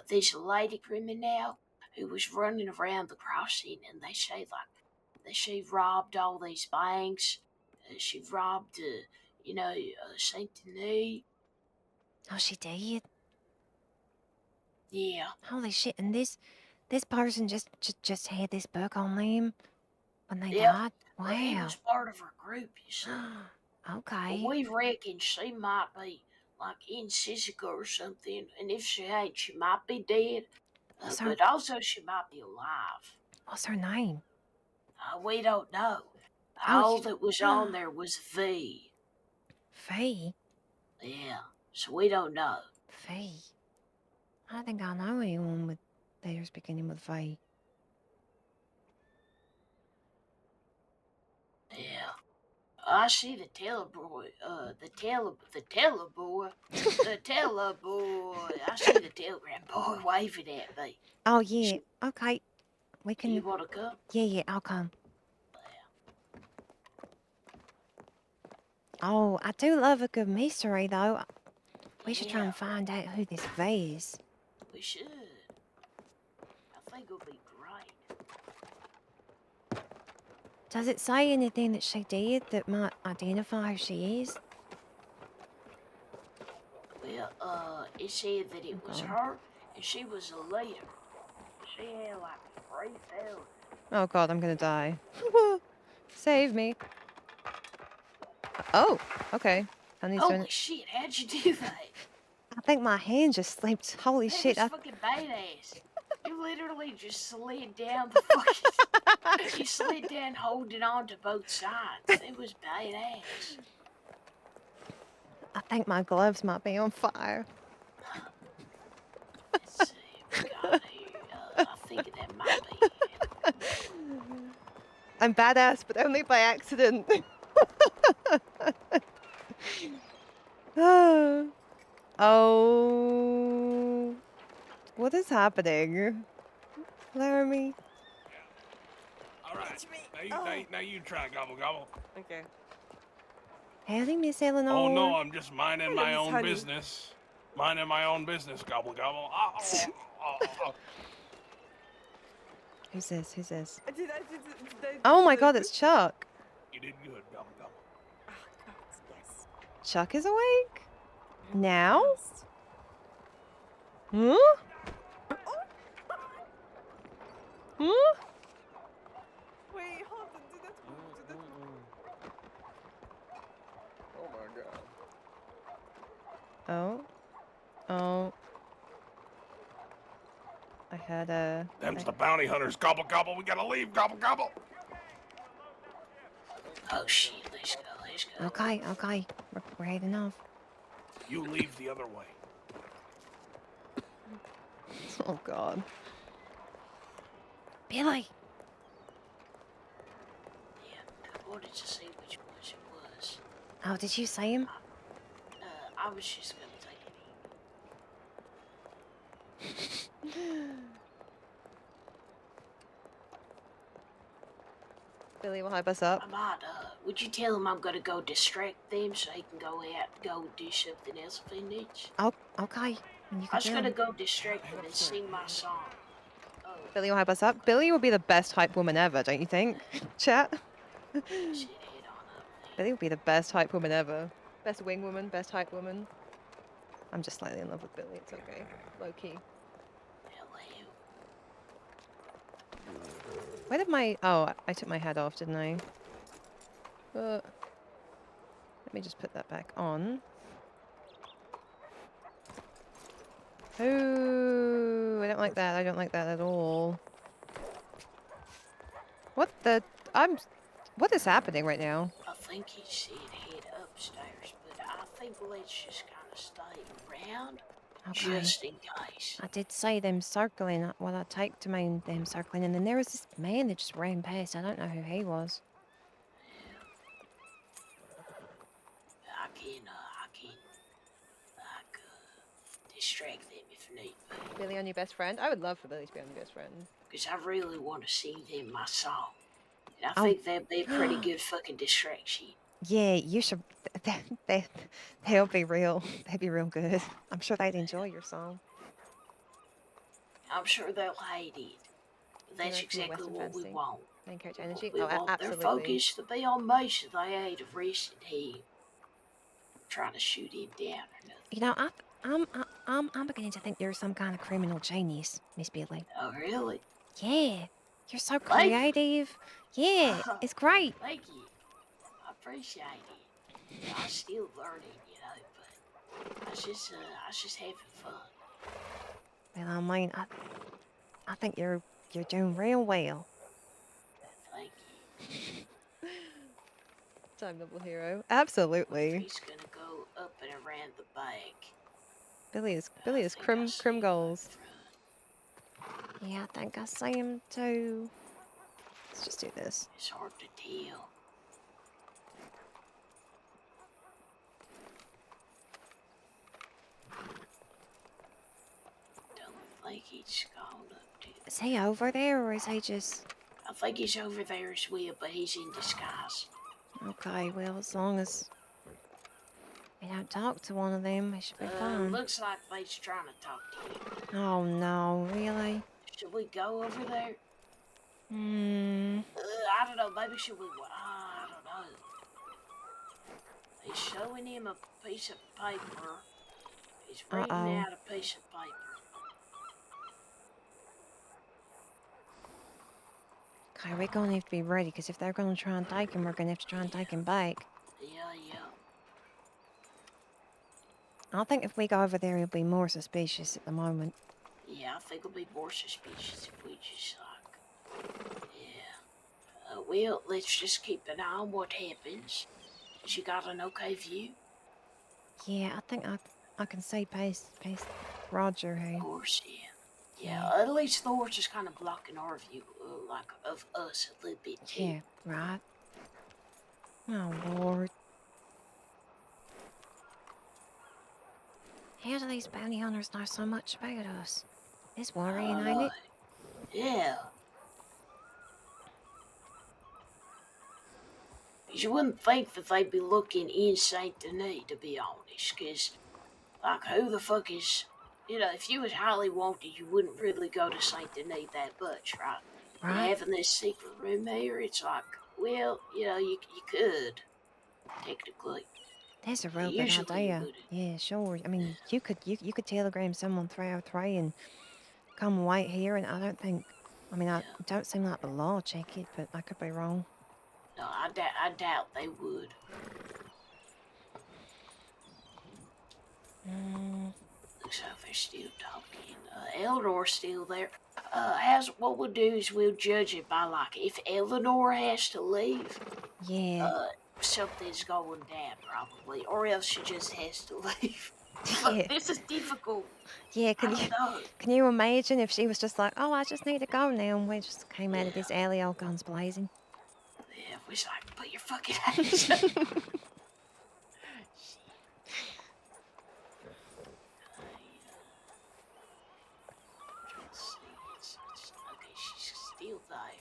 [SPEAKER 5] this lady criminal who was running around the crossing, and they say she robbed all these banks. She robbed, Saint Denis.
[SPEAKER 1] Oh, she did?
[SPEAKER 5] Yeah.
[SPEAKER 1] Holy shit, and this person just had this book on them when they
[SPEAKER 5] Yep.
[SPEAKER 1] died?
[SPEAKER 5] Well, he
[SPEAKER 1] Wow.
[SPEAKER 5] was part of her group, you see.
[SPEAKER 1] Okay.
[SPEAKER 5] But we reckon she might be in Sisica or something, and if she ain't, she might be dead.
[SPEAKER 1] What's her
[SPEAKER 5] But also she might be alive.
[SPEAKER 1] What's her name?
[SPEAKER 5] We don't know.
[SPEAKER 1] Oh,
[SPEAKER 5] All that was on there was V.
[SPEAKER 1] Faye?
[SPEAKER 5] Yeah, so we don't know.
[SPEAKER 1] Faye. I don't think I know anyone with theirs beginning with Faye.
[SPEAKER 5] Yeah. I see the Taylor boy. The Taylor boy. The Taylor boy. I see the telegram boy waving at me.
[SPEAKER 1] Oh yeah. Okay. We can.
[SPEAKER 5] You want to come?
[SPEAKER 1] Yeah, I'll come. Oh, I do love a good mystery though. We should try
[SPEAKER 5] Yeah.
[SPEAKER 1] and find out who this V is.
[SPEAKER 5] We should. I think it'll be great.
[SPEAKER 1] Does it say anything that she did that might identify who she is?
[SPEAKER 5] Well, it said that it was her, and she was a leader. She had 3,000.
[SPEAKER 1] Oh god, I'm gonna die. Save me. Oh, okay.
[SPEAKER 5] Holy shit, how'd you do that?
[SPEAKER 1] I think my hand just slipped. Holy
[SPEAKER 5] That
[SPEAKER 1] shit.
[SPEAKER 5] was fucking badass. You literally just slid down the fucking... You slid down holding on to both sides. It was badass.
[SPEAKER 1] I think my gloves might be on fire.
[SPEAKER 5] Let's see what we got here. I think that might be...
[SPEAKER 1] I'm badass, but only by accident. Oh. What is happening? Laramie?
[SPEAKER 3] All right. Now you try gobble gobble.
[SPEAKER 11] Okay.
[SPEAKER 1] Howdy, Miss Eleanor.
[SPEAKER 3] Oh no, I'm just minding my
[SPEAKER 11] Miss
[SPEAKER 3] own
[SPEAKER 11] Honey.
[SPEAKER 3] business. Minding my own business. Gobble gobble.
[SPEAKER 1] Who's this? Who's this?
[SPEAKER 11] Did I
[SPEAKER 1] Oh my god, it's Chuck.
[SPEAKER 3] You did good. Gobble gobble.
[SPEAKER 11] Oh, God, yes.
[SPEAKER 1] Chuck is awake? Now?
[SPEAKER 11] Yes.
[SPEAKER 1] Huh? Huh?
[SPEAKER 11] Wait, hold on. Do that move. Do that move.
[SPEAKER 3] Oh my god.
[SPEAKER 1] Oh. Oh. I had a...
[SPEAKER 3] Them's the bounty hunters. Gobble gobble. We gotta leave. Gobble gobble.
[SPEAKER 5] Oh shit, let's go.
[SPEAKER 1] Okay. We're heading off.
[SPEAKER 3] You leave the other way.
[SPEAKER 1] Oh god. Billy!
[SPEAKER 5] Yeah, I wanted to see which one it was.
[SPEAKER 1] Oh, did you see him?
[SPEAKER 5] I was just gonna take it.
[SPEAKER 1] Billy will hype us up.
[SPEAKER 5] I might would you tell him I'm gonna go distract them so he can go out and go do something else if he needs?
[SPEAKER 1] Oh, okay. You
[SPEAKER 5] I'm
[SPEAKER 1] can
[SPEAKER 5] just
[SPEAKER 1] do
[SPEAKER 5] gonna
[SPEAKER 1] it.
[SPEAKER 5] go distract them and sing my song. Oh,
[SPEAKER 1] Billy will hype us up. Billy will be the best hype woman ever, don't you think? Chat.
[SPEAKER 5] shit, head on up then.
[SPEAKER 1] Billy will be the best hype woman ever. Best wing woman, best hype woman. I'm just slightly in love with Billy. It's okay. Low key.
[SPEAKER 5] Hello.
[SPEAKER 1] Where did my... Oh, I took my head off, didn't I? Let me just put that back on. Oh, I don't like that. I don't like that at all. What the... What is happening right now?
[SPEAKER 5] I think he said head upstairs, but I think let's just kind of stay around
[SPEAKER 1] Okay.
[SPEAKER 5] just in case.
[SPEAKER 1] I did say them circling. Well, I take to mind them circling, and then there was this man that just ran past. I don't know who he was.
[SPEAKER 5] I can, like, distract them if need be.
[SPEAKER 1] Billy on your best friend? I would love for Billy to be on your best friend.
[SPEAKER 5] Because I really want to sing them my song. And I
[SPEAKER 1] Oh.
[SPEAKER 5] think that'd be a pretty good fucking distraction.
[SPEAKER 1] Yeah, you should. They'll be real. They'd be real good. I'm sure they'd enjoy your song.
[SPEAKER 5] I'm sure they'll hate it. But that's
[SPEAKER 1] Hero from a
[SPEAKER 5] exactly
[SPEAKER 1] Western
[SPEAKER 5] what we
[SPEAKER 1] fantasy.
[SPEAKER 5] want.
[SPEAKER 1] Main character energy.
[SPEAKER 5] We
[SPEAKER 1] Oh,
[SPEAKER 5] want their
[SPEAKER 1] absolutely.
[SPEAKER 5] focus to be on me so they ain't arrested him. Trying to shoot him down or nothing.
[SPEAKER 1] You know, I'm beginning to think you're some kind of criminal genius, Miss Billy.
[SPEAKER 5] Oh, really?
[SPEAKER 1] Yeah, you're so
[SPEAKER 5] Thank you.
[SPEAKER 1] creative. Yeah, it's great.
[SPEAKER 5] Thank you. I appreciate it. I'm still learning, you know, but I was just having fun.
[SPEAKER 1] Well, I mean, I think you're doing real well.
[SPEAKER 5] Thank you.
[SPEAKER 1] Time double hero. Absolutely.
[SPEAKER 5] He's gonna go up and around the bank.
[SPEAKER 1] Billy is crim goals. Yeah, I think I see him too. Let's just do this.
[SPEAKER 5] It's hard to tell. Don't think he's gone up to.
[SPEAKER 1] Is he over there or is he just...
[SPEAKER 5] I think he's over there as well, but he's in disguise.
[SPEAKER 1] Okay, well, as long as we don't talk to one of them, we should be fine.
[SPEAKER 5] Looks like they's trying to talk to you.
[SPEAKER 1] Oh no, really?
[SPEAKER 5] Should we go over there? I don't know. Maybe should we? I don't know. He's showing him a piece of paper. He's reading out a piece of paper.
[SPEAKER 1] Okay, we're gonna have to be ready, because if they're gonna try and take him, we're gonna have to try and take him back.
[SPEAKER 5] Yeah.
[SPEAKER 1] I think if we go over there, he'll be more suspicious at the moment.
[SPEAKER 5] Yeah, I think it'll be more suspicious if we just well, let's just keep an eye on what happens. You got an okay view?
[SPEAKER 1] Yeah, I think I can see past Roger, hey.
[SPEAKER 5] Of course, yeah. At least the horse is kind of blocking our view, like, of us a little bit, too.
[SPEAKER 1] Yeah, right. Oh, Lord. How do these bounty hunters know so much about us? It's worrying, ain't it?
[SPEAKER 5] Yeah. You wouldn't think that they'd be looking in Saint Denis, to be honest, because, like, who the fuck is... You know, if you was highly wanted, you wouldn't really go to Saint Denis that much, right? And having this secret room here, it's like, well, you know, you could, technically.
[SPEAKER 1] That's a real good idea. Yeah, sure. I mean, you could telegram someone 303 and come wait here, and I don't think... I mean, I don't seem like the law check it, but I could be wrong.
[SPEAKER 5] No, I doubt they would. Looks like they're still talking. Eleanor's still there. What we'll do is we'll judge it by, like, if Eleanor has to leave, something's going down, probably. Or else she just has to leave.
[SPEAKER 1] Yeah.
[SPEAKER 5] This is difficult.
[SPEAKER 1] Yeah, can you imagine if she was just like, oh, I just need to go now, and we just came out of this alley all guns blazing?
[SPEAKER 5] Yeah, we was like, put your fucking hands up. Okay, she's still there.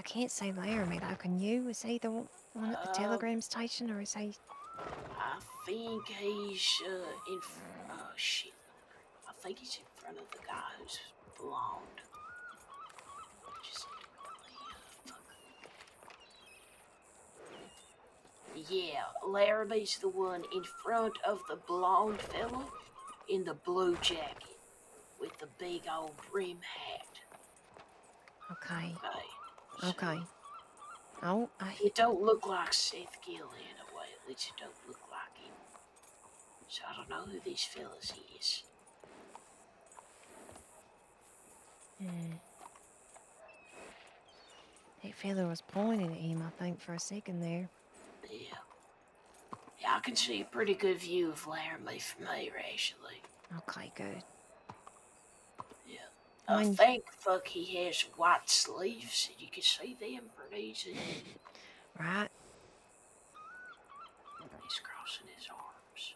[SPEAKER 1] I can't say Laramie though, can you? Is he the one at the telegram station, or is he...
[SPEAKER 5] I think he's oh shit. I think he's in front of the guy who's blonde. Just fuck. Yeah, Laramie's the one in front of the blonde fella in the blue jacket with the big old brim hat.
[SPEAKER 1] Okay.
[SPEAKER 5] Okay.
[SPEAKER 1] Okay. Oh,
[SPEAKER 5] It don't look like Seth Gill in a way. At least it don't look like him. So I don't know who these fellas is.
[SPEAKER 1] That fella was pointing at him, I think, for a second there.
[SPEAKER 5] Yeah. Yeah, I can see a pretty good view of Laramie from here, actually.
[SPEAKER 1] Okay, good.
[SPEAKER 5] Yeah.
[SPEAKER 1] I
[SPEAKER 5] I
[SPEAKER 1] mean,
[SPEAKER 5] think, he has white sleeves, and you can see them pretty easy.
[SPEAKER 1] right?
[SPEAKER 5] He's crossing his arms.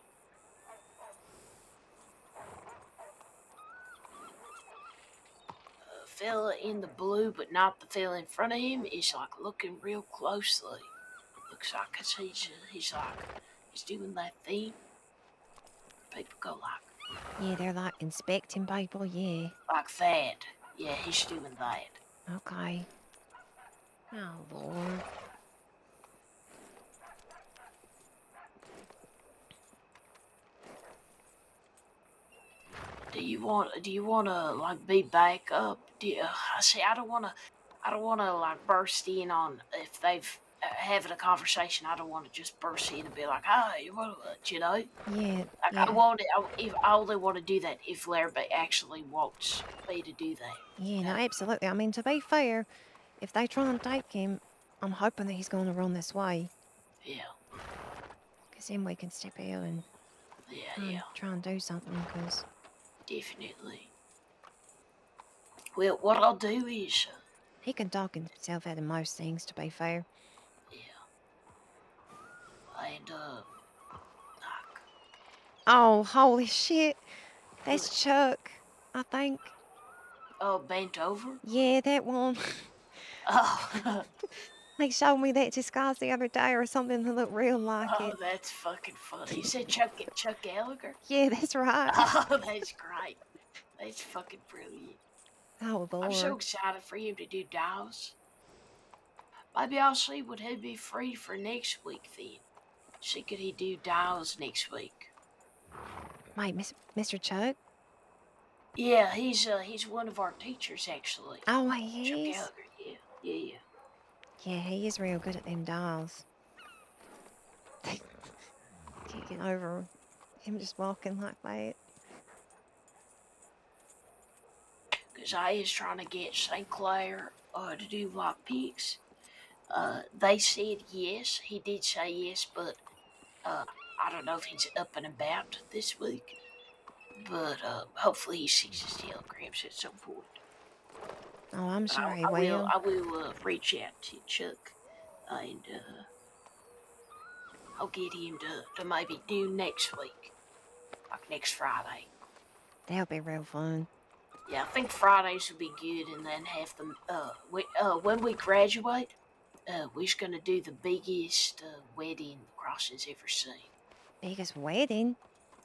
[SPEAKER 5] The fella in the blue, but not the fella in front of him, is like looking real closely. Looks like he's doing that thing. People go like,
[SPEAKER 1] Yeah, they're like inspecting people, yeah.
[SPEAKER 5] like that. Yeah, he's doing that.
[SPEAKER 1] Okay. Oh, Lord.
[SPEAKER 5] Do you want to like be back up? I don't want to like burst in on if they've having a conversation. I don't want to just burst in and be like, "Hey, what?" You know.
[SPEAKER 1] Yeah,
[SPEAKER 5] Like
[SPEAKER 1] yeah.
[SPEAKER 5] if I only want to do that if Larry actually wants me to do that.
[SPEAKER 1] Yeah, no, absolutely. I mean, to be fair, if they try and take him, I'm hoping that he's going to run this way.
[SPEAKER 5] Yeah.
[SPEAKER 1] Because then we can step out and try and do something, because...
[SPEAKER 5] Definitely. Well, what I'll do is...
[SPEAKER 1] he can talk himself out of most things, to be fair.
[SPEAKER 5] And,
[SPEAKER 1] Oh, holy shit. That's Chuck, I think.
[SPEAKER 5] Oh, bent over?
[SPEAKER 1] Yeah, that one.
[SPEAKER 5] Oh.
[SPEAKER 1] They showed me that disguise the other day or something that looked real like it.
[SPEAKER 5] Oh, that's fucking funny. You said Chuck Gallagher?
[SPEAKER 1] Yeah, that's right.
[SPEAKER 5] Oh, that's great. That's fucking brilliant.
[SPEAKER 1] Oh, Lord.
[SPEAKER 5] I'm so excited for him to do Dallas. Maybe I'll see would he be free for next week then. See could he do Dallas next week.
[SPEAKER 1] Wait, Mr. Chuck?
[SPEAKER 5] Yeah, he's one of our teachers actually.
[SPEAKER 1] Oh, he
[SPEAKER 5] Chuck
[SPEAKER 1] is?
[SPEAKER 5] Gallagher, yeah.
[SPEAKER 1] Yeah, he is real good at them dials. Can't get over him just walking like that.
[SPEAKER 5] Because I is trying to get St. Clair to do lock picks. They said yes. He did say yes, but I don't know if he's up and about this week. But hopefully he sees his telegrams at some point.
[SPEAKER 1] Oh, I'm sure he will.
[SPEAKER 5] I will reach out to Chuck and I'll get him to maybe do next week, like next Friday.
[SPEAKER 1] That'll be real fun.
[SPEAKER 5] Yeah, I think Fridays would be good, and then have them. When we graduate, we're just gonna do the biggest wedding Crossing's ever seen.
[SPEAKER 1] Biggest wedding?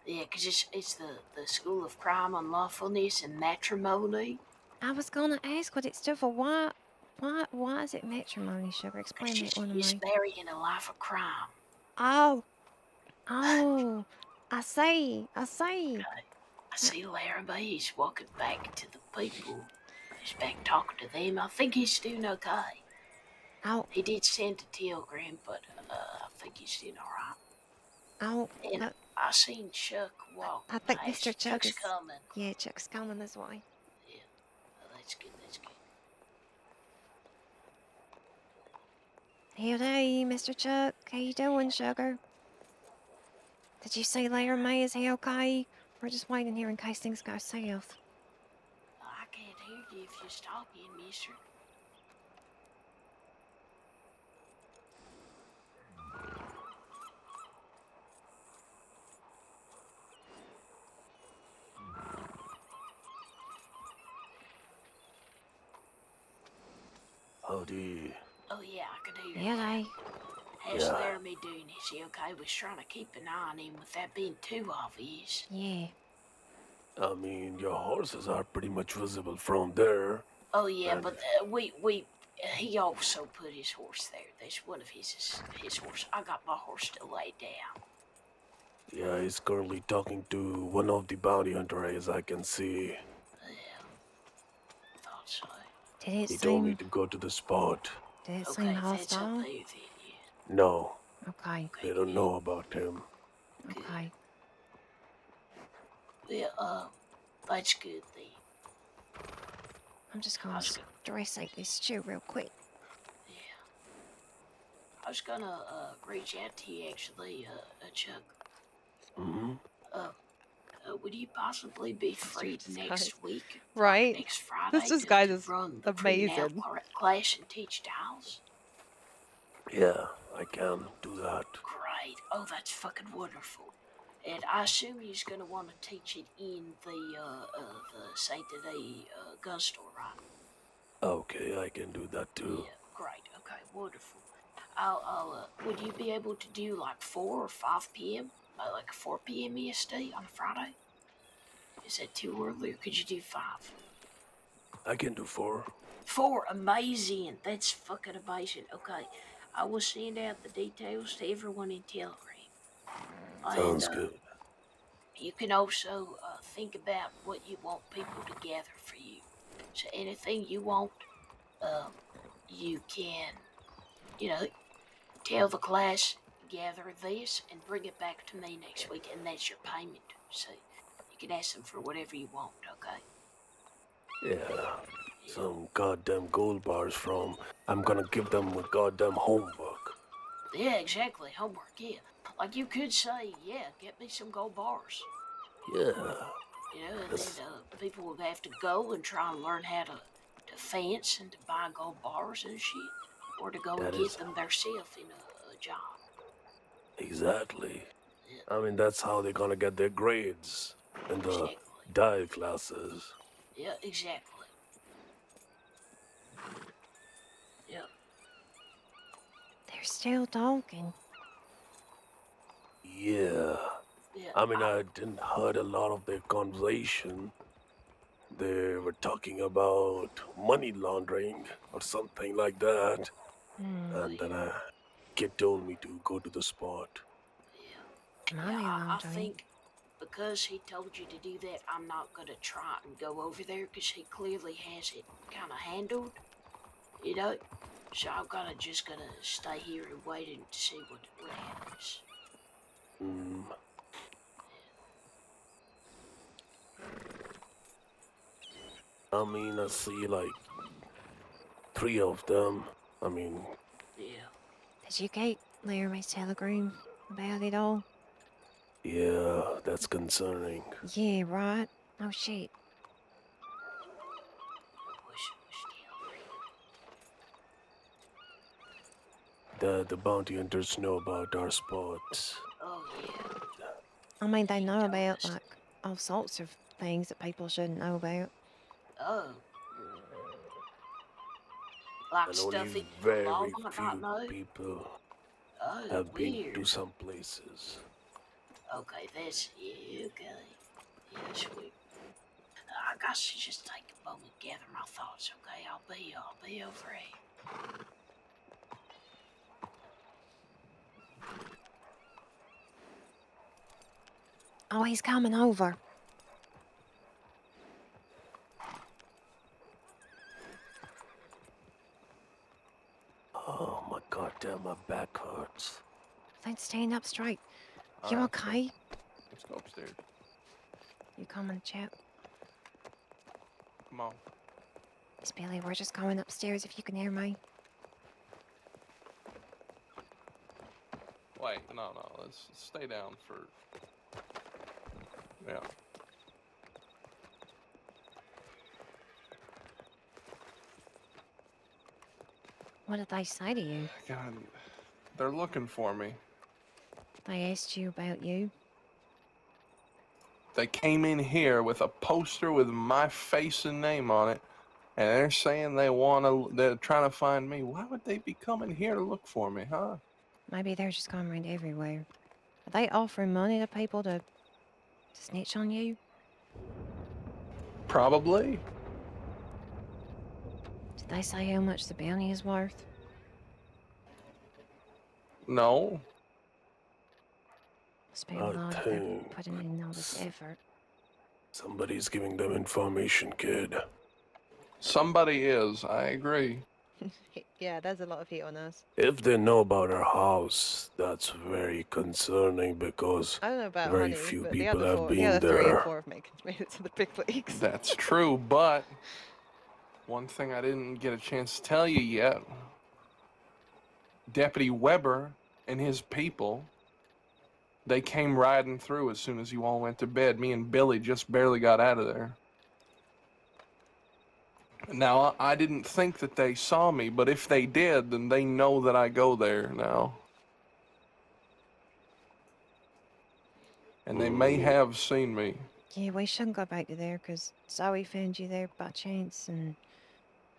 [SPEAKER 5] Yeah, because it's the School of Crime, Unlawfulness, and Matrimony.
[SPEAKER 1] I was gonna ask what it stood for. Why is it matrimony, Sugar? Explain that one to
[SPEAKER 5] It's
[SPEAKER 1] me.
[SPEAKER 5] marrying a life of crime.
[SPEAKER 1] Oh, I see.
[SPEAKER 5] Okay. I see Laramie. He's walking back to the people. He's back talking to them. I think he's doing okay.
[SPEAKER 1] Oh.
[SPEAKER 5] He did send a telegram, but I think he's doing all right.
[SPEAKER 1] Oh.
[SPEAKER 5] And I seen Chuck walk.
[SPEAKER 1] I think
[SPEAKER 5] past.
[SPEAKER 1] Mr. Chuck is
[SPEAKER 5] coming.
[SPEAKER 1] Yeah, Chuck's coming this way.
[SPEAKER 5] Yeah, that's good.
[SPEAKER 1] Howdy, Mr. Chuck. How you doing, Sugar? Did you see Laramie? Is he okay? We're just waiting here in case things go south.
[SPEAKER 5] I can't hear you if you're talking, mister.
[SPEAKER 12] Howdy.
[SPEAKER 5] Oh yeah, I could hear
[SPEAKER 1] Yeah,
[SPEAKER 5] that.
[SPEAKER 1] they.
[SPEAKER 5] How's
[SPEAKER 12] Yeah.
[SPEAKER 5] Laramie doing? Is he okay? Was trying to keep an eye on him with that being too obvious.
[SPEAKER 1] Yeah.
[SPEAKER 12] I mean, your horses are pretty much visible from there.
[SPEAKER 5] Oh yeah,
[SPEAKER 12] And
[SPEAKER 5] but he also put his horse there. That's one of his horse. I got my horse to lay down.
[SPEAKER 12] yeah, he's currently talking to one of the bounty hunters, I can see.
[SPEAKER 5] Yeah, thought so.
[SPEAKER 1] Did it
[SPEAKER 12] He told me
[SPEAKER 1] seem?
[SPEAKER 12] to go to the spot.
[SPEAKER 1] Did it
[SPEAKER 5] Okay,
[SPEAKER 1] seem
[SPEAKER 5] if that's up
[SPEAKER 1] hostile?
[SPEAKER 5] there then, yeah.
[SPEAKER 12] No,
[SPEAKER 1] Okay.
[SPEAKER 12] they don't know about him.
[SPEAKER 1] Okay.
[SPEAKER 5] Well, that's good then.
[SPEAKER 1] I'm just
[SPEAKER 5] I
[SPEAKER 1] gonna
[SPEAKER 5] was,
[SPEAKER 1] dress out this stew real quick.
[SPEAKER 5] yeah. I was gonna reach out to you actually, Chuck.
[SPEAKER 12] Hmm?
[SPEAKER 5] Would you possibly be free
[SPEAKER 1] Jesus
[SPEAKER 5] next
[SPEAKER 1] Christ.
[SPEAKER 5] week?
[SPEAKER 1] Right?
[SPEAKER 5] Next Friday
[SPEAKER 1] This guy
[SPEAKER 5] to
[SPEAKER 1] is
[SPEAKER 5] run the pre-now
[SPEAKER 1] amazing.
[SPEAKER 5] class and teach Dials?
[SPEAKER 12] Yeah, I can do that.
[SPEAKER 5] Great. Oh, that's fucking wonderful. And I assume he's gonna want to teach it in the Saint Denis gun store, right?
[SPEAKER 12] Okay, I can do that too.
[SPEAKER 5] Yeah, great. Okay, wonderful. Would you be able to do like 4 or 5 p.m.? Like 4 p.m. EST on a Friday? Is that too early, or could you do 5?
[SPEAKER 12] I can do 4.
[SPEAKER 5] 4, amazing. That's fucking amazing. Okay, I will send out the details to everyone in Telegram.
[SPEAKER 12] Sounds
[SPEAKER 5] And,
[SPEAKER 12] good.
[SPEAKER 5] you can also think about what you want people to gather for you. So anything you want, you can, tell the class, gather this, and bring it back to me next week, and that's your payment. So you can ask them for whatever you want, okay?
[SPEAKER 12] Yeah, some goddamn gold bars from. I'm gonna give them a goddamn homework.
[SPEAKER 5] Yeah, exactly. Homework, yeah. Like you could say, yeah, get me some gold bars.
[SPEAKER 12] Yeah.
[SPEAKER 5] And then people would have to go and try and learn how to fence and to buy gold bars and shit, or to go and
[SPEAKER 12] That
[SPEAKER 5] get
[SPEAKER 12] is
[SPEAKER 5] them themselves in a job.
[SPEAKER 12] exactly.
[SPEAKER 5] Yeah,
[SPEAKER 12] I mean, that's how they're gonna get their grades in the
[SPEAKER 5] exactly.
[SPEAKER 12] dive classes.
[SPEAKER 5] Yeah, exactly. Yeah.
[SPEAKER 1] They're still talking.
[SPEAKER 12] Yeah.
[SPEAKER 5] Yeah.
[SPEAKER 12] I mean, I didn't heard a lot of their conversation. They were talking about money laundering or something like that. And then a kid told me to go to the spot.
[SPEAKER 1] Money
[SPEAKER 5] I
[SPEAKER 1] laundering.
[SPEAKER 5] think because he told you to do that, I'm not gonna try and go over there because he clearly has it kind of handled, So I'm just gonna stay here and wait and see what happens.
[SPEAKER 12] Mm. I mean, I see like 3 of them. I mean,
[SPEAKER 5] Yeah.
[SPEAKER 1] Did you get Laramie's telegram about it all?
[SPEAKER 12] yeah, that's concerning.
[SPEAKER 1] Yeah, right. Oh shit.
[SPEAKER 12] The bounty hunters know about our spots.
[SPEAKER 5] Oh yeah.
[SPEAKER 1] I mean, they know about like all sorts of things that people shouldn't know about.
[SPEAKER 5] Oh. Like
[SPEAKER 12] And
[SPEAKER 5] stuff
[SPEAKER 12] only
[SPEAKER 5] that the
[SPEAKER 12] very
[SPEAKER 5] law might not
[SPEAKER 12] few
[SPEAKER 5] know.
[SPEAKER 12] people
[SPEAKER 5] Oh,
[SPEAKER 12] have been
[SPEAKER 5] weird.
[SPEAKER 12] to some places.
[SPEAKER 5] Okay, that's okay. Yeah, sweet. I got to just take a moment, gather my thoughts. Okay, I'll be over here.
[SPEAKER 1] Oh, he's coming over.
[SPEAKER 12] Oh my goddamn, my back hurts.
[SPEAKER 1] Then stand up straight.
[SPEAKER 3] All
[SPEAKER 1] You
[SPEAKER 3] right,
[SPEAKER 1] okay?
[SPEAKER 3] Let's go upstairs.
[SPEAKER 1] You coming, chap?
[SPEAKER 3] Come on.
[SPEAKER 1] It's Billy. We're just going upstairs if you can hear me.
[SPEAKER 3] Wait, no. Let's stay down for. Yeah.
[SPEAKER 1] What did they say to you?
[SPEAKER 3] God, they're looking for me.
[SPEAKER 1] They asked you about you?
[SPEAKER 3] They came in here with a poster with my face and name on it, And they're saying they're trying to find me. Why would they be coming here to look for me, huh?
[SPEAKER 1] Maybe they're just going around everywhere. Are they offering money to people to snitch on you?
[SPEAKER 3] Probably.
[SPEAKER 1] Did they say how much the bounty is worth?
[SPEAKER 3] No.
[SPEAKER 1] Must be a lot if they're putting in all this effort.
[SPEAKER 12] Somebody's giving them information, kid.
[SPEAKER 3] Somebody is, I agree.
[SPEAKER 1] Yeah, there's a lot of heat on us.
[SPEAKER 12] If they know about our house, that's very concerning because
[SPEAKER 1] I don't know about
[SPEAKER 12] very
[SPEAKER 1] Honey,
[SPEAKER 12] few
[SPEAKER 1] but the
[SPEAKER 12] people
[SPEAKER 1] other
[SPEAKER 12] have
[SPEAKER 1] four,
[SPEAKER 12] been
[SPEAKER 1] the other
[SPEAKER 12] there.
[SPEAKER 1] 3 and 4 have made it to the big leagues.
[SPEAKER 3] That's true, but one thing I didn't get a chance to tell you yet. Deputy Weber and his people, they came riding through as soon as you all went to bed. Me and Billy just barely got out of there. Now, I didn't think that they saw me, but if they did, then they know that I go there now. And they may have seen me.
[SPEAKER 1] Yeah, we shouldn't go back to there because Zoe found you there by chance and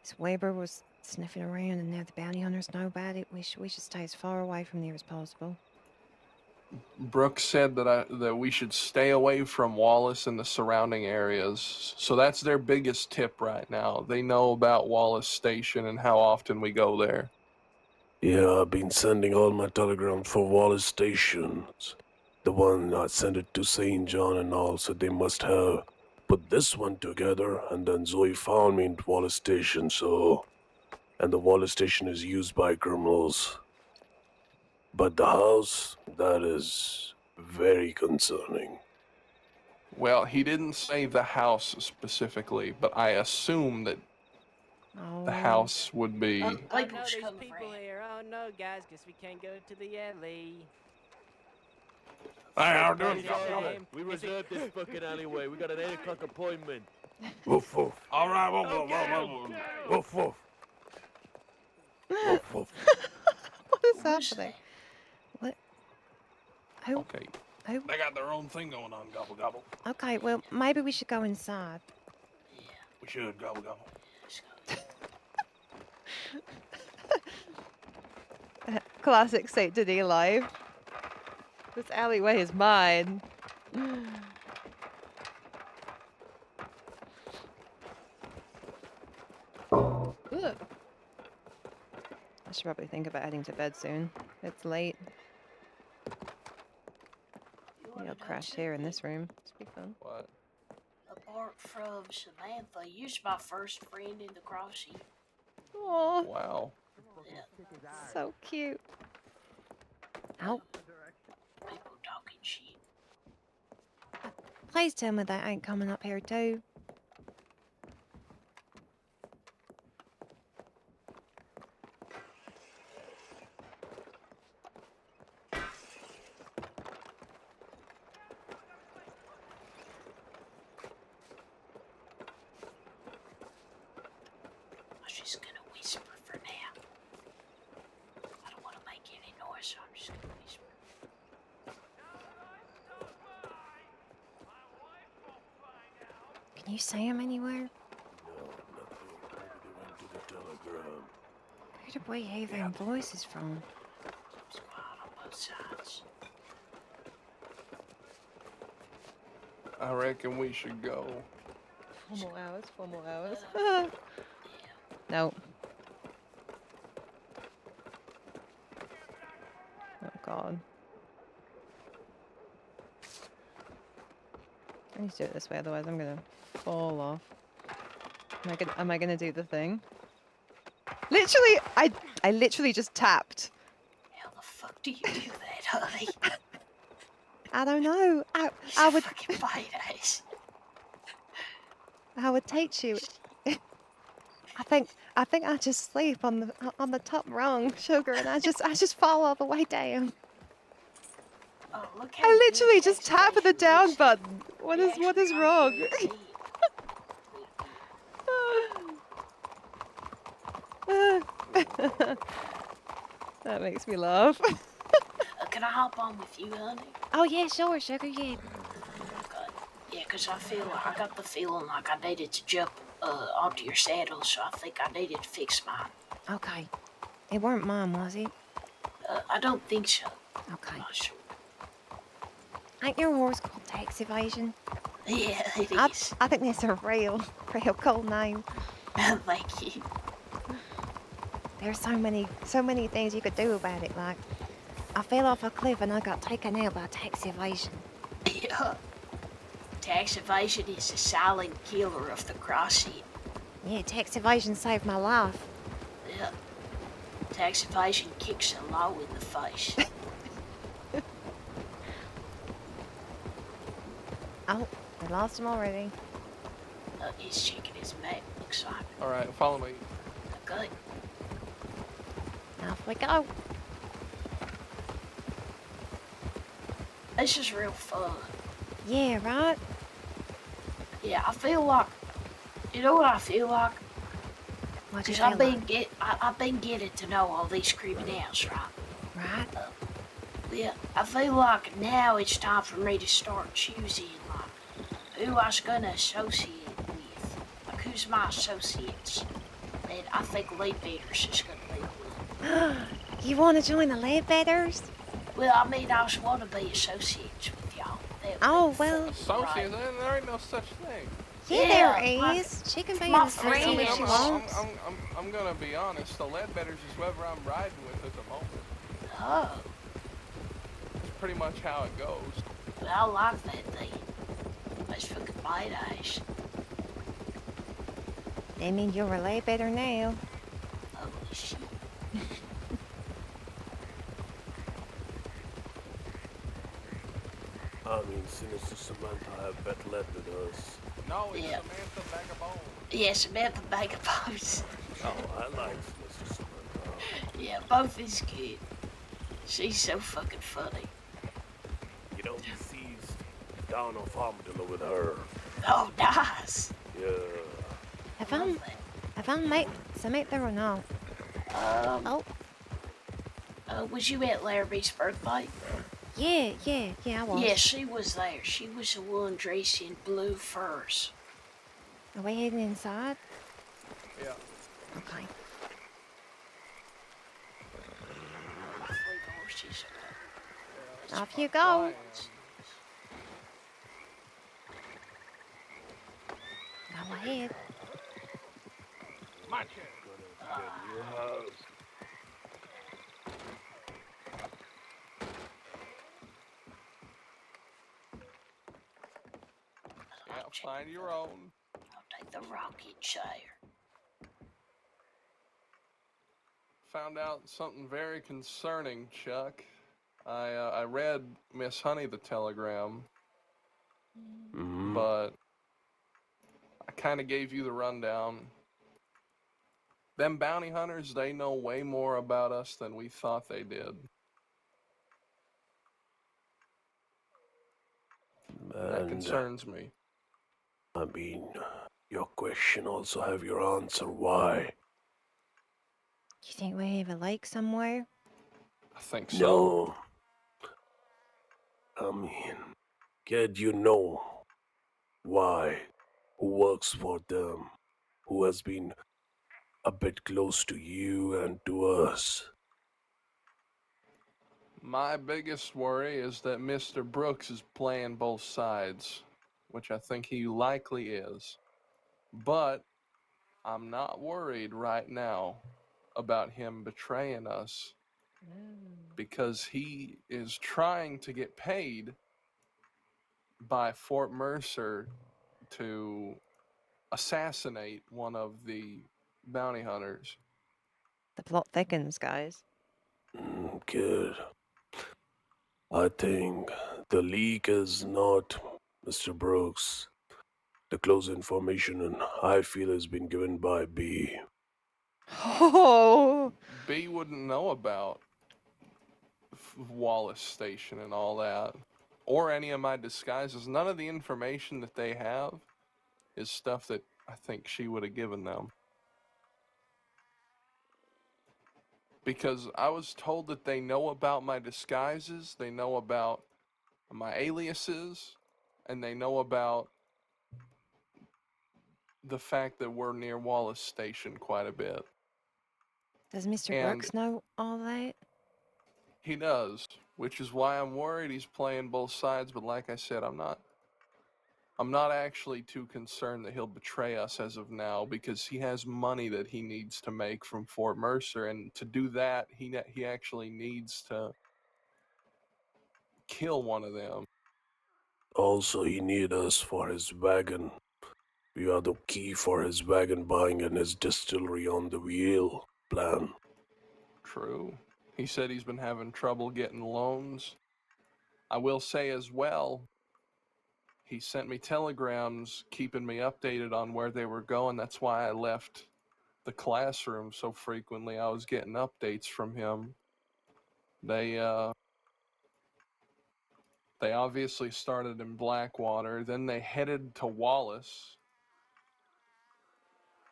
[SPEAKER 1] this Weber was sniffing around and now the bounty hunters know about it. We should stay as far away from there as possible.
[SPEAKER 3] Brooks said that we should stay away from Wallace and the surrounding areas. So that's their biggest tip right now. They know about Wallace Station and how often we go there.
[SPEAKER 12] Yeah, I've been sending all my telegrams for Wallace Stations. The one I sent it to St. John and all, so they must have put this one together, and then Zoe found me in Wallace Station, so... And the Wallace Station is used by criminals. But the house, that is very concerning.
[SPEAKER 3] Well, he didn't say the house specifically, but I assume that the house would be...
[SPEAKER 13] Oh no,
[SPEAKER 5] People's
[SPEAKER 13] there's
[SPEAKER 5] coming
[SPEAKER 13] people
[SPEAKER 5] around.
[SPEAKER 13] here. Oh no, guys, guess we can't go to the alley.
[SPEAKER 3] Hey, how
[SPEAKER 13] Is it
[SPEAKER 3] doing?
[SPEAKER 14] We reserved this fucking alleyway. We got an 8 o'clock appointment.
[SPEAKER 12] Woof woof.
[SPEAKER 3] All right, woof.
[SPEAKER 12] Woof woof. Woof woof.
[SPEAKER 1] What is happening? What? Who?
[SPEAKER 3] Okay.
[SPEAKER 1] Who?
[SPEAKER 3] They got their own thing going on, gobble gobble.
[SPEAKER 1] Okay, well, maybe we should go inside.
[SPEAKER 3] We should, gobble gobble.
[SPEAKER 1] Classic St. Denis life. This alleyway is mine. Ugh. I should probably think about heading to bed soon. It's late. Maybe I'll crash here in this room. It's be fun.
[SPEAKER 3] What?
[SPEAKER 5] Apart from Samantha, you're my first friend in the crossing.
[SPEAKER 1] Oh,
[SPEAKER 3] Wow.
[SPEAKER 1] so cute. Ow.
[SPEAKER 5] People talking shit.
[SPEAKER 1] Please tell me they ain't coming up here too.
[SPEAKER 5] I'm just gonna whisper for now. I don't want to make any noise, so I'm just gonna whisper.
[SPEAKER 1] Can you see him anywhere?
[SPEAKER 12] No, nothing. Nobody went to the telegram.
[SPEAKER 1] Where did we hear them voices from?
[SPEAKER 5] It's quiet on both sides.
[SPEAKER 3] I reckon we should go.
[SPEAKER 1] 4 more hours, 4 more hours. No. Oh god. I need to do it this way, otherwise I'm gonna fall off. Am I gonna do the thing? Literally, I literally just tapped.
[SPEAKER 5] How the fuck do you do that, honey?
[SPEAKER 1] I don't know. I would
[SPEAKER 5] fucking bite ass.
[SPEAKER 1] I would teach you. I think I just sleep on the top rung, sugar, and I just fall all the way down.
[SPEAKER 5] Oh, look how
[SPEAKER 1] I literally
[SPEAKER 5] good
[SPEAKER 1] just tap the down button. What is wrong? That makes me laugh.
[SPEAKER 5] Can I hop on with you, honey?
[SPEAKER 1] Oh yeah, sure, sugar, yeah.
[SPEAKER 5] Yeah, because I got the feeling like I needed to jump onto your saddle, so I think I needed to fix mine.
[SPEAKER 1] Okay. It weren't mine, was it?
[SPEAKER 5] I don't think so.
[SPEAKER 1] Okay.
[SPEAKER 5] I'm not sure.
[SPEAKER 1] Ain't your horse called tax evasion?
[SPEAKER 5] Yeah, it is.
[SPEAKER 1] I think that's a real cool name.
[SPEAKER 5] Thank you.
[SPEAKER 1] There's so many things you could do about it. Like, I fell off a cliff and I got taken out by tax evasion.
[SPEAKER 5] Yeah. Tax evasion is the silent killer of the crossing.
[SPEAKER 1] Yeah, tax evasion saved my life.
[SPEAKER 5] Yeah. Tax evasion kicks the law in the face.
[SPEAKER 1] Oh, we lost him already.
[SPEAKER 5] He's checking his map, looks like.
[SPEAKER 3] Alright, follow me.
[SPEAKER 5] Okay.
[SPEAKER 1] Off we go.
[SPEAKER 5] This is real fun.
[SPEAKER 1] Yeah, right?
[SPEAKER 5] Yeah, I feel like, you know what I feel like?
[SPEAKER 1] What you
[SPEAKER 5] Because
[SPEAKER 1] feel
[SPEAKER 5] I've been getting to know all these criminals, right?
[SPEAKER 1] Right?
[SPEAKER 5] Yeah, I feel like now it's time for me to start choosing, like, who I was gonna associate with. Like, who's my associates? And I think Leadbeaters is gonna be one.
[SPEAKER 1] You want to join the Leadbeaters?
[SPEAKER 5] Well, I mean, I just want to be associates with y'all.
[SPEAKER 1] Oh, well.
[SPEAKER 3] Associates? There ain't no such thing.
[SPEAKER 1] Yeah, there is. She can be an associate if she wants.
[SPEAKER 3] I'm gonna be honest. The Leadbetters is whoever I'm riding with at the moment.
[SPEAKER 5] Oh.
[SPEAKER 3] That's pretty much how it goes.
[SPEAKER 5] Well, I like that thing. That's fucking badass.
[SPEAKER 1] That means you're a Leadbetter now.
[SPEAKER 5] Holy shit.
[SPEAKER 12] I mean, Sinister Samantha have better led with us.
[SPEAKER 3] No, it's
[SPEAKER 5] Yeah.
[SPEAKER 3] Samantha Vagabond.
[SPEAKER 5] Yeah, Samantha Vagabonds.
[SPEAKER 12] Oh, I like Sinister Samantha.
[SPEAKER 5] Yeah, both is good. She's so fucking funny.
[SPEAKER 12] You know, we seized down off Armadillo with her.
[SPEAKER 5] Oh, nice.
[SPEAKER 12] Yeah.
[SPEAKER 1] Have I met Samantha or not? Oh.
[SPEAKER 5] Was you at Laramie's birthday?
[SPEAKER 1] Yeah, I was.
[SPEAKER 5] Yeah, she was there. She was the one dressed in blue furs.
[SPEAKER 1] Are we heading inside?
[SPEAKER 3] Yeah.
[SPEAKER 1] Okay. Off you go. Go ahead.
[SPEAKER 3] My chair.
[SPEAKER 12] Your house.
[SPEAKER 3] Yeah, find your own.
[SPEAKER 5] I'll take the rocket chair.
[SPEAKER 3] Found out something very concerning, Chuck. I read Miss Honey the telegram, but I kind of gave you the rundown. Them bounty hunters, they know way more about us than we thought they did. That
[SPEAKER 12] And,
[SPEAKER 3] concerns me.
[SPEAKER 12] I mean, your question also have your answer. Why?
[SPEAKER 1] You think we have a lake somewhere?
[SPEAKER 3] I think so.
[SPEAKER 12] No. I mean, kid, you know why? Who works for them? Who has been a bit close to you and to us?
[SPEAKER 3] My biggest worry is that Mr. Brooks is playing both sides, which I think he likely is. But I'm not worried right now about him betraying us because he is trying to get paid by Fort Mercer to assassinate one of the bounty hunters.
[SPEAKER 1] The plot thickens, guys.
[SPEAKER 12] Good. I think the leak is not Mr. Brooks. The close information I feel has been given by B.
[SPEAKER 1] Oh.
[SPEAKER 3] B wouldn't know about Wallace Station and all that, or any of my disguises. None of the information that they have is stuff that I think she would have given them. Because I was told that they know about my disguises, they know about my aliases, and they know about the fact that we're near Wallace Station quite a bit.
[SPEAKER 1] Does Mr.
[SPEAKER 3] And
[SPEAKER 1] Brooks know all that?
[SPEAKER 3] he does, which is why I'm worried he's playing both sides. But like I said, I'm not actually too concerned that he'll betray us as of now, because he has money that he needs to make from Fort Mercer, and to do that, he actually needs to kill one of them.
[SPEAKER 12] Also, he need us for his wagon. We are the key for his wagon buying and his distillery on the wheel plan.
[SPEAKER 3] True. He said he's been having trouble getting loans. I will say as well, he sent me telegrams keeping me updated on where they were going. That's why I left the classroom so frequently. I was getting updates from him. They obviously started in Blackwater, then they headed to Wallace.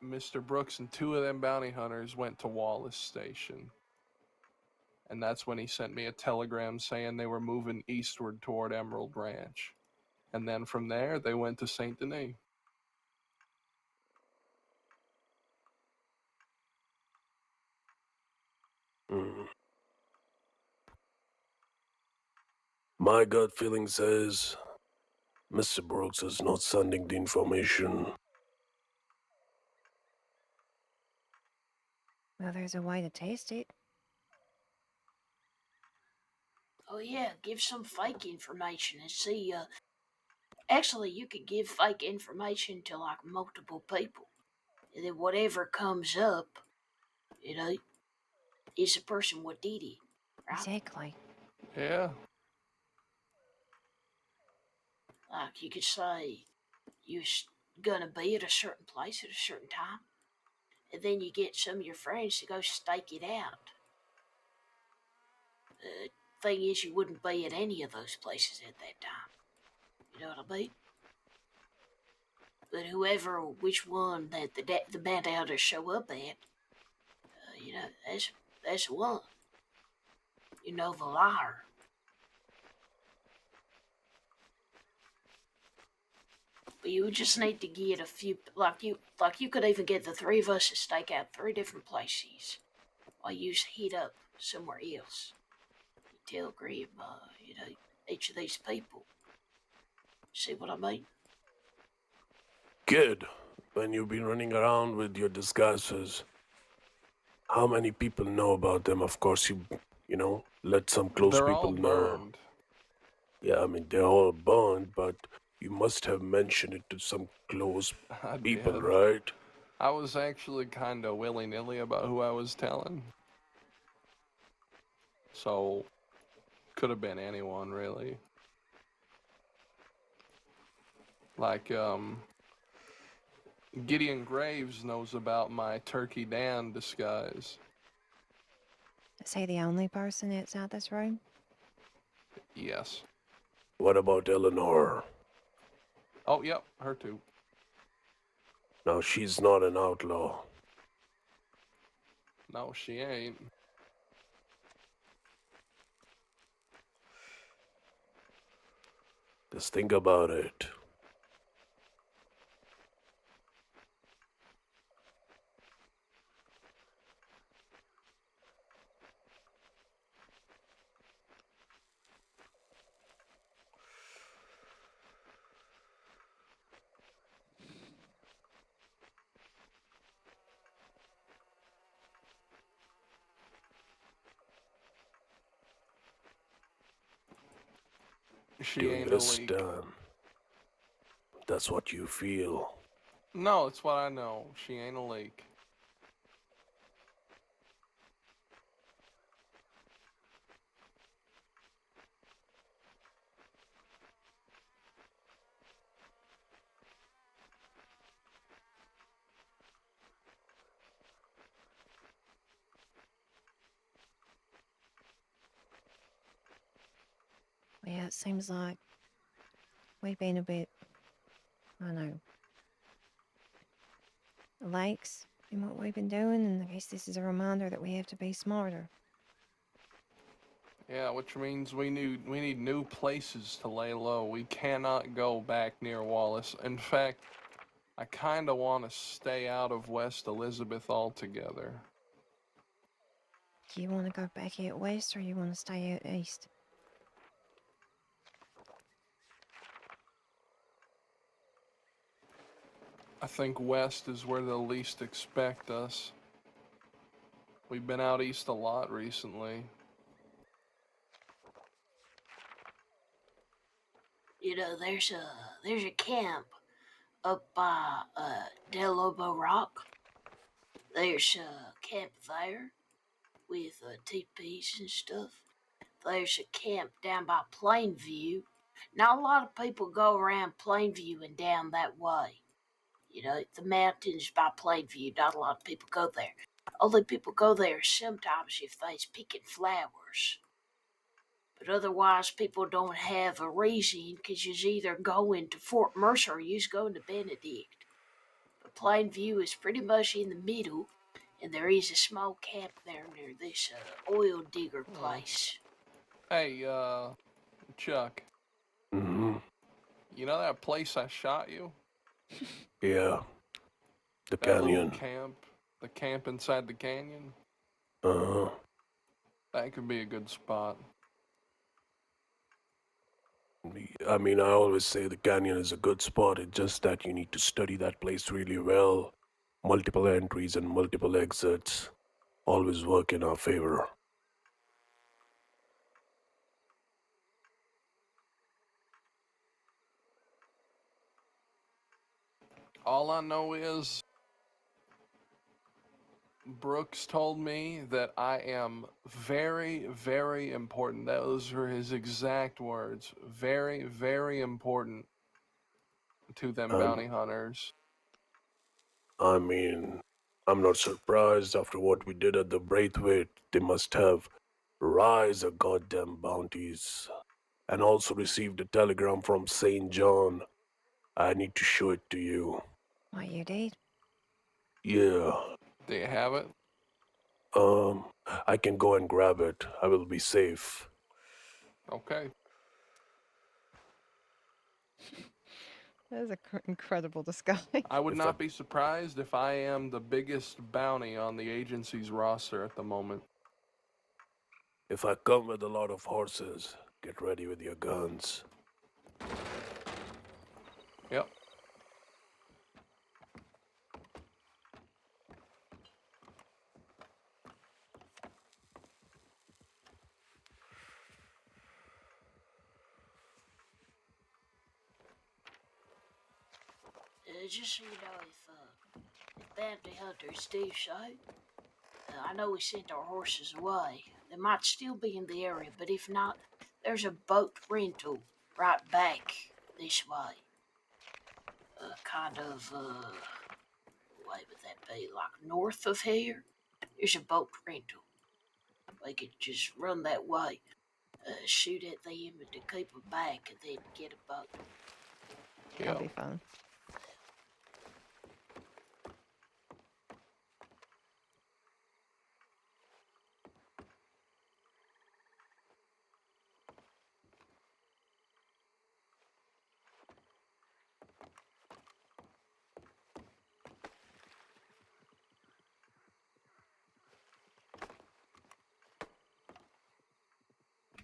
[SPEAKER 3] Mr. Brooks and two of them bounty hunters went to Wallace Station. And that's when he sent me a telegram saying they were moving eastward toward Emerald Ranch. And then from there, they went to St. Denis.
[SPEAKER 12] Mm. My gut feeling says Mr. Brooks is not sending the information.
[SPEAKER 1] Well, there's a way to test it.
[SPEAKER 5] Oh yeah, give some fake information and see. Actually, you could give fake information to like multiple people, and then whatever comes up, you know, is the person what did it, right?
[SPEAKER 1] Exactly.
[SPEAKER 3] Yeah.
[SPEAKER 5] Like you could say you're gonna be at a certain place at a certain time, and then you get some of your friends to go stake it out. Thing is, you wouldn't be at any of those places at that time. You know what I mean? But which one that the band elders show up at, you know, that's the one. You know, the liar. But you would just need to get a few, like you could even get the three of us to stake out 3 different places, while you heat up somewhere else. You telegram, you know, each of these people. See what I mean?
[SPEAKER 12] Kid, when you've been running around with your disguises, how many people know about them? Of course, you know, let some close
[SPEAKER 3] They're
[SPEAKER 12] people
[SPEAKER 3] all
[SPEAKER 12] know.
[SPEAKER 3] burned.
[SPEAKER 12] Yeah, I mean, they're all burned, but you must have mentioned it to some close
[SPEAKER 3] I
[SPEAKER 12] people,
[SPEAKER 3] did.
[SPEAKER 12] right?
[SPEAKER 3] I was actually kind of willy-nilly about who I was telling. So, could have been anyone, really. Like, Gideon Graves knows about my Turkey Dan disguise.
[SPEAKER 1] Is he the only person outside this room?
[SPEAKER 3] Yes.
[SPEAKER 12] What about Eleanor?
[SPEAKER 3] Oh, yep, her too.
[SPEAKER 12] Now, she's not an outlaw.
[SPEAKER 3] No, she ain't.
[SPEAKER 12] Just think about it.
[SPEAKER 3] She
[SPEAKER 12] During
[SPEAKER 3] ain't a
[SPEAKER 12] this
[SPEAKER 3] leak.
[SPEAKER 12] time, that's what you feel.
[SPEAKER 3] No, it's what I know. She ain't a leak.
[SPEAKER 1] Yeah, it seems like we've been a bit, I don't know, lax in what we've been doing, and I guess this is a reminder that we have to be smarter.
[SPEAKER 3] Yeah, which means we need new places to lay low. We cannot go back near Wallace. In fact, I kind of want to stay out of West Elizabeth altogether.
[SPEAKER 1] Do you want to go back out west or you want to stay out east?
[SPEAKER 3] I think west is where they'll least expect us. We've been out east a lot recently.
[SPEAKER 5] You know, there's a camp up by Del Lobo Rock. There's a camp there with teepees and stuff. There's a camp down by Plainview. Not a lot of people go around Plainview and down that way. You know, the mountains by Plainview, not a lot of people go there. Only people go there sometimes if they's picking flowers. But otherwise, people don't have a reason because you's either going to Fort Mercer or you's going to Benedict. But Plainview is pretty much in the middle, and there is a small camp there near this oil digger place.
[SPEAKER 3] Hey, Chuck.
[SPEAKER 12] Mm-hmm.
[SPEAKER 3] You know that place I shot you?
[SPEAKER 12] Yeah. The
[SPEAKER 3] That little
[SPEAKER 12] canyon.
[SPEAKER 3] camp? The camp inside the canyon?
[SPEAKER 12] Uh-huh.
[SPEAKER 3] That could be a good spot.
[SPEAKER 12] I mean, I always say the canyon is a good spot. It's just that you need to study that place really well. Multiple entries and multiple exits always work in our favor.
[SPEAKER 3] All I know is Brooks told me that I am very, very important. Those were his exact words. Very, very important to them bounty hunters.
[SPEAKER 12] I mean, I'm not surprised after what we did at the Braithwaite. They must have rise of goddamn bounties. And also received a telegram from St. John. I need to show it to you.
[SPEAKER 1] What you did?
[SPEAKER 12] Yeah.
[SPEAKER 3] Do you have it?
[SPEAKER 12] I can go and grab it. I will be safe.
[SPEAKER 3] Okay.
[SPEAKER 1] That is an incredible disguise.
[SPEAKER 3] I would not be surprised if I am the biggest bounty on the agency's roster at the moment.
[SPEAKER 12] If I come with a lot of horses, get ready with your guns.
[SPEAKER 3] Yep.
[SPEAKER 5] Just so you know, if bounty hunters do so, I know we sent our horses away. They might still be in the area, but if not, there's a boat rental right back this way. Way would that be? Like north of here? There's a boat rental. We could just run that way, shoot at them and to keep them back, and then get a boat.
[SPEAKER 1] That'll be fun.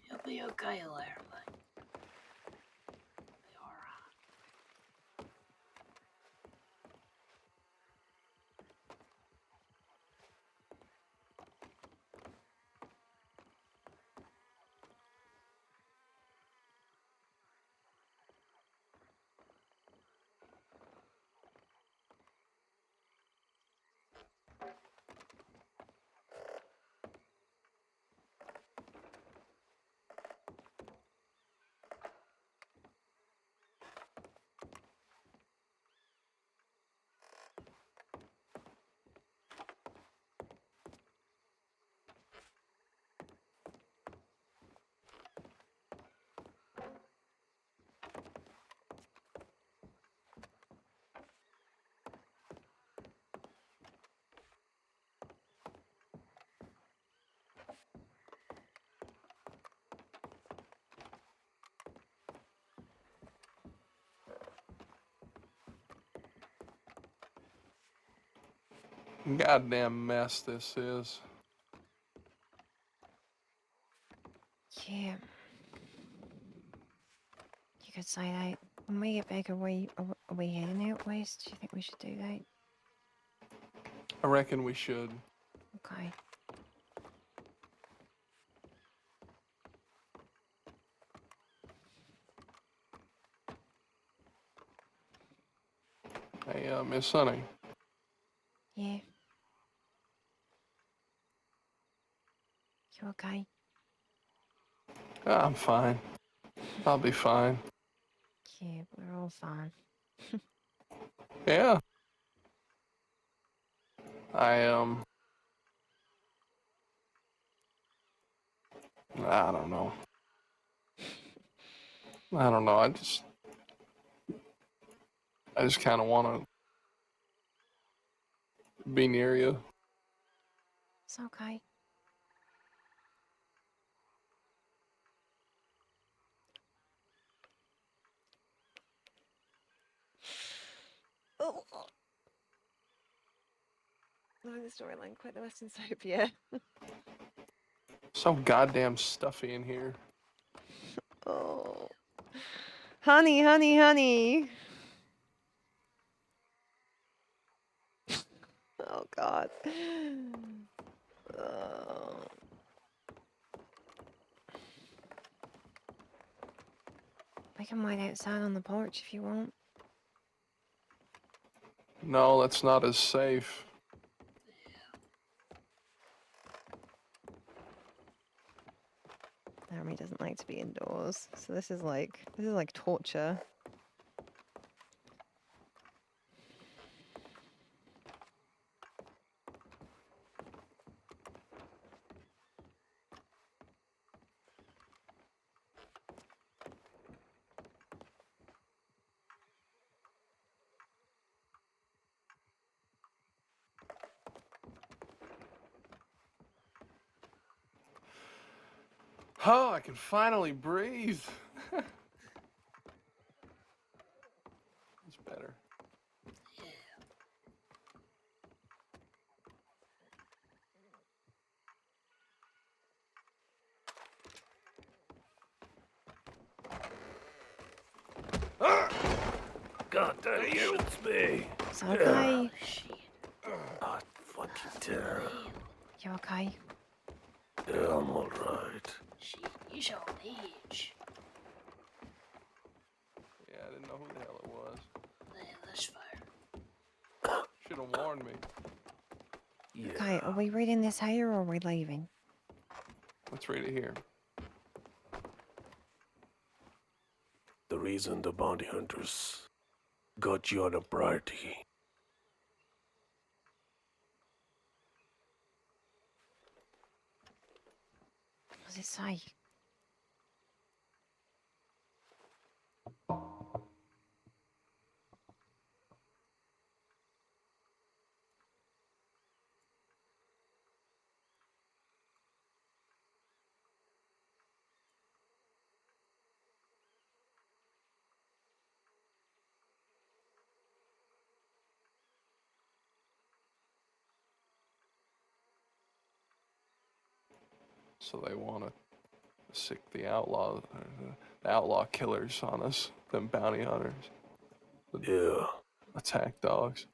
[SPEAKER 5] You'll be okay, Laramie. Be alright.
[SPEAKER 3] goddamn mess this is.
[SPEAKER 1] Yeah. You could say that. When we get back, are we heading out west? Do you think we should do that?
[SPEAKER 3] I reckon we should.
[SPEAKER 1] Okay.
[SPEAKER 3] Hey, Miss Sunny.
[SPEAKER 1] Yeah. You okay?
[SPEAKER 3] I'm fine. I'll be fine.
[SPEAKER 1] Yeah, we're all fine.
[SPEAKER 3] Yeah. I don't know. I don't know. I just kind of want to be near you.
[SPEAKER 1] It's okay. Oh. No, the storyline quite the Western soap, yeah.
[SPEAKER 3] So goddamn stuffy in here.
[SPEAKER 1] Oh. Honey, honey, honey. Oh, God. Oh. We can wait outside on the porch if you want.
[SPEAKER 3] No, that's not as safe.
[SPEAKER 1] Laramie doesn't like to be indoors, so this is like torture.
[SPEAKER 3] Oh, I can finally breathe. It's better.
[SPEAKER 12] God damn you, it's me.
[SPEAKER 1] It's okay.
[SPEAKER 12] Ah, fucking terror.
[SPEAKER 1] You okay?
[SPEAKER 12] Yeah, I'm alright.
[SPEAKER 5] Shit, he's on edge.
[SPEAKER 3] Yeah, I didn't know who the hell it was.
[SPEAKER 5] Yeah, that's fair.
[SPEAKER 3] Should have warned me.
[SPEAKER 12] Yeah.
[SPEAKER 1] Okay, are we reading this here or are we leaving?
[SPEAKER 3] Let's read it here.
[SPEAKER 12] The reason the bounty hunters got you on a priority.
[SPEAKER 1] What does it say?
[SPEAKER 3] So they want to sick the outlaw killers on us, them bounty hunters.
[SPEAKER 12] Yeah.
[SPEAKER 3] Attack dogs.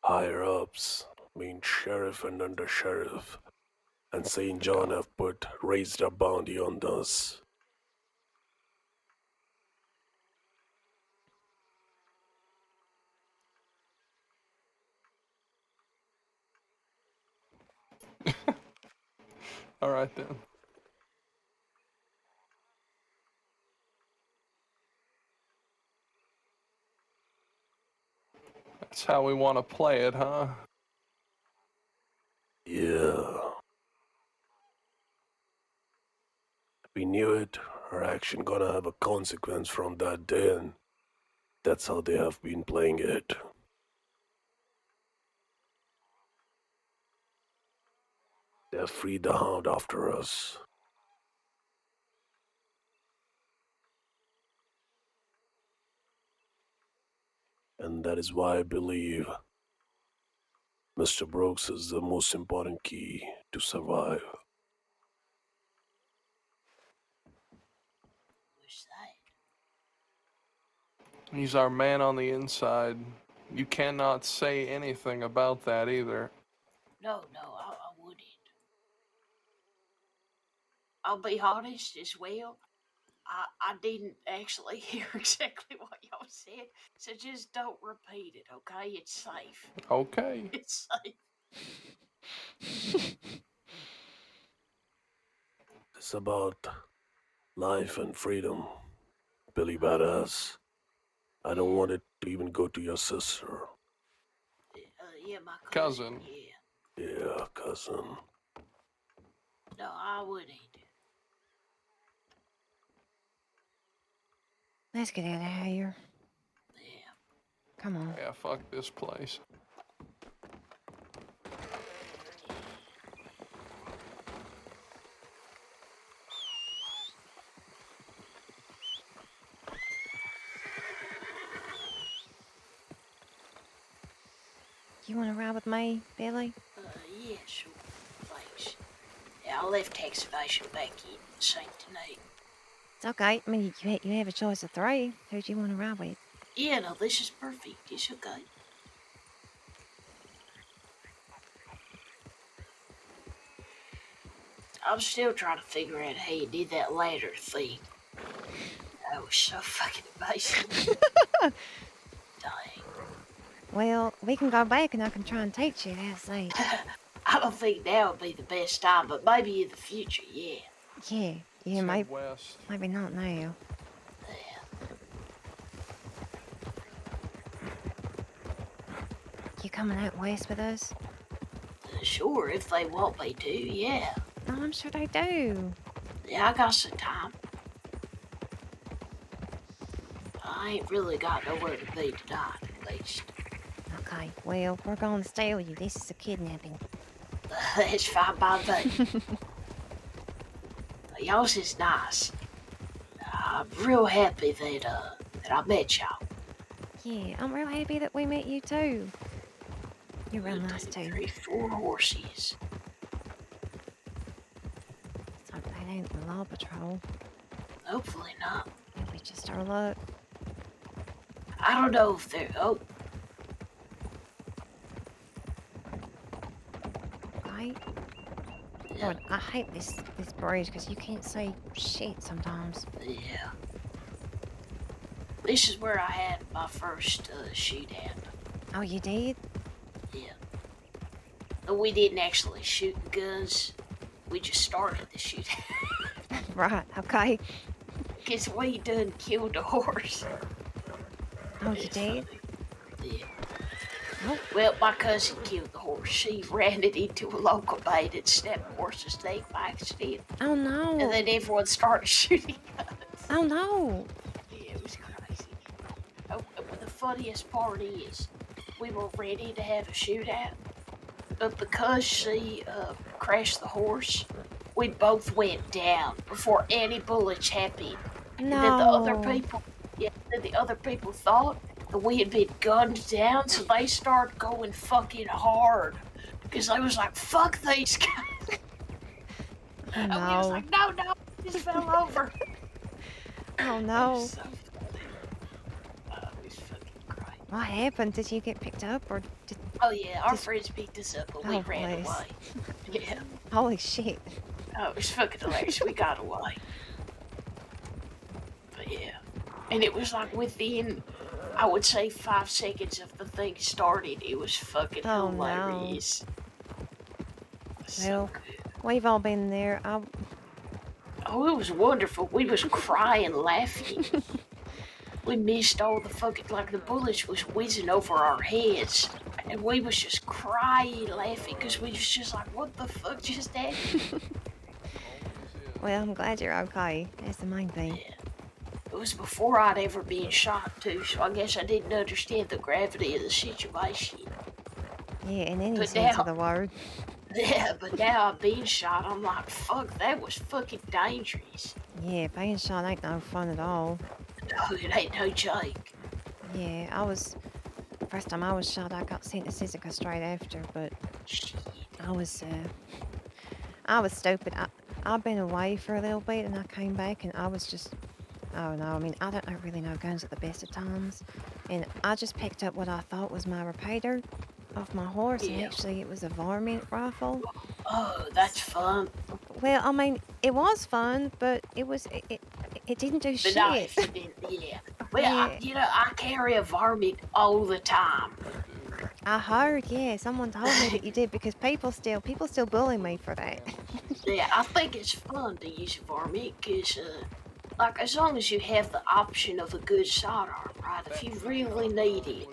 [SPEAKER 12] Higher ups, mean sheriff and under sheriff, and St. John have raised a bounty on us.
[SPEAKER 3] All right then. That's how we want to play it, huh?
[SPEAKER 12] Yeah. We knew it. Our action gonna have a consequence from that day, and that's how they have been playing it. They have freed the hound after us. And that is why I believe Mr. Brooks is the most important key to survive.
[SPEAKER 5] Who's that?
[SPEAKER 3] He's our man on the inside. You cannot say anything about that either.
[SPEAKER 5] No, I wouldn't. I'll be honest as well. I didn't actually hear exactly what y'all said, so just don't repeat it, okay? It's safe.
[SPEAKER 3] Okay.
[SPEAKER 5] It's safe.
[SPEAKER 12] It's about life and freedom, Billy Badass. I don't want it to even go to your sister.
[SPEAKER 5] Yeah, my
[SPEAKER 3] Cousin.
[SPEAKER 5] Yeah.
[SPEAKER 12] Yeah, cousin.
[SPEAKER 5] No, I wouldn't.
[SPEAKER 1] Let's get out of here.
[SPEAKER 5] Yeah.
[SPEAKER 1] Come on.
[SPEAKER 3] Yeah, fuck this place.
[SPEAKER 1] You want to ride with me, Billy?
[SPEAKER 5] Yeah, sure. Thanks. Yeah, I'll leave excavation back in St. Denis.
[SPEAKER 1] It's okay. I mean, you have a choice of 3. Who do you want to ride with?
[SPEAKER 5] Yeah, no, this is perfect. It's okay. I'm still trying to figure out how you did that ladder thing. That was so fucking amazing. Dang.
[SPEAKER 1] Well, we can go back and I can try and teach you how to say it.
[SPEAKER 5] I don't think now would be the best time, but maybe in the future, yeah.
[SPEAKER 1] Yeah,
[SPEAKER 3] Let's
[SPEAKER 1] maybe,
[SPEAKER 3] head west.
[SPEAKER 1] maybe not now. You coming out west with us?
[SPEAKER 5] Sure, if they want me to, yeah.
[SPEAKER 1] Oh, I'm sure they do.
[SPEAKER 5] Yeah, I got some time. I ain't really got nowhere to be tonight, at least.
[SPEAKER 1] Okay, well, we're going to stay with you. This is a kidnapping.
[SPEAKER 5] It's fine by me. Yours is nice. I'm real happy that I met y'all.
[SPEAKER 1] Yeah, I'm real happy that we met you too. You're real nice too.
[SPEAKER 5] 3, 4 horses.
[SPEAKER 1] So that ain't the law patrol.
[SPEAKER 5] Hopefully not.
[SPEAKER 1] Maybe just our luck.
[SPEAKER 5] I don't know if they're. Oh,
[SPEAKER 1] Right? Lord, I hate this bridge because you can't see shit sometimes.
[SPEAKER 5] yeah. This is where I had my first shootout.
[SPEAKER 1] Oh, you did?
[SPEAKER 5] Yeah. But we didn't actually shoot guns. We just started the shootout.
[SPEAKER 1] Right, okay.
[SPEAKER 5] Because we done killed a horse.
[SPEAKER 1] Oh, you did?
[SPEAKER 5] Yeah.
[SPEAKER 1] Oh.
[SPEAKER 5] Well, my cousin killed the horse. She ran it into a local bait and snapped the horse's neck by accident.
[SPEAKER 1] Oh, no.
[SPEAKER 5] And then everyone started shooting guns.
[SPEAKER 1] Oh, no.
[SPEAKER 5] Yeah, it was crazy. Oh, but the funniest part is, we were ready to have a shootout, but because she crashed the horse, we both went down before any bullets happened. And then the other people, then the other people thought that we had been gunned down, so they started going fucking hard. Because I was like, fuck these guys.
[SPEAKER 1] Oh,
[SPEAKER 5] And we
[SPEAKER 1] no.
[SPEAKER 5] was like, no, just fell over.
[SPEAKER 1] Oh, no.
[SPEAKER 5] So funny. Oh, it was fucking great.
[SPEAKER 1] What happened? Did you get picked up or did...
[SPEAKER 5] Oh yeah, our friends picked us up, but we
[SPEAKER 1] Oh,
[SPEAKER 5] ran
[SPEAKER 1] please.
[SPEAKER 5] away. Yeah.
[SPEAKER 1] Holy shit.
[SPEAKER 5] Oh, it was fucking hilarious. We got away. But yeah. And it was like within, I would say 5 seconds of the thing started, it was fucking
[SPEAKER 1] Oh,
[SPEAKER 5] hilarious.
[SPEAKER 1] Well, we've all been there.
[SPEAKER 5] Oh, it was wonderful. We was crying, laughing. We missed all the fucking, like the bullets was whizzing over our heads. And we was just crying, laughing, because we was just like, what the fuck just happened?
[SPEAKER 1] Well, I'm glad you're okay. That's the main thing.
[SPEAKER 5] Yeah. It was before I'd ever been shot too, so I guess I didn't understand the gravity of the situation.
[SPEAKER 1] Yeah, in any
[SPEAKER 5] But
[SPEAKER 1] sense
[SPEAKER 5] now-
[SPEAKER 1] of the word.
[SPEAKER 5] Yeah, but now I'm being shot, I'm like, fuck, that was fucking dangerous.
[SPEAKER 1] Yeah, being shot ain't no fun at all.
[SPEAKER 5] No, it ain't no joke.
[SPEAKER 1] Yeah, I was first time I was shot, I got sent to Sisika straight after, but I was stupid. I've been away for a little bit and I came back and I was just, oh no, I mean, I don't really know guns at the best of times. And I just picked up what I thought was my repeater off my horse, and actually it was a varmint rifle.
[SPEAKER 5] Oh, that's fun.
[SPEAKER 1] Well, I mean, it was fun, but it didn't do
[SPEAKER 5] But
[SPEAKER 1] shit.
[SPEAKER 5] not if you didn't, yeah. Well,
[SPEAKER 1] Yeah.
[SPEAKER 5] I carry a varmint all the time.
[SPEAKER 1] I heard, yeah, someone told me that you did because people still bully me for that.
[SPEAKER 5] Yeah, I think it's fun to use a varmint because, like, as long as you have the option of a good sidearm, right? If you really need it,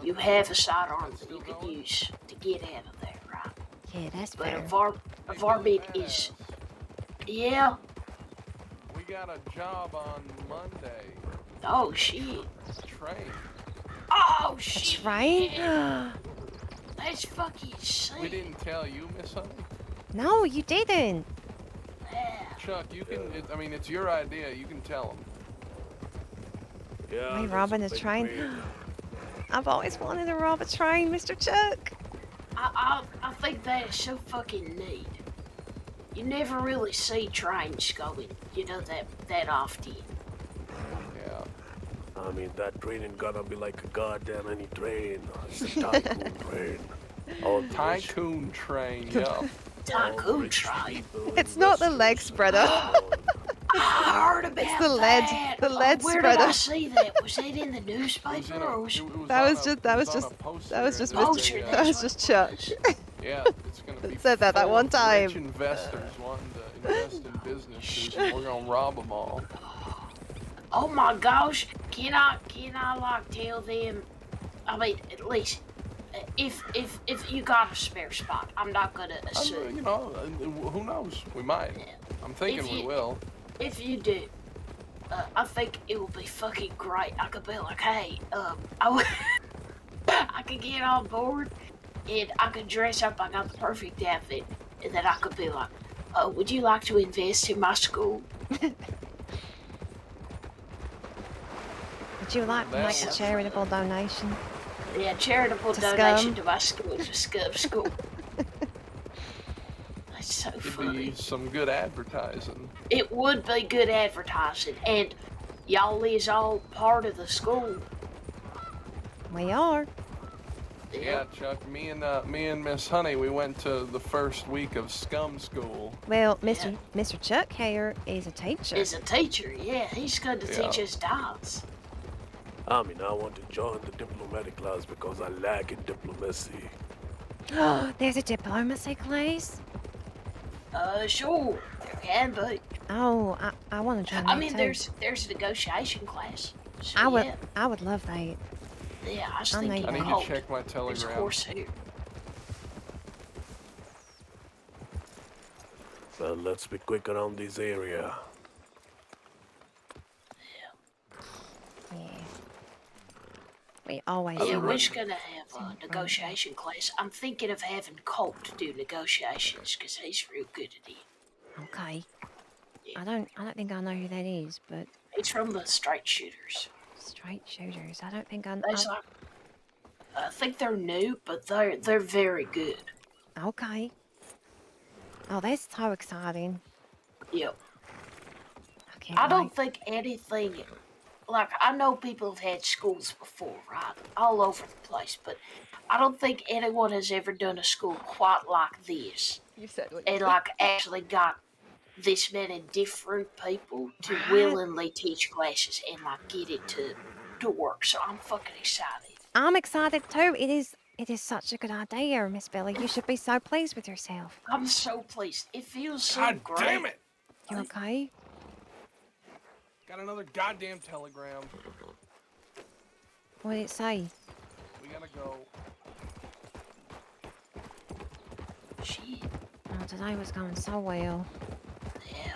[SPEAKER 5] you have a sidearm that you can use to get out of there, right?
[SPEAKER 1] Yeah, that's
[SPEAKER 5] But
[SPEAKER 1] fair.
[SPEAKER 5] a varmint is, yeah.
[SPEAKER 3] We got a job on Monday.
[SPEAKER 5] Oh shit.
[SPEAKER 3] Train.
[SPEAKER 5] Oh shit.
[SPEAKER 1] Train?
[SPEAKER 5] That's fucking insane.
[SPEAKER 3] We didn't tell you, Miss Honey.
[SPEAKER 1] No, you didn't.
[SPEAKER 3] Chuck, you can. I mean, it's your idea. You can tell him.
[SPEAKER 12] Yeah.
[SPEAKER 1] Am I robbing a train? I've always wanted to rob a train, Mr. Chuck.
[SPEAKER 5] I think that is so fucking neat. You never really see trains going, that often.
[SPEAKER 3] Yeah.
[SPEAKER 12] I mean, that train ain't gonna be like a goddamn any train. It's a tycoon train. Oh,
[SPEAKER 3] Tycoon train, yeah.
[SPEAKER 5] Tycoon train.
[SPEAKER 1] It's not the leg spreader.
[SPEAKER 5] I heard about
[SPEAKER 1] It's the lead.
[SPEAKER 5] that.
[SPEAKER 1] The lead
[SPEAKER 5] Where
[SPEAKER 1] spreader.
[SPEAKER 5] did I see that? Was that in the newspaper or was
[SPEAKER 1] That was just Chuck.
[SPEAKER 3] Yeah, it's gonna be.
[SPEAKER 1] That said that
[SPEAKER 3] full
[SPEAKER 1] one
[SPEAKER 3] of
[SPEAKER 1] time.
[SPEAKER 3] Rich investors wanting to invest in businesses, and we're gonna rob them all.
[SPEAKER 5] Oh my gosh! Can I like tell them? I mean, at least if you got a spare spot, I'm not gonna assume.
[SPEAKER 3] Who knows? We might. I'm thinking we will.
[SPEAKER 5] If you do, I think it will be fucking great. I could be like, hey, I could get on board, and I could dress up. I got the perfect outfit, and then I could be like, would you like to invest in my school?
[SPEAKER 1] Would you like to make a charitable donation?
[SPEAKER 5] Yeah, charitable
[SPEAKER 1] To
[SPEAKER 5] donation
[SPEAKER 1] SCUM?
[SPEAKER 5] to my school, to SCUM school. That's so
[SPEAKER 3] It'd
[SPEAKER 5] funny.
[SPEAKER 3] be some good advertising.
[SPEAKER 5] It would be good advertising, and y'all is all part of the school.
[SPEAKER 1] We are.
[SPEAKER 3] Yeah, Chuck. Me and Miss Honey, we went to the first week of SCUM school.
[SPEAKER 1] Well, Mr. Chuck here is a teacher.
[SPEAKER 5] Is a teacher, yeah. He's going to teach
[SPEAKER 3] Yeah.
[SPEAKER 5] us dance.
[SPEAKER 12] I mean, I want to join the diplomatic class because I lack in diplomacy.
[SPEAKER 1] There's a diplomacy class?
[SPEAKER 5] Sure, there can be.
[SPEAKER 1] Oh, I want to join
[SPEAKER 5] I
[SPEAKER 1] that
[SPEAKER 5] mean,
[SPEAKER 1] too.
[SPEAKER 5] there's a negotiation class. So,
[SPEAKER 1] I would
[SPEAKER 5] yeah,
[SPEAKER 1] I would love that.
[SPEAKER 5] yeah, I just
[SPEAKER 1] I
[SPEAKER 5] think
[SPEAKER 1] need
[SPEAKER 5] it
[SPEAKER 3] I need
[SPEAKER 5] would
[SPEAKER 3] to check my
[SPEAKER 5] There's a
[SPEAKER 3] telegram.
[SPEAKER 5] course here.
[SPEAKER 12] Well, let's be quick around this area.
[SPEAKER 1] Yeah. We always
[SPEAKER 5] Yeah,
[SPEAKER 1] have
[SPEAKER 5] we're
[SPEAKER 1] it.
[SPEAKER 5] just gonna have a negotiation class. I'm thinking of having Colt do negotiations because he's real good at it.
[SPEAKER 1] Okay. I don't think I know who that is, but
[SPEAKER 5] He's from the straight shooters.
[SPEAKER 1] straight shooters. I don't think I.
[SPEAKER 5] That's like, I think they're new, but they're very good.
[SPEAKER 1] Okay. Oh, that's so exciting.
[SPEAKER 5] Yep.
[SPEAKER 1] can't
[SPEAKER 5] I don't
[SPEAKER 1] wait.
[SPEAKER 5] think anything. Like, I know people have had schools before, right? All over the place, but I don't think anyone has ever done a school quite like this.
[SPEAKER 1] You said what
[SPEAKER 5] And, like, actually got this many different people to willingly teach classes and, like, get it to work. So I'm fucking excited.
[SPEAKER 1] I'm excited too. It is such a good idea, Miss Billy. You should be so pleased with yourself.
[SPEAKER 5] I'm so pleased. It feels so
[SPEAKER 3] God
[SPEAKER 5] great.
[SPEAKER 3] damn it!
[SPEAKER 1] You okay?
[SPEAKER 3] Got another goddamn telegram.
[SPEAKER 1] What did it say?
[SPEAKER 3] We gotta go.
[SPEAKER 5] Shit.
[SPEAKER 1] Oh, today was going so well.
[SPEAKER 5] Yeah.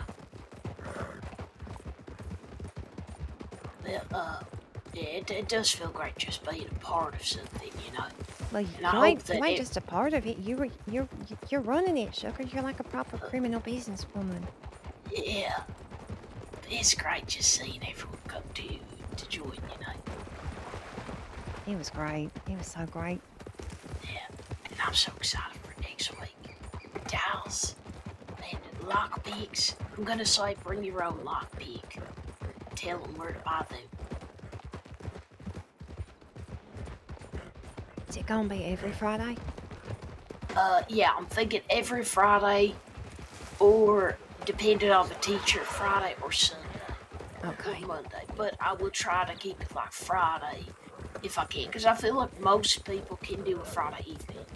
[SPEAKER 5] Yeah, it does feel great just being a part of something, you know.
[SPEAKER 1] Well,
[SPEAKER 5] And I
[SPEAKER 1] you
[SPEAKER 5] hope
[SPEAKER 1] ain't,
[SPEAKER 5] that
[SPEAKER 1] you ain't
[SPEAKER 5] it-
[SPEAKER 1] just a part of it. You're running it, sugar. You're like a proper criminal businesswoman.
[SPEAKER 5] Yeah. It's great just seeing everyone come to join, you know.
[SPEAKER 1] He was great. He was so great.
[SPEAKER 5] Yeah, and I'm so excited for next week. Dowels and lockpicks. I'm gonna say bring your own lockpick. Tell them where to buy them.
[SPEAKER 1] Is it gonna be every Friday?
[SPEAKER 5] Yeah, I'm thinking every Friday, or depending on the teacher, Friday or Sunday.
[SPEAKER 1] Okay.
[SPEAKER 5] Or Monday. But I will try to keep it like Friday if I can, because I feel like most people can do a Friday evening.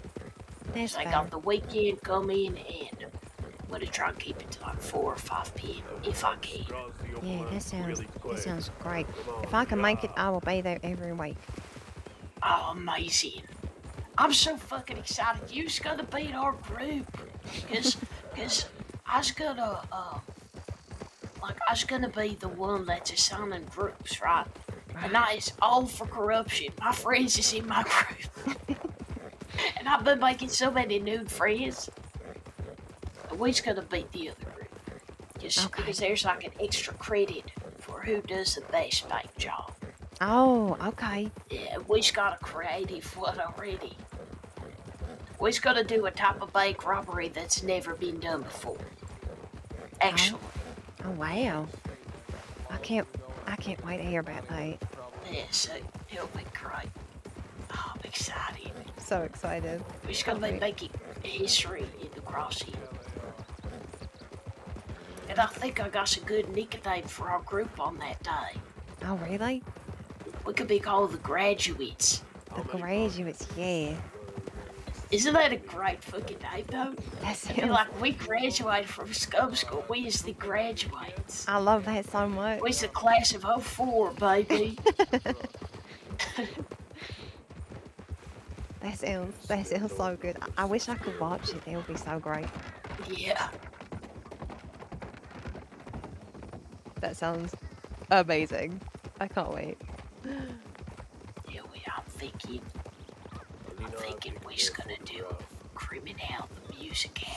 [SPEAKER 1] That's
[SPEAKER 5] So I
[SPEAKER 1] better.
[SPEAKER 5] got the weekend coming, and I'm gonna try and keep it to like 4 or 5 p.m. if I can.
[SPEAKER 1] Yeah, that sounds great. If I can make it, I will be there every week.
[SPEAKER 5] Oh, amazing. I'm so fucking excited. You's gonna be in our group. Cause I was gonna, I was gonna be the one that's assigning groups, right? And that is all for corruption. My friends is in my group. And I've been making so many new friends. We's gonna beat the other group. Just because there's like an extra credit for who does the best bank job.
[SPEAKER 1] Oh, okay.
[SPEAKER 5] Yeah, we's got a creative one already. We's gonna do a type of bank robbery that's never been done before. Actually.
[SPEAKER 1] Oh wow. I can't wait to hear about that.
[SPEAKER 5] Yeah, so it'll be great. Oh, I'm excited.
[SPEAKER 1] So excited.
[SPEAKER 5] We're just gonna be making history in the crossing. And I think I got some good nickname for our group on that day.
[SPEAKER 1] Oh really?
[SPEAKER 5] We could be called the Graduates.
[SPEAKER 1] The graduates, yeah.
[SPEAKER 5] Isn't that a great fucking name, though?
[SPEAKER 1] That
[SPEAKER 5] I feel
[SPEAKER 1] sounds.
[SPEAKER 5] like we graduated from SCUM school. We is the graduates.
[SPEAKER 1] I love that so much.
[SPEAKER 5] We's the class of 04, baby.
[SPEAKER 1] That sounds so good. I wish I could watch it. It would be so great.
[SPEAKER 5] Yeah.
[SPEAKER 1] That sounds amazing. I can't wait.
[SPEAKER 5] Yeah, I'm thinking we're just gonna do Criminal the musical.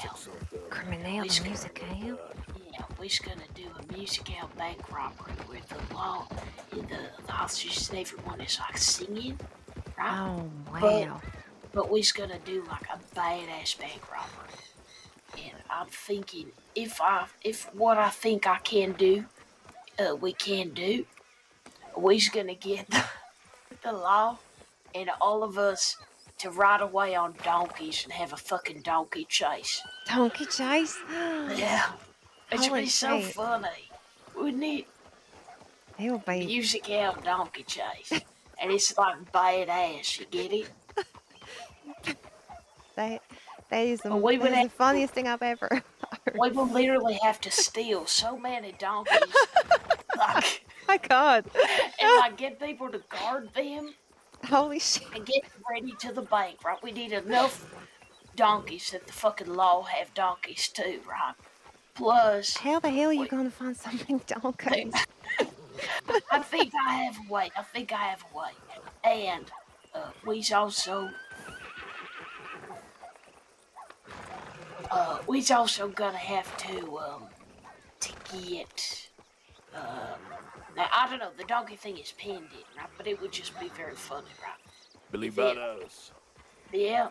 [SPEAKER 1] Criminal the musical?
[SPEAKER 5] Yeah, we're just gonna do a musical bank robbery where the law and the officers and everyone is like singing, right?
[SPEAKER 1] Oh wow.
[SPEAKER 5] But we're just gonna do like a badass bank robbery. And I'm thinking if what I think I can do, we can do, we're just gonna get the law and all of us to ride away on donkeys and have a fucking donkey chase.
[SPEAKER 1] Donkey chase?
[SPEAKER 5] Yeah. It should
[SPEAKER 1] Holy
[SPEAKER 5] be so
[SPEAKER 1] shit.
[SPEAKER 5] funny, wouldn't it?
[SPEAKER 1] It would be.
[SPEAKER 5] Music out donkey chase. And it's like badass, you get it?
[SPEAKER 1] That is
[SPEAKER 5] But we would
[SPEAKER 1] the
[SPEAKER 5] have,
[SPEAKER 1] funniest thing I've ever heard.
[SPEAKER 5] we would literally have to steal so many donkeys. Like,
[SPEAKER 1] My God.
[SPEAKER 5] and like get people to guard them
[SPEAKER 1] Holy shit.
[SPEAKER 5] and get ready to the bank, right? We need enough donkeys that the fucking law have donkeys too, right? Plus,
[SPEAKER 1] How the hell are you gonna find so many donkeys?
[SPEAKER 5] I think I have a way. And we's also gonna have to get now I don't know, the donkey thing is pending, right? But it would just be very funny, right?
[SPEAKER 12] Billy Badass,
[SPEAKER 5] Yeah.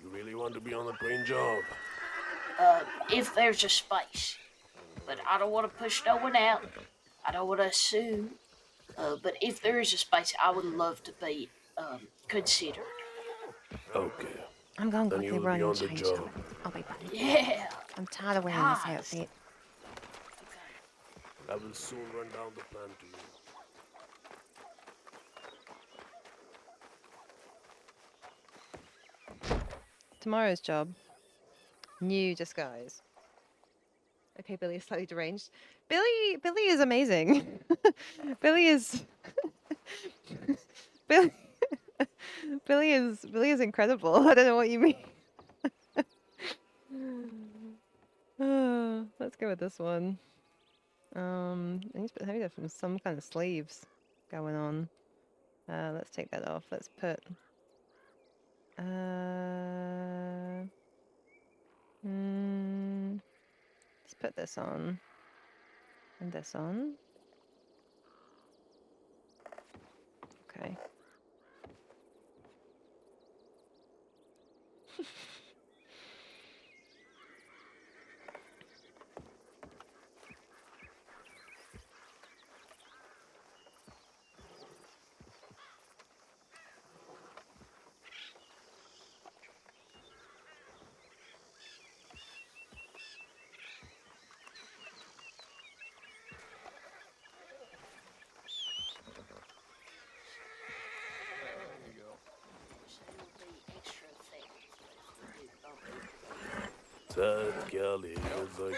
[SPEAKER 12] you really want to be on the train job?
[SPEAKER 5] If there's a space. But I don't want to push no one out. I don't want to assume. But if there is a space, I would love to be considered.
[SPEAKER 12] Okay.
[SPEAKER 1] I'm gonna
[SPEAKER 12] Then
[SPEAKER 1] quickly
[SPEAKER 12] you'll
[SPEAKER 1] run
[SPEAKER 12] be
[SPEAKER 1] and
[SPEAKER 12] on the
[SPEAKER 1] change.
[SPEAKER 12] job.
[SPEAKER 1] I'll be back.
[SPEAKER 5] Yeah.
[SPEAKER 1] I'm tired of wearing
[SPEAKER 5] Nice.
[SPEAKER 1] this outfit.
[SPEAKER 12] I will soon run down the plan to you.
[SPEAKER 1] Tomorrow's job. New disguise. Okay, Billy is slightly deranged. Billy is amazing. Billy is Billy Billy is incredible. I don't know what you mean. Let's go with this one. I need to put maybe there's some kind of sleeves going on. Let's take that off. Let's put let's put this on. And this on. Okay.
[SPEAKER 12] Seth Kelly is a yellow belly.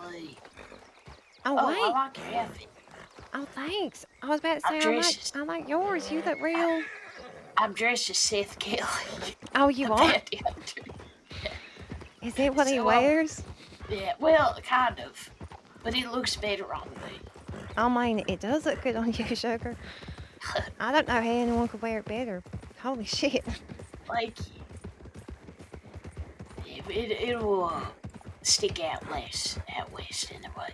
[SPEAKER 5] Billy.
[SPEAKER 1] Oh,
[SPEAKER 5] Oh, I
[SPEAKER 1] wait.
[SPEAKER 5] like your outfit.
[SPEAKER 1] Oh, thanks. I was about to
[SPEAKER 5] I'm
[SPEAKER 1] say
[SPEAKER 5] dressed.
[SPEAKER 1] I like yours. You look real.
[SPEAKER 5] I'm dressed as Seth Kelly.
[SPEAKER 1] Oh, you
[SPEAKER 5] the
[SPEAKER 1] are?
[SPEAKER 5] bounty hunter.
[SPEAKER 1] Is that what he
[SPEAKER 5] So,
[SPEAKER 1] wears?
[SPEAKER 5] yeah, well, kind of. But it looks better on me.
[SPEAKER 1] I mean, it does look good on you, sugar. I don't know how anyone could wear it better. Holy shit.
[SPEAKER 5] Like, it'll stick out less out west anyway.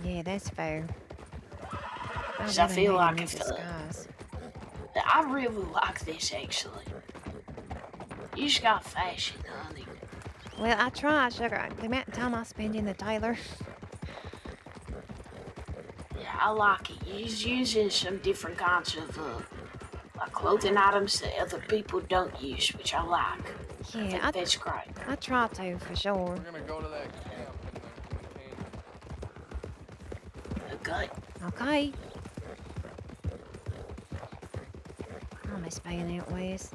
[SPEAKER 1] Yeah, that's fair.
[SPEAKER 5] Because I
[SPEAKER 1] really
[SPEAKER 5] feel
[SPEAKER 1] need a
[SPEAKER 5] like
[SPEAKER 1] new
[SPEAKER 5] if
[SPEAKER 1] disguise.
[SPEAKER 5] I really like this actually. You just got fashion, honey.
[SPEAKER 1] Well, I try, sugar. The amount of time I spend in the tailor.
[SPEAKER 5] Yeah, I like it. He's using some different kinds of like clothing items that other people don't use, which I like. I
[SPEAKER 1] Yeah,
[SPEAKER 5] think that's great.
[SPEAKER 1] I try to, for sure.
[SPEAKER 3] We're gonna go to that camp in the canyon.
[SPEAKER 5] Okay.
[SPEAKER 1] Okay. I miss being out west.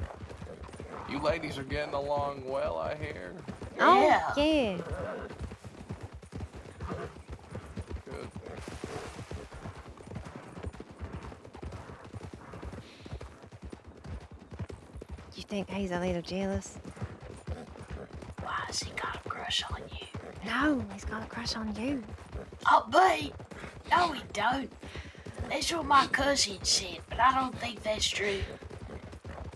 [SPEAKER 3] You ladies are getting along well, I hear.
[SPEAKER 1] Oh,
[SPEAKER 5] Yeah.
[SPEAKER 1] yeah.
[SPEAKER 3] Good.
[SPEAKER 1] You think he's a little jealous?
[SPEAKER 5] Why has he got a crush on you?
[SPEAKER 1] No, he's got a crush on you.
[SPEAKER 5] Oh, but no, he don't. That's what my cousin said, but I don't think that's true.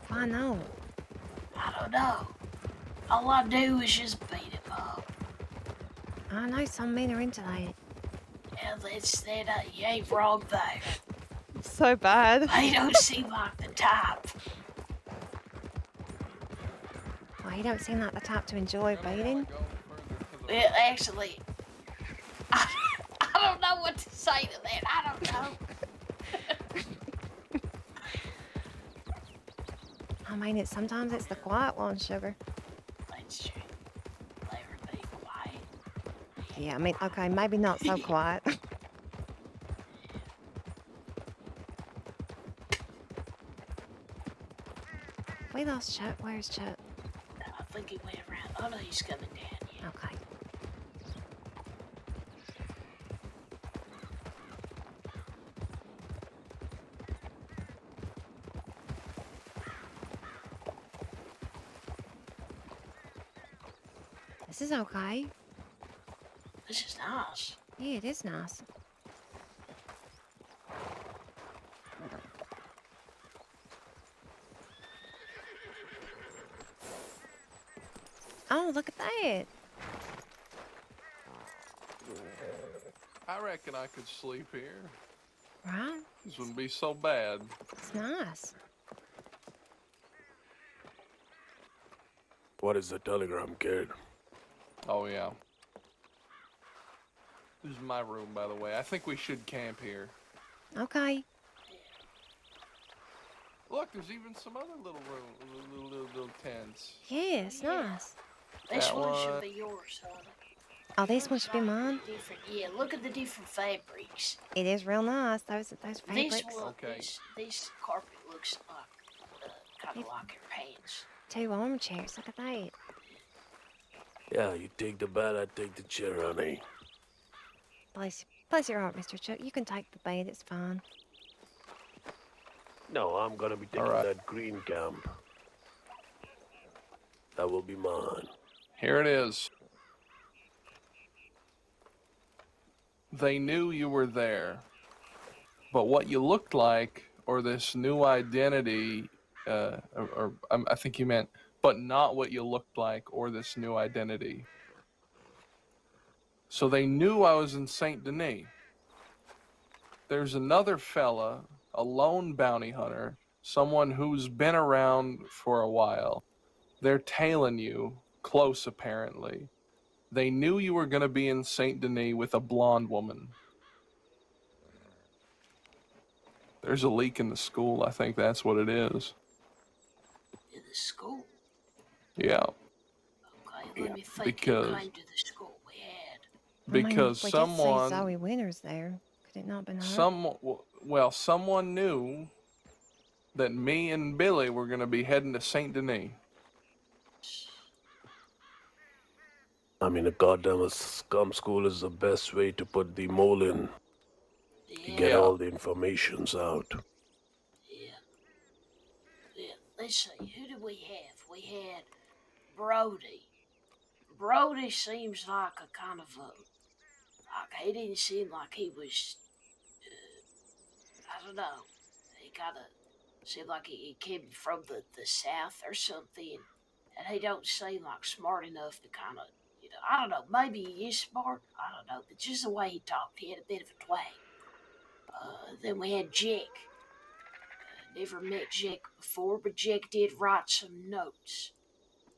[SPEAKER 1] Why not?
[SPEAKER 5] I don't know. All I do is just beat him up.
[SPEAKER 1] I know some men are into that.
[SPEAKER 5] Yeah, that's that. You ain't wrong there.
[SPEAKER 1] So bad.
[SPEAKER 5] He don't seem like the type.
[SPEAKER 1] Well, you don't seem like the type to enjoy beating.
[SPEAKER 5] Well, actually, I don't know what to say to that. I don't know.
[SPEAKER 1] I mean, sometimes it's the quiet ones, sugar.
[SPEAKER 5] That's true. Let her be quiet.
[SPEAKER 1] Yeah, I mean, okay, maybe not so quiet. We lost Chuck. Where's Chuck?
[SPEAKER 5] I think he went around. Oh no, he's coming down. Yeah.
[SPEAKER 1] Okay. This is okay.
[SPEAKER 5] This is nice.
[SPEAKER 1] Yeah, it is nice. Oh, look at that.
[SPEAKER 3] I reckon I could sleep here.
[SPEAKER 1] Right?
[SPEAKER 3] This wouldn't be so bad.
[SPEAKER 1] It's nice.
[SPEAKER 12] What is the telegram, kid?
[SPEAKER 3] Oh, yeah. This is my room, by the way. I think we should camp here.
[SPEAKER 1] Okay.
[SPEAKER 3] Look, there's even some other little room, little tents.
[SPEAKER 1] Yeah, it's nice.
[SPEAKER 5] This
[SPEAKER 3] That
[SPEAKER 5] one should
[SPEAKER 3] one.
[SPEAKER 5] be yours, honey.
[SPEAKER 1] Oh, this one should be mine?
[SPEAKER 5] Different. Yeah, look at the different fabrics.
[SPEAKER 1] It is real nice. Those fabrics.
[SPEAKER 5] This one,
[SPEAKER 3] Okay.
[SPEAKER 5] this carpet looks like kind of like your pants.
[SPEAKER 1] 2 armchairs. Look at that.
[SPEAKER 12] Yeah, you take the bed, I take the chair, honey.
[SPEAKER 1] Bless your heart, Mr. Chuck. You can take the bait. It's fine.
[SPEAKER 12] No, I'm gonna be taking
[SPEAKER 3] Alright.
[SPEAKER 12] that green camp. That will be mine.
[SPEAKER 3] Here it is. They knew you were there, but what you looked like, or this new identity, I think you meant, but not what you looked like, or this new identity. So they knew I was in Saint Denis. There's another fella, a lone bounty hunter, someone who's been around for a while. They're tailing you, close apparently. They knew you were going to be in Saint Denis with a blonde woman. There's a leak in the school. I think that's what it is.
[SPEAKER 5] In the school.
[SPEAKER 3] Yeah.
[SPEAKER 5] Okay, let me think.
[SPEAKER 3] Because-
[SPEAKER 5] Who came to the school we had?
[SPEAKER 3] Because
[SPEAKER 1] I mean,
[SPEAKER 3] someone,
[SPEAKER 1] we did see Zoe Winters there. Could it not been her?
[SPEAKER 3] someone knew that me and Billy were going to be heading to Saint Denis.
[SPEAKER 12] I mean, a goddamn scum school is the best way to put the mole in. To get
[SPEAKER 3] Yeah.
[SPEAKER 12] all the informations out.
[SPEAKER 5] Yeah. Let's see. Who did we have? We had Brody. Brody seems like a kind of a. Like, he didn't seem like he was. I don't know. He kind of seemed like he came from the South or something. And he don't seem like smart enough to kind of. I don't know. Maybe he is smart. I don't know. But just the way he talked, he had a bit of a twang. Then we had Jake. Never met Jake before, but Jake did write some notes.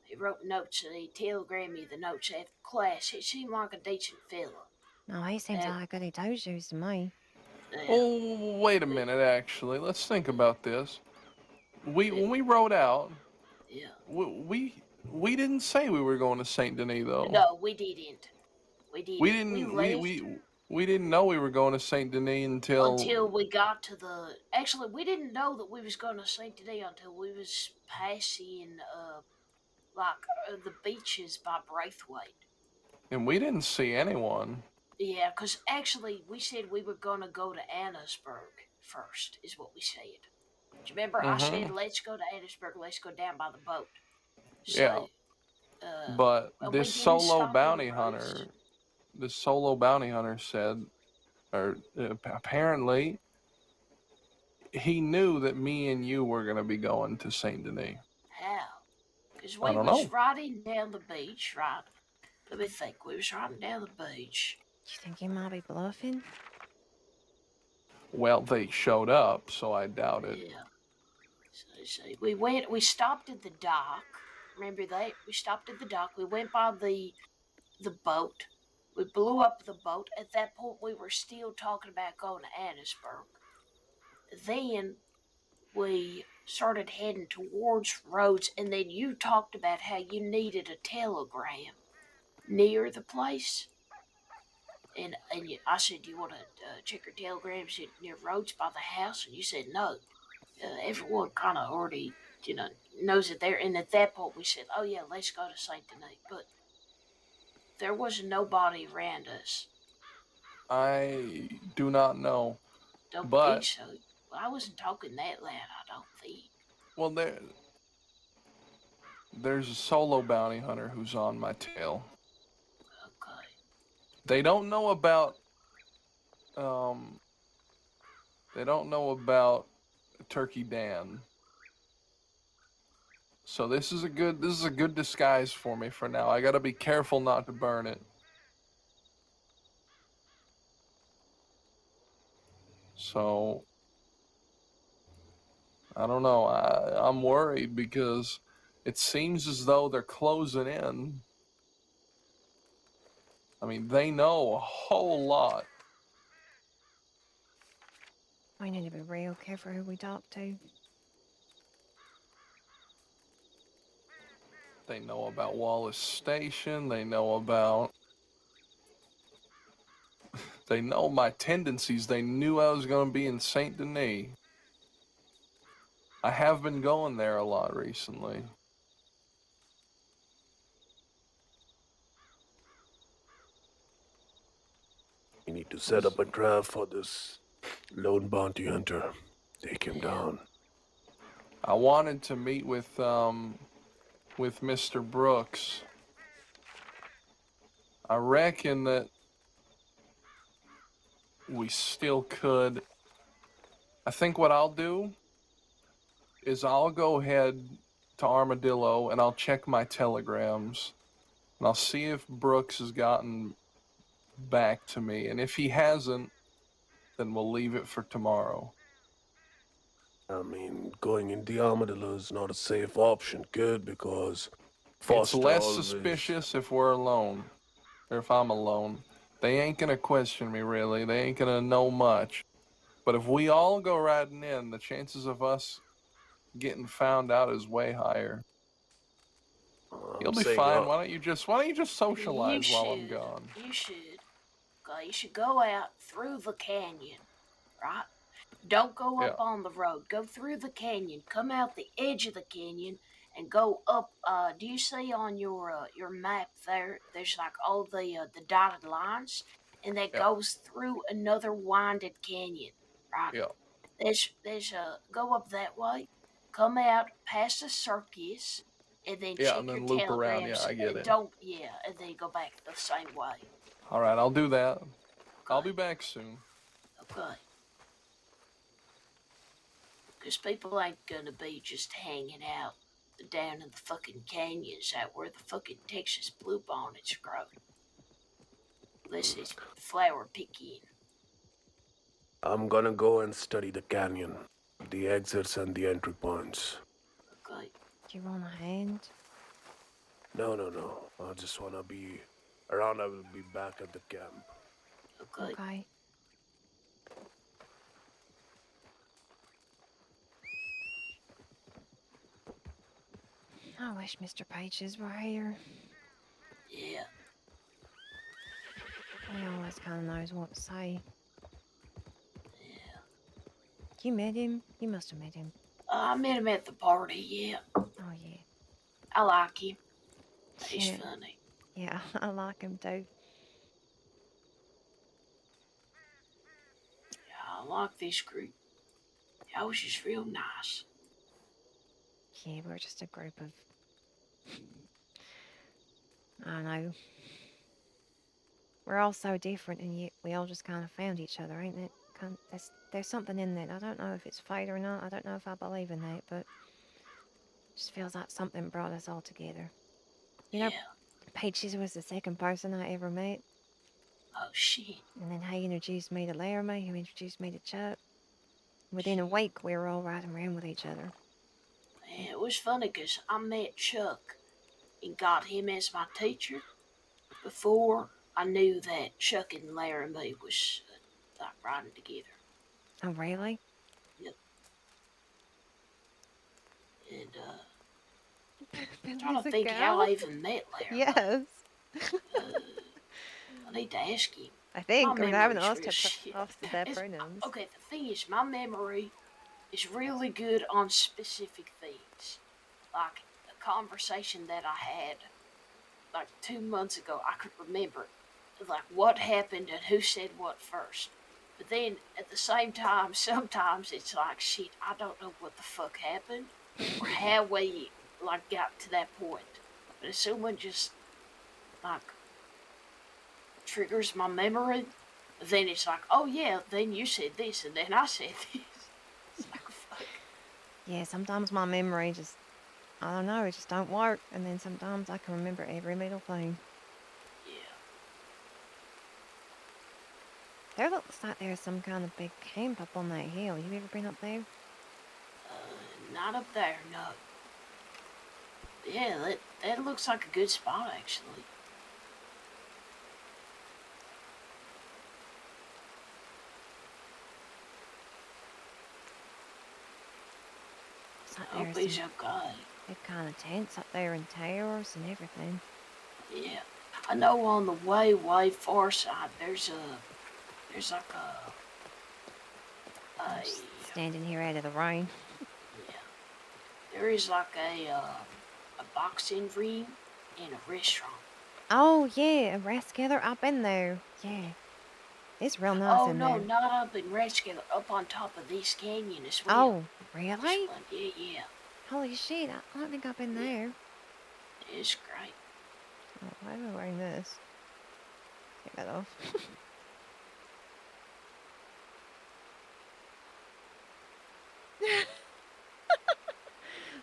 [SPEAKER 5] He wrote notes and he telegrammed me the notes after class. He seemed like a decent fella.
[SPEAKER 1] No, he seems
[SPEAKER 5] And,
[SPEAKER 1] like a goody two shoes to me.
[SPEAKER 3] Oh, wait a minute. Actually, let's think about this. When we rode out,
[SPEAKER 5] yeah.
[SPEAKER 3] we didn't say we were going to Saint Denis though.
[SPEAKER 5] No, we didn't. We didn't.
[SPEAKER 3] We didn't. We didn't know we were going to Saint Denis
[SPEAKER 5] until we got to the. Actually, we didn't know that we was going to Saint Denis until we was passing the beaches by Braithwaite.
[SPEAKER 3] And we didn't see anyone.
[SPEAKER 5] Yeah, because actually we said we were going to go to Annisburg first, is what we said. Do you remember I said, let's go to Annisburg, let's go down by the boat. So,
[SPEAKER 3] yeah. But this solo bounty hunter said, or apparently, he knew that me and you were going to be going to Saint Denis.
[SPEAKER 5] How? Because we was riding down the beach, right? Let me think. We was riding down the beach.
[SPEAKER 1] You think he might be bluffing?
[SPEAKER 3] Well, they showed up, so I doubt it.
[SPEAKER 5] Yeah. So we stopped at the dock. Remember that? We stopped at the dock. We went by the boat. We blew up the boat. At that point, we were still talking about going to Annisburg. Then we started heading towards Rhodes, and then you talked about how you needed a telegram near the place. And I said, do you want to check your telegrams near Rhodes by the house? And you said no. Everyone kind of already, knows it there. And at that point, we said, oh yeah, let's go to Saint Denis. But there was nobody around us.
[SPEAKER 3] I do not know.
[SPEAKER 5] Don't think so. Well, I wasn't talking that loud, I don't think.
[SPEAKER 3] Well, there's a solo bounty hunter who's on my tail.
[SPEAKER 5] Okay.
[SPEAKER 3] They don't know about Turkey Dan. So this is a good disguise for me for now. I gotta be careful not to burn it. So I don't know. I'm worried because it seems as though they're closing in. I mean, they know a whole lot.
[SPEAKER 1] We need to be real careful who we talk to.
[SPEAKER 3] They know about Wallace Station. They know about... They know my tendencies. They knew I was going to be in Saint Denis. I have been going there a lot recently.
[SPEAKER 12] We need to set up a draft for this lone bounty hunter. Take him down.
[SPEAKER 3] I wanted to meet with Mr. Brooks. I reckon that we still could. I think what I'll do is I'll go ahead to Armadillo and I'll check my telegrams and I'll see if Brooks has gotten back to me, and if he hasn't, then we'll leave it for tomorrow.
[SPEAKER 12] I mean, going in the Armadillo is not a safe option, good, because
[SPEAKER 3] It's less suspicious if we're alone, or if I'm alone. They ain't gonna question me, really. They ain't gonna know much. But if we all go riding in, the chances of us getting found out is way higher. You'll be fine. Why don't you just socialize while I'm gone?
[SPEAKER 5] You should. Okay, you should go out through the canyon, right? Don't go up on the road. Go through the canyon. Come out the edge of the canyon, and go up. Do you see on your map there? There's like all the dotted lines, and that
[SPEAKER 3] Yeah.
[SPEAKER 5] goes through another winded canyon, right?
[SPEAKER 3] Yeah.
[SPEAKER 5] There's go up that way, come out past the circus, and then
[SPEAKER 3] Yeah,
[SPEAKER 5] check
[SPEAKER 3] and
[SPEAKER 5] your
[SPEAKER 3] then loop around. Yeah,
[SPEAKER 5] telegrams.
[SPEAKER 3] I get it.
[SPEAKER 5] And then go back the same way.
[SPEAKER 3] All right, I'll do that.
[SPEAKER 5] Okay.
[SPEAKER 3] I'll be back soon.
[SPEAKER 5] Okay. Because people ain't gonna be just hanging out down in the fucking canyons out where the fucking Texas bluebonnets grow. Unless it's flower picking.
[SPEAKER 12] I'm gonna go and study the canyon, the exits and the entry points.
[SPEAKER 5] Okay.
[SPEAKER 1] Do you want a hand?
[SPEAKER 12] No, no, no. I just wanna be around. I will be back at the camp.
[SPEAKER 5] Okay.
[SPEAKER 1] Okay. I wish Mr. Pages were here.
[SPEAKER 5] Yeah.
[SPEAKER 1] He always kind of knows what to say.
[SPEAKER 5] Yeah.
[SPEAKER 1] You met him? You must have met him.
[SPEAKER 5] I met him at the party, yeah.
[SPEAKER 1] Oh, yeah.
[SPEAKER 5] I like him. He's
[SPEAKER 1] Yeah.
[SPEAKER 5] funny.
[SPEAKER 1] Yeah, I like him too.
[SPEAKER 5] Yeah, I like this group. Y'all was just real nice.
[SPEAKER 1] Yeah, we're just a group of... I don't know. We're all so different, and yet we all just kind of found each other, ain't it? There's something in that. I don't know if it's fate or not. I don't know if I believe in that, but it just feels like something brought us all together. You know, Peaches was the second person I ever met.
[SPEAKER 5] Oh, shit.
[SPEAKER 1] And then he introduced me to Laramie, who introduced me to Chuck. Within a week, we were all riding around with each other.
[SPEAKER 5] Yeah, it was funny because I met Chuck and got him as my teacher before I knew that Chuck and Laramie was like riding together.
[SPEAKER 1] Oh, really?
[SPEAKER 5] Yep. And I'm trying to think how I even met Laramie.
[SPEAKER 1] Yes.
[SPEAKER 5] I need to ask him.
[SPEAKER 1] I think. I mean, I haven't
[SPEAKER 5] memory's
[SPEAKER 1] asked
[SPEAKER 5] real
[SPEAKER 1] her
[SPEAKER 5] shit.
[SPEAKER 1] asked her their pronouns.
[SPEAKER 5] Okay, the thing is, my memory is really good on specific things. Like a conversation that I had like 2 months ago, I could remember like what happened and who said what first. But then at the same time, sometimes it's like shit, I don't know what the fuck happened or how we like got to that point. But if someone just like triggers my memory, then it's like, oh yeah, then you said this and then I said this. It's like fuck.
[SPEAKER 1] Yeah, sometimes my memory just, I don't know, it just don't work. And then sometimes I can remember every little thing.
[SPEAKER 5] Yeah.
[SPEAKER 1] There looks like there's some kind of big camp up on that hill. You ever been up there?
[SPEAKER 5] Not up there, no. Yeah, that looks like a good spot actually. I hope he's okay.
[SPEAKER 1] Big kind of tents up there and towers and everything.
[SPEAKER 5] Yeah, I know on the way far side there's like a
[SPEAKER 1] standing here out of the rain.
[SPEAKER 5] Yeah, there is like a boxing ring and a restaurant.
[SPEAKER 1] Oh yeah, a Rathskeller. I've been there. Yeah, it's real nice in
[SPEAKER 5] no,
[SPEAKER 1] there.
[SPEAKER 5] not up in Rathskeller, up on top of this canyon as well.
[SPEAKER 1] Oh, really?
[SPEAKER 5] Yeah.
[SPEAKER 1] Holy shit! I don't think I've been there.
[SPEAKER 5] It's great.
[SPEAKER 1] Oh, why am I wearing this? Take that off.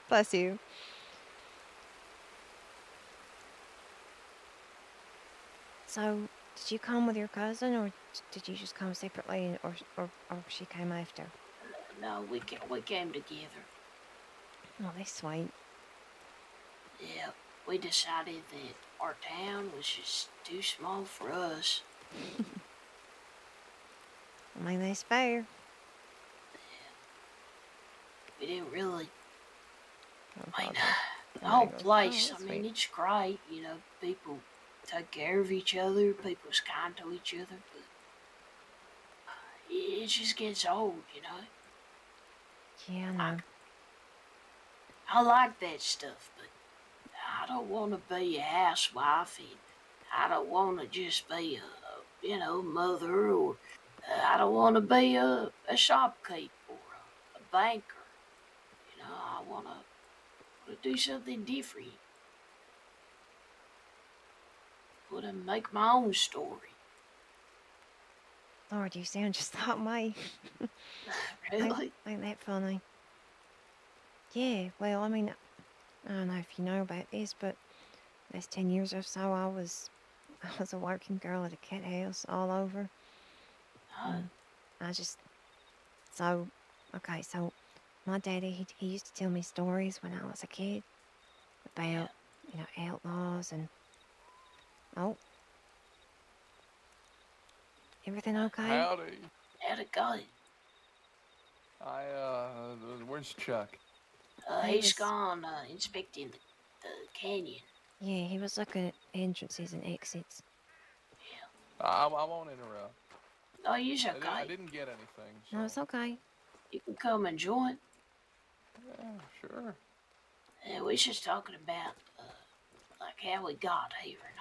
[SPEAKER 1] Bless you. So, did you come with your cousin, or did you just come separately, or she came after?
[SPEAKER 5] No, we came together.
[SPEAKER 1] Oh, that's sweet.
[SPEAKER 5] Yeah, we decided that our town was just too small for us.
[SPEAKER 1] I mean, that's fair.
[SPEAKER 5] We didn't really. I mean, the
[SPEAKER 1] There
[SPEAKER 5] whole
[SPEAKER 1] you go.
[SPEAKER 5] place.
[SPEAKER 1] Oh,
[SPEAKER 5] I mean,
[SPEAKER 1] sweet.
[SPEAKER 5] it's great. You know, people take care of each other. People's kind to each other, but it just gets old. You know.
[SPEAKER 1] Yeah, I know.
[SPEAKER 5] I like that stuff, but I don't want to be a housewife, and I don't want to just be a mother, or I don't want to be a shopkeep or a banker. I want to do something different. Want to make my own story.
[SPEAKER 1] Lord, you sound just like me.
[SPEAKER 5] Really?
[SPEAKER 1] Ain't that funny? Yeah, well, I mean, I don't know if you know about this, but last 10 years or so, I was a working girl at a cat house all over. I just, so, okay, so my daddy, he used to tell me stories when I was a kid about, outlaws and, oh, everything okay?
[SPEAKER 3] Howdy.
[SPEAKER 5] How'd it go?
[SPEAKER 3] Where's Chuck?
[SPEAKER 5] He's gone inspecting the canyon.
[SPEAKER 1] Yeah, he was looking at entrances and exits.
[SPEAKER 3] I won't interrupt.
[SPEAKER 5] Oh, he's okay.
[SPEAKER 3] I didn't get anything. So.
[SPEAKER 1] No, it's okay.
[SPEAKER 5] You can come and join.
[SPEAKER 3] Yeah, sure.
[SPEAKER 5] Yeah, we're just talking about like how we got here and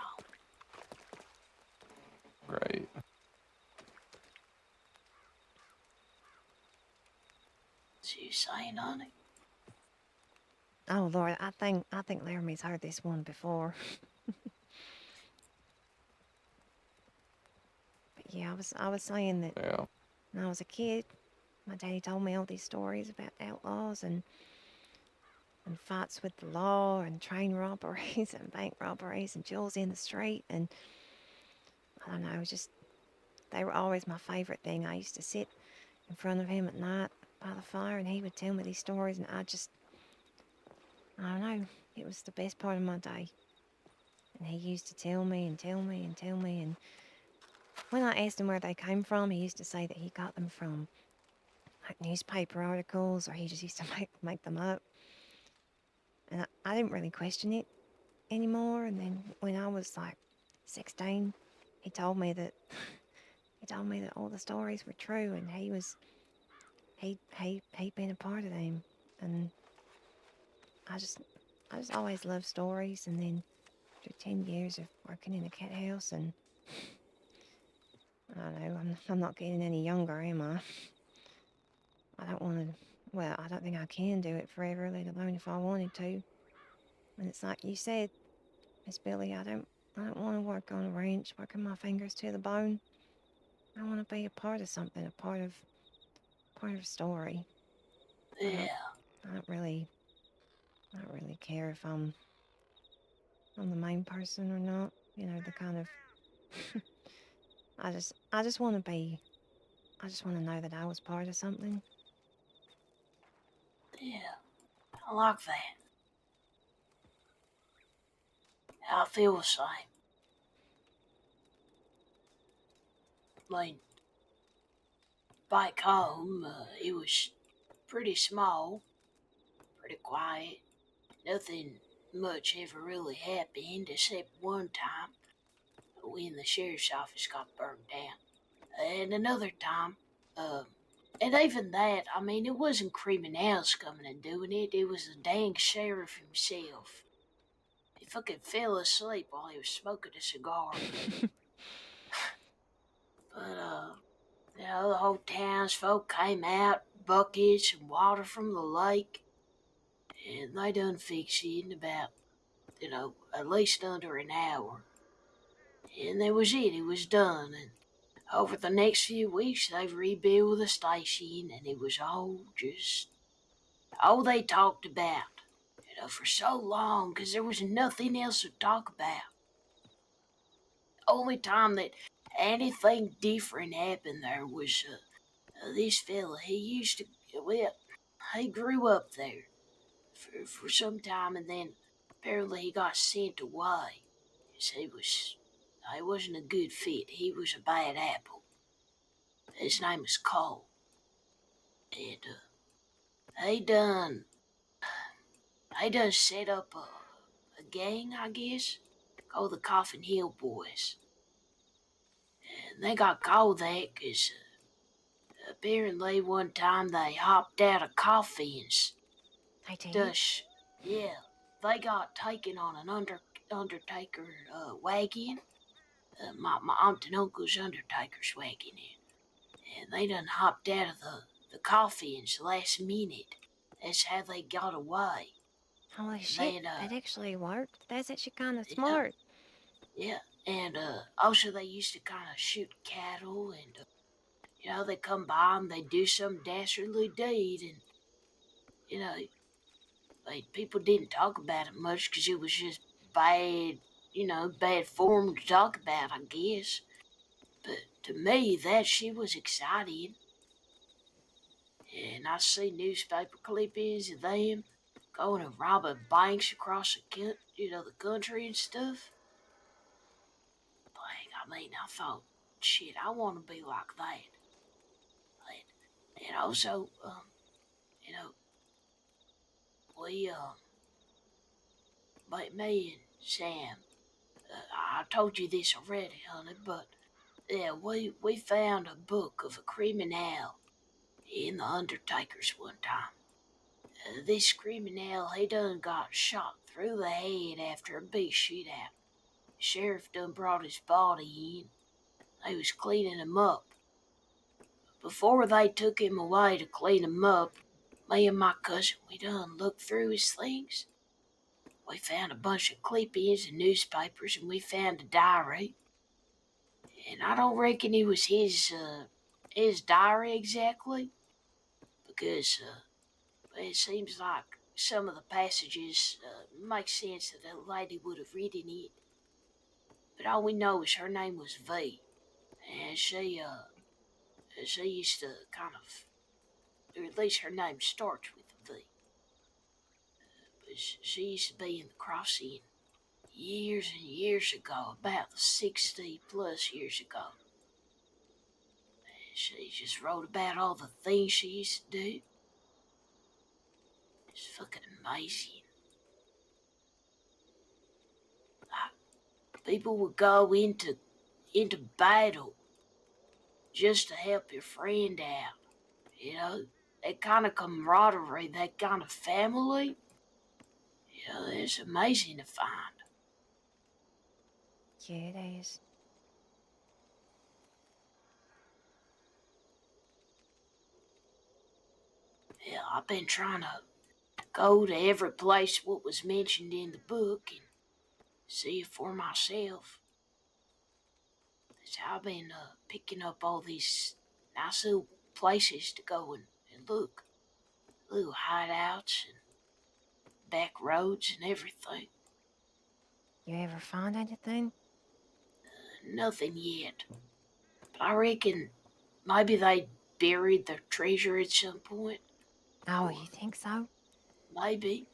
[SPEAKER 5] all.
[SPEAKER 3] Great.
[SPEAKER 5] So you saying, honey?
[SPEAKER 1] Oh Lord, I think Laramie's heard this one before. But yeah, I was saying that when I was a kid, my daddy told me all these stories about outlaws and fights with the law and train robberies and bank robberies and jewels in the street, and I don't know, just they were always my favorite thing. I used to sit in front of him at night by the fire and he would tell me these stories, and I don't know, it was the best part of my day. And he used to tell me and tell me and tell me, and when I asked him where they came from, he used to say that he got them from like newspaper articles, or he just used to make them up. And I didn't really question it anymore. And then when I was like 16, he told me that all the stories were true, and he'd been a part of them. And I just always loved stories. And then after 10 years of working in a cat house, and I don't know, I'm not getting any younger, am I? I don't want to. Well, I don't think I can do it forever, let alone if I wanted to. And it's like you said, Miss Billy, I don't want to work on a ranch, working my fingers to the bone. I want to be a part of something, a part of a story.
[SPEAKER 5] Yeah.
[SPEAKER 1] I don't really care if I'm the main person or not. The kind of. I just want to be. I just want to know that I was part of something.
[SPEAKER 5] Yeah, I like that. I feel the same. I mean, back home, it was pretty small, pretty quiet. Nothing much ever really happened except one time when the sheriff's office got burned down. And another time, and even that, I mean, it wasn't criminals coming and doing it, it was the dang sheriff himself. He fucking fell asleep while he was smoking a cigar. But, the whole townsfolk came out, buckets and water from the lake, and they done fixed it in about, at least under an hour. And that was it was done. And over the next few weeks, they rebuilt the station, and it was all they talked about, for so long, because there was nothing else to talk about. Only time that anything different happened there was this fella. He used to, well, he grew up there for some time, and then apparently he got sent away. Cause he wasn't a good fit. He was a bad apple. His name was Cole. And he done set up a gang, I guess, called the Coffin Hill Boys. And they got called that because apparently one time they hopped out of coffins.
[SPEAKER 1] They did?
[SPEAKER 5] Yeah, they got taken on an undertaker wagon. My aunt and uncle's undertaker's wagon, and they done hopped out of the coffins last minute. That's how they got away.
[SPEAKER 15] Holy
[SPEAKER 5] And
[SPEAKER 15] shit,
[SPEAKER 5] then,
[SPEAKER 15] that actually worked. That's actually kind of
[SPEAKER 5] yeah,
[SPEAKER 15] smart.
[SPEAKER 5] yeah, and also they used to kind of shoot cattle, and they come by and they do some dastardly deed, and you know, like people didn't talk about it much because it was just bad, bad form to talk about, I guess. But to me, that shit was exciting, and I see newspaper clippings of them going and robbing banks across the country and stuff. Like, I mean, I thought, shit, I want to be like that. And also, you know, we, like me and Sam, I told you this already, honey, but yeah, we found a book of a criminal in the Undertaker's one time. This criminal, he done got shot through the head after a big shootout. Sheriff done brought his body in. They was cleaning him up. Before they took him away to clean him up, me and my cousin, we done looked through his things. We found a bunch of clippings and newspapers, and we found a diary. And I don't reckon it was his diary exactly, because it seems like some of the passages make sense that a lady would have written it. But all we know is her name was V, and she used to kind of, or at least her name starts with a V. But she used to be in the crossing years and years ago, about 60 plus years ago. And she just wrote about all the things she used to do. It's fucking amazing. People would go into battle just to help your friend out. That kind of camaraderie, that kind of family. It's amazing to find.
[SPEAKER 15] Yeah, it is.
[SPEAKER 5] Yeah, I've been trying to go to every place what was mentioned in the book and see it for myself. That's how I've been picking up all these nice little places to go and look. Little hideouts and back roads and everything.
[SPEAKER 15] You ever find anything?
[SPEAKER 5] Nothing yet. But I reckon maybe they buried their treasure at some point.
[SPEAKER 15] Oh,
[SPEAKER 5] Or
[SPEAKER 15] you think so?
[SPEAKER 5] maybe.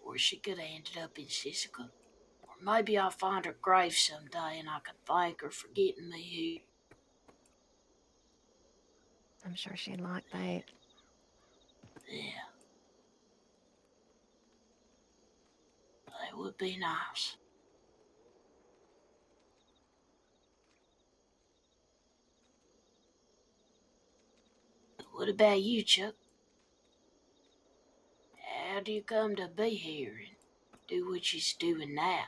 [SPEAKER 5] Or she could have ended up in Sisika. Or maybe I'll find her grave someday and I can thank her for getting me here.
[SPEAKER 15] I'm sure she'd like that.
[SPEAKER 5] Yeah, that would be nice. What about you, Chuck? How do you come to be here and do what you're doing now?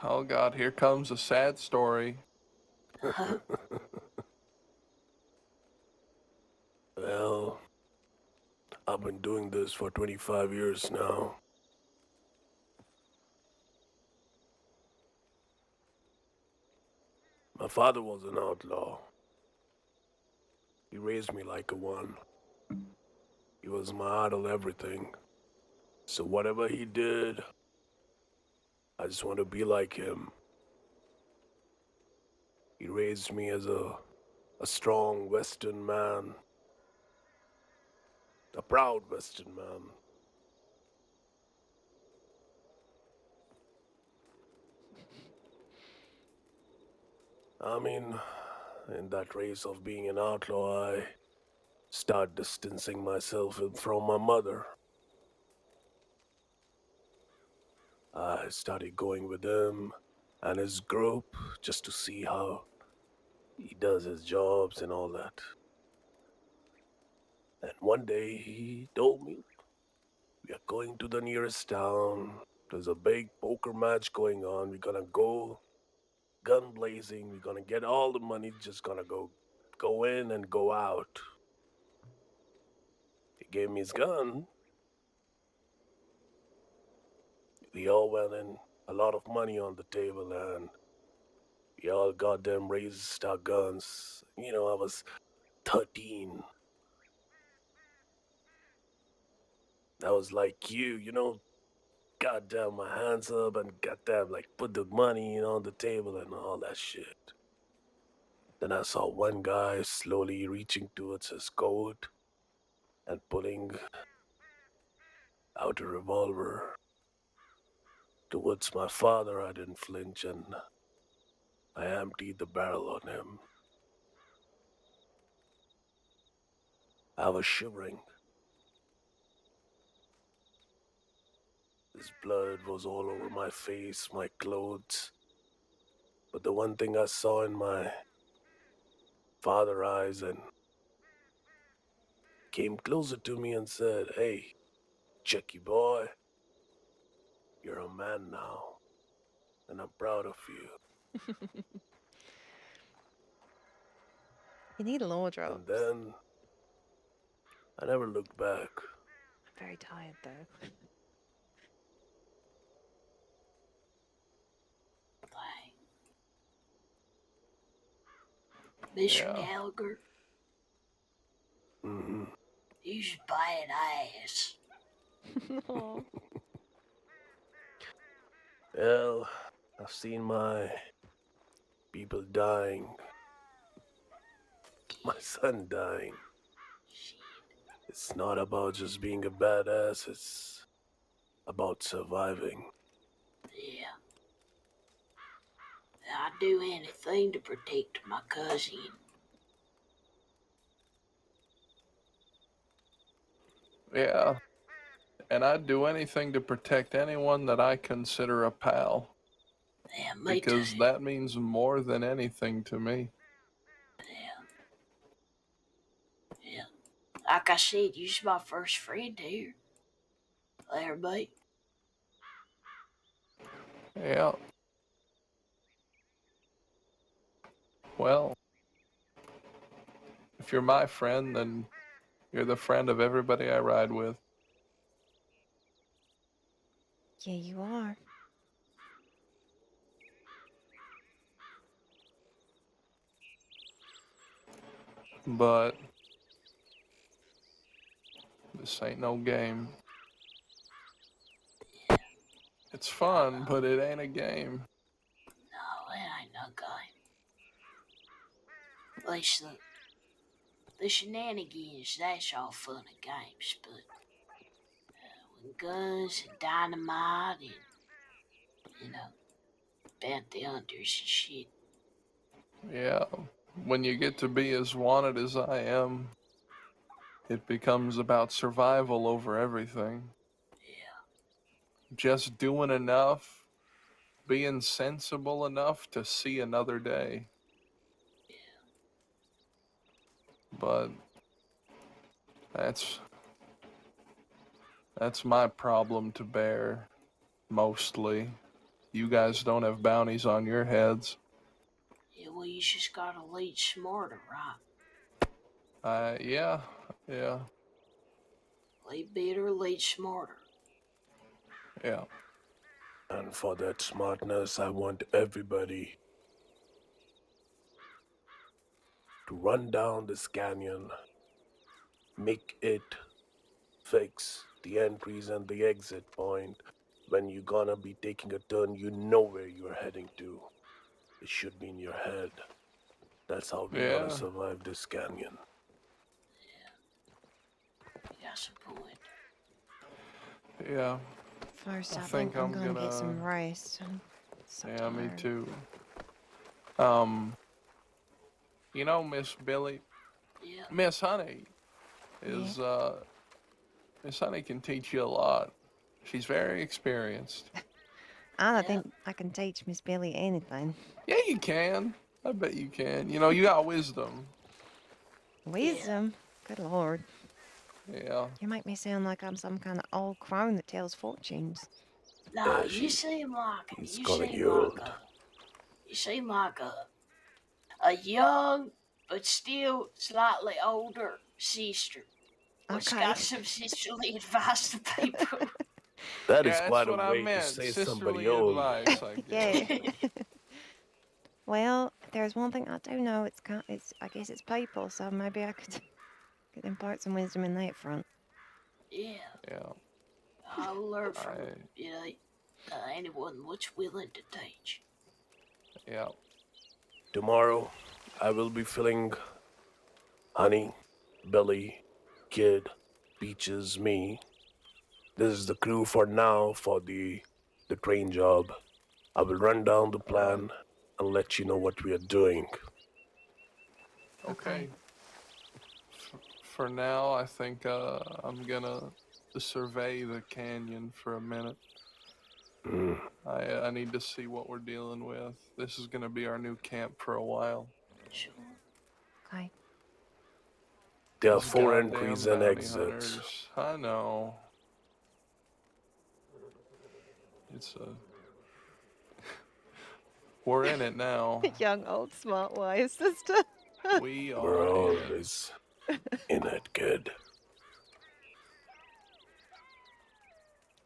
[SPEAKER 3] Oh God, here comes a sad story.
[SPEAKER 12] Well, I've been doing this for 25 years now. My father was an outlaw. He raised me like a one. He was my idol, everything. So whatever he did, I just want to be like him. He raised me as a strong Western man, a proud Western man. I mean, in that race of being an outlaw, I start distancing myself from my mother. I started going with him and his group just to see how he does his jobs and all that. And one day he told me, We are going to the nearest town. There's a big poker match going on. We're gonna go gun blazing. We're gonna get all the money. Just gonna go in and go out. He gave me his gun. We all went in, a lot of money on the table, and we all goddamn raised our guns. I was 13. I was like you, goddamn my hands up and goddamn like put the money on the table and all that shit. Then I saw one guy slowly reaching towards his coat and pulling out a revolver towards my father. I didn't flinch and I emptied the barrel on him. I was shivering. His blood was all over my face, my clothes. But the one thing I saw in my father's eyes and came closer to me and said, "Hey, Chucky boy, you're a man now, and I'm proud of you."
[SPEAKER 1] You need law drops.
[SPEAKER 12] And then I never looked back.
[SPEAKER 1] Very tired though.
[SPEAKER 5] Mr.
[SPEAKER 3] Yeah.
[SPEAKER 5] Gallagher,
[SPEAKER 12] Mm-hmm.
[SPEAKER 5] he's bad ass.
[SPEAKER 1] Aw.
[SPEAKER 12] Well, I've seen my people dying. My son dying. It's not about just being a badass, it's about surviving.
[SPEAKER 5] Yeah. I'd do anything to protect my cousin.
[SPEAKER 3] Yeah. And I'd do anything to protect anyone that I consider a pal.
[SPEAKER 5] Yeah, me
[SPEAKER 3] Because
[SPEAKER 5] too.
[SPEAKER 3] that means more than anything to me.
[SPEAKER 5] Yeah. Like I said, you're my first friend here. Laramie.
[SPEAKER 3] Yeah. Well, if you're my friend, then you're the friend of everybody I ride with.
[SPEAKER 15] Yeah, you are.
[SPEAKER 3] But this ain't no game. It's fun, but it ain't a game.
[SPEAKER 5] No, it ain't no game. At least the shenanigans, that's all fun and games, but when guns and dynamite and, bounty hunters and shit.
[SPEAKER 3] Yeah. When you get to be as wanted as I am, it becomes about survival over everything.
[SPEAKER 5] Yeah.
[SPEAKER 3] Just doing enough, being sensible enough to see another day. But that's my problem to bear, mostly. You guys don't have bounties on your heads.
[SPEAKER 5] Yeah, well, you just gotta lead smarter, right?
[SPEAKER 3] Yeah.
[SPEAKER 5] Lead better, lead smarter.
[SPEAKER 3] Yeah.
[SPEAKER 12] And for that smartness, I want everybody to run down this canyon, make it fix the entries and the exit point. When you're gonna be taking a turn, you know where you're heading to. It should be in your head. That's how we're gonna
[SPEAKER 3] Yeah.
[SPEAKER 12] survive this canyon.
[SPEAKER 5] You got some point.
[SPEAKER 3] Yeah.
[SPEAKER 15] First,
[SPEAKER 3] I
[SPEAKER 15] I
[SPEAKER 3] think
[SPEAKER 15] think I'm
[SPEAKER 3] I'm
[SPEAKER 15] gonna get some
[SPEAKER 3] gonna.
[SPEAKER 15] rest. I'm so
[SPEAKER 3] Yeah, me
[SPEAKER 15] tired.
[SPEAKER 3] too. Miss Billy,
[SPEAKER 5] Yeah.
[SPEAKER 3] Miss Honey
[SPEAKER 15] Yeah.
[SPEAKER 3] is Miss Honey can teach you a lot. She's very experienced.
[SPEAKER 15] I don't think I can teach Miss Billy anything.
[SPEAKER 3] Yeah, you can. I bet you can. You got wisdom.
[SPEAKER 15] Wisdom? Good lord.
[SPEAKER 3] Yeah.
[SPEAKER 15] You make me sound like I'm some kind of old crone that tells fortunes.
[SPEAKER 5] No,
[SPEAKER 12] He's
[SPEAKER 5] you
[SPEAKER 12] calling
[SPEAKER 5] seem
[SPEAKER 12] you
[SPEAKER 5] like
[SPEAKER 12] old.
[SPEAKER 5] a young but still slightly older sister. What's
[SPEAKER 15] Okay.
[SPEAKER 5] got some sisterly advice to people?
[SPEAKER 12] That is
[SPEAKER 3] Yeah, that's
[SPEAKER 12] quite a
[SPEAKER 3] what I
[SPEAKER 12] way to
[SPEAKER 3] meant.
[SPEAKER 12] say somebody
[SPEAKER 3] Sisterly
[SPEAKER 12] old.
[SPEAKER 3] advice, I
[SPEAKER 15] Yeah.
[SPEAKER 3] guess.
[SPEAKER 15] Well, if there's one thing I do know, it's I guess it's people, so maybe I could could impart some wisdom in that front.
[SPEAKER 5] Yeah,
[SPEAKER 3] Yeah.
[SPEAKER 5] I'll learn from
[SPEAKER 3] I
[SPEAKER 5] anyone that's willing to teach.
[SPEAKER 3] yeah.
[SPEAKER 12] Tomorrow, I will be filling Honey, Billy, Kid, Peaches, me. This is the crew for now for the train job. I will run down the
[SPEAKER 3] All right.
[SPEAKER 12] plan and let you know what we are doing.
[SPEAKER 3] Okay. For now, I think I'm gonna survey the canyon for a minute.
[SPEAKER 12] Mm.
[SPEAKER 3] I need to see what we're dealing with. This is gonna be our new camp for a while.
[SPEAKER 5] Sure.
[SPEAKER 15] Okay.
[SPEAKER 12] There are
[SPEAKER 3] These
[SPEAKER 12] 4
[SPEAKER 3] goddamn
[SPEAKER 12] entries and
[SPEAKER 3] bounty
[SPEAKER 12] exits.
[SPEAKER 3] hunters. I know. It's a. We're in it now.
[SPEAKER 1] Young, old, smart, wise sister.
[SPEAKER 3] We
[SPEAKER 12] We're
[SPEAKER 3] are in it.
[SPEAKER 12] always in it, kid.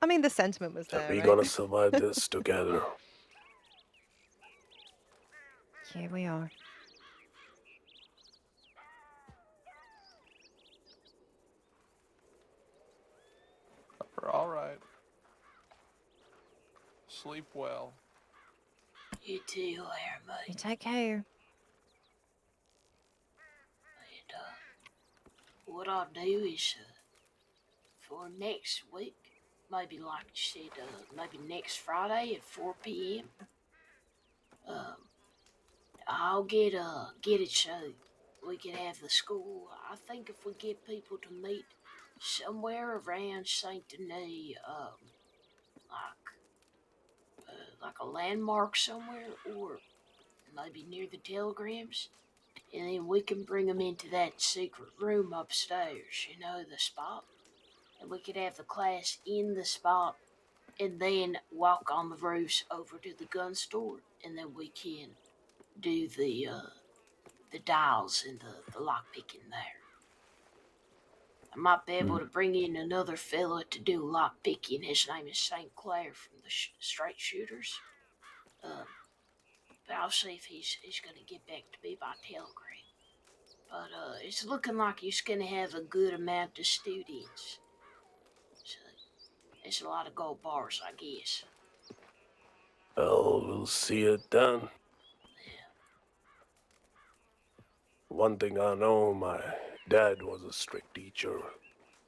[SPEAKER 1] I mean, the sentiment was
[SPEAKER 12] So
[SPEAKER 1] there,
[SPEAKER 12] we're
[SPEAKER 1] right?
[SPEAKER 12] gonna survive this together.
[SPEAKER 15] Here we are.
[SPEAKER 3] All right. Sleep well.
[SPEAKER 5] You too, Laramie.
[SPEAKER 15] You take care.
[SPEAKER 5] And what I'll do is for next week, maybe like you said, maybe next Friday at 4 p.m. Um, I'll get it so we can have the school. I think if we get people to meet somewhere around Saint Denis, like a landmark somewhere, or maybe near the telegrams, and then we can bring them into that secret room upstairs. You know, the spot, and we could have the class in the spot, and then walk on the roofs over to the gun store, and then we can do the dials and the lock picking there. I might be able to bring in another fella to do lock picking. His name is St. Clair from the Straight Shooters. But I'll see if he's gonna get back to me by telegram. But it's looking like he's gonna have a good amount of students. So it's a lot of gold bars, I guess.
[SPEAKER 12] Well, we'll see it then. One thing I know, my dad was a strict teacher,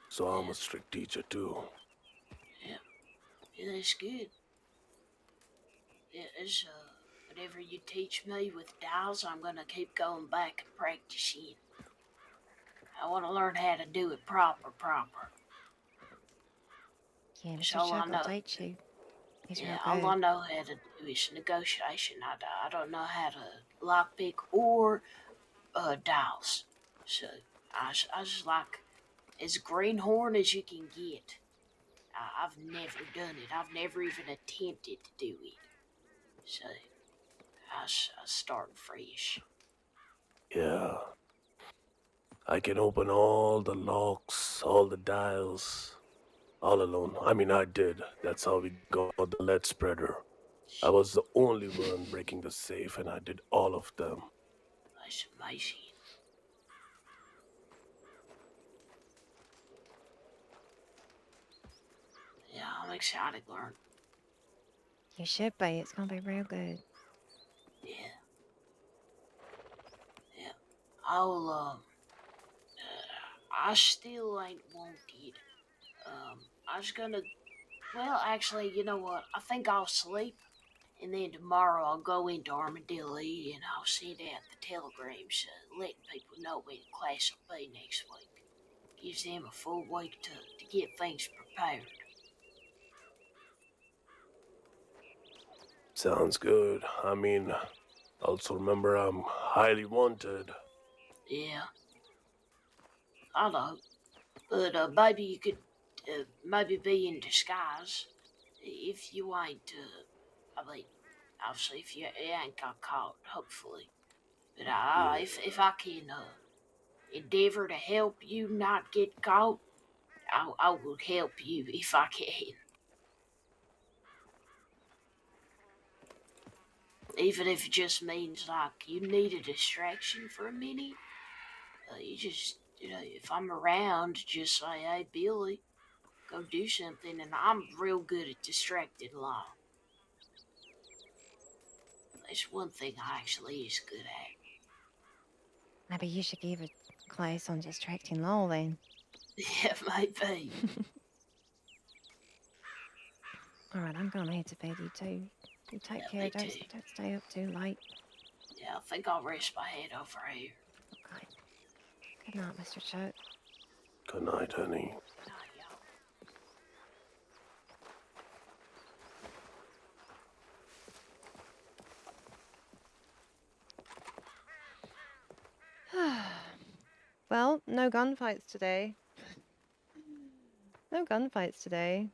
[SPEAKER 12] so I'm a strict teacher too.
[SPEAKER 5] Yeah, that's good. Yeah, it's whatever you teach me with dials, I'm gonna keep going back and practicing. I want to learn how to do it proper.
[SPEAKER 15] Yeah, Mr.
[SPEAKER 5] So all I
[SPEAKER 15] Chuck will
[SPEAKER 5] know,
[SPEAKER 15] teach you. He's real
[SPEAKER 5] yeah, all I
[SPEAKER 15] good.
[SPEAKER 5] know how to do is negotiation. I don't know how to lockpick or dials. So I just like as greenhorn as you can get. I've never done it. I've never even attempted to do it. So I start fresh.
[SPEAKER 12] Yeah. I can open all the locks, all the dials, all alone. I mean, I did. That's how we got the lead spreader. I was the only one breaking the safe, and I did all of them.
[SPEAKER 5] That's amazing. Yeah, I'm excited to learn.
[SPEAKER 15] You should be. It's gonna be real good.
[SPEAKER 5] Yeah. I'll I still ain't wanted. I was gonna. Well, actually, you know what? I think I'll sleep, and then tomorrow I'll go into Armadillo and I'll send out the telegrams, letting people know when class will be next week. Gives them a full week to get things prepared.
[SPEAKER 12] Sounds good. I mean, also remember I'm highly wanted.
[SPEAKER 5] Yeah. I know. But maybe you could maybe be in disguise if you ain't. I mean, obviously, if you ain't got caught, hopefully. But if I can endeavor to help you not get caught, I will help you if I can. Even if it just means like you need a distraction for a minute. You just, if I'm around, just say, hey, Billy, go do something. And I'm real good at distracting law. It's one thing I actually is good at.
[SPEAKER 15] Maybe you should give a class on distracting Lowell then.
[SPEAKER 5] Yeah, maybe.
[SPEAKER 15] All right, I'm going here to bed. You two, you take care.
[SPEAKER 5] Me
[SPEAKER 15] Don't
[SPEAKER 5] too.
[SPEAKER 15] don't stay up too late.
[SPEAKER 5] Yeah, I think I'll rest my head over here.
[SPEAKER 15] Okay. Good night, Mr. Chuck.
[SPEAKER 12] Good night, honey.
[SPEAKER 5] Good night, y'all.
[SPEAKER 1] Well, no gunfights today. No gunfights today.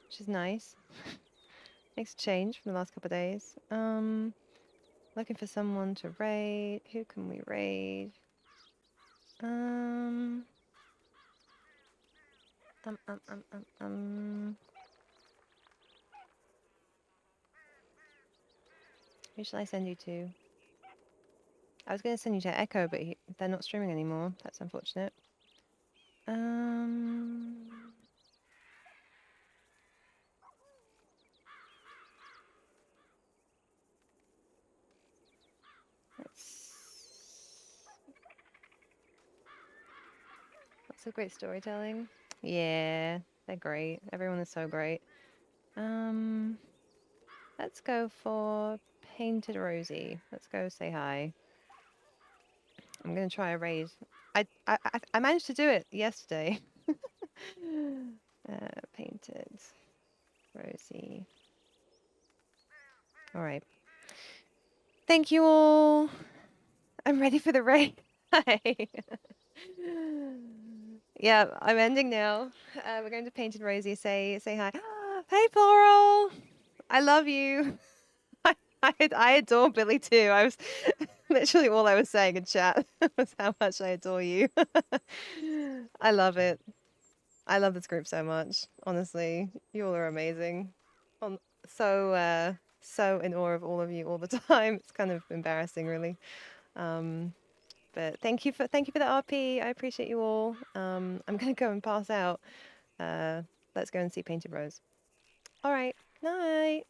[SPEAKER 1] Which is nice. Makes a change from the last couple of days. Looking for someone to raid. Who can we raid? Um, um, um, um, um, um. Who shall I send you to? I was going to send you to Echo, but they're not streaming anymore. That's unfortunate. That's a great storytelling. Yeah, they're great. Everyone is so great. Let's go for Painted Rosie. Let's go say hi. I'm gonna try a raid. I managed to do it yesterday. Painted Rosie. All right. Thank you all. I'm ready for the raid. Hi. Yeah, I'm ending now. We're going to Painted Rosie. Say hi. Hey, Floral. I love you. I adore Billy too. I was literally all I was saying in chat was how much I adore you. I love it. I love this group so much. Honestly, you all are amazing. So in awe of all of you all the time. It's kind of embarrassing, really. But thank you for the RP. I appreciate you all. I'm gonna go and pass out. Let's go and see Painted Rose. All right. Night.